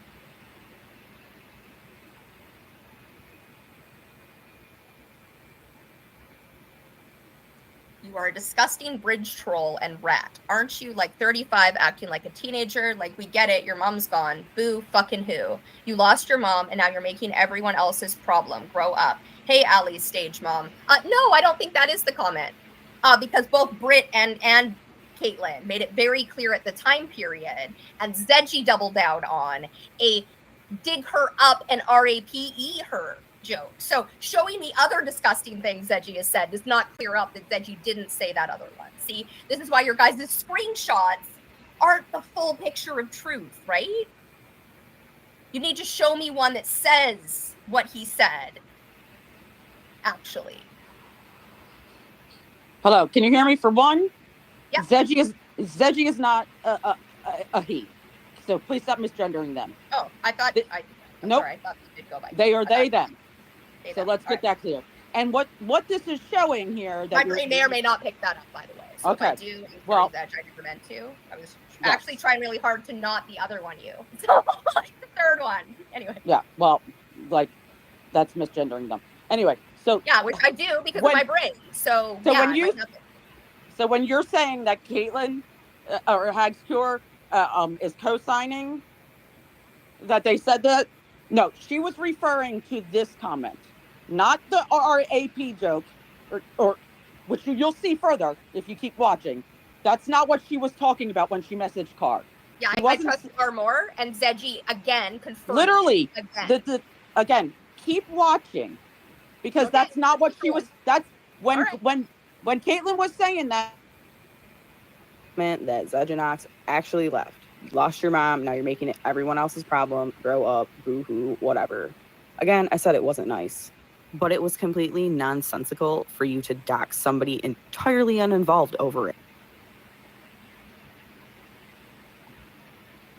You are a disgusting bridge troll and rat. Aren't you like 35 acting like a teenager? Like, we get it. Your mom's gone. Boo fucking who. You lost your mom and now you're making everyone else's problem. Grow up. Hey, Allie's stage mom. No, I don't think that is the comment. Because both Britt and Kailtlyn made it very clear at the time period, and Zeji doubled down on a dig her up and RAPE her joke. So showing the other disgusting things Zeji has said does not clear up that Zeji didn't say that other one. See, this is why your guys' screenshots aren't the full picture of truth, right? You need to show me one that says what he said, actually. Hello, can you hear me for one? Yeah. Zeji is not a he. So please stop misgendering them. Oh, I thought nope. Sorry, I thought you did go by. They are they them. So let's get that clear. And what this is showing here, that my brain may or may not pick that up, by the way. So okay. If I do encourage that, I never meant to. I was actually trying really hard to not the other one you. So like the third one. Anyway. Yeah, well, like, that's misgendering them. Anyway, so yeah, which I do because of my brain. So yeah, when you're saying that Kailtlyn or Hag's Cure is co-signing that they said that, no, she was referring to this comment, not the RAP joke, or which you'll see further if you keep watching. That's not what she was talking about when she messaged Car. Yeah, I trust Car more, and Zeji again confirmed. Literally, again. Again, keep watching, because that's not what she was. That's when Kailtlyn was saying that. Meant that Zejanox actually left. You lost your mom, now you're making it everyone else's problem. Grow up, boo-hoo, whatever. Again, I said it wasn't nice, but it was completely nonsensical for you to dox somebody entirely uninvolved over it.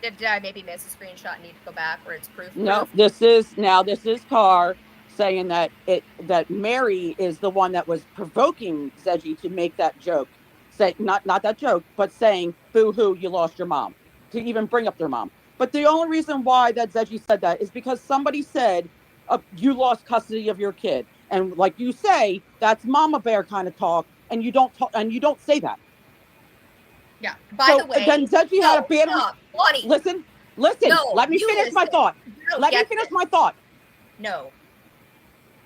Did I maybe miss a screenshot and need to go back where it's proof? No, this is Car saying that Mary is the one that was provoking Zeji to make that joke. Say not that joke, but saying boo-hoo, you lost your mom, to even bring up their mom. But the only reason why that Zeji said that is because somebody said you lost custody of your kid, And like you say, that's mama bear kind of talk, and you don't talk, and you don't say that. Yeah. By the way, then Zedgy had a bad. Lonnie. Listen. No, let me finish my thought. Let me finish my thought. No.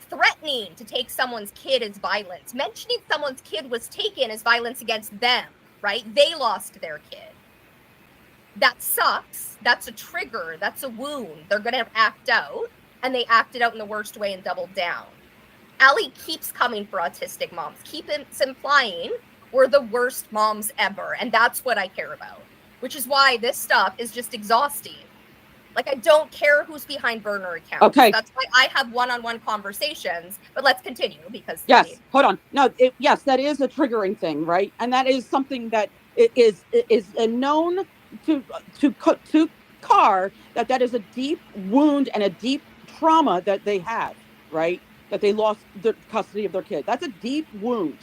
Threatening to take someone's kid is violence. Mentioning someone's kid was taken is violence against them, right? They lost their kid. That sucks. That's a trigger. That's a wound. They're going to act out, and they acted out in the worst way and doubled down. Allie keeps coming for autistic moms. Keeps implying we're the worst moms ever, and that's what I care about, which is why this stuff is just exhausting. Like, I don't care who's behind burner accounts. Okay. That's why I have one-on-one conversations, but let's continue because... Yes, hold on. No, yes, that is a triggering thing, right? And that is something that is known to Car, that is a deep wound and a deep trauma that they have, right? That they lost the custody of their kid. That's a deep wound.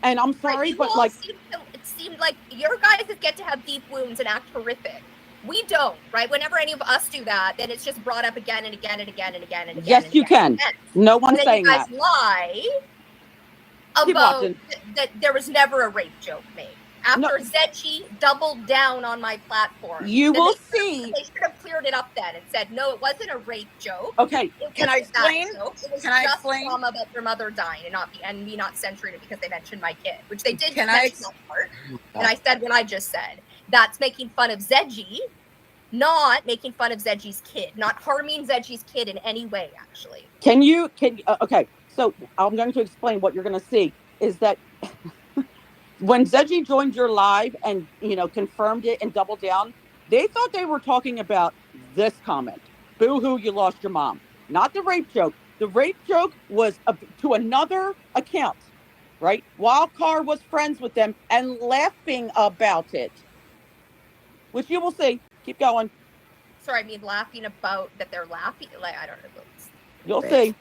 And I'm sorry, right, but like... It seemed like your guys get to have deep wounds and act horrific. We don't, right? Whenever any of us do that, then it's just brought up again and again and again and again and again. Yes, you can. No one's saying that. You guys lie about that there was never a rape joke made. After Zedgy doubled down on my platform. You will see. They should have cleared it up then and said, no, it wasn't a rape joke. Okay, can I explain? It was just trauma about their mother dying and me not censoring it because they mentioned my kid, which they did mention that part. And I said what I just said. That's making fun of Zedgy, not making fun of Zedgy's kid, not harming Zedgy's kid in any way, actually. Okay, so I'm going to explain what you're going to see is that when Zedgy joined your live and, confirmed it and doubled down, they thought they were talking about this comment. Boo-hoo, you lost your mom. Not the rape joke. The rape joke was to another account, right? While Car was friends with them and laughing about it. Which you will see. Keep going. Sorry, I mean laughing about that they're laughing. Like, I don't know. You'll see.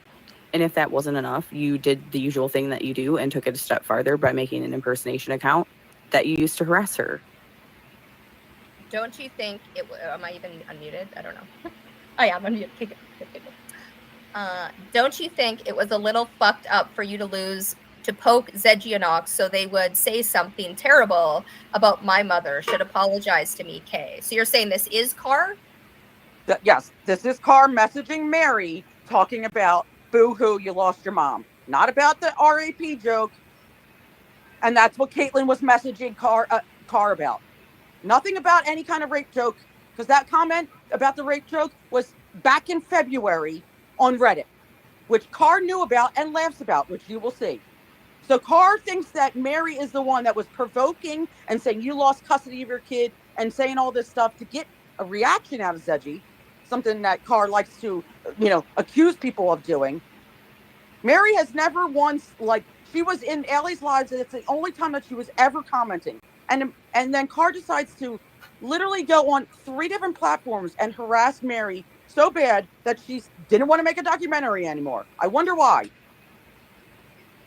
And if that wasn't enough, you did the usual thing that you do and took it a step farther by making an impersonation account that you used to harass her. Don't you think it... Am I even unmuted? I don't know. I am unmuted. Don't you think it was a little fucked up for you to lose... to poke Zedgy and Ox so they would say something terrible about my mother, should apologize to me, Kay. So you're saying this is Car? Yes, this is Car messaging Mary, talking about, boo-hoo, you lost your mom. Not about the RAP joke. And that's what Kailtlyn was messaging Car about. Nothing about any kind of rape joke, because that comment about the rape joke was back in February on Reddit, which Car knew about and laughs about, which you will see. So Car thinks that Mary is the one that was provoking and saying you lost custody of your kid and saying all this stuff to get a reaction out of Zedgy, something that Car likes to, accuse people of doing. Mary has never once, she was in Allie's lives, and it's the only time that she was ever commenting. And then Car decides to literally go on 3 different platforms and harass Mary so bad that she didn't want to make a documentary anymore. I wonder why.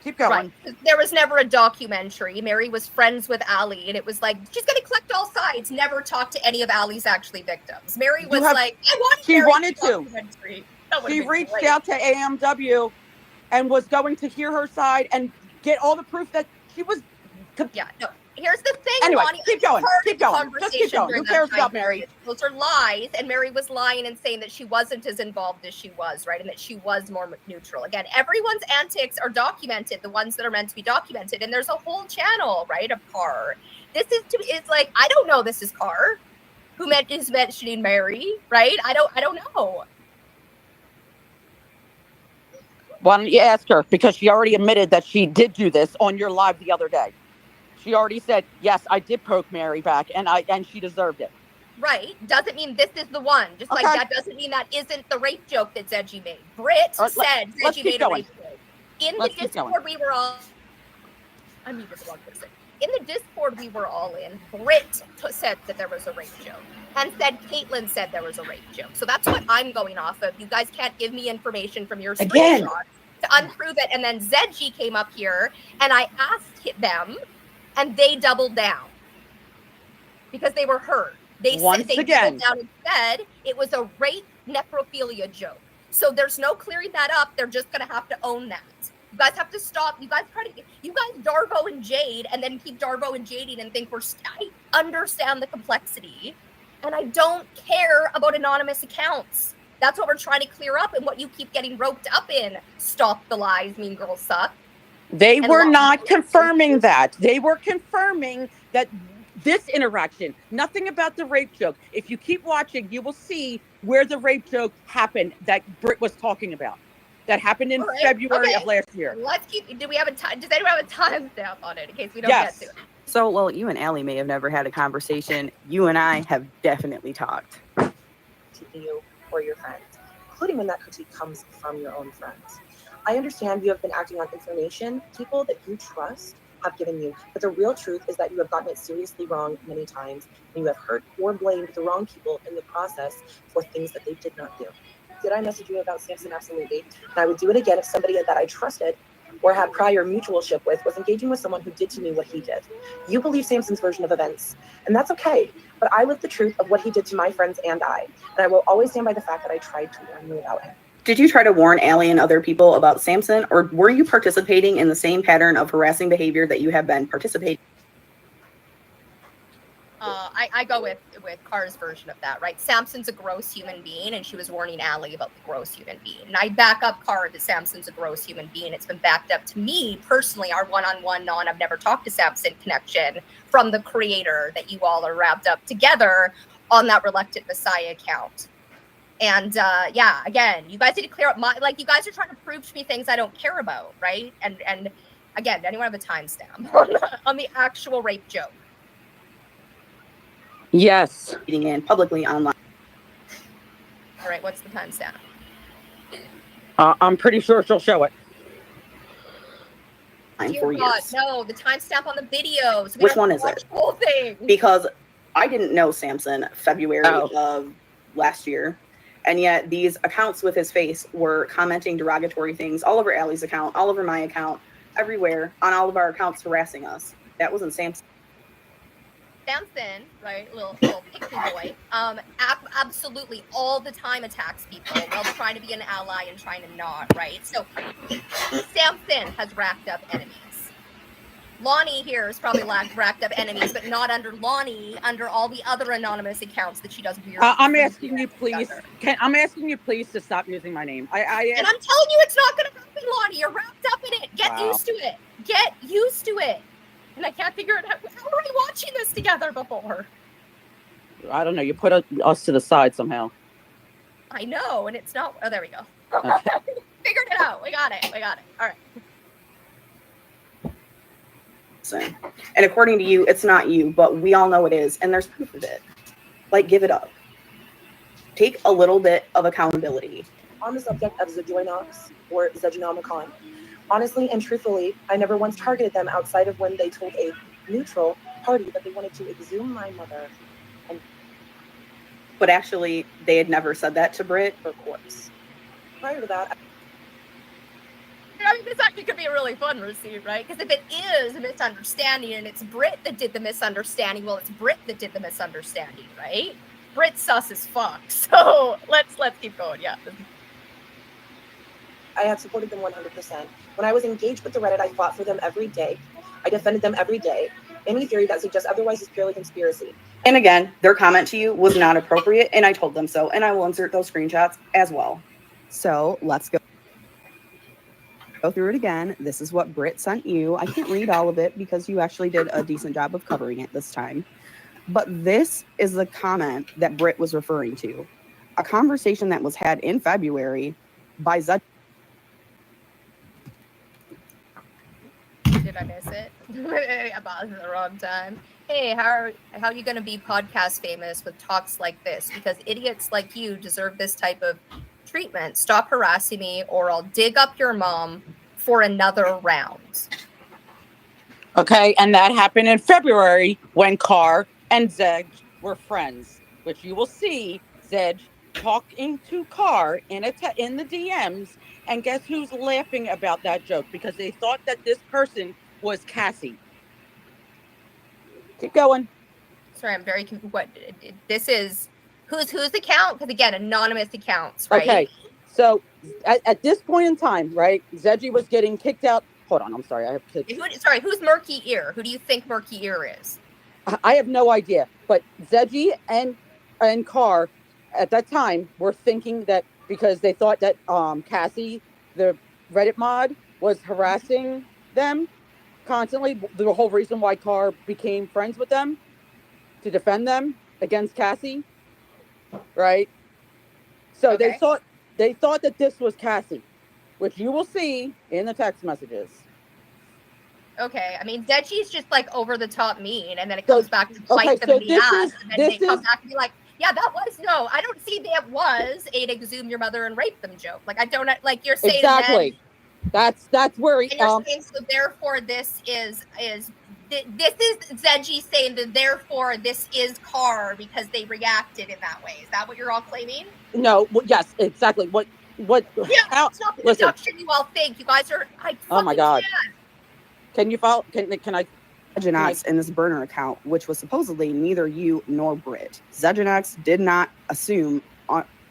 Keep going. Right. There was never a documentary. Mary was friends with Allie, and it was like, she's going to collect all sides, never talk to any of Allie's actually victims. Mary was she wanted to. She reached out to AMW and was going to hear her side and get all the proof that she was... Yeah, no. Here's the thing, anyway, Lonnie. keep going. Just keep going. Who cares about Mary? Those are lies, and Mary was lying and saying that she wasn't as involved as she was, right? And that she was more neutral. Again, everyone's antics are documented, the ones that are meant to be documented, and there's a whole channel, right, of Car. It's like, I don't know this is Car. Who is mentioning Mary, right? I don't know. Why don't you ask her? Because she already admitted that she did do this on your live the other day. She already said, yes, I did poke Mary back, and she deserved it. Right. Doesn't mean this is the one. Just like that doesn't mean that isn't the rape joke that Zedgy made. Britt said Zedgy made a rape joke. In the Discord we were all... I mean, this one person. In the Discord we were all in, Britt said that there was a rape joke. And said Kailtlyn said there was a rape joke. So that's what I'm going off of. You guys can't give me information from your screenshots to unprove it. And then Zedgy came up here, and I asked them... And they doubled down because they were hurt. They doubled down and said it was a rape necrophilia joke. So there's no clearing that up. They're just going to have to own that. You guys have to stop. You guys Darvo and Jade, and then keep Darvo and jading and think I understand the complexity, and I don't care about anonymous accounts. That's what we're trying to clear up, and what you keep getting roped up in. Stop the lies, Mean Girls Suck. They were not confirming that. They were confirming that this interaction, nothing about the rape joke. If you keep watching, you will see where the rape joke happened that Britt was talking about. That happened in February of last year. Let's keep. Do we have a time? Does anyone have a timestamp on it in case we don't get to it? So, well, you and Allie may have never had a conversation. You and I have definitely talked. To you or your friends, including when that critique comes from your own friends. I understand you have been acting on information people that you trust have given you, but the real truth is that you have gotten it seriously wrong many times, and you have hurt or blamed the wrong people in the process for things that they did not do. Did I message you about Samson? Absolutely. And I would do it again if somebody that I trusted or had prior mutualship with was engaging with someone who did to me what he did. You believe Samson's version of events, and that's okay. But I live the truth of what he did to my friends and I will always stand by the fact that I tried to warn you about him. Did you try to warn Allie and other people about Samson, or were you participating in the same pattern of harassing behavior that you have been participating? I go with Car's version of that, right? Samson's a gross human being, and she was warning Allie about the gross human being. And I back up Car that Samson's a gross human being. It's been backed up to me personally, our one-on-one I've never talked to Samson connection from the creator that you all are wrapped up together on that Reluctant Messiah account. And yeah, again, you guys need to clear up you guys are trying to prove to me things I don't care about, right? And again, anyone have a timestamp on the actual rape joke? Yes. Eating in publicly online. All right, what's the timestamp? I'm pretty sure she'll show it. Dear God, no, the timestamp on the video. So Which one is it? The whole thing. Because I didn't know Samson February of last year, and yet these accounts with his face were commenting derogatory things all over Allie's account, all over my account, everywhere, on all of our accounts, harassing us. That wasn't Samson. Samson, right, little pixie boy, absolutely all the time attacks people while trying to be an ally and trying to not, right? So Samson has racked up enemies. Lonnie here has probably racked up enemies, but not under Lonnie, under all the other anonymous accounts that she does weird. I'm asking you, please. I'm asking you, please, to stop using my name. And I'm telling you, it's not going to happen, Lonnie. You're wrapped up in it. Get used to it. Get used to it. And I can't figure it out. How were we watching this together before? I don't know. You put us to the side somehow. I know, and it's not. Oh, there we go. Okay. Figured it out. We got it. All right. And according to you, it's not you, but we all know it is, and there's proof of it. Like, give it up. Take a little bit of accountability. On the subject of Zejoinox or Zegenomicon, honestly and truthfully, I never once targeted them outside of when they told a neutral party that they wanted to exhume my mother. But actually, they had never said that to Britt. Of course. Prior to that, I mean, this actually could be a really fun receipt, right? Because if it is a misunderstanding and it's Britt that did the misunderstanding, well, it's Britt that did the misunderstanding, right? Britt's sus as fuck. So let's keep going. Yeah. I have supported them 100%. When I was engaged with the Reddit, I fought for them every day. I defended them every day. Any theory that suggests otherwise is purely conspiracy. And again, their comment to you was not appropriate, and I told them so, and I will insert those screenshots as well. So let's go through it again. This is what Britt sent you. I can't read all of it because you actually did a decent job of covering it this time. But this is the comment that Britt was referring to. A conversation that was had in February by Zed. Did I miss it? I paused at the wrong time. Hey, how are you going to be podcast famous with talks like this? Because idiots like you deserve this type of treatment. Stop harassing me, or I'll dig up your mom for another round. Okay, and that happened in February when Car and Zedge were friends, which you will see Zedge talking to Car in the DMs, and guess who's laughing about that joke? Because they thought that this person was Cassie. Keep going. Sorry, I'm very confused. What this is? Whose account? Because again, anonymous accounts, right? Okay, So at this point in time, right, Zedgy was getting kicked out. Hold on, I'm sorry. I have kids. Who's Murky Ear? Who do you think Murky Ear is? I have no idea. But Zedgy and Carr at that time were thinking that because they thought that Cassie, the Reddit mod, was harassing them constantly. The whole reason why Carr became friends with them to defend them against Cassie, right? So Okay. they thought that this was Cassie, which you will see in the text messages. Okay, I mean, Zedgy's just like over the top mean, and then it comes back to bite them so in the ass, and then they come is- back and be like, "Yeah, that was no, I don't see that was a exhume your mother and rape them joke." Like I don't like you're saying Exactly. That's where he. and you're saying so. Therefore, this is Zedgy saying that therefore this is Carr because they reacted in that way. Is that what you're all claiming? No. Well, yes. Exactly. What? Yeah, it's not the deduction you all think. You guys are. Oh my God. Can you follow? Can I? Zedgenax in this burner account, which was supposedly neither you nor Brit. Zedgenax did not assume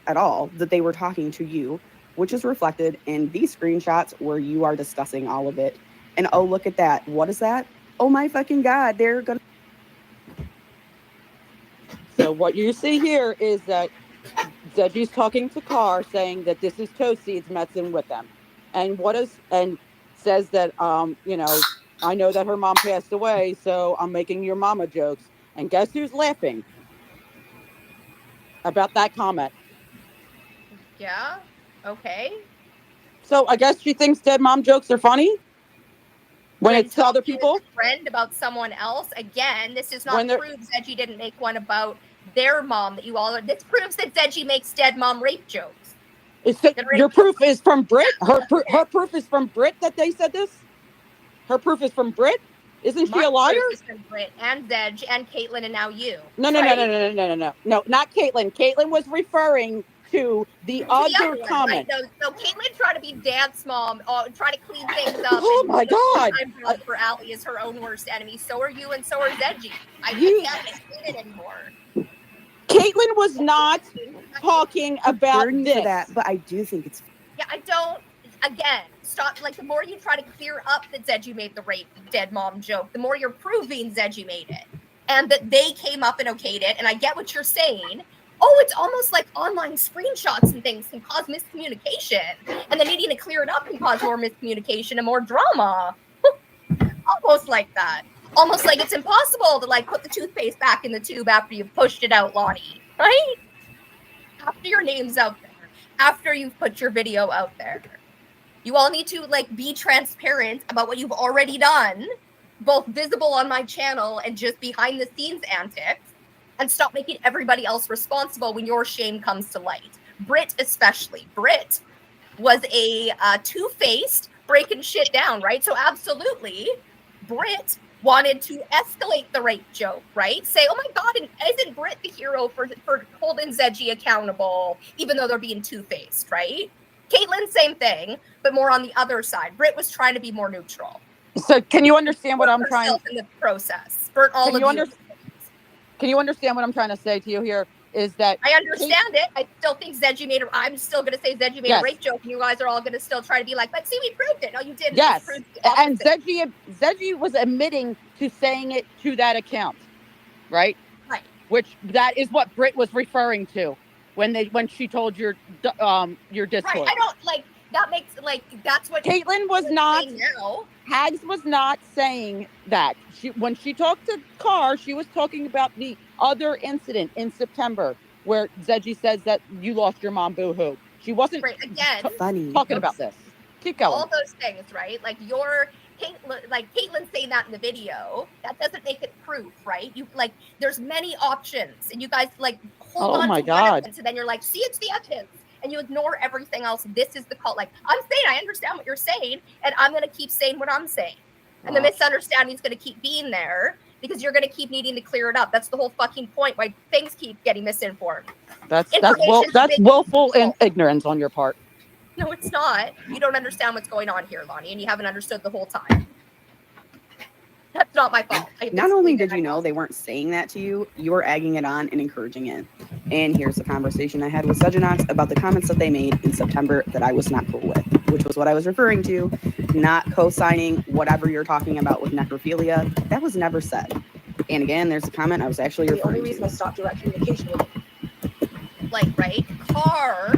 at all that they were talking to you, which is reflected in these screenshots where you are discussing all of it. And oh, look at that. What is that? Oh my fucking God, they're gonna. So what you see here is that Zedgy's talking to Carr, saying that this is Toe Seeds messing with them, and says that I know that her mom passed away, so I'm making your mama jokes. And guess who's laughing about that comment? Yeah. Okay. So I guess she thinks dead mom jokes are funny when it's to other people. With a friend about someone else. Again, this does not prove Zedgy didn't make one about their mom that you all are. This proves that Zedgy makes dead mom rape jokes. Your proof is from Brit. Her proof is from Brit that they said this. Her proof is from Brit. Isn't she a liar? Proof is from Brit and Zedge and Kailtlyn and now you. No, not Kailtlyn. Kailtlyn was referring to the other comment. Right? No, Kailtlyn tried to be dance mom, try to clean things up. Oh my God! I'm for Allie is her own worst enemy. So are you, and so are Zedgy. I can't explain it anymore. Caitlin was not talking about this. For that, but I do think it's. Yeah, I don't. Again, stop. Like the more you try to clear up that Zedgy made the rape dead mom joke, the more you're proving Zedgy made it, and that they came up and okayed it. And I get what you're saying. Oh, it's almost like online screenshots and things can cause miscommunication, and then needing to clear it up can cause more miscommunication and more drama. Almost like that. Almost like it's impossible to like put the toothpaste back in the tube after you've pushed it out, Lonnie. Right? After your name's out there. After you've put your video out there. You all need to like be transparent about what you've already done, both visible on my channel and just behind the scenes antics, and stop making everybody else responsible when your shame comes to light. Brit especially. Brit was a two-faced breaking shit down, right? So absolutely, Brit wanted to escalate the rape joke, right? Say, oh my God, and isn't Brit the hero for holding Zedgy accountable, even though they're being two-faced, right? Kailtlyn, same thing, but more on the other side. Brit was trying to be more neutral. So can you understand what I'm trying in the process? Burnt all of you. Can you understand what I'm trying to say to you here? Is that I understand it. I still think Zedgy made I'm still going to say Zedgy made a rape joke, and you guys are all going to still try to be like, but see, we proved it. No, you didn't. Yes, and Zedgy was admitting to saying it to that account, right? Right. Which that is what Brit was referring to when she told your Discord. Right. I don't like that makes like that's what Caitlyn was not. Hags was not saying that. When she talked to Carr, she was talking about the other incident in September where Zedgy says that you lost your mom, boo-hoo. She wasn't talking about this. Keep going. All those things, right? Like Caitlyn saying that in the video, that doesn't make it proof, right? You like, there's many options, and you guys like hold on to one evidence, and then you're like, see, it's the evidence. And you ignore everything else. This is the call. Like, I'm saying, I understand what you're saying, and I'm going to keep saying what I'm saying. And the misunderstanding is going to keep being there because you're going to keep needing to clear it up. That's the whole fucking point why things keep getting misinformed. That's willful ignorance on your part. No, it's not. You don't understand what's going on here, Lonnie, and you haven't understood the whole time. That's not my fault. Not only did you know they weren't saying that to you, you were egging it on and encouraging it. And here's the conversation I had with Sujanox about the comments that they made in September that I was not cool with, which was what I was referring to, not co-signing whatever you're talking about with necrophilia. That was never said. And again, there's a comment I was actually referring to. The only reason I stopped direct communication with Like, right? Carr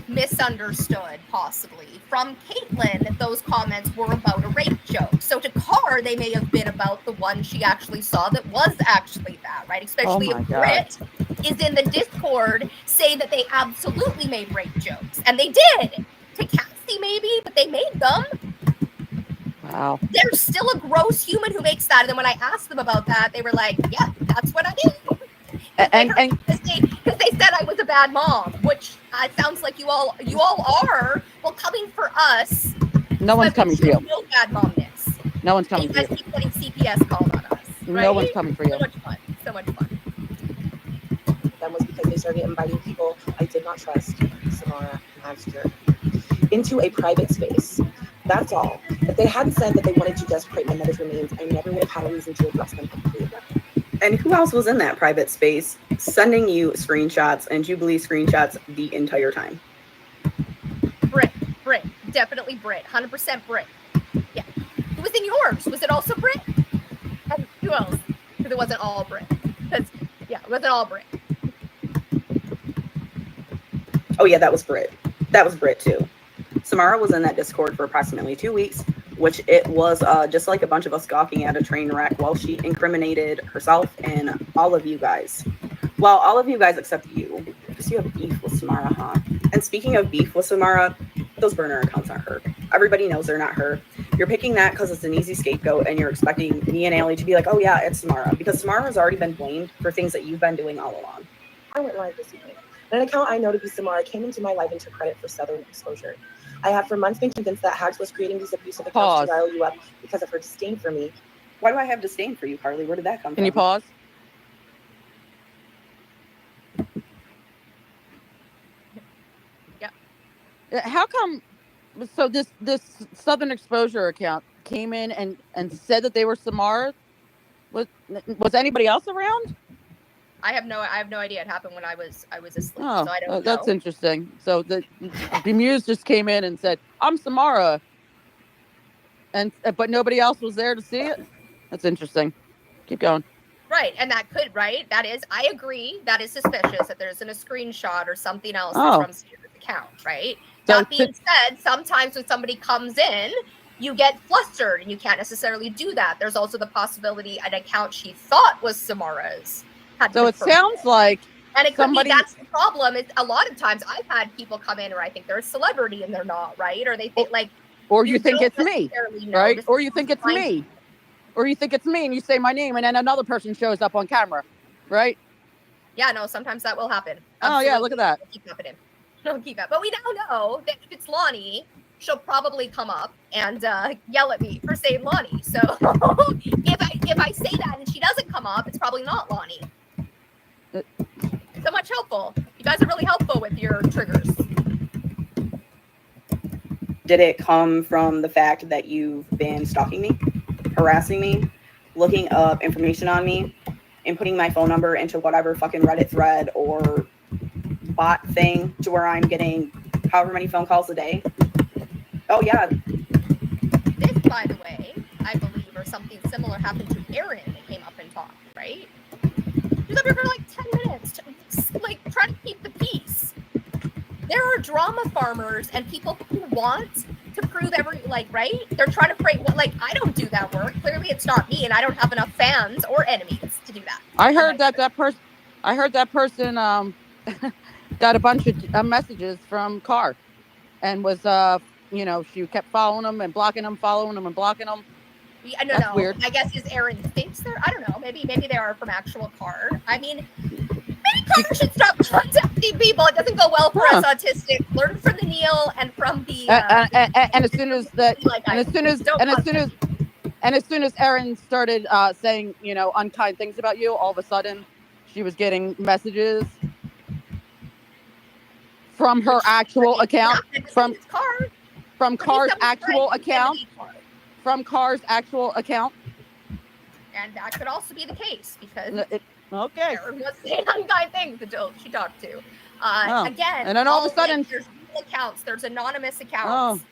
misunderstood, possibly, from Kailtlyn that those comments were about a rape joke. So to Carr, they may have been about the one she actually saw that was actually that, right? Especially if Britt is in the Discord saying that they absolutely made rape jokes. And they did. To Cassie, maybe, but they made them. Wow. There's still a gross human who makes that. And then when I asked them about that, they were like, yeah, that's what I did. Because they said I was a bad mom, which sounds like you all are. Well, coming for us, no one's coming for you. No bad momness. No one's coming you for you. guys keep getting CPS called on us. Right? No one's coming for you. So much fun. So much fun. them was because they started inviting people I did not trust, Samara and Agster, into a private space. That's all. If they hadn't said that they wanted to desecrate my mother's remains, I never would have had a reason to address them completely. And who else was in that private space sending you screenshots and Jubilee screenshots the entire time? Brit. Definitely Brit. 100% Brit. Yeah. Who was in yours? Was it also Brit? And who else? Because it wasn't all Brit. Yeah, it wasn't all Brit. Oh yeah, that was Brit. That was Brit too. Samara was in that Discord for approximately 2 weeks, which it was just like a bunch of us gawking at a train wreck while she incriminated herself and all of you guys. Well, all of you guys except you, because you have beef with Samara, huh? And speaking of beef with Samara, those burner accounts aren't her. Everybody knows they're not her. You're picking that because it's an easy scapegoat, and you're expecting me and Allie to be like, oh yeah, it's Samara, because Samara has already been blamed for things that you've been doing all along. I went live this evening. An account I know to be Samara came into my life and took credit for Southern exposure. I have for months been convinced that Hags was creating these abusive accounts to rile you up because of her disdain for me. Why do I have disdain for you, Carly? Where did that come from? Can you pause? Yeah. How come? So this Southern Exposure account came in and said that they were Samara. Was anybody else around? I have no idea. It happened when I was asleep, Oh, so I don't know. That's interesting. So the Muse just came in and said, "I'm Samara," but nobody else was there to see it. That's interesting. Keep going. Right, and that could, right? That is, I agree. That is suspicious that there isn't a screenshot or something else that's from Sarah's account, right? So that being said, sometimes when somebody comes in, you get flustered, and you can't necessarily do that. There's also the possibility an account she thought was Samara's. So it sounds like, and it could be that's the problem. Is a lot of times I've had people come in where I think they're a celebrity and they're not, right? Or they think like, or you think it's me, right? Or you think it's me, or you think it's me, and you say my name, and then another person shows up on camera, right? Yeah, no, sometimes that will happen. Oh yeah, look at that. Keep happening. Don't keep up. But we now know that if it's Lonnie, she'll probably come up and yell at me for saying Lonnie. So if I say that and she doesn't come up, it's probably not Lonnie. So much helpful. You guys are really helpful with your triggers. Did it come from the fact that you've been stalking me, harassing me, looking up information on me, and putting my phone number into whatever fucking Reddit thread or bot thing to where I'm getting however many phone calls a day? Oh yeah. This, by the way, I believe, or something similar happened to Erin that came up and talked, right? She was up here for like 10 minutes, like trying to keep the peace. There are drama farmers and people who want to prove right? They're trying to pray. Like, I don't do that work. Clearly, it's not me, and I don't have enough fans or enemies to do that. I heard that person got a bunch of messages from Carr, and was she kept following him and blocking him, following him and blocking him. Yeah, no. Weird. I guess is Erin thinks they're. I don't know. Maybe they are from actual Carr. I mean, maybe Carr should stop contacting people. It doesn't go well for us autistic. Learn from the Neil and from the. And as soon as Erin started saying unkind things about you, all of a sudden she was getting messages from her actual account, from Carr's actual account. From Carr's actual account. And that could also be the case because okay, Erin was saying unkind things until she talked to. Again, and then all of a sudden, there's real accounts, there's anonymous accounts,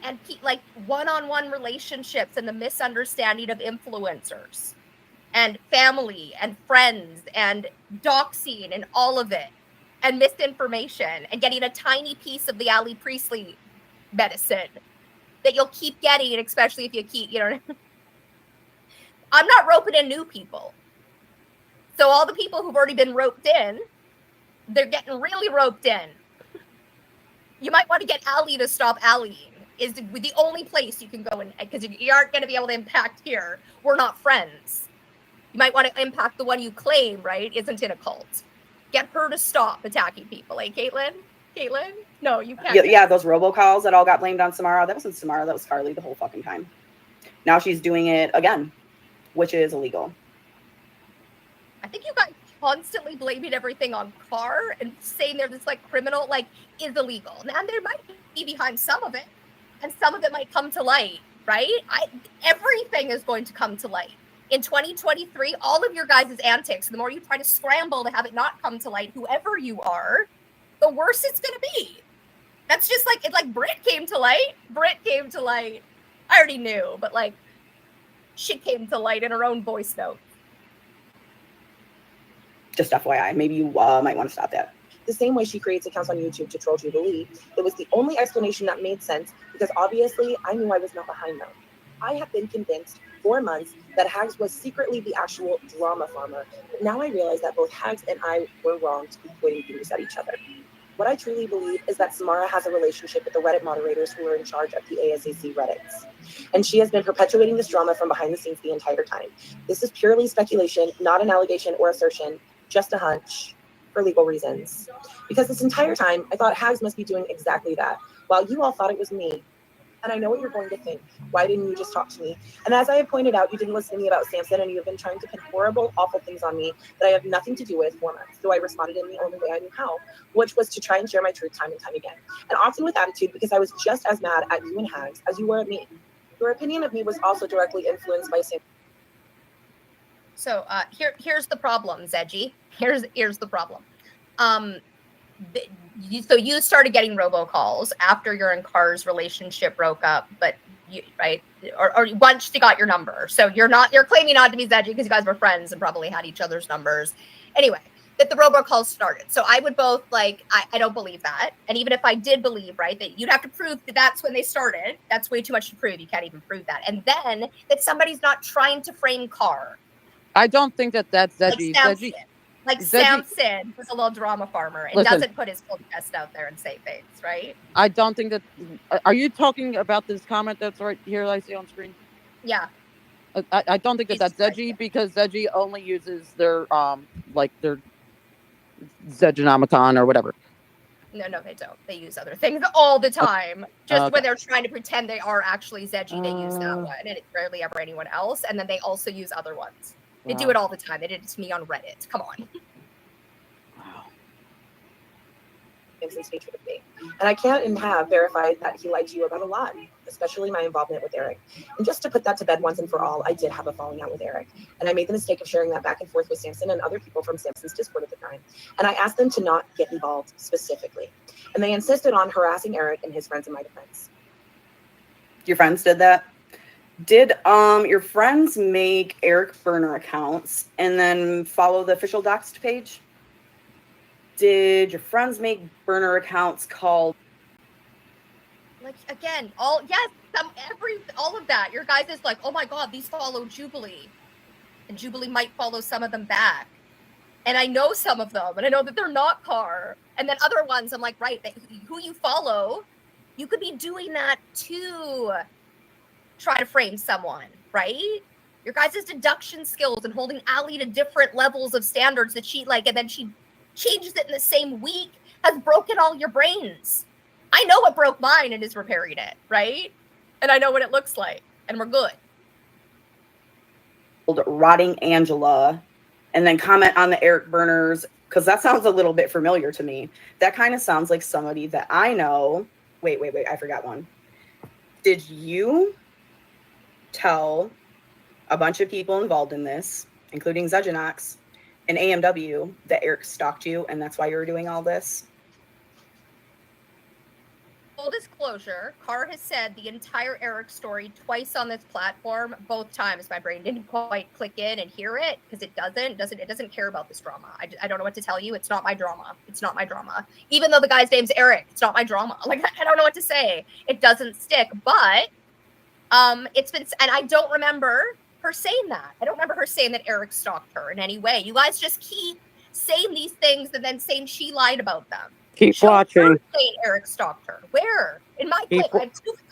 and like one-on-one relationships and the misunderstanding of influencers and family and friends and doxing and all of it, and misinformation and getting a tiny piece of the Allie Priestley medicine that you'll keep getting, especially if you keep, I'm not roping in new people. So all the people who've already been roped in, they're getting really roped in. You might want to get Allie to stop Allieing. Is the only place you can go in, because you aren't going to be able to impact here. We're not friends. You might want to impact the one you claim, right, isn't in a cult. Get her to stop attacking people, Kailtlyn? Kailtlyn? No, you can't. Yeah, those robocalls that all got blamed on Samara. That wasn't Samara, that was Carly the whole fucking time. Now she's doing it again, which is illegal. I think you guys constantly blaming everything on Carr and saying they're this criminal, is illegal. And there might be behind some of it, and some of it might come to light, right? Everything is going to come to light. In 2023, all of your guys' antics, the more you try to scramble to have it not come to light, whoever you are, the worse it's going to be. That's just Brit came to light. Brit came to light. I already knew, but she came to light in her own voice note. Just FYI, maybe you might want to stop that. The same way she creates accounts on YouTube to troll Jubilee, it was the only explanation that made sense because obviously I knew I was not behind them. I have been convinced for months that Hags was secretly the actual drama farmer, but now I realize that both Hags and I were wrong to be pointing fingers at each other. What I truly believe is that Samara has a relationship with the Reddit moderators who are in charge of the ASAC Reddits. And she has been perpetuating this drama from behind the scenes the entire time. This is purely speculation, not an allegation or assertion, just a hunch for legal reasons. Because this entire time, I thought Hags must be doing exactly that, while you all thought it was me. And I know what you're going to think. Why didn't you just talk to me? And as I have pointed out, you didn't listen to me about Samson, and you have been trying to pin horrible, awful things on me that I have nothing to do with for months. So I responded in the only way I knew how, which was to try and share my truth time and time again. And often with attitude, because I was just as mad at you and Hags as you were at me. Your opinion of me was also directly influenced by Samson. So here's the problem, Zedgy. Here's the problem. So you started getting robocalls after your and Carr's relationship broke up, but or once she got your number. So you're claiming not to be Zedgy because you guys were friends and probably had each other's numbers. Anyway, that the robocalls started. So I would both I don't believe that. And even if I did believe, that you'd have to prove that that's when they started. That's way too much to prove. You can't even prove that. And then that somebody's not trying to frame Carr. I don't think that's Zedgy. Samson was a little drama farmer and doesn't put his full chest out there and say things, right? I don't think that. Are you talking about this comment that's right here that I see on screen? Yeah. I don't think that's Zedgy because Zedgy only uses their their Zegenomicon or whatever. No, they don't. They use other things all the time. Just when they're trying to pretend they are actually Zedgy, they use that one, and it's rarely ever anyone else. And then they also use other ones. They do it all the time. They did it to me on Reddit. Come on. Samson's hatred of me. And I can't and have verified that he lied to you about a lot, especially my involvement with Eric. And just to put that to bed once and for all, I did have a falling out with Eric. And I made the mistake of sharing that back and forth with Samson and other people from Samson's Discord at the time. And I asked them to not get involved specifically. And they insisted on harassing Eric and his friends in my defense. Your friends did that? Did your friends make Eric burner accounts and then follow the official doxed page? Did your friends make burner accounts called again, all of that. Your guys is oh my god, these follow Jubilee. And Jubilee might follow some of them back. And I know some of them, and I know that they're not Carr. And then other ones, I'm who you follow, you could be doing that too. Try to frame someone, right? Your guys' deduction skills and holding Allie to different levels of standards that she and then she changes it in the same week has broken all your brains. I know what broke mine and is repairing it, right? And I know what it looks like, and we're good. Rotting Angela, and then comment on the Eric burners, because that sounds a little bit familiar to me. That kind of sounds like somebody that I know. Wait, I forgot one. Did you tell a bunch of people involved in this, including Zedgenox and AMW, that Eric stalked you, and that's why you were doing all this? Full disclosure, Carr has said the entire Eric story twice on this platform. Both times my brain didn't quite click in and hear it because it doesn't care about this drama. I don't know what to tell you. It's not my drama. It's not my drama. Even though the guy's name's Eric, it's not my drama. Like, I don't know what to say. It doesn't stick. But it's been, and I don't remember her saying that. I don't remember her saying that Eric stalked her in any way. You guys just keep saying these things and then saying she lied about them. Keep watching. Saying Eric stalked her. Where? In my clip,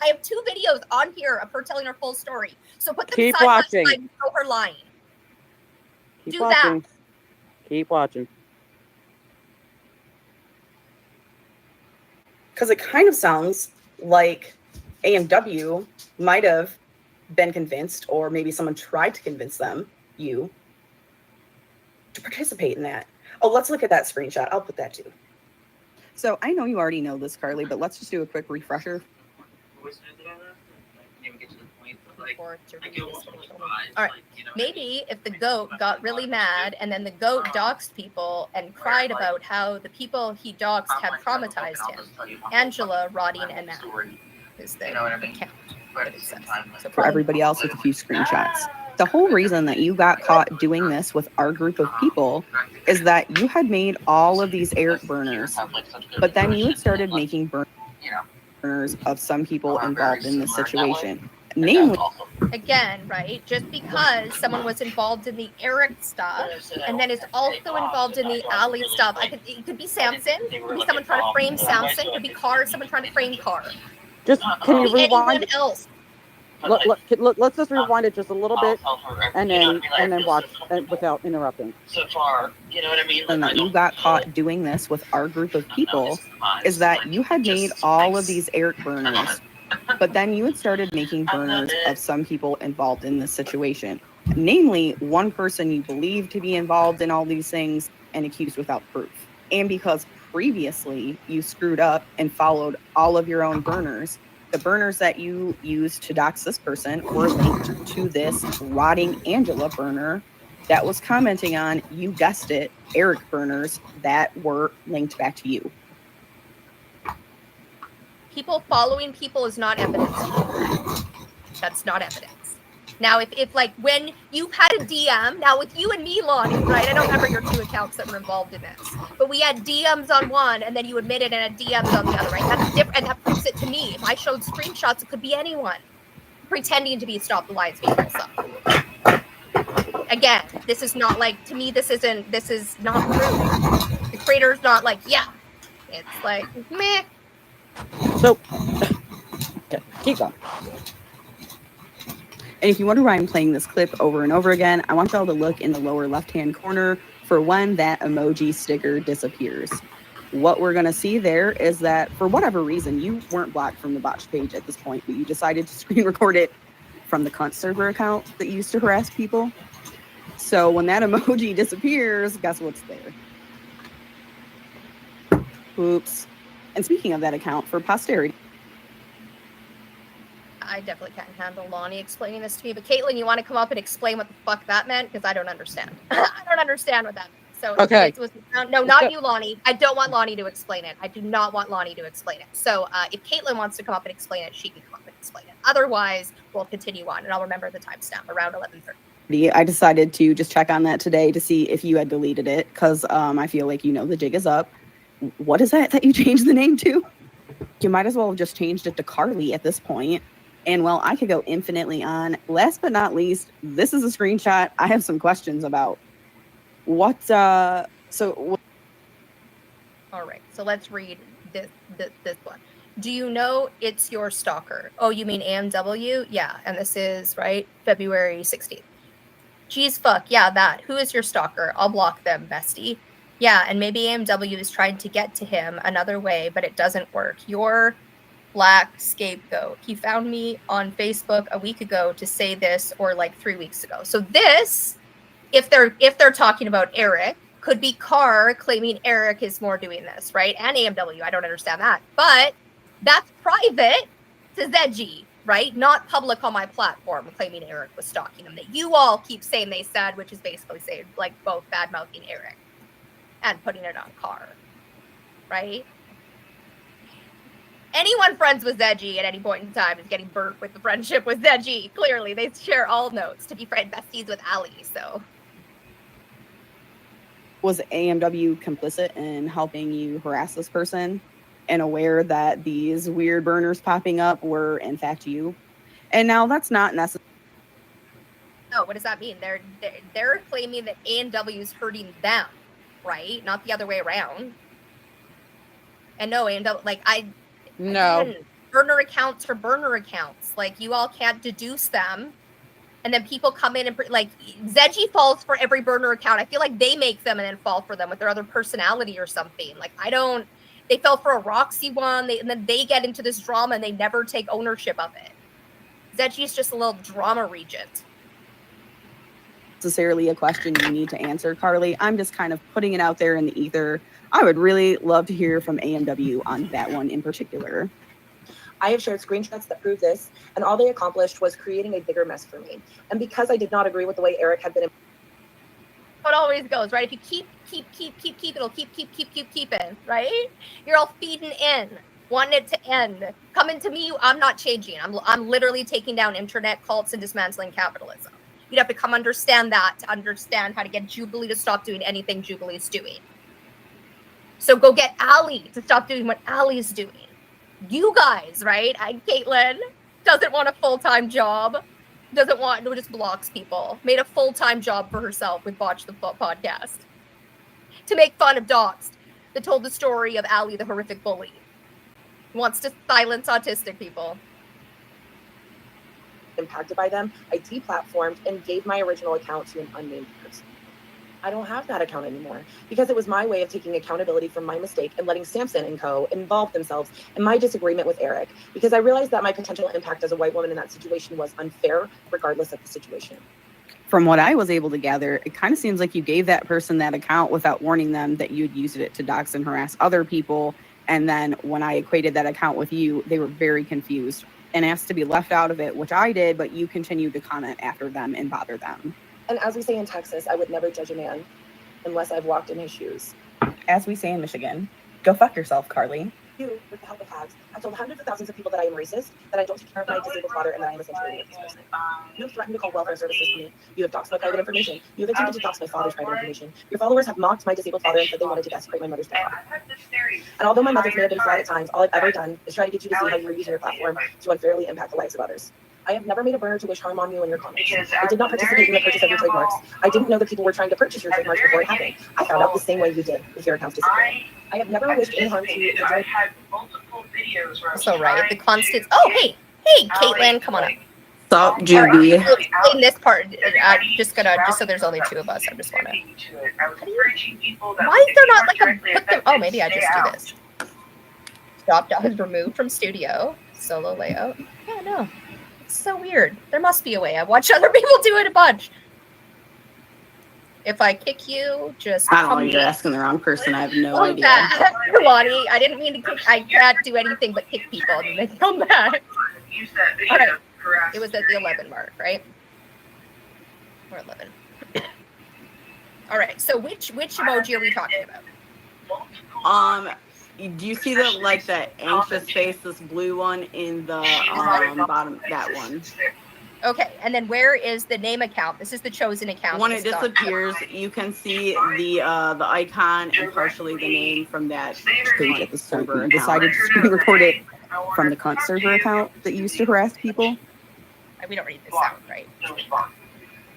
I have two videos on here of her telling her full story. So put them Keep side watching. by side and show her lying. Keep Do watching. that. Keep watching. Because it kind of sounds like AMW might have been convinced, or maybe someone tried to convince you to participate in that. Oh, let's look at that screenshot. I'll put that too. So I know you already know this, Carly, but let's just do a quick refresher. All right. Maybe if the goat got really mad and then the goat doxed people and cried about how the people he doxed have traumatized him. Angela, Rodine, and Matt is the account. So For everybody else with a few screenshots. The whole reason that you got caught doing this with our group of people is that you had made all of these Eric burners, but then you had started making burners of some people involved in this situation. Namely, again, right? Just because someone was involved in the Eric stuff and then is also involved in the Allie stuff, it could be Samson, it could be someone trying to frame Samson, it could be Carr, someone trying to frame Carr. Just can you rewind? Anyone else? Let's just rewind it just a little bit, and then watch without interrupting. So far, you know what I mean? and that you got caught doing this with our group of people is that you had made all of these Eric burners, but then you had started making burners of some people involved in this situation. Namely, one person you believe to be involved in all these things and accused without proof. And because previously you screwed up and followed all of your own burners, the burners that you used to dox this person were linked to this rotting Angela burner that was commenting on, you guessed it, Eric burners that were linked back to you. People following people is not evidence. That's not evidence. Now, if like when you had a DM, now with you and me, Lonnie, right? I don't remember your two accounts that were involved in this, but we had DMs on one and then you admitted and had DMs on the other, right? That's different, and that proves it to me. If I showed screenshots, it could be anyone pretending to be Stop the Lies being Crissa. Again, this is not like, to me, this is not true. The creator's not like, yeah. It's like, meh. So, okay, keep going. And if you wonder why I'm playing this clip over and over again, I want y'all to look in the lower left-hand corner for when that emoji sticker disappears. What we're going to see there is that for whatever reason, you weren't blocked from the botched page at this point, but you decided to screen record it from the cunt server account that you used to harass people. So when that emoji disappears, guess what's there? Oops. And speaking of that account, for posterity, I definitely can't handle Lonnie explaining this to me, but Kailtlyn, you want to come up and explain what the fuck that meant? Because I don't understand. I don't understand what that meant. So okay. No, not you, Lonnie. I don't want Lonnie to explain it. I do not want Lonnie to explain it. So if Kailtlyn wants to come up and explain it, she can come up and explain it. Otherwise, we'll continue on, and I'll remember the timestamp around 11:30. I decided to just check on that today to see if you had deleted it, because I feel like, the jig is up. What is that you changed the name to? You might as well have just changed it to Carly at this point. And well, I could go infinitely on. Last but not least, this is a screenshot I have some questions about. All right, so let's read this one. Do you know it's your stalker? Oh, you mean AMW? Yeah, and this is, right, February 16th. Geez, fuck, yeah, that. Who is your stalker? I'll block them, bestie. Yeah, and maybe AMW is trying to get to him another way, but it doesn't work. You're black scapegoat. He found me on Facebook a week ago to say this, or like 3 weeks ago. So this, if they're talking about Eric, could be Carr claiming Eric is more doing this, right? And AMW, I don't understand that. But that's private to Zedgy. right? Not public on my platform claiming Eric was stalking them. That you all keep saying they said, which is basically saying like both bad mouthing Eric and putting it on Carr, right? Anyone friends with Zedgy at any point in time is getting burnt with the friendship with Zedgy. Clearly, they share all notes to be friend besties with Allie. So, Was AMW complicit in helping you harass this person and aware that these weird burners popping up were in fact you? And now that's not necessary. no, what does that mean? They're claiming that A&W is hurting them, right? Not the other way around. And no, A&W, like No. again, burner accounts are burner accounts. Like you all can't deduce them. And then people come in and like Zedgy falls for every burner account. I feel like they make them and then fall for them with their other personality or something. Like they fell for a Roxy one, and then they get into this drama and they never take ownership of it. Zedgy's just a little drama regent. Necessarily a question you need to answer, Carly. I'm just kind of putting it out there in the ether. I would really love to hear from AMW on that one in particular. I have shared screenshots that prove this, and all they accomplished was creating a bigger mess for me. And because I did not agree with the way Eric had been. It always goes, right? If you keep, it'll keeping, right? You're all feeding in, wanting it to end. Coming to me, I'm not changing. I'm literally taking down internet cults and dismantling capitalism. You'd have to come understand that to understand how to get Jubilee to stop doing anything Jubilee's doing. So go get Allie to stop doing what Allie's doing. You guys, right? Kailtlyn doesn't want a full-time job. Just blocks people. Made a full-time job for herself with Botch the podcast. To make fun of Doxed. That told the story of Allie, the horrific bully. Wants to silence autistic people. Impacted by them, I deplatformed and gave my original account to an unnamed person. I don't have that account anymore because it was my way of taking accountability for my mistake and letting Samson and co. involve themselves in my disagreement with Eric because I realized that my potential impact as a white woman in that situation was unfair regardless of the situation. From what I was able to gather, it kind of seems like you gave that person that account without warning them that you'd used it to dox and harass other people. And then when I equated that account with you, they were very confused and asked to be left out of it, which I did, but you continued to comment after them and bother them. And as we say in Texas, I would never judge a man unless I've walked in his shoes. As we say in Michigan, go fuck yourself, Carly. You, with the help of hags, have told hundreds of thousands of people that I am racist, that I don't take care of my disabled father, and that I am essentially a racist person. You have threatened to call welfare services for me. You have doxed my private information. You have attempted to dox my father's private information. Your followers have mocked my disabled father and said they wanted to desecrate my mother's death. And although my methods may have been flawed at times, all I've ever done is try to get you to see how you are using your platform to unfairly impact the lives of others. I have never made a burner to wish harm on you and your comments. I did not participate in the purchase of your trademarks. I didn't know that people were trying to purchase your trademarks before it happened. I found out the same way you did with your accounts disappearing. I have never wished any harm to you. So right, the constant. Oh hey, Kailtlyn, come on up. Sup, Jubilee? Right, explain this part. I'm just so there's only two of us. I just want to. Why is there not like a? Oh, maybe I just do this. Stop is removed from studio. Solo layout. Yeah, no. It's so weird. There must be a way. I've watched other people do it a bunch. If I kick you, just I don't know, you're asking the wrong person. I have no idea. Lonnie, I didn't mean to kick. I can't do anything but kick people and they come back. All right. It was at the 11 mark, right? Or 11. All right. So which emoji are we talking about? Do you see the anxious face, this blue one in the bottom? That one. Okay, and then where is the name account? This is the chosen account. When it disappears, you can see the icon and partially the name from that page at the server. And decided to record it from the cunt server account that used to harass people. We don't read this out, right?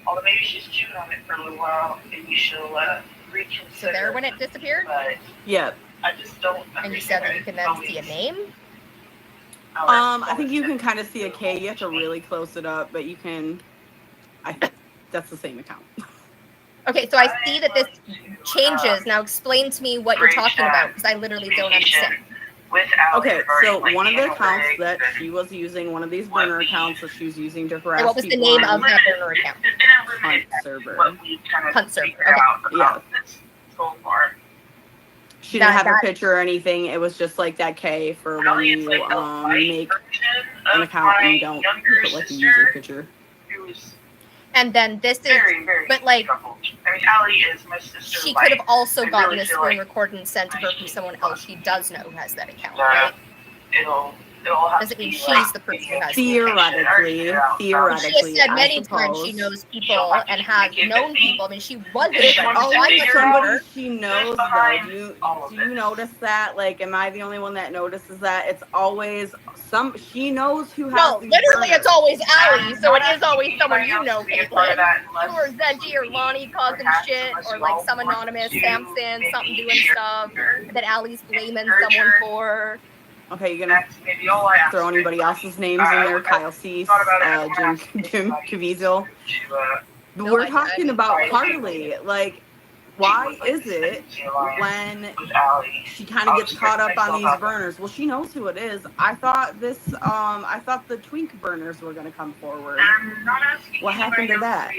Although maybe she's chewed on it for a little while, and you should reconsider. So there, when it disappeared. Yeah. I just don't. And you said that you can then see a name. I think you can kind of see a K. You have to really close it up, but you can. I think that's the same account. Okay, so I see that this changes. Now explain to me what you're talking about, because I literally don't understand. Okay, so one of the accounts that she was using, one of these burner accounts that she was using to harass people. What was the name of that burner account? Hunt server. Hunt server. Okay. Yeah. She didn't have a picture or anything. It was just like that K for when you make an account and you don't put like a user picture. And then this is, but like, I mean, Allie is my sister. she could have also gotten a screen recorded and sent to her from someone else she does know who has that account, right? It'll have Doesn't to mean be she's like, the person who has Theoretically, She has said many times she knows people and has known people. I mean, she wasn't. It's like, always I met somebody her. she knows, though. Do you notice that? Like, am I the only one that notices that? It's always she knows who has No, these literally, burners. it's always Allie, so it is always someone you know, Kailtlyn. Or Zenji or Lonnie causing shit, or like some anonymous Samson, something doing stuff that Allie's blaming someone for. Okay, you're gonna throw anybody else's names in there? Kyle Cease, Jim Caviezel. We're talking about Carly. Like, why is it when she kind of gets caught up on these burners? Well, she knows who it is. I thought the twink burners were gonna come forward. What happened to that?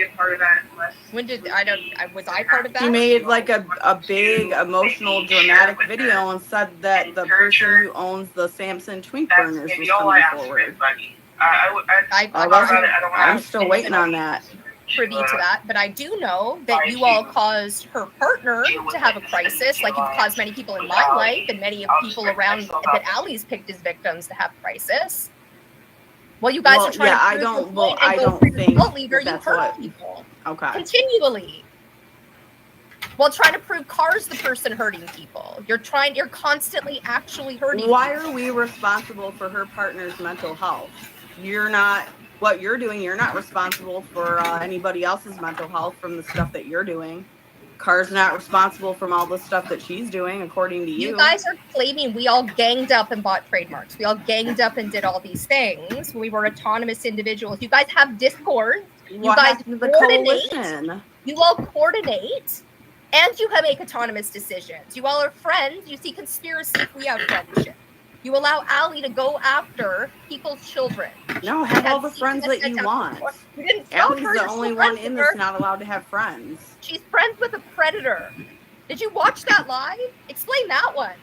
When did was I part of that? She made like a big emotional dramatic video and said that the person who owns the Samson twink burners was coming forward. I'm still waiting on that. Privy to that, but I do know that you all caused her partner to have a crisis, like you've caused many people in my life and many of people around that Allie's picked as victims to have crisis. Well, you guys are trying to prove your point and go for your cult leader, you hurt people. Okay. Continually. While trying to prove Carr's the person hurting people. You're constantly actually hurting people. Why are we responsible for her partner's mental health? You're not. What you're doing, you're not responsible for anybody else's mental health from the stuff that you're doing. Carr's not responsible from all the stuff that she's doing, according to you. You guys are claiming we all ganged up and bought trademarks. We all ganged up and did all these things. We were autonomous individuals. You guys have Discord. You guys coordinate. You all coordinate. And you make autonomous decisions. You all are friends. You see conspiracy. We have friendship. You allow Allie to go after people's children. No, have all the friends that you want. You didn't stop Allie's her. the only one in that's not allowed to have friends. She's friends with a predator. Did you watch that live? Explain that one.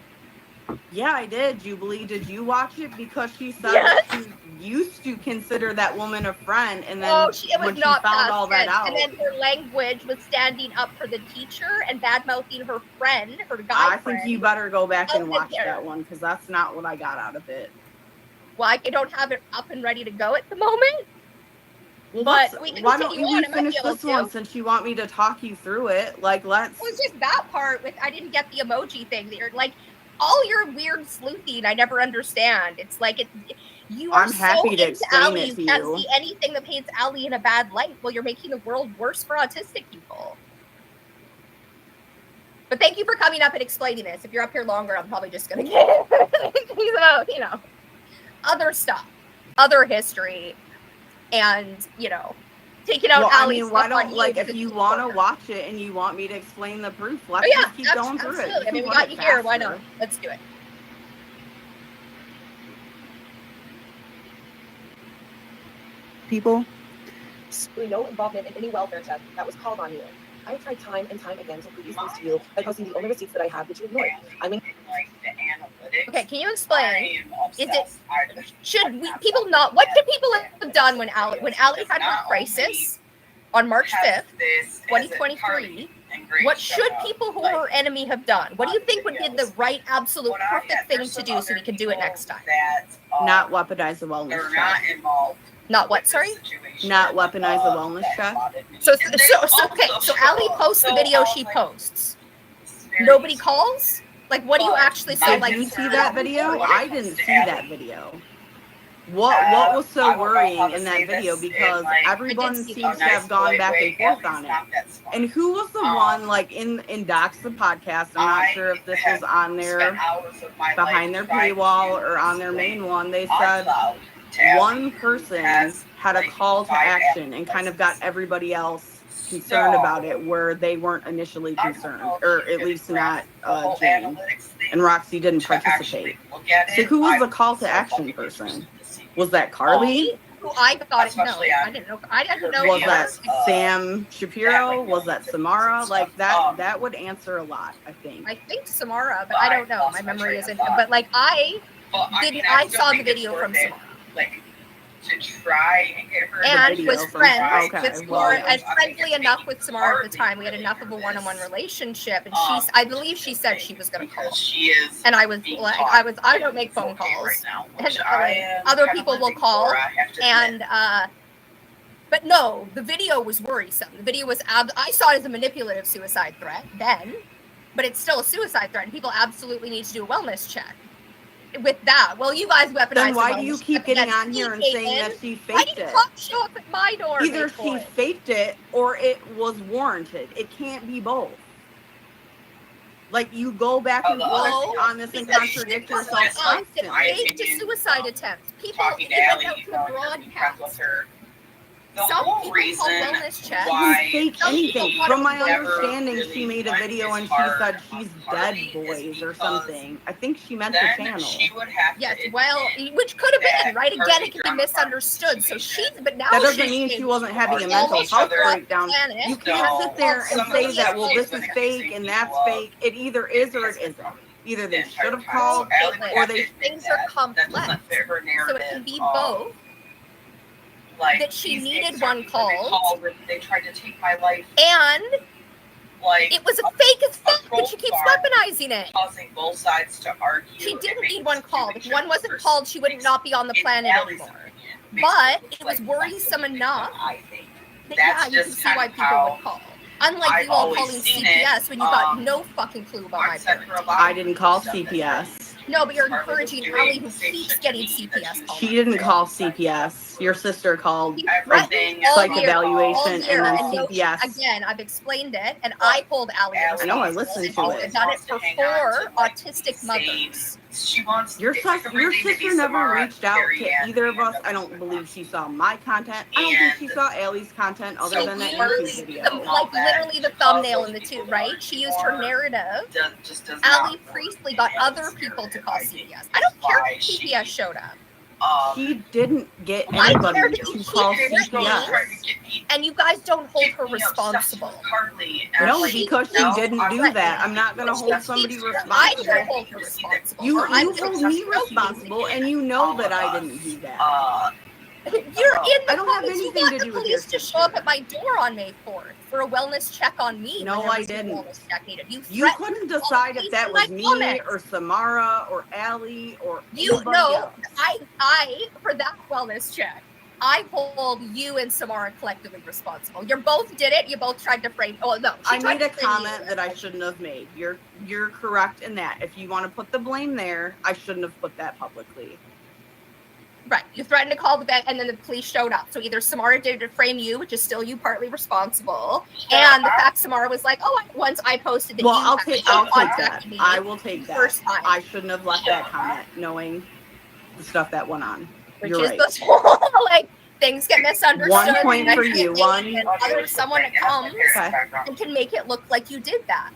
Yeah, I did. Jubilee, did you watch it? Because she said that she used to consider that woman a friend, and then when she found all that out. And then her language was standing up for the teacher and bad-mouthing her friend, her guy I think you better go back and watch that one, because that's not what I got out of it. Well, I don't have it up and ready to go at the moment. Well, but we can why don't you finish this one since you want me to talk you through it? Like, let's. Well, it's just that part with I didn't get the emoji thing. That you're like, all your weird sleuthing, I never understand. It's like you are happy so to into Allie, it to you can't you. see anything that paints Allie in a bad light. Well, you're making the world worse for autistic people. But thank you for coming up and explaining this. If you're up here longer, I'm probably just going to get other stuff, other history, and taking out Allie's stuff why don't on you if you want to watch it and you want me to explain the proof, let's just keep going through it. I mean, we got you here. Why not? Let's do it. People. No involvement in any welfare check that was called on you. I tried time and time again to prove these things to you by posting the only receipts that I have, which you ignored. Okay, can you explain? What should people have done when Allie had her crisis on March 5th, 2023? What should people who are her enemy have done? What do you think would be the right, absolute, perfect thing to do so we can do it next time? Not weaponize the wellness check. Not what, sorry? Not weaponize the wellness check. So Allie posts the video she posts. Nobody calls? Like, what do you actually say? Did you see that video? I didn't see that video. What was so worrying in that video? Because everyone seems to have gone back and forth on it. And who was the one, in Docs the podcast, I'm not sure if this was on their, behind their paywall or on their main one, they said one person had a call to action and kind of got everybody else concerned about it where they weren't initially concerned, or at least not Jane. And Roxy didn't participate. So who was the call to action person? Was that Carly? I thought it. No, I didn't know. I didn't know. Was that Sam Shapiro? Was that Samara? That would answer a lot, I think. I think Samara, but I don't know. My memory isn't. But I saw the video from Samara. to try and get her and to was friends with Samara, well, and friendly enough with Samara at the time. We had enough of a one-on-one relationship, and I believe she said she was going to call. She is, and I was like, I don't make phone calls, and other people will call, and but no, the video was worrisome. The video was I saw it as a manipulative suicide threat then, but it's still a suicide threat, and people absolutely need to do a wellness check. With that, well, you guys weaponized. Then why do you keep getting on here and saying that she faked it? Show up at my door. Either she faked it or it was warranted. It can't be both. Like, you go back and forth on this and contradict yourself constantly. Faked a suicide attempt. People talking to went Allie, out to the broadcast. with her. The Some whole people reason call wellness checks. why Fake Some anything. people From my never understanding, really she made a went video as and she far said as she's party dead is boys or because something. I think she meant the then channel. she would have Yes, to well, which could have been, that right? Again, party it can be drama misunderstood. So she's, but now That doesn't she's mean she wasn't having a all mental each health other on the breakdown. planet. You can't sit there and Somebody say that, well, this else is fake and that's fake. It either is or it isn't. Either they should have called or they... Things are complex, so it can be both. Like, that she these needed things one are- called, they tried to take my life, and like, it was a fake as fuck, but she keeps weaponizing it. causing both sides to argue. She didn't need one called. If one wasn't called, she would not be on the planet anymore. But it was worrisome enough that, yeah, you can see why people would call. Unlike you all calling CPS when you got no fucking clue about my parenting. I didn't call CPS. No, but you're encouraging Allie, who keeps getting CPS calls. She didn't call CPS. Your sister called Everything psych all year, evaluation all year, and then no, CPS. again, I've explained it, and I pulled Allie. I know, I listened to it. I've done it for 4 autistic mothers. Your sister never reached out to either of us. I don't believe she saw my content. I don't think she saw Allie's content other than that YouTube video. Like literally the thumbnail in the two, right? She used her narrative. Allie Priestley got other people to call CPS. I don't care if CPS showed up. She didn't get I anybody care that to you call keep CPS. and you guys don't hold her responsible. No, because she didn't do that. I'm not going to hold somebody I don't responsible. hold her responsible. You I'm hold me responsible, and you know that I didn't do that. You're in the I don't have comments. You anything got to the do with your police to show up at my door on May 4th for a wellness check on me. No, when there I was no didn't. wellness check needed. You couldn't decide if that was me or Samara or Allie or anybody else. I for that wellness check, I hold you and Samara collectively responsible. You both did it. You both tried to frame. Oh no, I made a comment that I shouldn't have made. You're correct in that. If you want to put the blame there, I shouldn't have put that publicly. Right. You threatened to call the vet, and then the police showed up. So either Samara did to frame you, which is still you partly responsible, and the fact Samara was like, "Oh, once I posted that." Well, you I'll take that. me I will take that. First time. I shouldn't have left that comment, knowing the stuff that went on. Which You're is right. the whole, like, things get misunderstood. 1 point for and you. there's someone that comes and can make it look like you did that.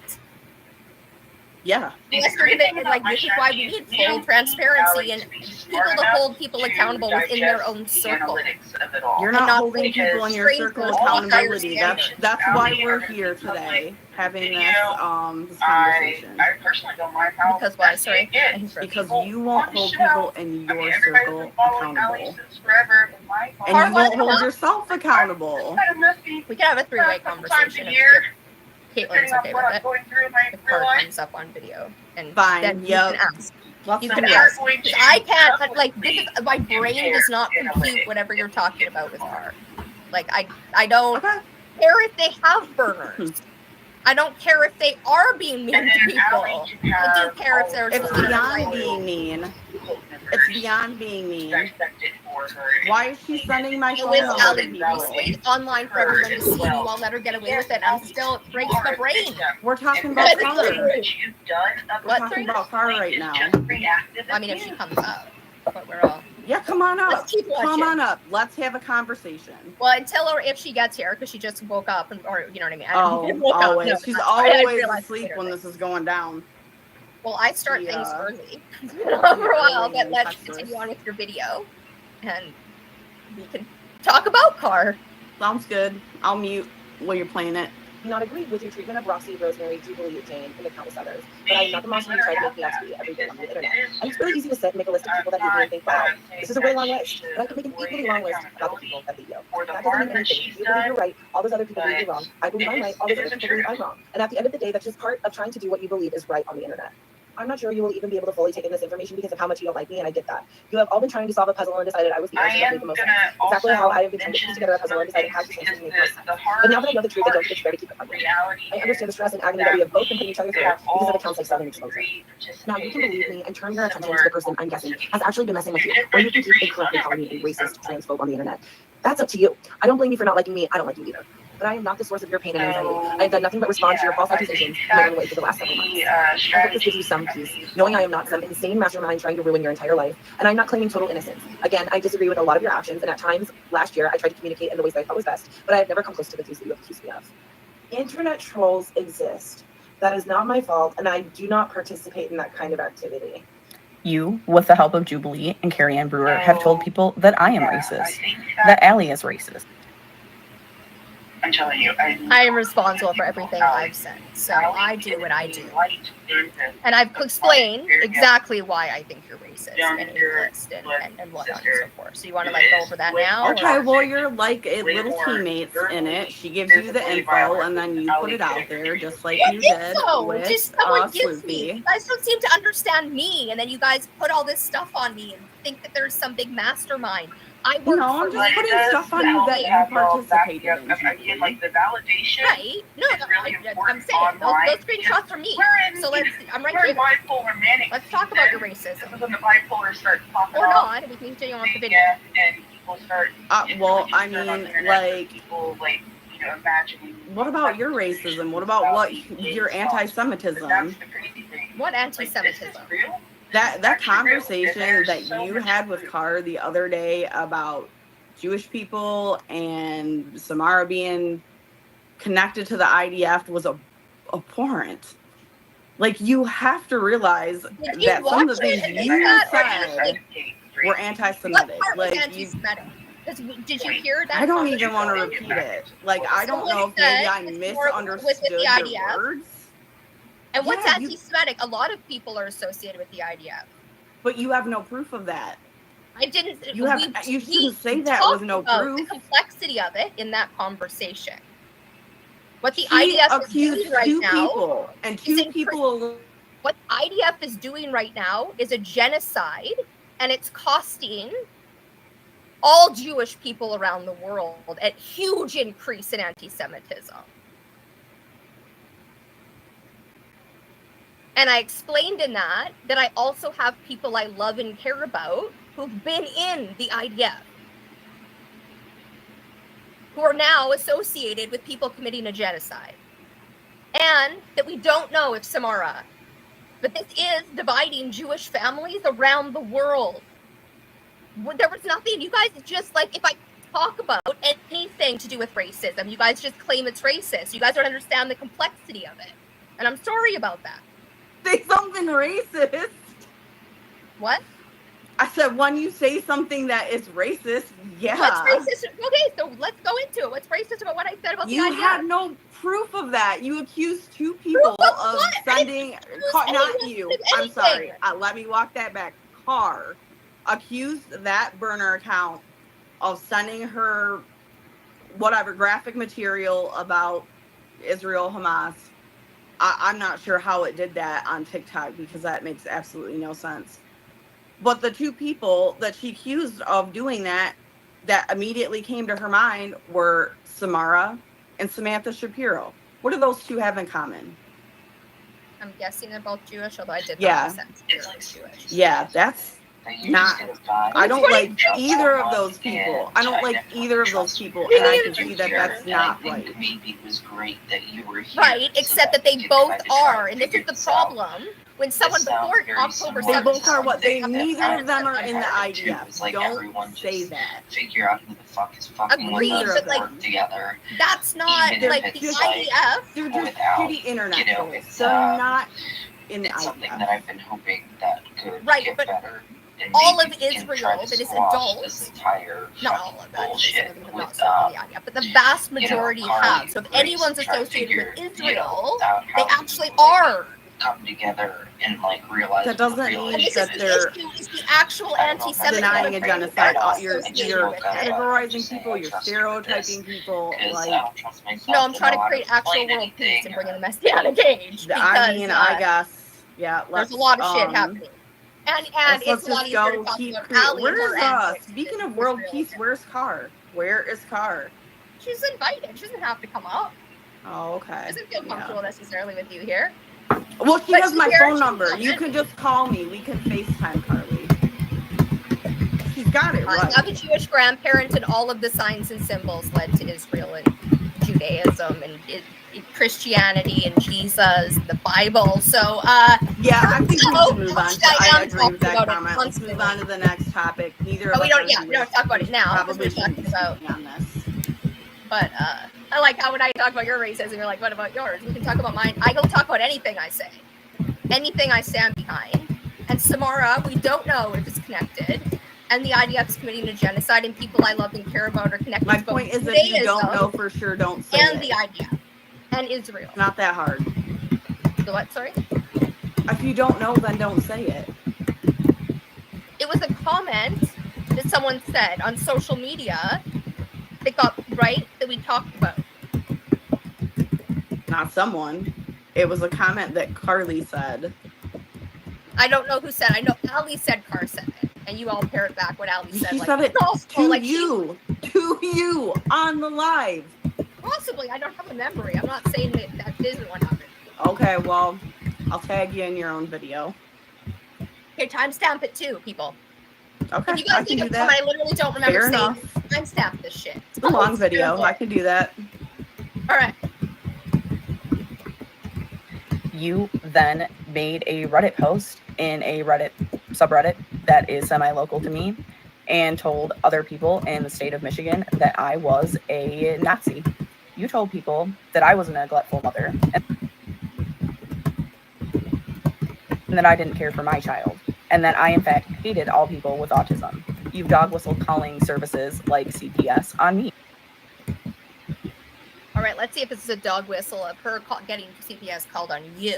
Yeah. Yes, we're gonna, like, this is why we need full transparency and people to hold people accountable within their own circle. You're not holding people in your circle accountability. That's why we're here today, having this conversation. I personally don't mind how because why? Sorry. Because you won't hold people in your circle accountable. Forever, and you won't hold yourself accountable. We can have a 3-way conversation if Kailtlyn's okay with it. If Car comes up on video, and fine, then you can ask. You can do ask. I can't. Like, this is, my brain does not compute whatever you're talking about with Car. Like, I don't care if they have burners. I don't care if they are being mean to people. I do care if they're. It's beyond being mean. It's beyond being mean. Why is she sending my phone with number Allie to people? Priestley online for everyone to see. You all let her get away with it. I'm still, it breaks my brain. We're talking about Car. We're What, talking about Car right now. I mean, if she comes up, but we're all. Yeah, come on up. Let's keep watching. Come on up. Let's have a conversation. Well, until or if she gets here, because she just woke up, or you know what I mean. Always. She's always asleep when this this is going down. Well, I start things early for a while, but let's continue on with your video, and we can talk about Car. Sounds good. I'll mute while you're playing it. do not agree with your treatment of Roxy, Rosemary, Jubilee, Jane, and the countless others. But I am not the monster you tried to make me out to be every day on the internet. And it's really easy to sit and make a list of people that hate me and think, wow, this is a really long list. But I could make an equally long list about the people that lead you. That doesn't mean anything. You believe you're right. All those other people believe you're wrong. I believe I'm right. All those other people believe I'm wrong. And at the end of the day, that's just part of trying to do what you believe is right on the internet. I'm not sure you will even be able to fully take in this information because of how much you don't like me, and I get that. You have all been trying to solve a puzzle and decided I was the answer that made the most sense. Exactly how I have been trying to piece together a puzzle and decided how to change to make more sense. But now that I know the truth, I don't think it's fair to keep it from you. I understand the stress and agony that we have both been putting each other through because of accounts like Southern Exposure. Now you can believe me and turn your attention to the person I'm guessing has actually been messing with you, or you can keep incorrectly calling me a racist transphobe on the internet. That's up to you. I don't blame you for not liking me. I don't like you either. But I am not the source of your pain and anxiety. I have done nothing but respond to your false accusations in my own way for the last several months. I hope this gives you some peace, knowing I am not some insane mastermind trying to ruin your entire life, and I'm not claiming total innocence. Again, I disagree with a lot of your actions, and at times, last year, I tried to communicate in the ways that I thought was best, but I have never come close to the things that you have accused me of. Internet trolls exist. That is not my fault, and I do not participate in that kind of activity. You, with the help of Jubilee and Carrie Ann Brewer, have told people that I am racist, that Allie is racist. I'm telling you, I am responsible for everything I've said, so I do what I do. And I've explained exactly why I think you're racist and ableist and whatnot and so forth. So you want to like go over that now? Okay, or? well, you're like a little teammates in it. She gives you the info, and then you put it out there, just like you did with Just someone gives Swoopy. me. You guys don't seem to understand me, and then you guys put all this stuff on me and think that there's some big mastermind. I work No, I'm for just putting stuff on you that you participated in. Again, like the validation. Right? No, I'm saying those screenshots are me. So I'm right here. Let's talk about your racism. When the bipolar starts popping or off, not, we can continue on with the video. and people start. Well, I mean, like, people like imagining. what about your racism? What about your anti-Semitism? What anti-Semitism? That conversation that you had with Carr the other day about Jewish people and Samara being connected to the IDF was abhorrent. Like, you have to realize that some of the things you said were anti-Semitic. Like, anti-Semitic? Did you hear that? I don't even want to repeat it. Like, I don't know if maybe I misunderstood your words. And what's anti-Semitic? A lot of people are associated with the IDF. But you have no proof of that. I didn't. You shouldn't say that with no proof. The complexity of it in that conversation. What the IDF is doing right now, what IDF is doing right now is a genocide, and it's costing all Jewish people around the world a huge increase in anti-Semitism. And I explained in that I also have people I love and care about who've been in the IDF, who are now associated with people committing a genocide. And that we don't know if Samara, but this is dividing Jewish families around the world. There was nothing, you guys just like, if I talk about anything to do with racism, you guys just claim it's racist. You guys don't understand the complexity of it. And I'm sorry about that. Say something racist. What? I said, when you say something that is racist, yeah. What's racist? Okay, so let's go into it. What's racist about what I said about the IDF? You had no proof of that. You accused two people of sending, not you. I'm sorry. Let me walk that back. Carr accused that burner account of sending her whatever graphic material about Israel, Hamas. I'm not sure how it did that on TikTok because that makes absolutely no sense. But the two people that she accused of doing that immediately came to her mind were Samara and Samantha Shapiro. What do those two have in common? I'm guessing they're both Jewish, although I did not sense Jewish. Yeah, that's not. I don't like either of those people. I don't like either of those people, and I can see that that's not right. Maybe it was great that you were here. Right, except that they both are, and this is the problem. When someone before October 7th, they both are what they. Neither of them are in the IDF. Like don't say that. Figure out who the fuck is fucking with us and work together. That's not like the IDF. They're just shitty internet trolls. They're not in the IDF. Something that I've been hoping that could get better. all of Israel that is adult, not all of that, some of them have not spoken the idea, but the vast majority have. So if anyone's associated with Israel, they actually are. Come together and like realize that doesn't mean that they're the actual anti-Semitism denying a genocide. You're categorizing people, you're stereotyping people. Like, no, I'm trying to create actual world peace and bring in the Messianic age. Because, I guess, yeah. There's a lot of shit happening. And it's a lot easier to talk about Allie and her antics. Speaking of world peace, where's Car? Where is Car? She's invited. She doesn't have to come up. Oh, okay. She doesn't feel comfortable necessarily with you here. Well, she has my phone number. You can just call me. We can FaceTime Carly. She's got it right. Now the Jewish grandparents and all of the signs and symbols led to Israel and Judaism and Christianity and Jesus, the Bible. So, yeah, I think we should move on. I agree with that comment. Let's move on to the next topic. Neither of us. We don't talk about it now. Probably talking about on this. But I like how when I talk about your racism, you're like, what about yours? We can talk about mine. I don't talk about anything I say. Anything I stand behind. And Samara, we don't know if it's connected. And the IDF is committing a genocide, and people I love and care about are connected. My point is, if you don't know for sure, don't say and it. the IDF. And Israel. It's not that hard. The what, sorry? If you don't know, then don't say it. It was a comment that someone said on social media that got right that we talked about. Not someone. It was a comment that Carly said. I don't know who said. I know Allie said Car said it, and you all parrot back what Allie said. She like, said it to like you on the live. Possibly. I don't have a memory. I'm not saying that isn't what happened. Okay, well, I'll tag you in your own video. Okay, timestamp it too, people. Okay, if you guys think of someone I literally don't remember Fair saying, enough. timestamp this shit. It's a long video. I can do that. All right. You then made a Reddit post in a Reddit subreddit that is semi-local to me and told other people in the state of Michigan that I was a Nazi. You told people that I was a neglectful mother and that I didn't care for my child and that I, in fact, hated all people with autism. You've dog whistled calling services like CPS on me. All right, let's see if this is a dog whistle of her getting CPS called on you.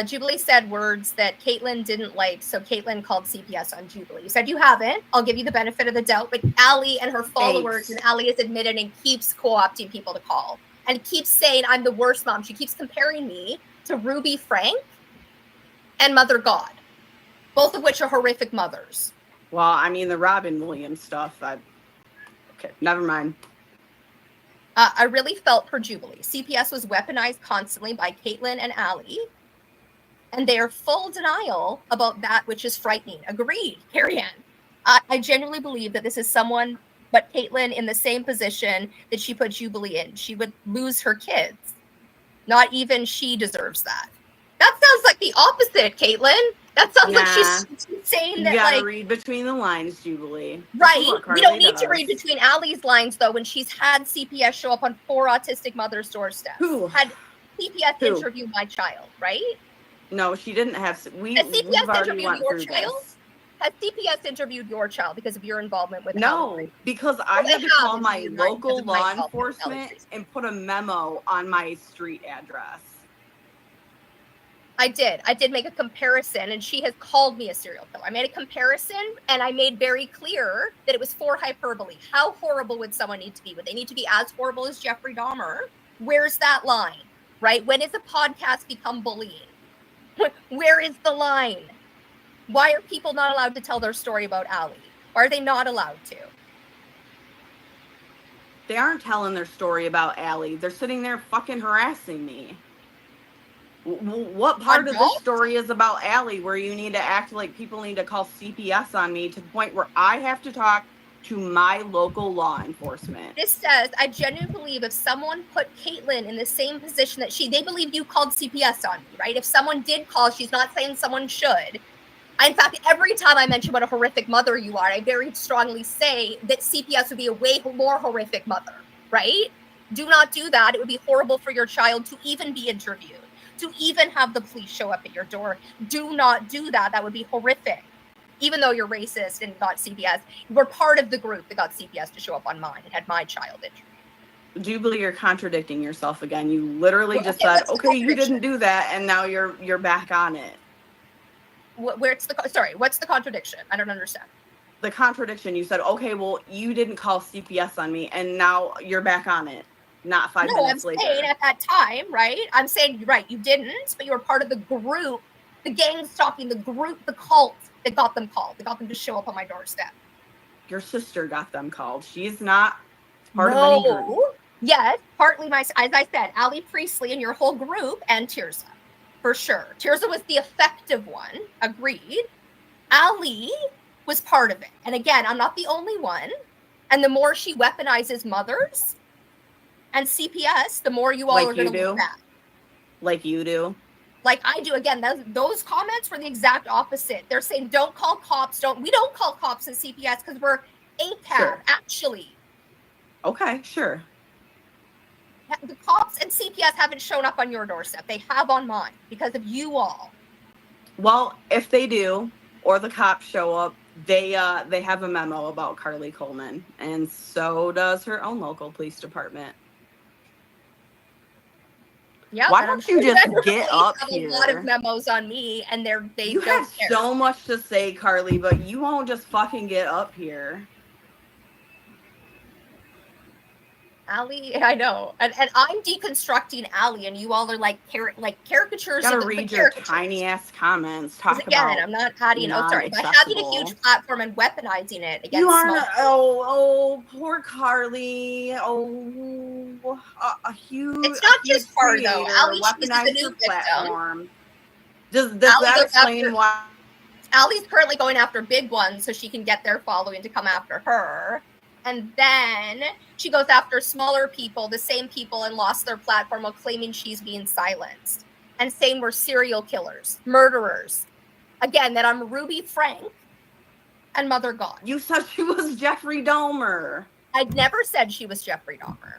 Jubilee said words that Kailtlyn didn't like, so Kailtlyn called CPS on Jubilee. You said you haven't. I'll give you the benefit of the doubt, but Allie and her followers, and Allie has admitted and keeps co-opting people to call and keeps saying I'm the worst mom. She keeps comparing me to Ruby Frank and Mother God, both of which are horrific mothers. Well, I mean, the Robin Williams stuff, okay, never mind. I really felt for Jubilee. CPS was weaponized constantly by Kailtlyn and Allie, and they are full denial about that which is frightening. Agreed, Carrie Ann. I genuinely believe that this is someone, but Kailtlyn in the same position that she put Jubilee in. She would lose her kids. Not even she deserves that. That sounds like the opposite, Kailtlyn. That sounds like she's saying that, you gotta like, read between the lines, Jubilee. right. We don't need to read between Allie's lines, though, when she's had CPS show up on 4 autistic mothers' doorsteps. Who? Had CPS interview my child, right? No, she didn't have. Has CPS interviewed your child? Has CPS interviewed your child because of your involvement with No, because I had to call my local law enforcement and put a memo on my street address. I did make a comparison, and she has called me a serial killer. I made a comparison, and I made very clear that it was for hyperbole. How horrible would someone need to be? Would they need to be as horrible as Jeffrey Dahmer? Where's that line, right? When does a podcast become bullying? Where is the line? Why are people not allowed to tell their story about Allie? Why are they not allowed to? They aren't telling their story about Allie. They're sitting there fucking harassing me. What part of this story is about Allie where you need to act like people need to call CPS on me to the point where I have to talk to my local law enforcement? This says, I genuinely believe if someone put Kailtlyn in the same position that they believe you called CPS on me, right? If someone did call, she's not saying someone should. In fact, every time I mention what a horrific mother you are, I very strongly say that CPS would be a way more horrific mother, right? Do not do that. It would be horrible for your child to even be interviewed, to even have the police show up at your door. Do not do that. That would be horrific. even though you're racist and got CPS, you were part of the group that got CPS to show up on mine and had my child injured. Jubilee, you're contradicting yourself again. You literally Well, just okay, said, what's the okay, you contradiction? didn't do that, and now you're back on it. What's the contradiction? I don't understand. The contradiction, you said, okay, well, you didn't call CPS on me, and now you're back on it. Not 5 minutes later. No, I'm saying at that time, right? I'm saying, right, you didn't, but you were part of the group, the gang stalking, the group, the cult that got them called. That got them to show up on my doorstep. Your sister got them called. She's not part of any group. Yes, partly as I said, Allie Priestley and your whole group, and Tirza, for sure. Tirza was the effective one, agreed. Allie was part of it. And again, I'm not the only one. And the more she weaponizes mothers and CPS, the more you all Like are going to look bad. Like you do. Like I do. Again, those comments were the exact opposite. They're saying, don't call cops. We don't call cops in CPS because we're ACAB, Sure. actually. Okay, sure. The cops and CPS haven't shown up on your doorstep. They have on mine because of you all. Well, if they do, or the cops show up, they have a memo about Carly Coleman, and so does her own local police department. Yeah. Why don't you just get up have here? A lot of memos on me, and they You don't have care. so much to say, Carly, but you won't just fucking get up here. Allie, I know, and I'm deconstructing Allie, and you all are like caricatures. Gotta of the read your caricatures. tiny ass comments. Talk Again, about I'm not adding. Oh, sorry, by having a non-acceptable. huge platform and weaponizing it against You aren't. small. Poor Carly. A huge. It's not just her though. creator Allie, she's the weaponized new her victim. platform. Does Allie that goes explain after- why? Allie's currently going after big ones so she can get their following to come after her. And then she goes after smaller people, the same people, and lost their platform while claiming she's being silenced. And saying we're serial killers, murderers. Again, that I'm Ruby Frank and Mother God. You said she was Jeffrey Dahmer. I never said she was Jeffrey Dahmer.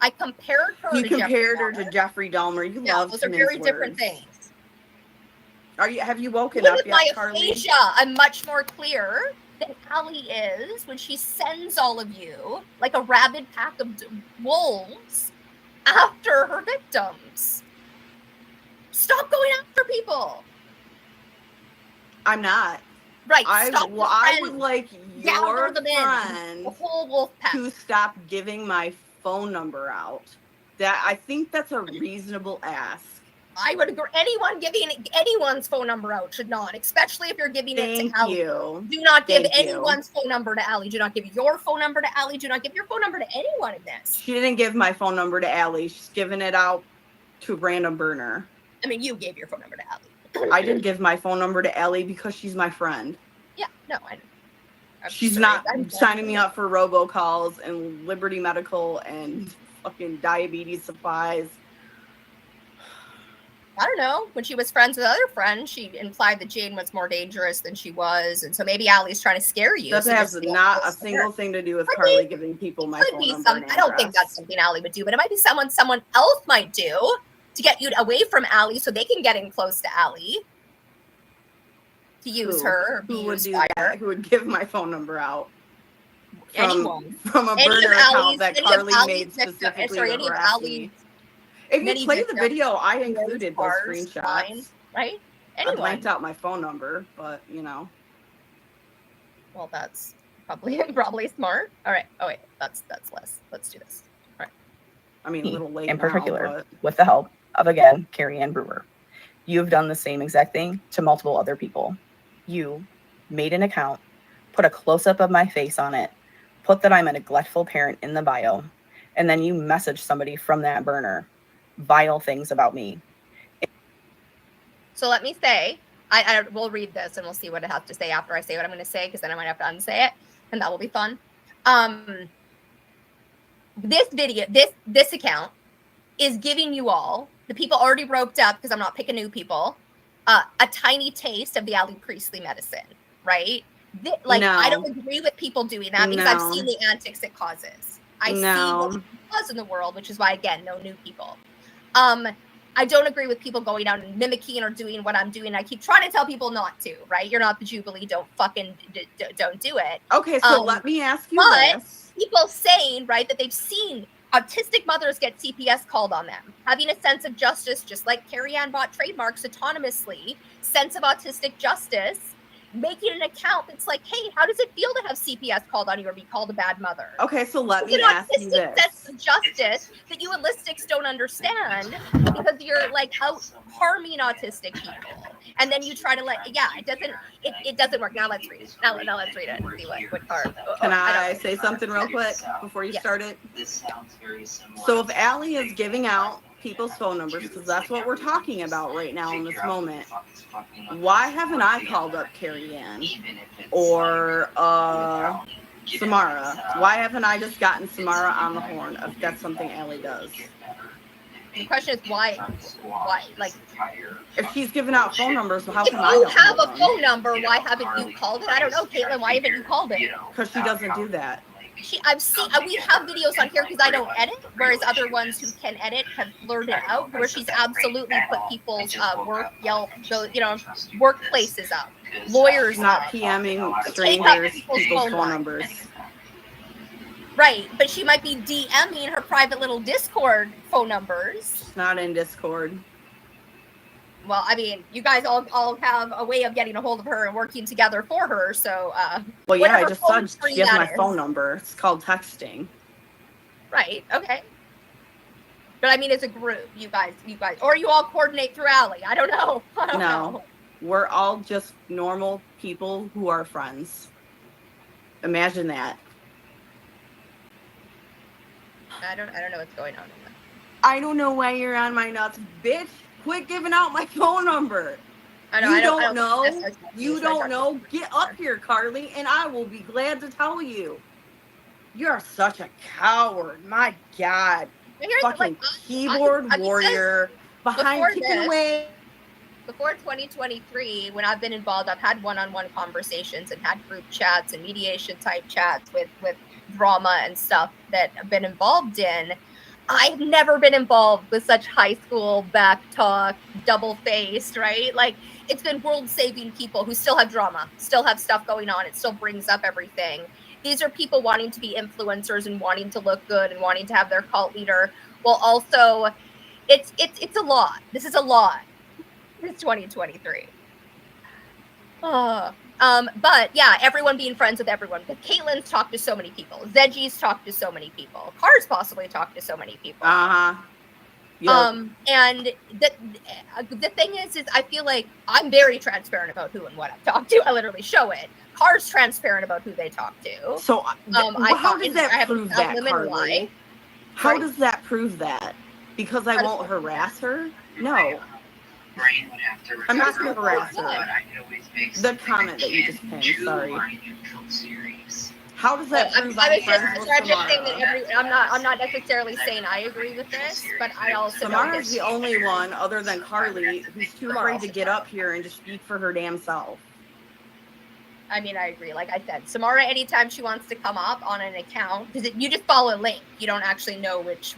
I compared her You to compared Jeffrey her Dahmer. to Jeffrey Dahmer. You Yeah, love those are to very mince different words. things. Have you woken Even up with yet, my Carly? aphasia, I'm much more clear than Allie is when she sends all of you like a rabid pack of wolves after her victims. Stop going after people. I'm not. Right. I stop would like your friend the whole wolf pack. to stop giving my phone number out. I think that's a reasonable ask. I would agree. Anyone giving anyone's phone number out should not, especially if you're giving it to Allie. You. Do not give Thank you. anyone's phone number to Allie. Do not give your phone number to Allie. Do not give your phone number to anyone in this. She didn't give my phone number to Allie. She's giving it out to a random burner. I mean, you gave your phone number to Allie. I did give my phone number to Allie because she's my friend. Yeah, no, I know. She's not signing me up for robocalls and Liberty Medical and fucking diabetes supplies. I don't know. When she was friends with other friends, she implied that Jane was more dangerous than she was, and so maybe Allie's trying to scare you. That so has just not don't a single thing to do with I Carly mean, giving people my could phone be number. some. and I don't think address. that's something Allie would do, but it might be someone else might do to get you away from Allie, so they can get in close to Allie to use her or be Who would used do by that? her. Who would give my phone number out? Anyone. From a Any of burner account Allie's- that any of Carly Allie's made victims- specifically sorry, to any of harass Allie's me. If many you play the victims, video, I included those bars, screenshots. lines, right? I Anyone. blanked out my phone number, but you know. Well, that's probably smart. All right. Oh wait, that's less. Let's do this. All right. I mean, a little late in now, particular, but with the help of, again, Carrie Ann Brewer. You have done the same exact thing to multiple other people. You made an account, put a close-up of my face on it, put that I'm a neglectful parent in the bio, and then you message somebody from that burner vile things about me. So let me say, I will read this and we'll see what it has to say after I say what I'm going to say, because then I might have to unsay it, and that will be fun. This video, this account is giving you all, the people already roped up, because I'm not picking new people, a tiny taste of the Allie Priestley medicine, right? I don't agree with people doing that because I've seen the antics it causes. I see what it causes in the world, which is why, again, no new people. I don't agree with people going out and mimicking or doing what I'm doing. I keep trying to tell people not to, right? You're not the Jubilee. Don't fucking don't do it. Okay, so let me ask you but this. People saying, right, that they've seen autistic mothers get CPS called on them, having a sense of justice, just like Carrie Ann bought trademarks autonomously, sense of autistic justice, making an account that's like, hey, how does it feel to have CPS called on you or be called a bad mother? Okay, so let It's me an ask you autistic this. sense of justice that you holistics don't understand because you're like out harming autistic people. And then you try to it doesn't work. Now let's read it. Now let's read it and see what card. Can I say something real quick before you start it? So if Allie is giving out people's phone numbers, because that's what we're talking about right now in this moment, why haven't I called up Carrie Ann or Samara? Why haven't I just gotten Samara on the horn if that's something Allie does? The question is why, like, if she's giving out phone numbers, how come I if you don't have a them? phone number, why haven't you called it? I don't know, Caitlin, why haven't you called it? Because she doesn't do that. I've seen, we have videos on here because I don't edit, whereas other ones who can edit have blurred it out, where she's absolutely put people's work, Yelp, workplaces up, lawyers not up, PMing strangers people's phone numbers. Right, but she might be DMing her private little Discord phone numbers. It's not in Discord. Well, I mean, you guys all have a way of getting a hold of her and working together for her, so well, yeah, I just said she has my phone number. It's called texting. Right, okay. But I mean, it's a group, you guys, or you all coordinate through Allie. I don't know. I don't know. We're all just normal people who are friends. Imagine that. I don't know what's going on. I don't know why you're on my nuts, bitch. Quit giving out my phone number. I know, you I don't know. You don't know. Get up here, Carly, and I will be glad to tell you. You're such a coward. My God. Fucking keyboard warrior behind kicking away. Before 2023, when I've been involved, I've had one-on-one conversations and had group chats and mediation type chats with drama and stuff that I've been involved in. I've never been involved with such high school back talk, double-faced, right? Like, it's been world-saving people who still have drama, still have stuff going on. It still brings up everything. These are people wanting to be influencers and wanting to look good and wanting to have their cult leader. Well, also, it's a lot. This is a lot. It's 2023. But yeah, everyone being friends with everyone. Because Caitlyn's talked to so many people. Zeggie's talked to so many people. Cars possibly talked to so many people. Yep. And the thing is I feel like I'm very transparent about who and what I've talked to. I literally show it. Cars transparent about who they talk to. So how does that prove that, Carly? How does that prove that? Because I won't harass her? No. I'm not going to harass her. The comment that you just pinned, sorry. How does that prove I'm friends with I'm just saying that I'm not necessarily saying I agree with this, but I also Samara's the only one other than Carly who's too afraid to get up here and just speak for her damn self. I mean, I agree. Like I said, Samara, anytime she wants to come up on an account, because you just follow a link. You don't actually know which,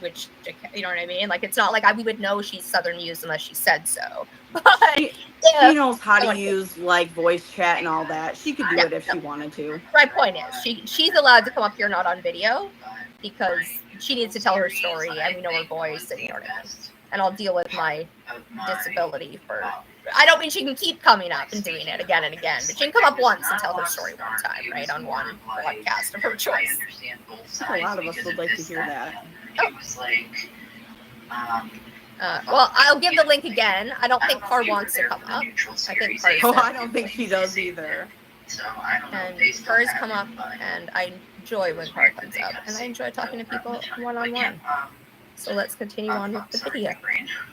you know what I mean? Like, it's not like we would know she's Southern Used unless she said so. But she knows how to use, like, voice chat and all that. She could do it if she wanted to. My point is, she's allowed to come up here not on video because she needs to tell her story and we know her voice and you know what I mean. And I'll deal with my disability for... I don't mean she can keep coming up and doing it again and again, but she can come up once and tell her story one time, right, on one podcast of her choice. A lot of us would like to hear that. Well, I'll give the link again. I don't think Car wants to come up. I don't think she does either. And Car's come up, and I enjoy when Car comes up, and I enjoy talking to people one-on-one. So let's continue on with the video.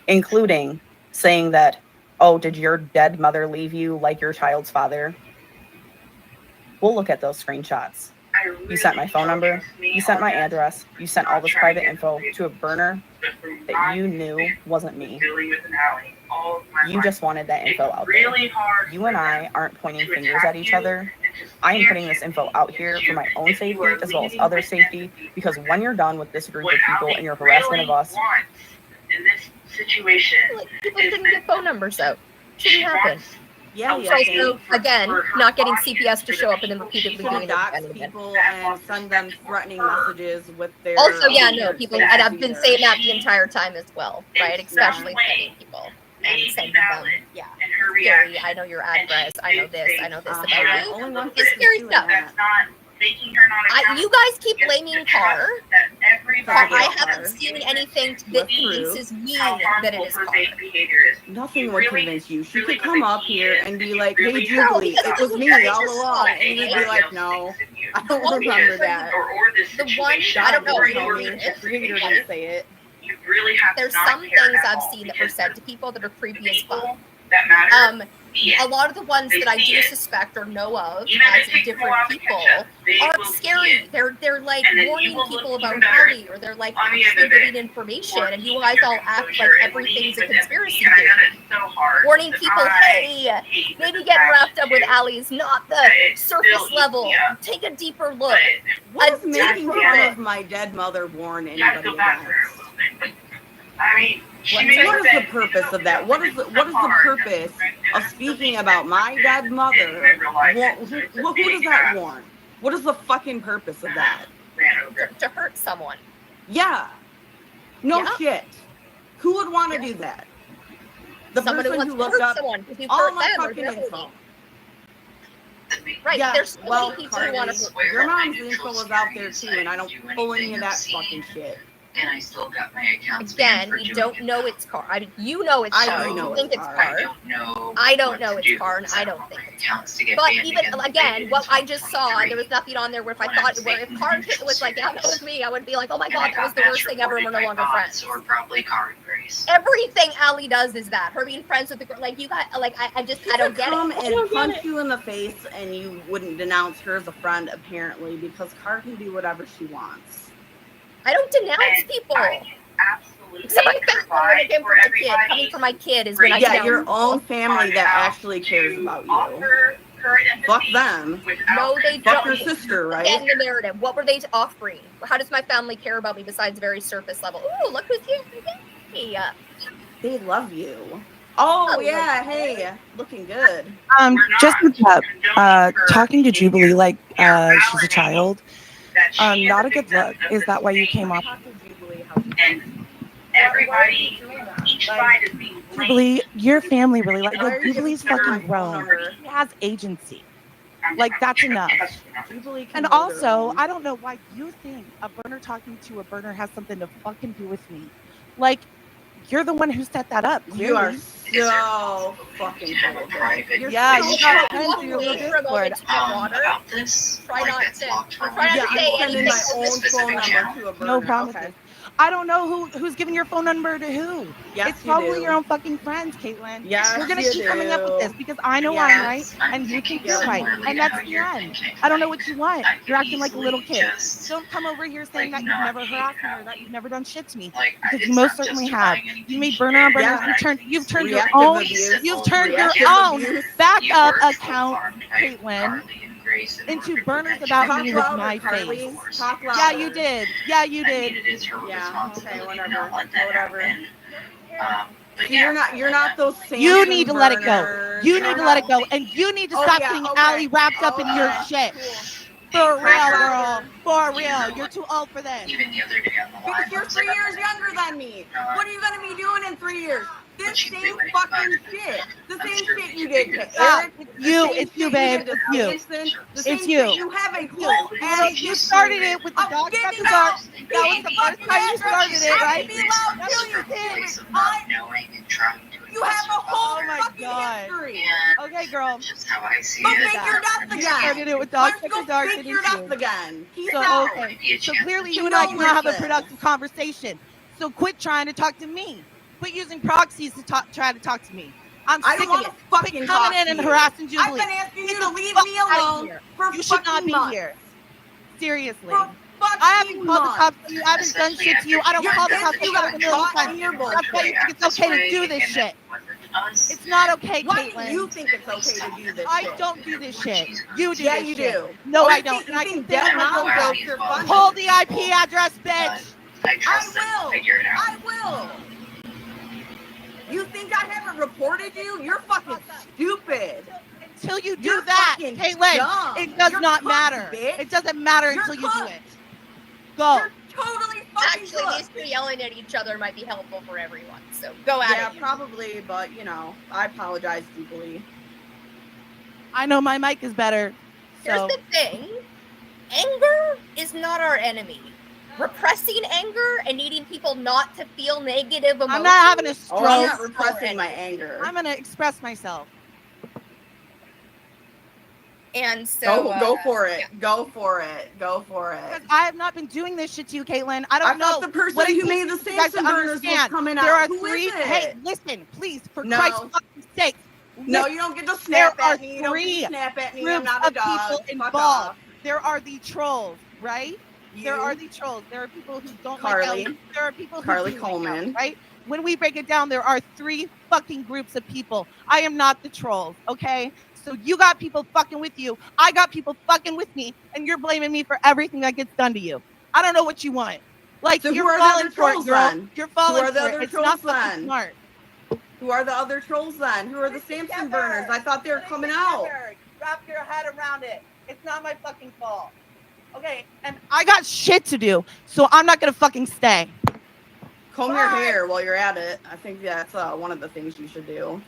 Including saying that, oh, did your dead mother leave you like your child's father? We'll look at those screenshots. You sent my phone number. You sent my address. You sent all this private info to a burner that you knew wasn't me. You just wanted that info out there. You and I aren't pointing fingers at each other. I am putting this info out here for my own safety as well as other safety, because when you're done with this group of people and your harassment of us, situation. Like, people didn't get phone numbers out. Shouldn't happen. Yeah, It's yeah. also, again, not getting CPS to show up and then repeatedly doing it dox again. people and send them threatening messages with their. Also, yeah, no, their people, faces and I've been either. saying that the entire time as well, right? Especially sending people and sending them, yeah. Scary, I know your address, I know this about you. It's scary stuff. You guys keep blaming Carr. I haven't seen anything that convinces me that it is Carr. Nothing would convince you. She could come up here and be like, "Hey, Jubilee, it was me all along," and you'd be like, "No, I don't remember that." The one, I don't know, I figured you were gonna say it. There's some things I've seen that were said to people that are creepy as fuck. A lot of the ones that I do suspect or know of as different people are scary. They're like warning people about Allie, or they're like actually giving information, and you guys all act like everything's a conspiracy theory. Warning people, hey, maybe getting wrapped up with Allie is not the surface level. Take a deeper look. What is making fun of my dead mother warn anybody against? What is the purpose of that? What is the purpose of speaking about my dead mother? Who does that warn? What is the fucking purpose of that? To hurt someone. Yeah. No shit. Who would want to do that? The Someone person who looked up all my fucking info. Right, Yeah, there's so well, many people who want to Cardi, your mom's info is out there too, and I don't pull any of that fucking shit. And I still got my accounts. Again, we don't know it's Carr. You know it's Carr. You think it's Carr. I don't know it's Carr, and I don't think it's Carr. But even again, what I just saw, there was nothing on there where if I thought if Carr was like, yeah, that was me, I would be like, oh my god, that was the worst thing ever, and we're no longer friends. So we're probably Carr and Grace. Everything Allie does is that. Her being friends with the girl, like you got, like I don't get it. Come and punch you in the face, and you wouldn't denounce her as a friend, apparently, because Carr can do whatever she wants. I don't denounce people. Except my family when it came for my kid. Coming for my kid is when I denounce your own family that actually cares about you. Fuck them. No, they Fuck don't. your sister, right? Get in the narrative. What were they offering? How does my family care about me besides very surface level? Ooh, look who's here. Hey, they love you. Oh yeah, hey, looking good. Just talking to Jubilee like she's a child. Not a good look. Is that why you came up? Everybody, each side is being Jubilee, your family really like Jubilee's fucking grown. She has agency. Like that's enough. And also, I don't know why you think a burner talking to a burner has something to fucking do with me. Like, you're the one who set that up. You are so fucking private. Yeah, you got friends through your Discord. About this. Try not to say anything. My own phone number to a burner. No promises. Okay. I don't know who's giving your phone number to who. Yes, it's probably do. your own fucking friends, Caitlyn. Yes, you're gonna you keep coming up with this because I know I'm right and you think you're right, and that's the end. I don't know what you want. You're acting like a little kid. Don't come over here saying that you've never harassed me or that you've never done shit to me, because you most certainly have. You made burner on burner. You've turned your own backup account, Caitlyn, into burners about me with my face. Yeah, you did. Yeah, you did. Yeah. Okay. Whatever. You're not those. You need to let it go. You need to let it go, and you need to stop getting Allie wrapped up in your shit. For real, girl. For real. You're too old for this. Because you're 3 years younger than me. What are you gonna be doing in 3 years? This same fucking shit. The same shit you did to Eric. It's you, babe. It's you. It's you. You have a whole ass. You started it with the dog at the dark. That was the first time you started it, right? You have a whole fucking history. Okay, girl. Go figure it out again. You started it with dogs at the dark. Figure it out again. So, okay. So clearly you and I cannot have a productive conversation. So quit trying to talk to me. Quit using proxies to try to talk to me. I'm sick of it. Quit coming in and harassing Jubilee. I've been asking you to leave me alone for You should not be here. Seriously. I haven't called the cops to you. I haven't done shit to you. I don't call the cops to you. That's why you think it's okay to do this shit. It's not okay, Caitlyn. Why do you think it's okay to do this shit? I don't do this shit. You do Yeah, this you shit. do. No, I don't. And I can hold the IP address, bitch. I will. You think I haven't reported you? You're fucking stupid. Until you do You're that, fucking Caitlin, dumb. it does You're not cooked, matter. bitch. It doesn't matter You're until you do cooked. it. Go. You're totally fucking Actually, cooked. these two yelling at each other might be helpful for everyone. So go at Yeah, it. probably, but you know, I apologize, Jubilee. I know my mic is better. Here's So the thing. Anger is not our enemy. Repressing anger and needing people not to feel negative emotions. I'm not having a stroke. Oh, I'm not repressing my anger. I'm gonna express myself. And so Go for it. Go for it. Go for it. Because I have not been doing this shit to you, Caitlin. I I don't know. thought the person what it who takes made the for you guys to Samson burners was understand. coming There out. are Who is three. it? Hey, listen, please, for No. Christ's fucking sake. No, you don't get to snap There are at me. You don't get three to snap at me. I'm groups not a of dog. people Fuck involved. off. There are the trolls, right? There are You. the trolls. There are people who don't Carly. like Ellie. There are people who Carly do Coleman. like Ellie, right? When we break it down, there are three fucking groups of people. I am not the trolls, okay? So you got people fucking with you. I got people fucking with me, and you're blaming me for everything that gets done to you. I don't know what you want. Like, So who you're are the falling other for it, trolls girl. then? You're Who falling are the for it. other It's not trolls fucking then? smart. Who are the other trolls then? Who are the Samson burners? I thought they were coming out. Wrap your head around it. It's not my fucking fault. Okay, and I got shit to do, so I'm not gonna fucking stay. Comb your hair while you're at it. I think that's one of the things you should do.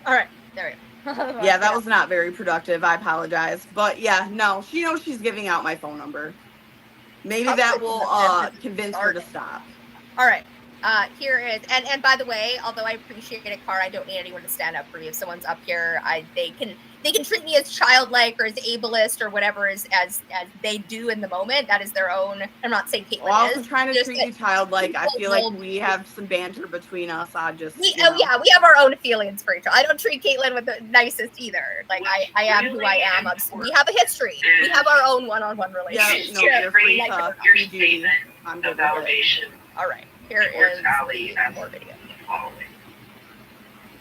All right, there we go. Yeah, that was not very productive. I apologize. But yeah, no, she knows she's giving out my phone number. Maybe that will convince her to stop. All right. Here is, and by the way, although I appreciate it, Car, I don't need anyone to stand up for you. If someone's up here, they can treat me as childlike or as ableist or whatever as they do in the moment. That is their own. I'm not saying Caitlyn Well, is. I'm trying to treat you childlike. I feel like we have some banter between us. We have our own feelings for each other. I don't treat Caitlyn with the nicest either. Like I am who I am. We have a history. We have our own one-on-one relationship. Yeah, no, you're free to PG. I'm good with it. All right. Here is more video.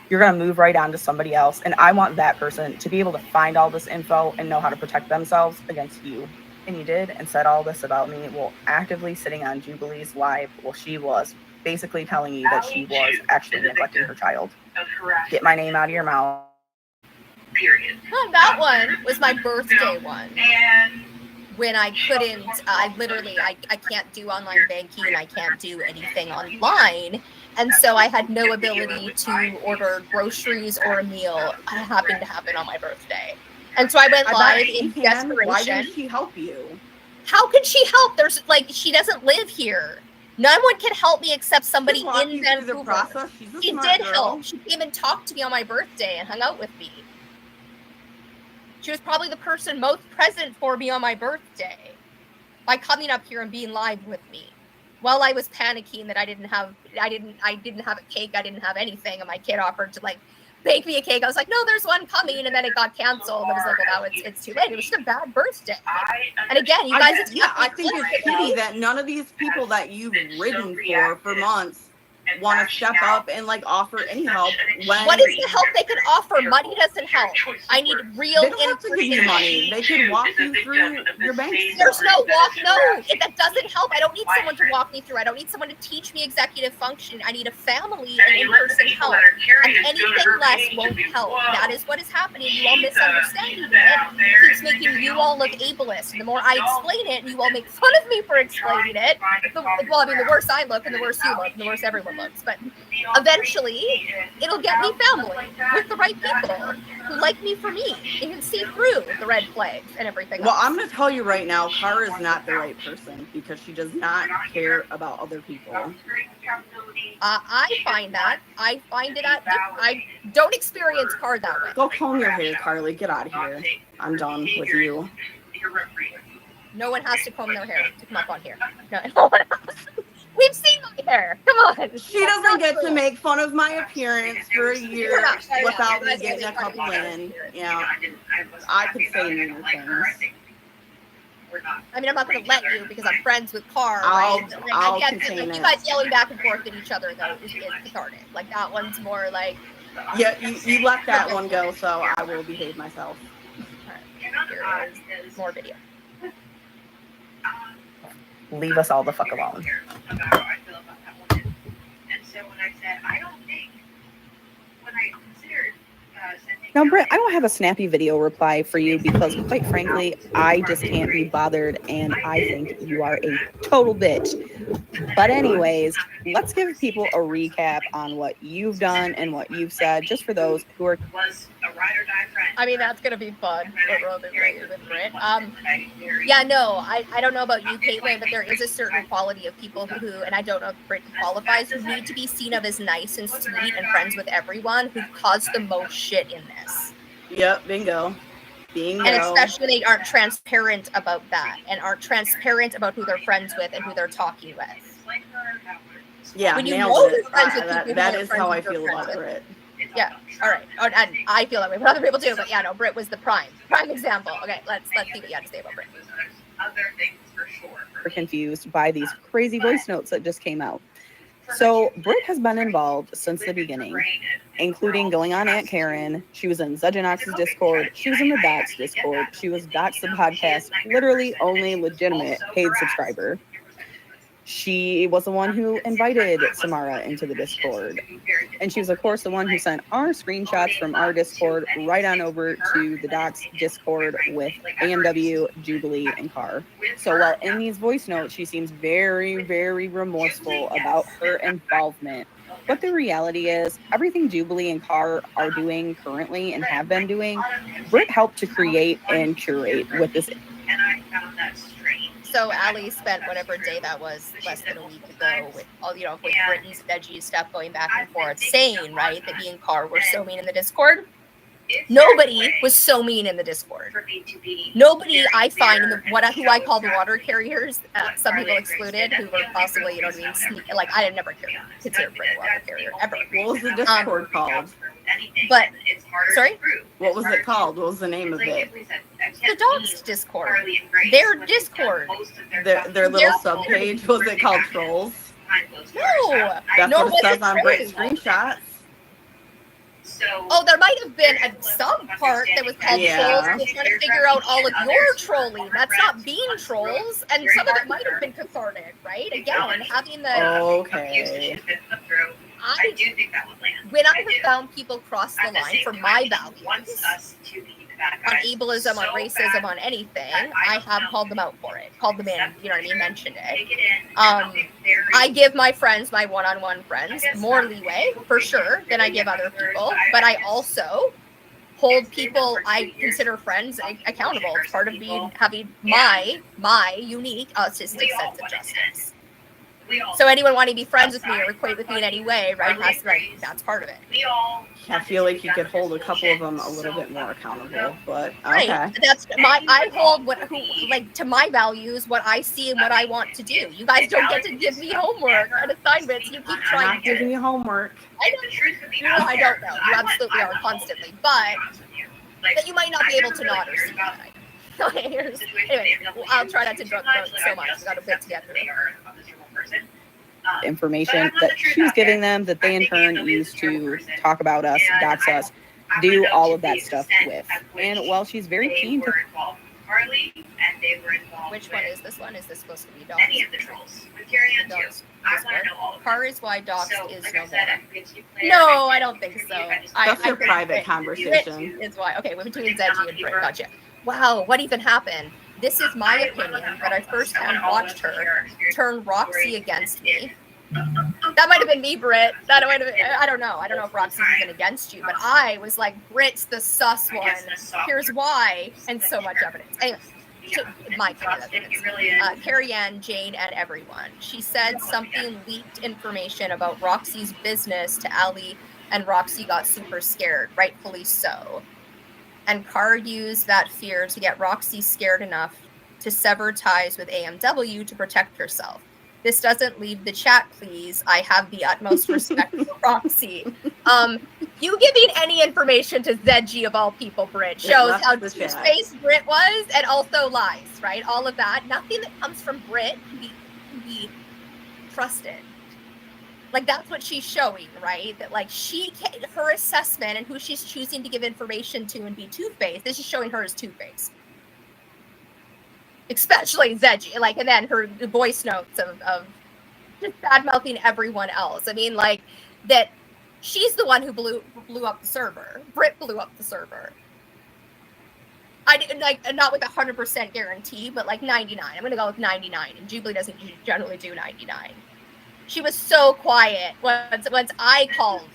You're going to move right on to somebody else. And I want that person to be able to find all this info and know how to protect themselves against you. And you did, and said all this about me while actively sitting on Jubilee's live while she was basically telling you that she was actually neglecting her child. Get my name out of your mouth. Period. Well, that one was my birthday one. When I couldn't, I can't do online banking. I can't do anything online. And so I had no ability to order groceries or a meal. It happened to happen on my birthday. And so I went live in desperation. Why didn't she help you? How could she help? There's she doesn't live here. No one can help me except somebody in Vancouver. She did help. She came and talked to me on my birthday and hung out with me. She was probably the person most present for me on my birthday by coming up here and being live with me while I was panicking that I didn't have a cake. I didn't have anything. And my kid offered to bake me a cake. I was like, no, there's one coming. And then it got canceled. I was like, well, now it's too late. It was just a bad birthday. And again, you guys, I think it's pity that none of these people that you've ridden for months want to step up and offer any help. What is the help they could offer? Money doesn't help. I need real. They don't have to give you money. They can walk you through your bank. There's no walk. No, that doesn't help. I don't need someone to walk me through. I don't need someone to teach me executive function. I need a family and in-person help. And anything less won't help. That is what is happening. You all misunderstanding it. It keeps making you all look ableist. And the more I explain it, you all make fun of me for explaining it. The worse I look, and the worse you look, and the worse everyone looks. But eventually, it'll get me family with the right people who like me for me and can see through the red flags and everything Well, else. I'm going to tell you right now, Cara is not the right person because she does not care about other people. I find that. I find it at. I don't experience Cara that way. Go comb your hair, Carly. Get out of here. I'm done with you. No one has to comb their hair to come up on here. No one has. We've seen my hair. Come on. She doesn't get to make fun of my appearance for a year without me getting a couple in. Yeah, I could say meaner things. I mean, I'm not going to let you because I'm friends with Carr. I'll I get contain you it. guys yelling back and forth at each other, though, is cathartic. That one's more like... Yeah, you let that one go, so I will behave myself. Here is more video. Leave us all the fuck alone. so when I said, I don't think, when I considered sending. Now, Britt, I don't have a snappy video reply for you because, quite frankly, I just can't be bothered, and I think you are a total bitch. But anyways, let's give people a recap on what you've done and what you've said, just for those who are. Was a ride or die friend. I mean, that's gonna be fun. With Brit. Yeah, no, I don't know about you, Caitlin, but there is a certain quality of people who, and I don't know if Brit qualifies, who need to be seen of as nice and sweet and friends with everyone, who've caused the most shit in this. Yep, bingo. Bingo. And especially they aren't transparent about that and aren't transparent about who they're friends with and who they're talking with. Yeah, when you nailed know it. you're friends with people, That you're is friends how I with your feel friends about with. Britt. Yeah, all right. And I feel that way, but other people do. But yeah, no, Britt was the prime example. Okay, let's see what you have to say about Britt. Other things for sure. We're confused by these crazy voice notes that just came out. So Britt has been involved since the beginning, including going on Aunt Karen. She was in Zedgenox's Discord. She was in the Docs Discord. She was Docs the Podcast, literally only legitimate paid subscriber. She was the one who invited Samara into the Discord. And she was, of course, the one who sent our screenshots from our Discord right on over to the Docs Discord with AMW, Jubilee, and Carr. So while in these voice notes, she seems very, very remorseful about her involvement. But the reality is, everything Jubilee and Carr are doing currently and have been doing, Britt helped to create and curate with this. And I found that strange. So Allie spent whatever day that was less than a week ago with all, you know, with Britney's edgy stuff going back and forth, saying, right, that me and Carr were so mean in the Discord. Nobody was so mean in the Discord. Nobody I find in the who I call the water carriers, some people excluded, who were possibly, you know what I mean, like I had never considered Brit a water carrier ever. What was the Discord called? But sorry, what was it called? What was the name of it? The Dogs Discord. Their Discord. Their little subpage. Was it called Trolls? No. That's no, what it says on Brit's screenshots. Oh, there might have been some part that was called trolls. We're trying to figure out all of your trolling. That's not being trolls, and some of it might have been cathartic, right? Again, having the okay. I do think that would land. When I have found people cross the line for my values, on ableism, on racism, on anything, I have called them out for it. Called them in, you know what I mean, mentioned it. I give my friends, my one-on-one friends, more leeway, for sure, than I give other people. But I also hold people I consider friends accountable. It's part of having my unique autistic sense of justice. So anyone wanting to be friends with me or equate with me in any way, right, that's part of it. I feel like you could hold a couple of them a little bit more accountable, but okay. Right. That's I hold to my values, what I see and what I want to do. You guys don't get to give me homework and assignments. You keep trying. I'm not giving you homework. I don't know. You absolutely are constantly, but that you might not be able to nod or see that. Okay, anyway, I'll try not to drunk so much. We've got a bit to get through. Information that she's giving them that they in turn use to talk about us, dox us, do all of that stuff with. And while she's very keen to. Which one is this one? Is this supposed to be Docs? Any of the trolls. With Carrie Ann too. I want to know all of them. Car is why Docs is like no I said, more. No, I don't think so. That's your private conversation. It's why. Okay, we're between Zedgy and Britt. Gotcha. Wow, what even happened? This is my opinion, but I first time watched her turn Roxy against me. That might have been me, Britt. That might have been, I don't know. I don't know if Roxy's even against you, but I was like, Britt's the sus one. Here's why, and so much evidence. Anyway, my evidence. Carrie Ann, Jane, and everyone. She said something leaked information about Roxy's business to Allie, and Roxy got super scared, rightfully so. And Carr used that fear to get Roxy scared enough to sever ties with AMW to protect herself. This doesn't leave the chat, please. I have the utmost respect for Roxy. You giving any information to Zedgy of all people, Brit, shows how two-faced Brit was, and also lies, right? All of that. Nothing that comes from Brit can be trusted. Like, that's what she's showing, right? That, like, her assessment and who she's choosing to give information to and be two-faced, this is showing her as two-faced. Especially Zedgy, like, and then her voice notes of just bad mouthing everyone else. I mean, like that. She's the one who blew up the server. Britt blew up the server. I didn't like not with 100% guarantee, but like 99. I'm gonna go with 99. And Jubilee doesn't generally do 99. She was so quiet once I called.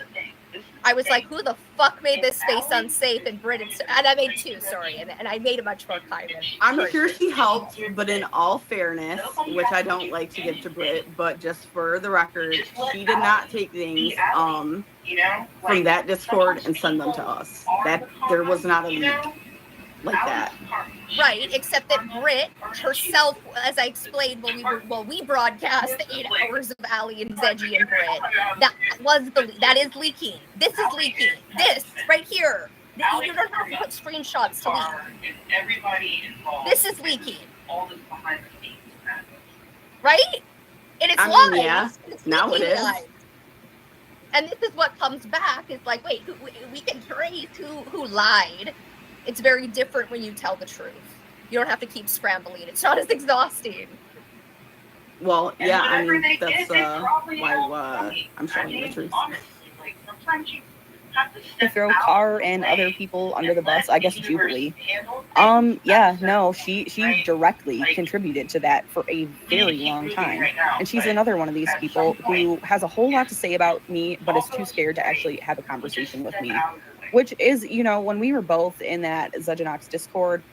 I was like, who the fuck made this space unsafe? And Britt, and I made two, sorry, and I made it much more kind. I'm sure she helped, but in all fairness, which I don't like to give to Britt, but just for the record, she did not take things from that Discord and send them to us. That there was not a leak like that. Right, except that Britt herself, as I explained when we broadcast the 8 hours of Allie and Zedgy and Britt, that is leaking. This is leaking. This right here. You don't have to put screenshots to leak. This is leaking. Right? And it's live. Yeah, now it is. Live. And this is what comes back. It's like, wait, we can trace who lied. It's very different when you tell the truth. You don't have to keep scrambling. It's not as exhausting. Well, yeah, I mean, that's why I'm showing you the truth. To throw Carr and other people under the bus, I guess Jubilee. Yeah, no, she directly contributed to that for a very long time. And she's another one of these people who has a whole lot to say about me, but is too scared to actually have a conversation with me. Which is, when we were both in that Zedgenox Discord.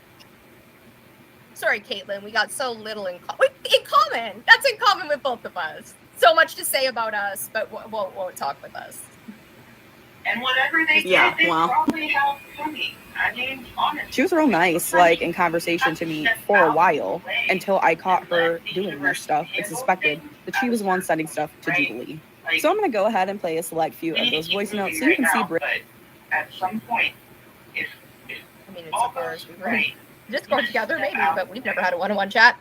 Sorry, Kailtlyn, we got so little in common. That's in common with both of us. So much to say about us, but won't talk with us. And whatever they did, they probably helped me. I mean, honestly. She was real nice, like, in conversation to me for a while, until I caught her doing this stuff and suspected that she was the one sending stuff to Jubilee. So I'm going to go ahead and play a select few of those voice notes so you can see Britt. At some point, if I mean, it's of course we were in Discord together, maybe, but we've never had a one-on-one chat.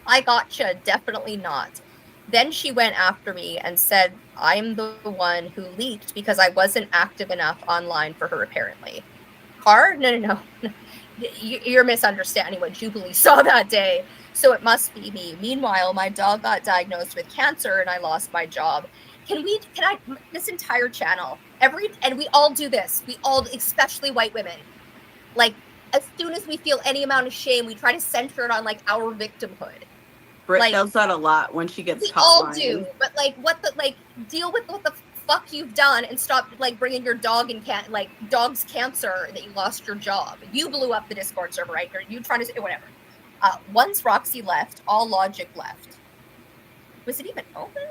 I gotcha, definitely not. Then she went after me and said I'm the one who leaked because I wasn't active enough online for her, apparently. Carr? No. You're misunderstanding what Jubilee saw that day, so it must be me. Meanwhile, my dog got diagnosed with cancer and I lost my job. This entire channel, and we all do this. We all, especially white women, like, as soon as we feel any amount of shame, we try to center it on, like, our victimhood. Britt does that a lot when she gets caught all lying. do, but, like, deal with what the fuck you've done and stop, like, bringing your dog and dog's cancer that you lost your job. You blew up the Discord server, right? Or you trying to say, whatever. Once Roxy left, all logic left. Was it even open?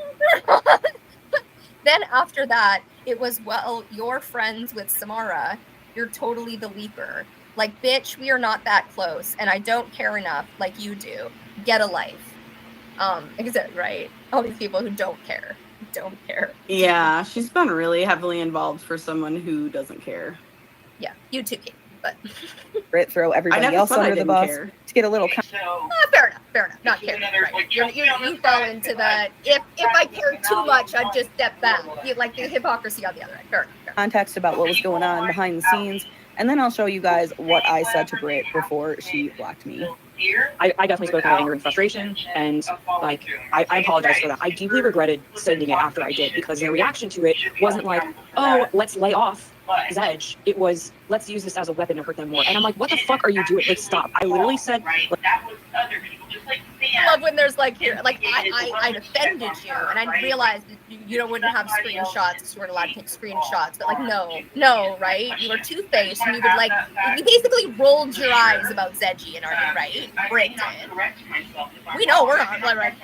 Then after that, it was, well, you're friends with Samara. You're totally the leaker. Like, bitch, we are not that close, and I don't care enough like you do. Get a life. Is it right? All these people who don't care. Yeah, she's been really heavily involved for someone who doesn't care. Yeah, you too, Kate, but Britt, throw everybody else under the bus to get a little. Fair enough. Not care. Right. You fell into the if I cared too much, I'd just step back. You like the hypocrisy on the other end. Fair enough. Context about what was going on behind the scenes, and then I'll show you guys what I said to Britt before she blocked me. I definitely spoke out of anger and frustration, and like I apologize for that. I deeply regretted sending it after I did, because their reaction to it wasn't like, oh, let's lay off Zedge. It was, let's use this as a weapon to hurt them more. And I'm like, what the fuck are you doing? Like, stop. I literally said, like, I love when there's like here, like I defended you, and I realized that you wouldn't have screenshots because you weren't allowed to take screenshots. But like, no, right? You were two-faced, and you would like, you basically rolled your eyes about Zedgy and Arden, right? Britt did. We know we're not like,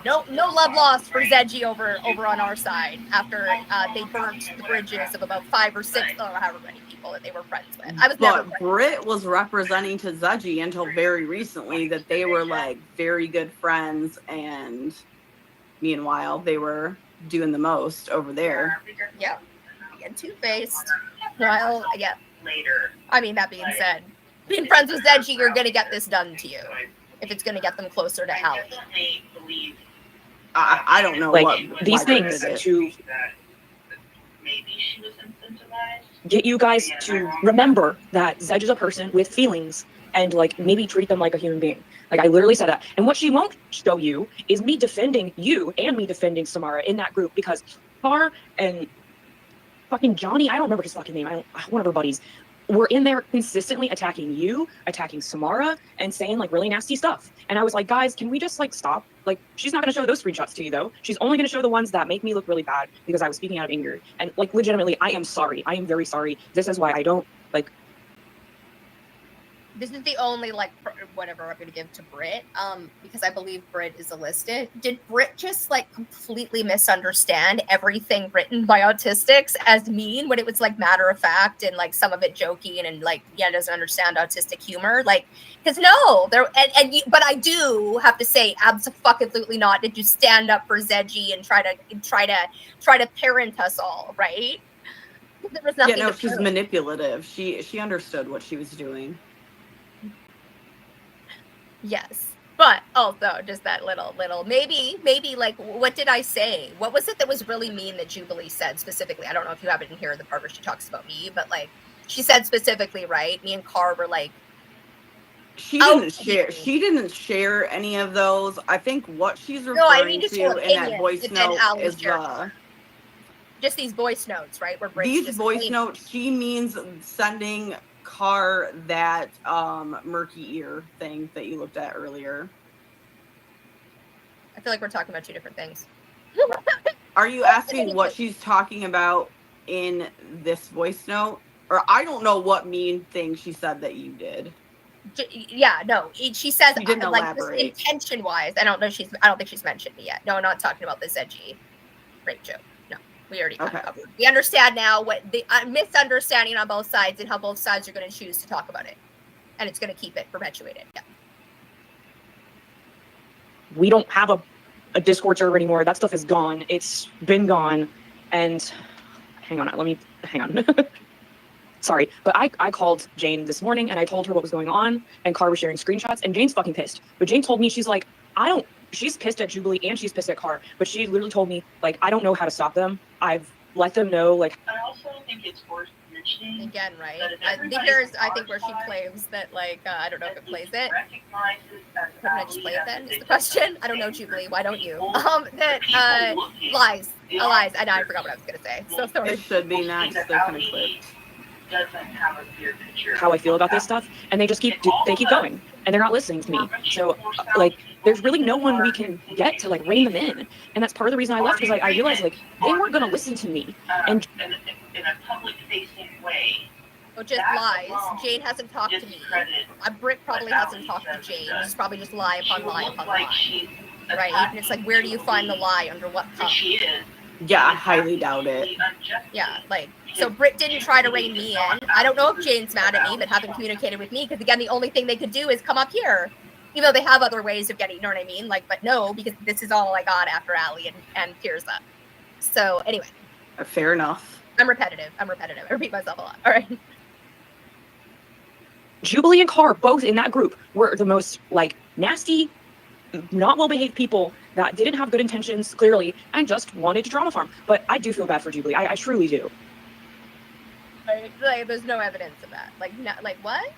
no love lost for Zedgy over on our side after they burnt the bridges of about 5 or 6 or however many people that they were friends with. But Britt was representing to Zedgy until very recently that they were like very good friends, and meanwhile they were doing the most over there. Yep. Again, two-faced. Well, yeah. I mean, that being said, being friends with Zedgy, you're gonna get this done to you if it's gonna get them closer to Allie. I don't know, like, what these things to get you guys to remember that Zedge is a person with feelings, and like maybe treat them like a human being. Like, I literally said that. And what she won't show you is me defending you and me defending Samara in that group, because Car and fucking Johnny, I don't remember his fucking name, one of her buddies, were in there consistently attacking you, attacking Samara, and saying like really nasty stuff. And I was like, guys, can we just like stop? Like, she's not going to show those screenshots to you though. She's only going to show the ones that make me look really bad because I was speaking out of anger. And like, legitimately, I am sorry. I am very sorry. This is why I don't like. This is the only like whatever I'm gonna give to Brit, because I believe Brit is illicit. Did Brit just like completely misunderstand everything written by autistics as mean when it was like matter of fact and like some of it joking and like doesn't understand autistic humor? Like, because no, there but I do have to say, absolutely not. Did you stand up for Zedgy and try to parent us all, right? There was nothing. Yeah, no, to she's parent. manipulative. She understood what she was doing. Yes, but also just that little maybe like, what did I say? What was it that was really mean that Jubilee said specifically? I don't know if you have it in here, the part where she talks about me, but like she said specifically, right? Me and Car were like, She didn't share any of those. I think what she's referring no, I mean just her to in that opinion voice that then note Allie is shared. Just these voice notes, right? Where Brit's these just voice saying, notes. She means sending Car that murky ear thing that you looked at earlier. I feel like we're talking about two different things. Are you asking what she's talking about in this voice note? Or I don't know what mean thing she said that you did. Yeah, no, she says She didn't like elaborate. intention wise. I don't think she's mentioned me yet. No, I'm not talking about this edgy rape joke. No, we already covered. We understand now what the misunderstanding on both sides and how both sides are going to choose to talk about it, and it's going to keep it perpetuated. Yeah. We don't have a Discord server anymore. That stuff is gone. It's been gone. And hang on. Sorry, but I called Jane this morning and I told her what was going on, and Car was sharing screenshots, and Jane's fucking pissed. But Jane told me, she's like, she's pissed at Jubilee and she's pissed at Car, but she literally told me, like, I don't know how to stop them. I've let them know, like. I also think it's worth mentioning again, right? I think where she claims that, like, I don't know if it plays it. Couldn't I just play it then? Is the question? I don't know, Jubilee. Why don't you? Lies, and I forgot what I was gonna say. So sorry. It should be next. They're kind of clipped. How I feel about this stuff, and they just keep going, and they're not listening to me. So like, there's really no one we can get to like rein them in, and that's part of the reason I left, because I realized like they weren't going to listen to me. And in a public facing way. Oh, just lies. Jane hasn't talked to me. Brit probably hasn't talked to Jane. It's probably just lie upon lie upon lie. Right? And it's like, where do you find the lie under what cup? Yeah, I highly doubt it. Yeah, like, so Brit didn't try to rein me in. I don't know if Jane's mad at me, but haven't communicated with me, because again, the only thing they could do is come up here. Even though they have other ways of getting, you know what I mean? Like, but no, because this is all I got after Allie and Crissa. So anyway. Fair enough. I'm repetitive. I repeat myself a lot. All right. Jubilee and Car, both in that group, were the most like nasty, not well-behaved people that didn't have good intentions, clearly, and just wanted to drama farm. But I do feel bad for Jubilee. I truly do. Like, there's no evidence of that. Like, what?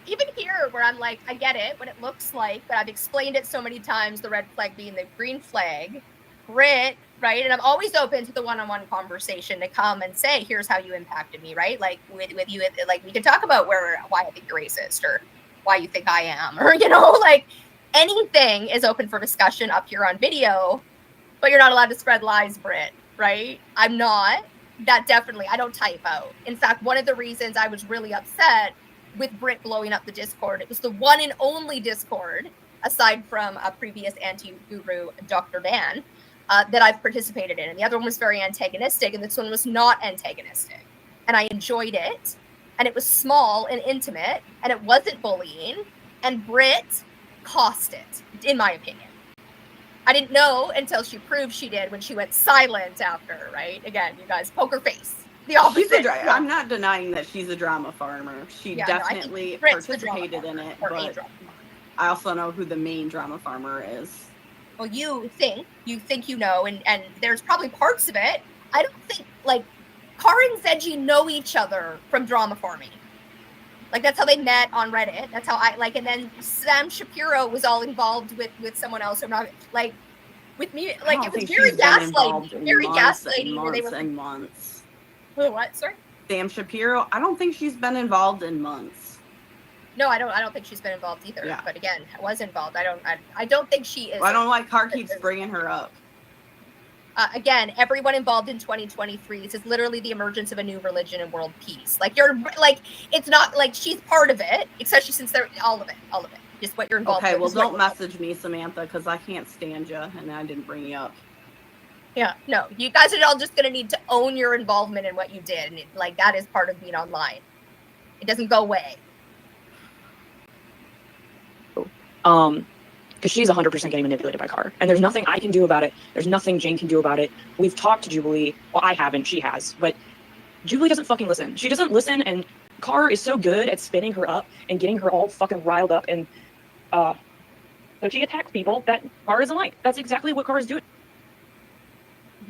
Even here, where I'm like, I get it, what it looks like, but I've explained it so many times, the red flag being the green flag. Brit, right? And I'm always open to the one-on-one conversation to come and say, here's how you impacted me, right? Like, with you, like, we can talk about why I think you're racist, or why you think I am, or, like, anything is open for discussion up here on video, but you're not allowed to spread lies, Brit, right? I'm not. That definitely, I don't type out. In fact, one of the reasons I was really upset with Brit blowing up the Discord, it was the one and only Discord, aside from a previous anti-guru, Dr. Dan, that I've participated in. And the other one was very antagonistic, and this one was not antagonistic. And I enjoyed it, and it was small and intimate, and it wasn't bullying, and Brit cost it, in my opinion. I didn't know until she proved she did when she went silent after, right? Again, you guys, poker face. The opposite. I'm not denying that she's a drama farmer. She definitely participated in it, but I also know who the main drama farmer is. Well, you think you know, and there's probably parts of it. I don't think, like, Car and Zedgy know each other from drama farming. Like that's how they met on Reddit. That's how I like. And then Sam Shapiro was all involved with someone else. I'm not like with me. Like it was very gaslighting. Very gaslighting. Where they were and months. What? Sorry. Sam Shapiro. I don't think she's been involved in months. No, I don't think she's been involved either. Yeah. But again, I was involved. I don't think she is. Well, I don't like Car keeps bringing her up. Again, everyone involved in 2023. This is literally the emergence of a new religion and world peace. Like you're like, it's not like she's part of it, especially since they're all of it. Just what you're involved Okay, with. well, don't message me, Samantha, because I can't stand you, and I didn't bring you up. Yeah, no, you guys are all just gonna need to own your involvement in what you did, and like that is part of being online. It doesn't go away. Because she's 100% getting manipulated by Car, and there's nothing I can do about it. There's nothing Jane can do about it. We've talked to Jubilee. Well, I haven't. She has, but Jubilee doesn't fucking listen. She doesn't listen, and Car is so good at spinning her up and getting her all fucking riled up, and so she attacks people that Car doesn't like. That's exactly what Car is doing.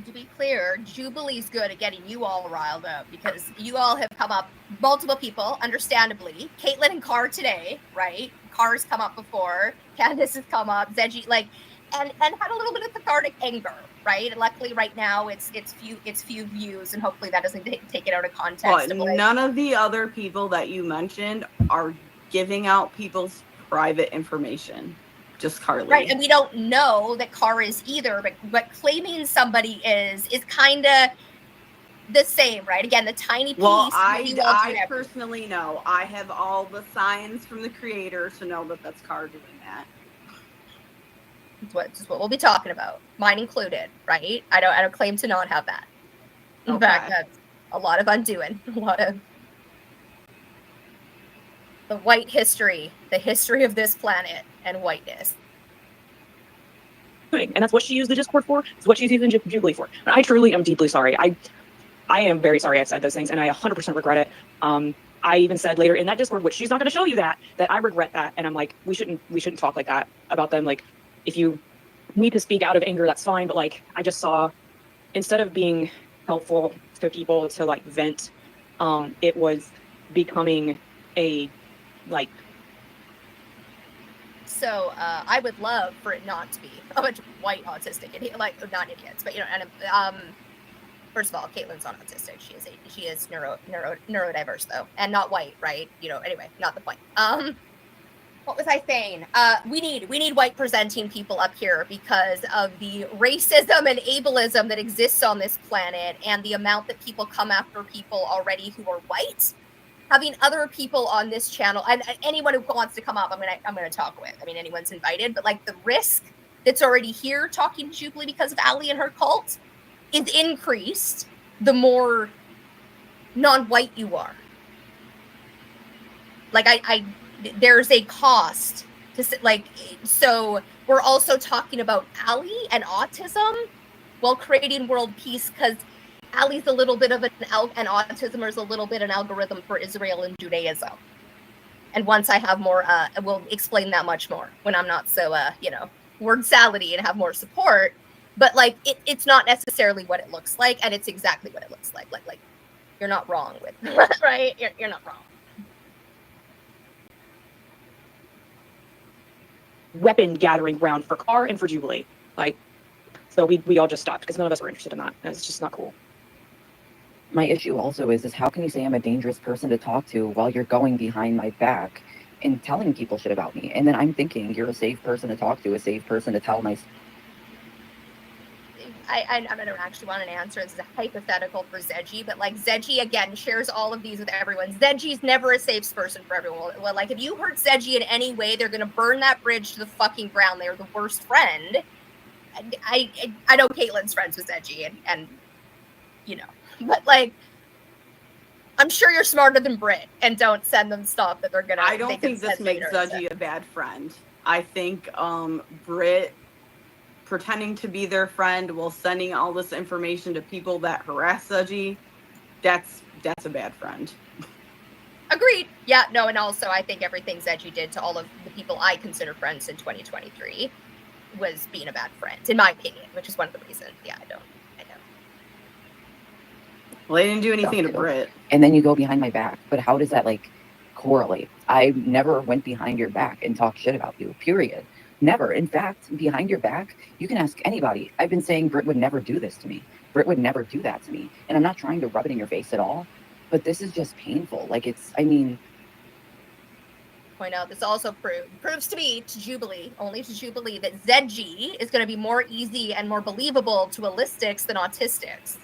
To be clear, Jubilee's good at getting you all riled up because you all have come up, multiple people, understandably. Kailtlyn and Car today, right? Car's come up before. Candace has come up. Zedgy, like, and had a little bit of cathartic anger, right? And luckily, right now, it's few views, and hopefully that doesn't take it out of context. But none of the other people that you mentioned are giving out people's private information. Just Carly. Right, and we don't know that Car is either, but claiming somebody is kind of the same, right? Again, the tiny piece. Well, I personally know. I have all the signs from the creator to know that that's Car doing that. It's what we'll be talking about, mine included, right? I don't claim to not have that. In fact, that's a lot of undoing, a lot of the white history, the history of this planet and whiteness. And that's what she used the Discord for. It's what she's using Jubilee for. And I truly am deeply sorry. I am very sorry I've said those things, and I 100% regret it. I even said later in that Discord, which she's not going to show you that I regret that. And I'm like, we shouldn't talk like that about them. Like, if you need to speak out of anger, that's fine. But like, I just saw, instead of being helpful to people to like vent, it was becoming a like. So I would love for it not to be a bunch of white autistic idiots, like not idiots, but and first of all, Kailtlyn's not autistic. She is neurodiverse though, and not white, right? Anyway, not the point. What was I saying? We need white presenting people up here because of the racism and ableism that exists on this planet, and the amount that people come after people already who are white. Having other people on this channel, and anyone who wants to come up, I'm gonna talk with. I mean, anyone's invited, but like the risk that's already here talking to Jubilee because of Allie and her cult is increased the more non-white you are. Like there's a cost to like, so we're also talking about Allie and autism while creating world peace, because Allie's a little bit of and autism is a little bit an algorithm for Israel and Judaism. And once I have more, we'll explain that much more when I'm not so, word salady and have more support. But like, it's not necessarily what it looks like, and it's exactly what it looks like. Like you're not wrong with, right? You're not wrong. Weapon gathering ground for Car and for Jubilee. Like, so we all just stopped because none of us were interested in that. And it's just not cool. My issue also is how can you say I'm a dangerous person to talk to while you're going behind my back and telling people shit about me? And then I'm thinking you're a safe person to talk to, a safe person to tell my... I don't actually want an answer. This is a hypothetical for Zedgy, but like Zedgy, again, shares all of these with everyone. Zedgy's never a safe person for everyone. Well, like if you hurt Zedgy in any way, they're going to burn that bridge to the fucking ground. They're the worst friend. I know Kailtlyn's friends with Zedgy and but like, I'm sure you're smarter than Brit, and don't send them stuff that they're gonna. I don't think this makes Zedgy a bad friend. I think Brit pretending to be their friend while sending all this information to people that harass Zedgy, that's a bad friend. Agreed. Yeah, no, and also I think everything Zedgy did to all of the people I consider friends in 2023 was being a bad friend, in my opinion, which is one of the reasons. Yeah, I know. Well, they didn't do anything to Brit. And then you go behind my back. But how does that, like, correlate. I never went behind your back and talked shit about you, period. Never. In fact, behind your back, you can ask anybody. I've been saying Britt would never do this to me. Britt would never do that to me. And I'm not trying to rub it in your face at all, but this is just painful. Like, it's, I mean... Point out, this also proves to me, to Jubilee, only to Jubilee, that ZG is going to be more easy and more believable to allistics than autistics.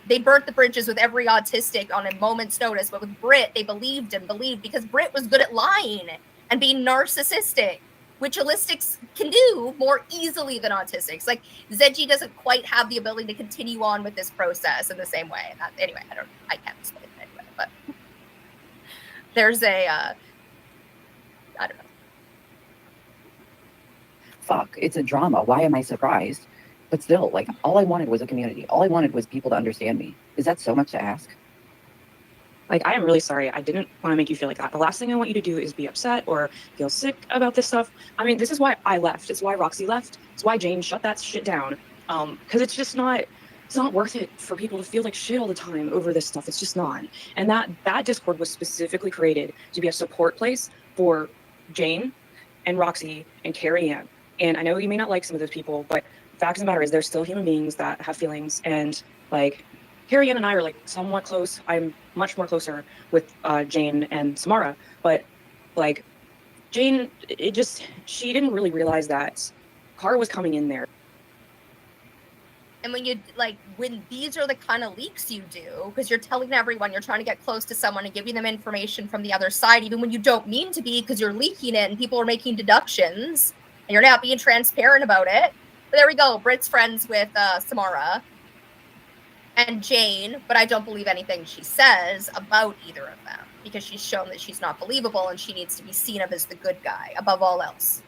They burnt the bridges with every autistic on a moment's notice, but with Britt, they believed because Britt was good at lying and being narcissistic, which allistics can do more easily than autistics. Like, ZG doesn't quite have the ability to continue on with this process in the same way. Anyway, I can't explain it anyway, but there's a, I don't know. Fuck, it's a drama. Why am I surprised? But still, like, all I wanted was a community. All I wanted was people to understand me. Is that so much to ask? Like, I am really sorry. I didn't want to make you feel like that. The last thing I want you to do is be upset or feel sick about this stuff. I mean, this is why I left. It's why Roxy left. It's why Jane shut that shit down. Because it's just not, it's not worth it for people to feel like shit all the time over this stuff. It's just not. And that Discord was specifically created to be a support place for Jane and Roxy and Carrie Ann. And I know you may not like some of those people, but the fact of the matter is they're still human beings that have feelings. And like, Carrie Ann and I are like somewhat close. I'm much more closer with Jane and Samara. But like, Jane, she didn't really realize that Kara was coming in there. And when these are the kind of leaks you do, because you're telling everyone you're trying to get close to someone and giving them information from the other side, even when you don't mean to be, because you're leaking it and people are making deductions and you're not being transparent about it. But there we go. Britt's friends with Samara and Jane, but I don't believe anything she says about either of them because she's shown that she's not believable and she needs to be seen of as the good guy above all else.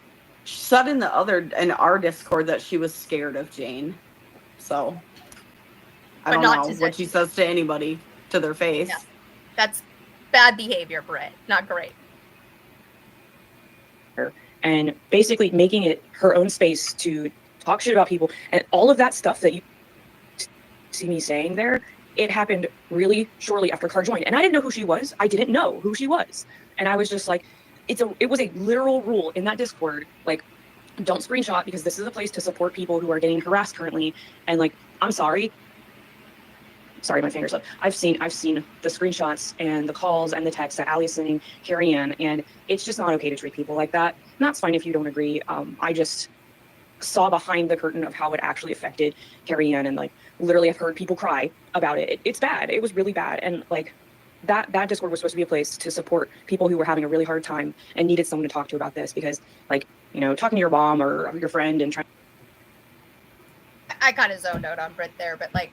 She said in our Discord that she was scared of Jane. So I don't know what she says to anybody to their face. Yeah. That's bad behavior, Britt. Not great. And basically making it her own space to talk shit about people and all of that stuff that you see me saying there, it happened really shortly after Kara joined. And I didn't know who she was. I didn't know who she was. And I was just like, it was a literal rule in that Discord, like, don't screenshot because this is a place to support people who are getting harassed currently. And like, I'm sorry, my fingers up. I've seen the screenshots and the calls and the texts that Allie's sending Carrie Ann, and it's just not okay to treat people like that. And that's fine if you don't agree. I just saw behind the curtain of how it actually affected Carrie Ann, and like literally I've heard people cry about it. It's bad. It was really bad. And like that Discord was supposed to be a place to support people who were having a really hard time and needed someone to talk to about this, because like, you know, talking to your mom or your friend and trying. I kind of zoned out on Britt there, but like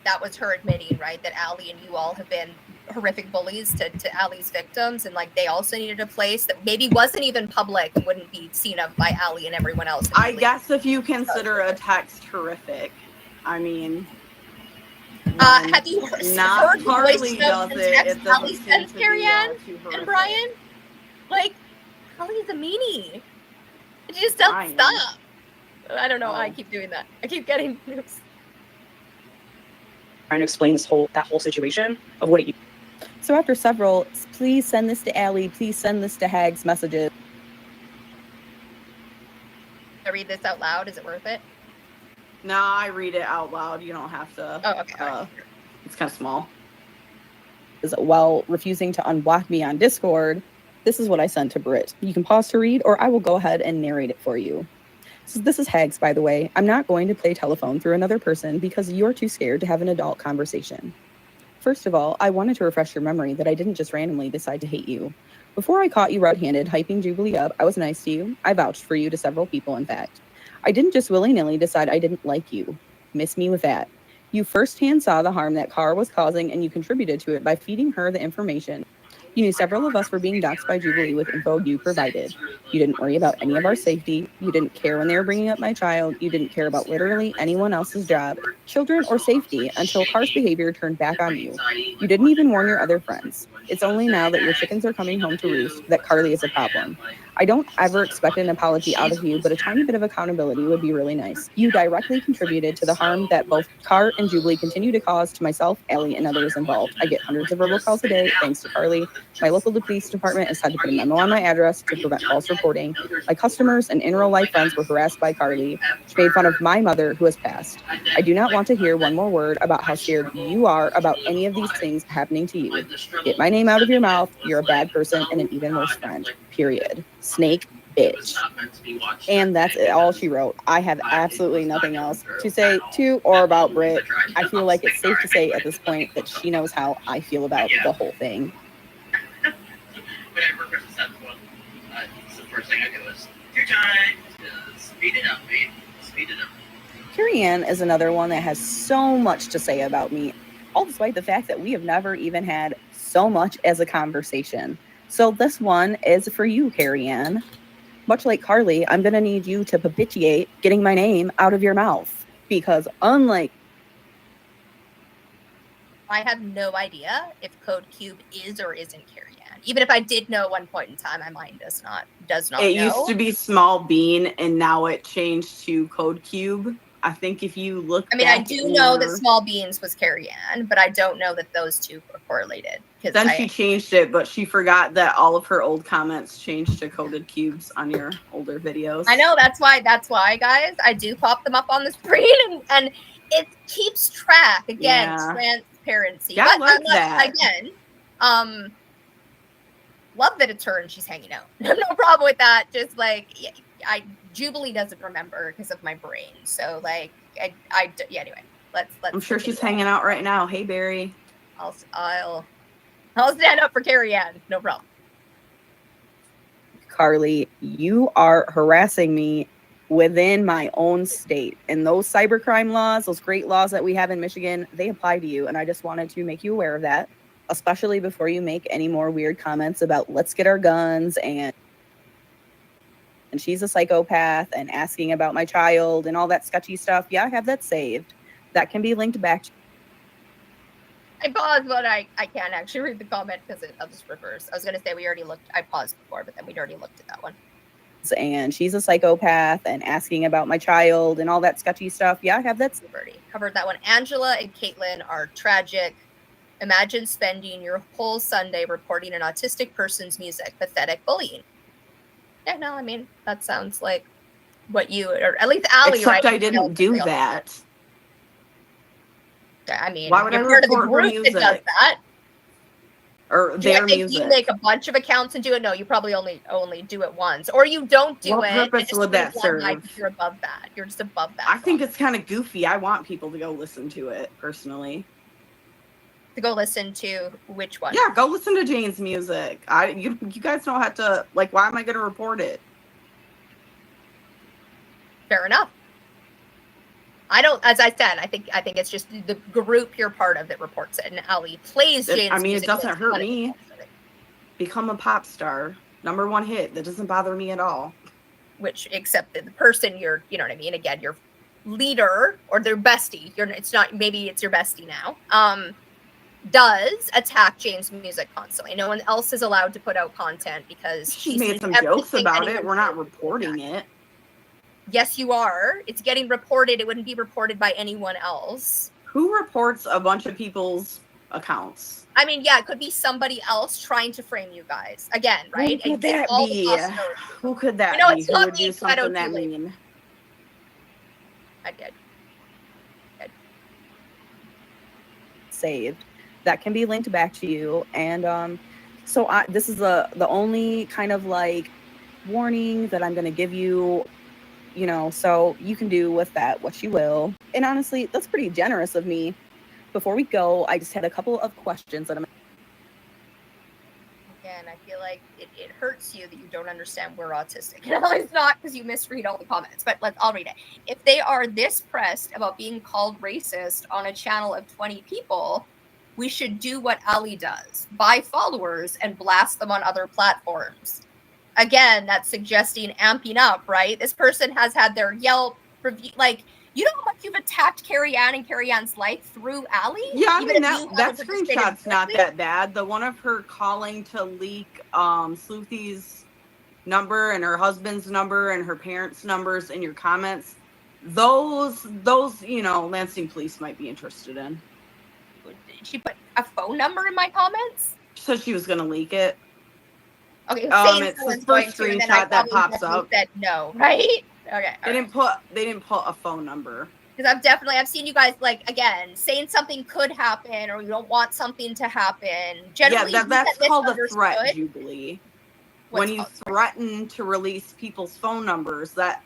that was her admitting, right, that Allie and you all have been horrific bullies to Allie's victims, and like they also needed a place that maybe wasn't even public and wouldn't be seen of by Allie and everyone else. I guess if you consider a text horrific, I mean, have you not heard Harley does it. It Allie doesn't sends seem to Carrie be Ann too and horrific. Brian? Like, Allie's a meanie. She just doesn't stop. I don't know why I keep doing that. I keep getting news. Trying to explain that whole situation of what it. So after several, please send this to Allie, please send this to Hags messages. I read this out loud. Is it worth it? No, I read it out loud. You don't have to. Oh, okay. It's kind of small. While refusing to unblock me on Discord, this is what I sent to Britt. You can pause to read, or I will go ahead and narrate it for you. So this is Hags, by the way. I'm not going to play telephone through another person because you're too scared to have an adult conversation. First of all, I wanted to refresh your memory that I didn't just randomly decide to hate you. Before I caught you red-handed hyping Jubilee up, I was nice to you. I vouched for you to several people, in fact. I didn't just willy-nilly decide I didn't like you. Miss me with that. You firsthand saw the harm that Kara was causing, and you contributed to it by feeding her the information. You knew several of us were being doxxed by Jubilee with info you provided. You didn't worry about any of our safety. You didn't care when they were bringing up my child. You didn't care about literally anyone else's job, children, or safety until Kara's behavior turned back on you. You didn't even warn your other friends. It's only now that your chickens are coming home to roost that Carly is a problem. I don't ever expect an apology out of you, but a tiny bit of accountability would be really nice. You directly contributed to the harm that both Car and Jubilee continue to cause to myself, Allie, and others involved. I get hundreds of verbal calls a day, thanks to Carly. My local police department has had to put a memo on my address to prevent false reporting. My customers and in real life friends were harassed by Carly. She made fun of my mother, who has passed. I do not want to hear one more word about how scared you are about any of these things happening to you. Get my name out of your mouth. You're a bad person and an even worse friend. Period. Snake bitch. And that's all she wrote. I have absolutely nothing else to say to or about Britt. I feel like it's safe to say at this point that she knows how I feel about the whole thing. Whenever Chris said one, the first thing I do is 2 times, speed it up, mate. Speed it up. Carrie Ann is another one that has so much to say about me, all despite the fact that we have never even had so much as a conversation. So this one is for you, Carrie Ann. Much like Carly, I'm going to need you to propitiate getting my name out of your mouth. Because unlike... I have no idea if Code Cube is or isn't Carrie Ann. Even if I did know at one point in time, my mind does not It know. used to be Small Bean, and now it changed to Code Cube. I think if you look I mean, I back do know that Small Beans was Carrie Ann, but I don't know that those two are correlated. Then she changed it, but she forgot that all of her old comments changed to coded cubes on your older videos. I know, that's why, guys, I do pop them up on the screen, and it keeps track. Again, transparency. Yeah, but I like I'm not, again, love that it's her and she's hanging out. No problem with that. Just like, Jubilee doesn't remember because of my brain. So like, anyway, let's. I'm sure she's hanging out right now. Hey, Barry. I'll stand up for Carrie Ann. No problem. Carly, you are harassing me within my own state. And those cybercrime laws, those great laws that we have in Michigan, they apply to you. And I just wanted to make you aware of that, especially before you make any more weird comments about let's get our guns and she's a psychopath and asking about my child and all that sketchy stuff. Yeah, I have that saved. That can be linked back to I paused, but I can't actually read the comment because I'll just reverse. I was going to say I paused before, but then we'd already looked at that one. And she's a psychopath and asking about my child and all that sketchy stuff. Yeah, I have that. Already covered that one. Angela and Kailtlyn are tragic. Imagine spending your whole Sunday reporting an autistic person's music. Pathetic bullying. Yeah, no, I mean, that sounds like what you, or at least Allie, Except right? I didn't do that. I mean, why would I part of the report her group that music? does that. Or Do I their think music? you make a bunch of accounts and do it? No, you probably only do it once, or you don't do What it. purpose and just would that move on like serve? you're above that. You're just above that. I think it's kind of goofy. I want people to go listen to it personally. To go listen to which one? Yeah, go listen to Jane's music. You guys don't have to, like, why am I going to report it? Fair enough. I don't, as I said, I think it's just the group you're part of that reports it, and Allie plays Jane's I mean, music. it doesn't hurt me. Become a pop star. #1 hit. That doesn't bother me at all. Which, except that the person you know what I mean? Again, your leader or their bestie, maybe it's your bestie now, does attack Jane's music constantly. No one else is allowed to put out content because She made some jokes about it. We're not reporting it. Yes, you are. It's getting reported. It wouldn't be reported by anyone else. Who reports a bunch of people's accounts? I mean, yeah, it could be somebody else trying to frame you guys. Again, right? Who could that be? Who could that be? Who would do something that mean? I did. Saved. That can be linked back to you. And so this is the only kind of like warning that I'm going to give you. You know, so you can do with that what you will. And honestly, that's pretty generous of me. Before we go, I just had a couple of questions that I'm... Again, I feel like it hurts you that you don't understand we're autistic. No, it's not because you misread all the comments, but I'll read it. If they are this pressed about being called racist on a channel of 20 people, we should do what Allie does. Buy followers and blast them on other platforms. Again, that's suggesting amping up, right? This person has had their Yelp review. Like, you know how much you've attacked Carrie Ann and Carrie Ann's life through Allie? Yeah, I mean, that haven't screenshot's not participated that bad. The one of her calling to leak Sleuthy's number and her husband's number and her parents' numbers in your comments, those Lansing police might be interested in. She put a phone number in my comments? She said she was gonna leak it. Okay, It's the first screenshot that pops up. Said no, right? Okay. They didn't put a phone number. Because I've seen you guys, like, again, saying something could happen or you don't want something to happen. Generally, that's called a threat, Jubilee. When you threaten to release people's phone numbers, that,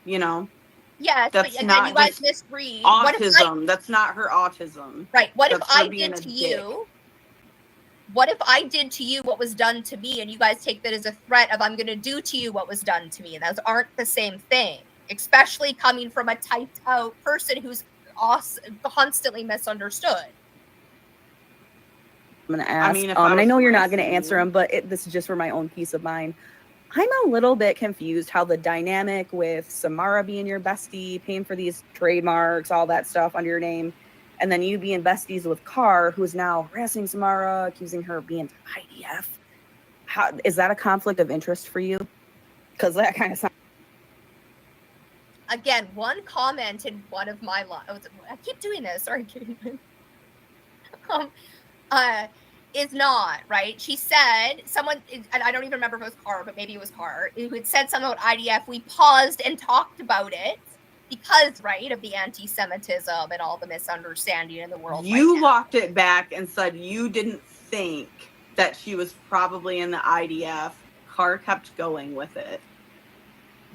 yes, that's but not you guys just misread. autism. That's not her autism. Right. What if That's her I being did a to dick. you? What if I did to you what was done to me, and you guys take that as a threat of I'm going to do to you what was done to me? And those aren't the same thing, especially coming from a typed out person who's constantly misunderstood. I'm going to ask, and I know you're not going to answer them, but this is just for my own peace of mind. I'm a little bit confused how the dynamic with Samara being your bestie, paying for these trademarks, all that stuff under your name, and then you being besties with Carr, who's now harassing Samara, accusing her of being IDF. How is that a conflict of interest for you? Because that kind of sounds. Again, one comment in one of my lives. I keep doing this. Sorry, kidding. Is not right. She said someone, and I don't even remember if it was Carr, but maybe it was Carr, who had said something about IDF. We paused and talked about it. Because, right, of the anti-Semitism and all the misunderstanding in the world. You walked it back and said you didn't think that she was probably in the IDF. Carr kept going with it.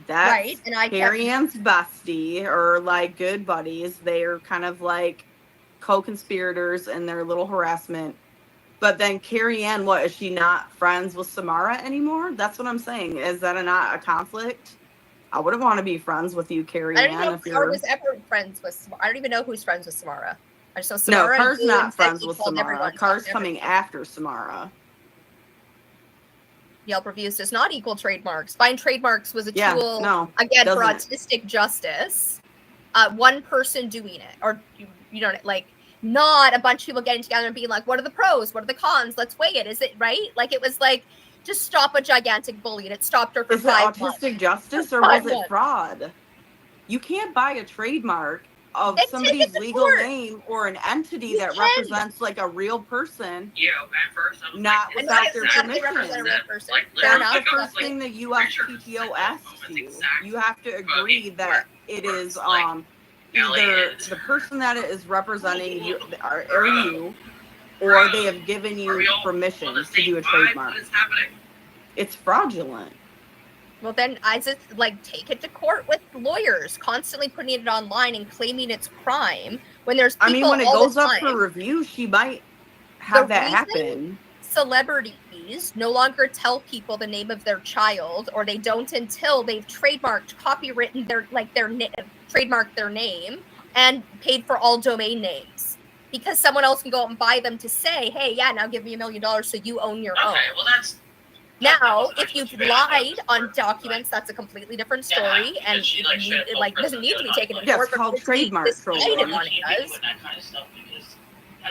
That's right, and I Carrie Ann's bestie, or like good buddies. They're kind of like co-conspirators in their little harassment. But then Carrie Ann, what, is she not friends with Samara anymore? That's what I'm saying. Is that not a conflict? I wouldn't want to be friends with you, Carrie Ann. I don't even know if Carr was ever friends with Samara. I don't even know who's friends with Samara. I just know Samara. No, Carr's not friends with Samara. Carr's coming after Samara. Yelp reviews does not equal trademarks. Buying trademarks was a tool, again, for autistic justice. One person doing it, or you know, like not a bunch of people getting together and being like, "What are the pros? What are the cons? Let's weigh it." Is it right? Like it was like, just stop a gigantic bully, and it stopped her for 5 months. Is it autistic justice or was it fraud? You can't buy a trademark of somebody's legal name or an entity that represents like a real person, not without their permission. That's the first thing the USPTO asks you. You have to agree that it is either the person that it is representing you, or you, or they have given you permission to do a trademark. It's fraudulent. Well, then I just take it to court with lawyers, constantly putting it online and claiming it's crime when there's people. I mean, when it goes up for review, she might have that happen. Celebrities no longer tell people the name of their child, or they don't until they've trademarked, copywritten trademarked their name and paid for all domain names, because someone else can go out and buy them to say, "Hey, yeah, now give me $1 million so you own your own." Well, that's. Now, if you've lied on documents, that's a completely different story, and it doesn't need to be taken into court. It's called trademark trolling.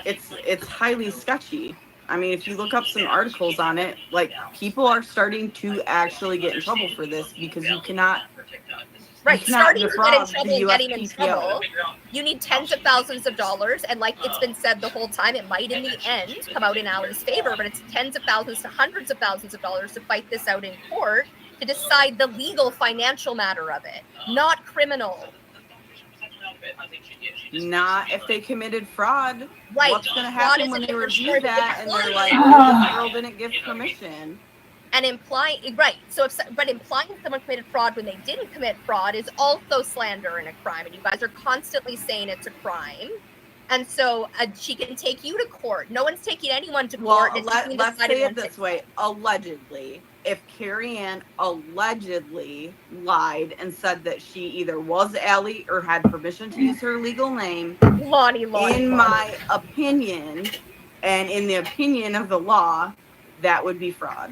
It's highly sketchy. I mean, if you look up some articles on it, people are starting to actually get in trouble for this because you cannot. Starting to get in trouble and getting in trouble, you need tens of thousands of dollars, and like it's been said the whole time, it might in the end come out in Allie's favor, but it's tens of thousands to hundreds of thousands of dollars to fight this out in court to decide the legal financial matter of it, not criminal. Not if they committed fraud. Right. What's going to happen when they review that and they're like, this girl didn't give permission? And implying someone committed fraud when they didn't commit fraud is also slander and a crime. And you guys are constantly saying it's a crime. And so she can take you to court. No one's taking anyone to court. Well, let's say it this way. Allegedly, if Carrie Ann allegedly lied and said that she either was Allie or had permission to use her legal name, Lonnie. My opinion, and in the opinion of the law, that would be fraud.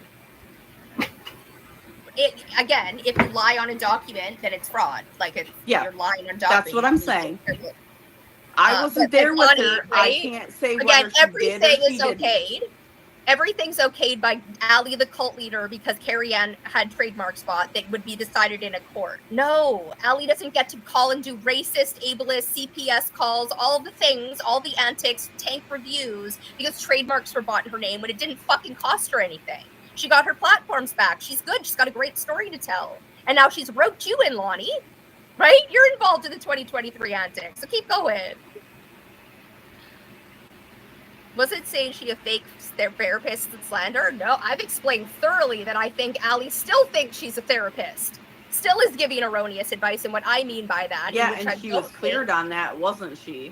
Again, if you lie on a document, then it's fraud. You're lying on a document. That's what I'm saying. I wasn't there with her. Right? I can't say whether she everything did or she is okayed. everything's okayed by Allie, the cult leader, because Carrie Ann had trademark spot that would be decided in a court. No, Allie doesn't get to call and do racist, ableist, CPS calls, all the things, all the antics, tank reviews, because trademarks were bought in her name when it didn't fucking cost her anything. She got her platforms back. She's good. She's got a great story to tell. And now she's roped you in, Lonnie. Right? You're involved in the 2023 antics, so keep going. Was it saying she a fake therapist and slander? No, I've explained thoroughly that I think Allie still thinks she's a therapist. Still is giving erroneous advice, and what I mean by that. Yeah, and she was cleared on that, wasn't she?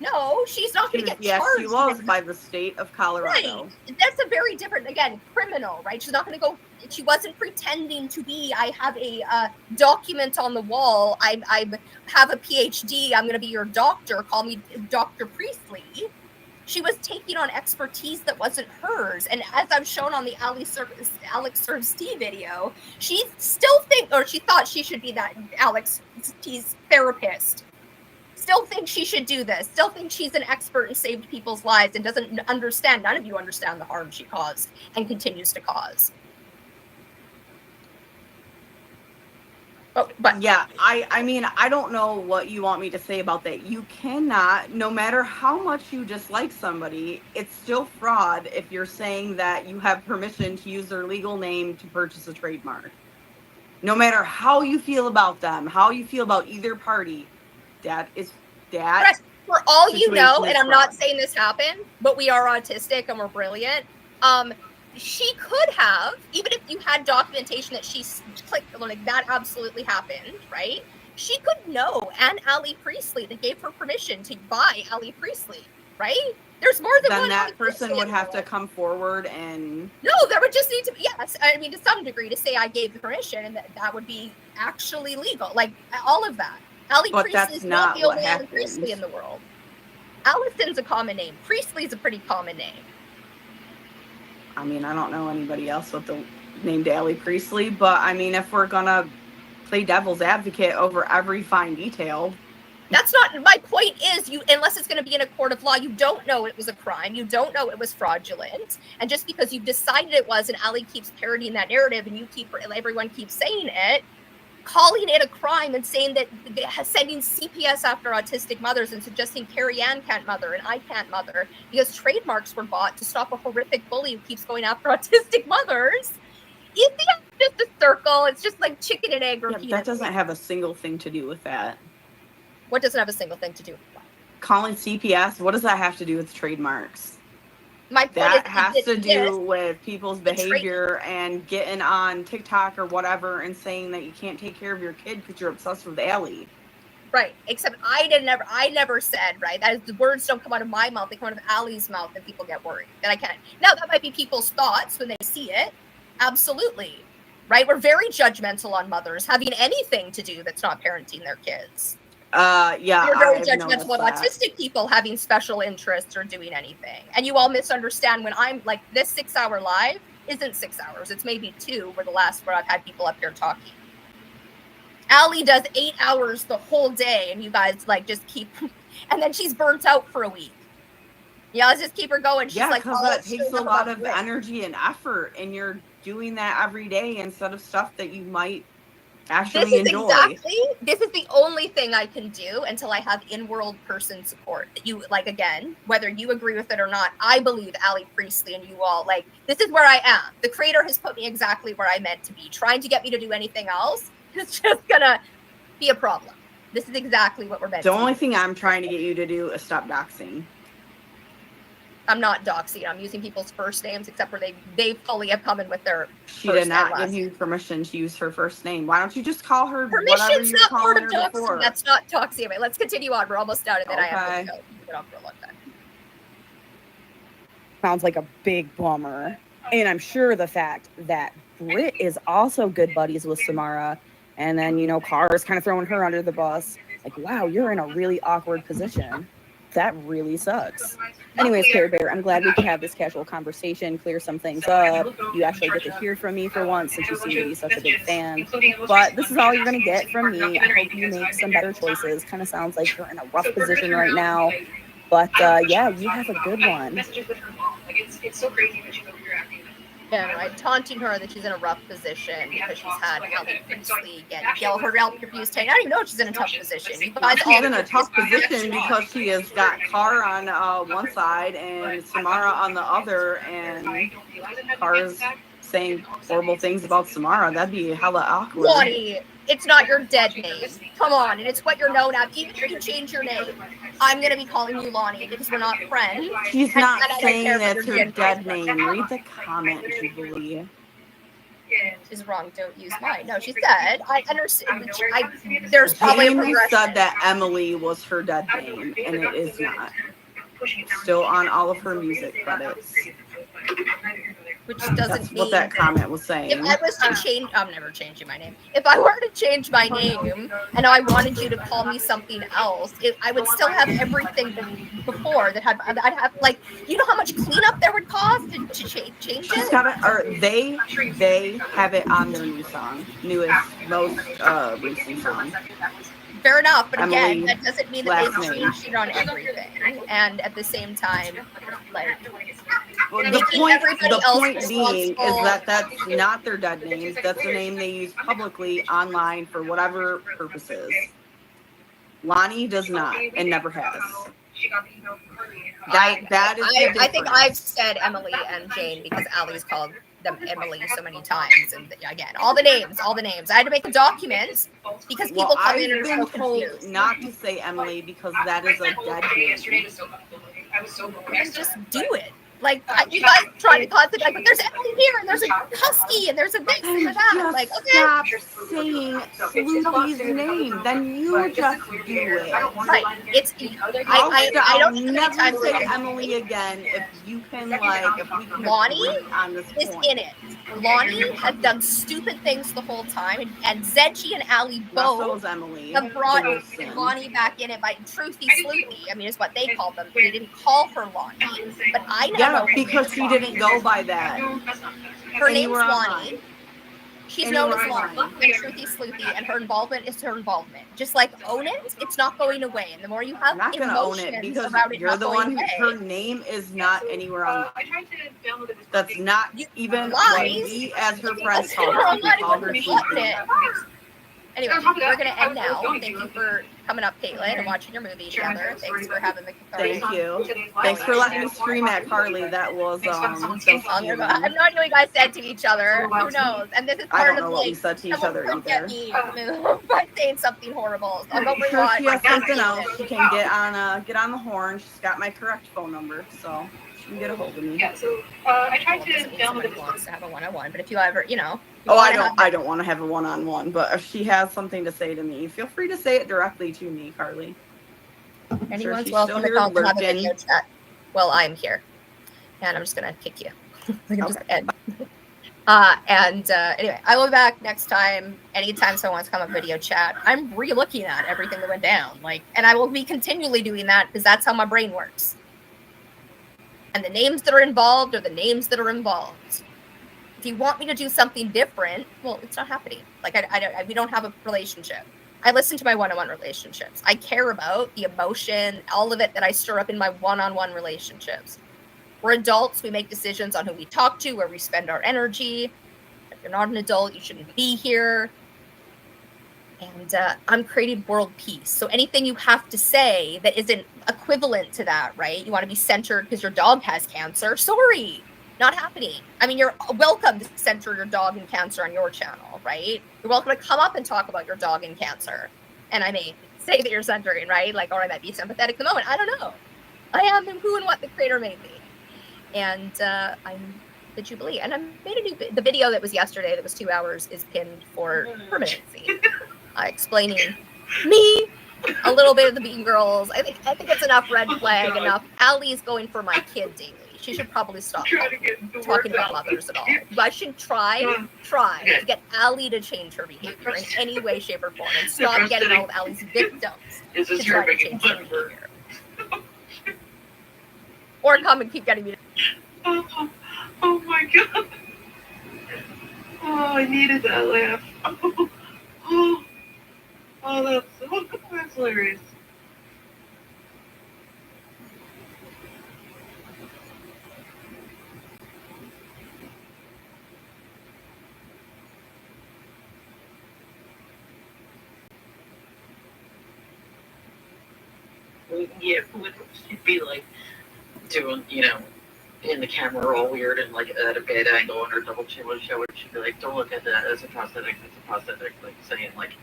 No, she's not going to get charged. Yes, she was by the state of Colorado. Right. That's a very different, again, criminal, right? She's not going to go, she wasn't pretending to be, I have a document on the wall, I have a PhD, I'm going to be your doctor, call me Dr. Priestley. She was taking on expertise that wasn't hers. And as I've shown on the Alex Serves T video, she still she thought she should be that Alex T's therapist. Still thinks she should do this. Still thinks she's an expert and saved people's lives and doesn't understand, none of you understand the harm she caused and continues to cause. Oh, but yeah, I mean, I don't know what you want me to say about that. You cannot, no matter how much you dislike somebody, it's still fraud if you're saying that you have permission to use their legal name to purchase a trademark. No matter how you feel about them, how you feel about either party, that is that. For all you know, and I'm not saying this happened, but we are autistic and we're brilliant. She could have, even if you had documentation that she clicked, like that absolutely happened, right? She could know, and Allie Priestley, that gave her permission to buy Allie Priestley, right? There's more than one. Then that person would have to come forward and. No, there would just need to be, yes, I mean, to some degree, to say I gave the permission, and that would be actually legal, like all of that. Allie Priestley is not the only Allie Priestley in the world. Allison's a common name. Priestley's a pretty common name. I mean, I don't know anybody else with the name Allie Priestley, but I mean, if we're gonna play devil's advocate over every fine detail. That's not, my point is, unless it's going to be in a court of law, you don't know it was a crime. You don't know it was fraudulent. And just because you've decided it was, and Allie keeps parodying that narrative, and everyone keeps saying it, calling it a crime and saying that sending CPS after autistic mothers and suggesting Carrie Ann can't mother and I can't mother because trademarks were bought to stop a horrific bully who keeps going after autistic mothers. You think it's just a circle? It's just like chicken and egg repeated. That doesn't have a single thing to do with that. What doesn't have a single thing to do with that? Calling CPS, what does that have to do with trademarks? My point that has to do with people's behavior and getting on TikTok or whatever and saying that you can't take care of your kid because you're obsessed with Allie. Right. Except I never said, right? That is, the words don't come out of my mouth. They come out of Allie's mouth and people get worried that I can't. Now, that might be people's thoughts when they see it. Absolutely. Right? We're very judgmental on mothers having anything to do that's not parenting their kids. Yeah. You're very judgmental on autistic people having special interests or doing anything. And you all misunderstand when I'm like, this 6-hour live isn't 6 hours. It's maybe 2 where I've had people up here talking. Allie does 8 hours the whole day and you guys like just keep, and then she's burnt out for a week. Yeah, let's just keep her going. She's like, because that takes a lot of energy and effort and you're doing that every day instead of stuff that you might actually enjoy. This is the only thing I can do until I have in-world person support. That you like, again, whether you agree with it or not, I believe Allie Priestley and you all, like, this is where I am. The creator has put me exactly where I meant to be. Trying to get me to do anything else is just gonna be a problem. This is exactly what we're meant to do. The only thing I'm trying to get you to do is stop doxing. I'm not doxing. I'm using people's first names, except for they fully have come in with their. She did not give you permission to use her first name. Why don't you just call her whatever Permission's you're not calling part of her doxing. before? That's not doxing. Anyway, let's continue on. We're almost done, and then I have to go. We've been on for a long time. Sounds like a big bummer. And I'm sure the fact that Britt is also good buddies with Samara, and then, you know, Kara's kind of throwing her under the bus. Like, wow, you're in a really awkward position. That really sucks. Anyways, Care Bear, I'm glad we could have this casual conversation, clear some things up. You actually get to hear from me for once since you seem to be such a big fan. But this is all you're going to get from me. I hope you make some better choices. Kind of sounds like you're in a rough position right now. But yeah, you have a good one. it's so crazy that she's over here acting. Yeah, right. Taunting her that she's in a rough position because she's had Allie Priestley yell her help refused tank. I don't even know if she's in a tough position. You guys She's all in a tough position because she has got Carr on one side and Samara on the other, and Carr's saying horrible things about Samara. That'd be hella awkward. Lonnie, it's not your dead name. Come on, and it's what you're known as. Even if you change your name, I'm gonna be calling you Lonnie because we're not friends. She's not And I don't saying care that's if her you're dead name. Read the comment, Jubilee. She's wrong. Don't use mine. No, she said. I understand. There's probably a Jane progression. said that Emily was her dead name, and it is not. Still on all of her music credits. Which doesn't That's mean what that comment was saying. If I was to change, I'm never changing my name. If I were to change my name and I wanted you to call me something else, I would still have everything before that had. I'd have like, you know how much cleanup there would cost to change She's it. got it, or they have it on their new song, most recent song. Fair enough, but Emily, again, that doesn't mean that last they've name. changed it on everything. And at the same time, like, Well, the making point everybody else being is responsible. that that's not their dead names. That's the name they use publicly online for whatever purposes. Lonnie does not and never has. That is the I think difference. I've said Emily and Jane because Allie's called them Emily so many times, and again, all the names. I had to make a document because people Well, come I've in and are been so told confused. not to say Emily because that is a dead name. And just do it. Like, you guys try to constantly, like, but there's Emily here, and there's a Husky, and there's a this and a that. Like, okay. Stop saying Sleuthie's name. Then you just do it. Right. It's I don't know how many never times say I can- Emily again if you can, like, if we can Lonnie agree on this is point. in it. Lonnie has done stupid things the whole time, and Zenchi and Allie Not so both is Emily. have brought Wilson. Lonnie back in it by Truthy Sleuthy. I mean, it's what they called them. They didn't call her Lonnie, but I now know Yeah, her because name's she Lonnie. didn't go by that. Her name's Anywhere Lonnie. online. She's known as Anywhere Lonnie online. and Truthy Sleuthy, and her involvement is her involvement. Just like own it, it's not going away. And the more you have I'm not gonna own emotions it because around it you're not the going one who, away, her name is not anywhere on. That's not even what lies. we as her That's friends her call her. We online call her button. Sleepy. Anyway, we're going to end now. Thank you for coming up, Caitlin, and watching your movie together. Thanks for having the cathartic. Thank you. Thanks for letting me scream at Carly. That was I have no idea what you guys said to each other. Who knows? And this is I part don't of know the what we said to each other someone get either. me by saying something horrible. So I'll go I'm sure rewatch. she has something else. She can get on the horn. She's got my correct phone number, so she can get a hold of me. Yeah, so I tried to download Somebody wants to have a one-on-one, but if you ever, you know. Oh, I don't want to have a one-on-one, but if she has something to say to me, feel free to say it directly to me, Carly. I'm sure Anyone's she's welcome still to here come and have a lurking. video chat. Well, I'm here, and I'm just gonna kick you. I can just end. Anyway, I will be back next time. Anytime someone wants to come up video chat, I'm re-looking at everything that went down. And I will be continually doing that because that's how my brain works. And the names that are involved are the names that are involved. If you want me to do something different, well, it's not happening. We don't have a relationship. I listen to my one-on-one relationships. I care about the emotion, all of it that I stir up in my one-on-one relationships. We're adults. We make decisions on who we talk to, where we spend our energy. If you're not an adult, you shouldn't be here. And I'm creating world peace. So anything you have to say that isn't equivalent to that, right? You want to be centered because your dog has cancer. Sorry, not happening. I mean, you're welcome to center your dog and cancer on your channel, right? You're welcome to come up and talk about your dog and cancer. And I may say that you're centering, right? Or I might be sympathetic at the moment. I don't know. I am who and what the creator made me. And I'm the Jubilee. And I made the video that was yesterday that was 2 hours is pinned for permanency. Explaining me, a little bit of the Bean Girls. I think it's enough red flag, enough. Allie's going for my kid daily. She should probably stop talking about mothers at all. I should try to get Allie to change her behavior in any way, shape, or form, and stop getting all of Allie's victims to try to change their behavior. Or come and keep getting me. Oh my god. Oh, I needed that laugh. That's hilarious. Yeah, when she'd be like doing, you know, in the camera all weird and like at a bad angle on her double chin would show it, she'd be like, don't look at that, it's a prosthetic, like saying like,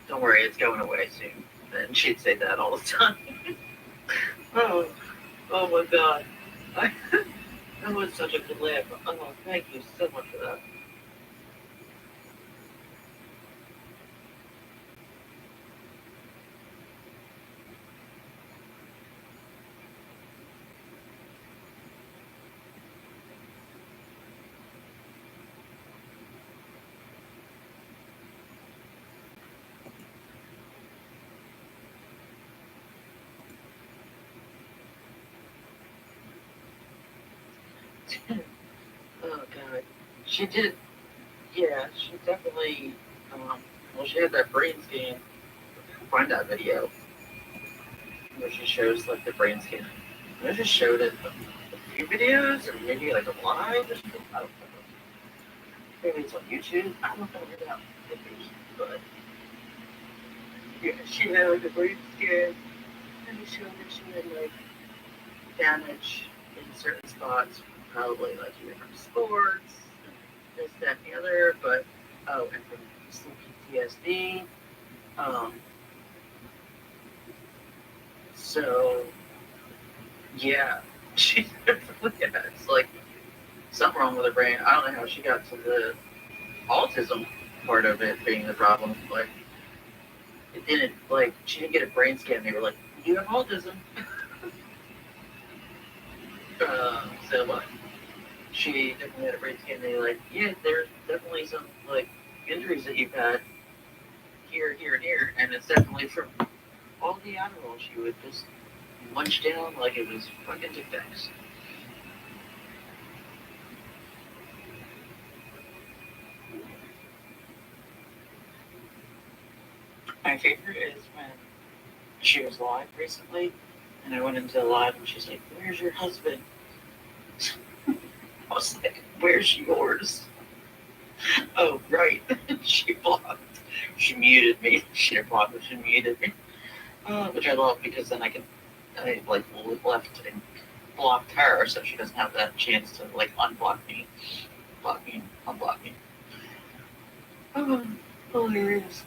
don't worry, it's going away soon. And she'd say that all the time. oh my god. That was such a good laugh. Oh, thank you so much for that. Oh god. She did, yeah, she definitely, well, she had that brain scan. Find that video where she shows like the brain scan. I just showed it a few videos, or maybe like a live or something. I don't know. Maybe it's on YouTube. I don't know where that is, but yeah, she had like a brain scan, and it showed that she had like damage in certain spots, probably like either from sports, this, that, and the other, but and from some PTSD. So yeah, she definitely has like something wrong with her brain. I don't know how she got to the autism part of it being the problem, but it didn't, like, she didn't get a brain scan. They were like, you have autism. So she definitely had a brain scan. They were like, yeah, there's definitely some like injuries that you've had here, here, and here, and it's definitely from all the Adderall she would just munch down like it was fucking Tic Tacs. My favorite is when she was live recently, and I went into the live, and she's like, "Where's your husband?" I was like, "Where's yours?" Oh, right. She blocked. She muted me. She didn't block me. She muted me. Which I love because then I like left and blocked her, so she doesn't have that chance to like unblock me, block me, unblock me. Oh, hilarious.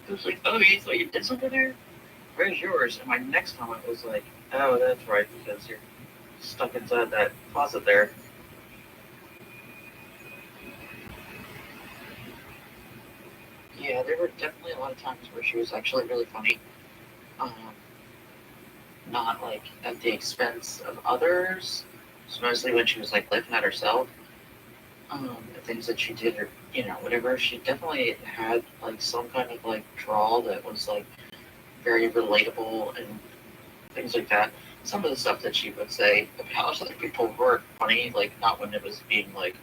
It was like, oh, you thought you did something there? Where's yours? And my next comment was like, oh, that's right, because you're stuck inside that closet there. Yeah, there were definitely a lot of times where she was actually really funny. Not like at the expense of others. It's mostly when she was like laughing at herself. The things that she did, or you know, whatever. She definitely had like some kind of like drawl that was like very relatable and things like that. Some of the stuff that she would say about other people were funny, like not when it was being like,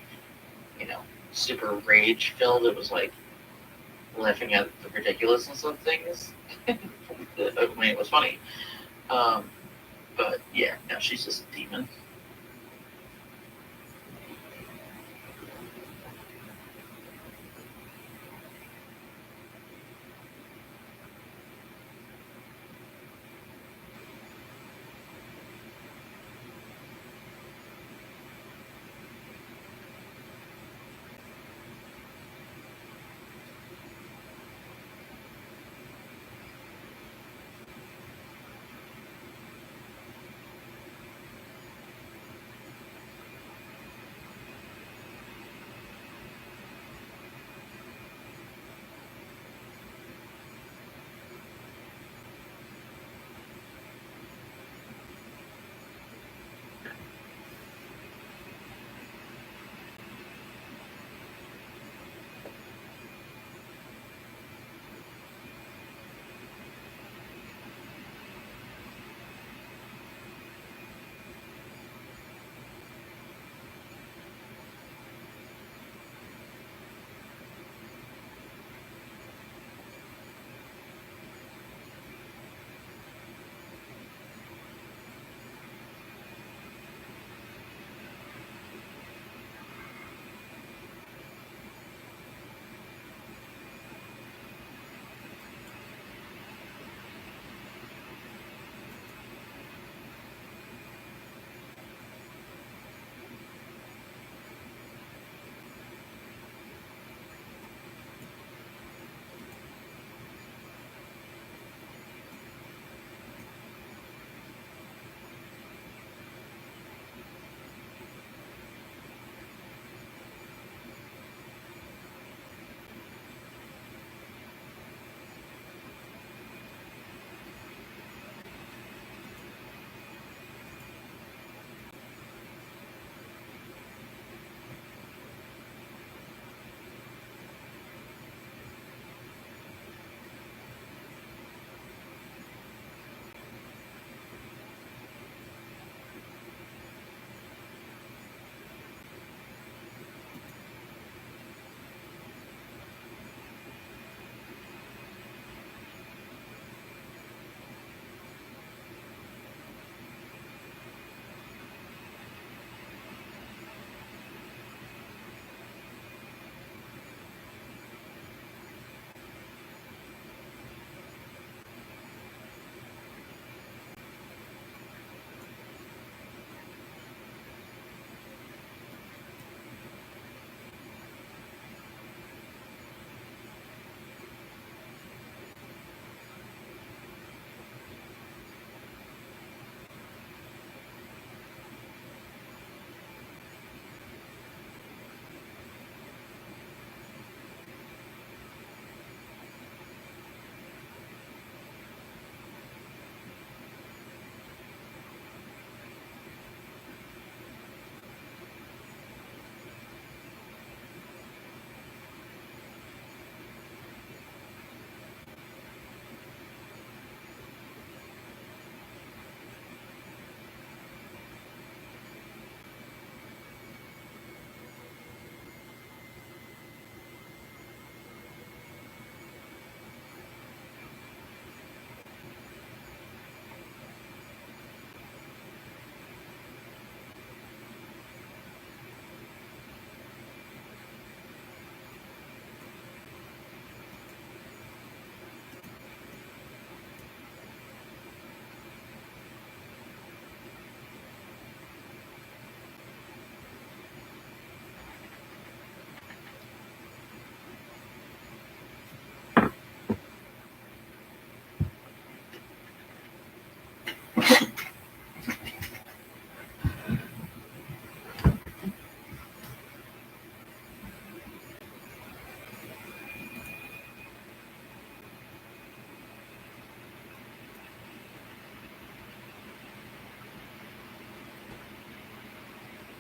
you know, super rage filled. It was like laughing at the ridiculousness of things. I mean, it was funny. But yeah, no, she's just a demon.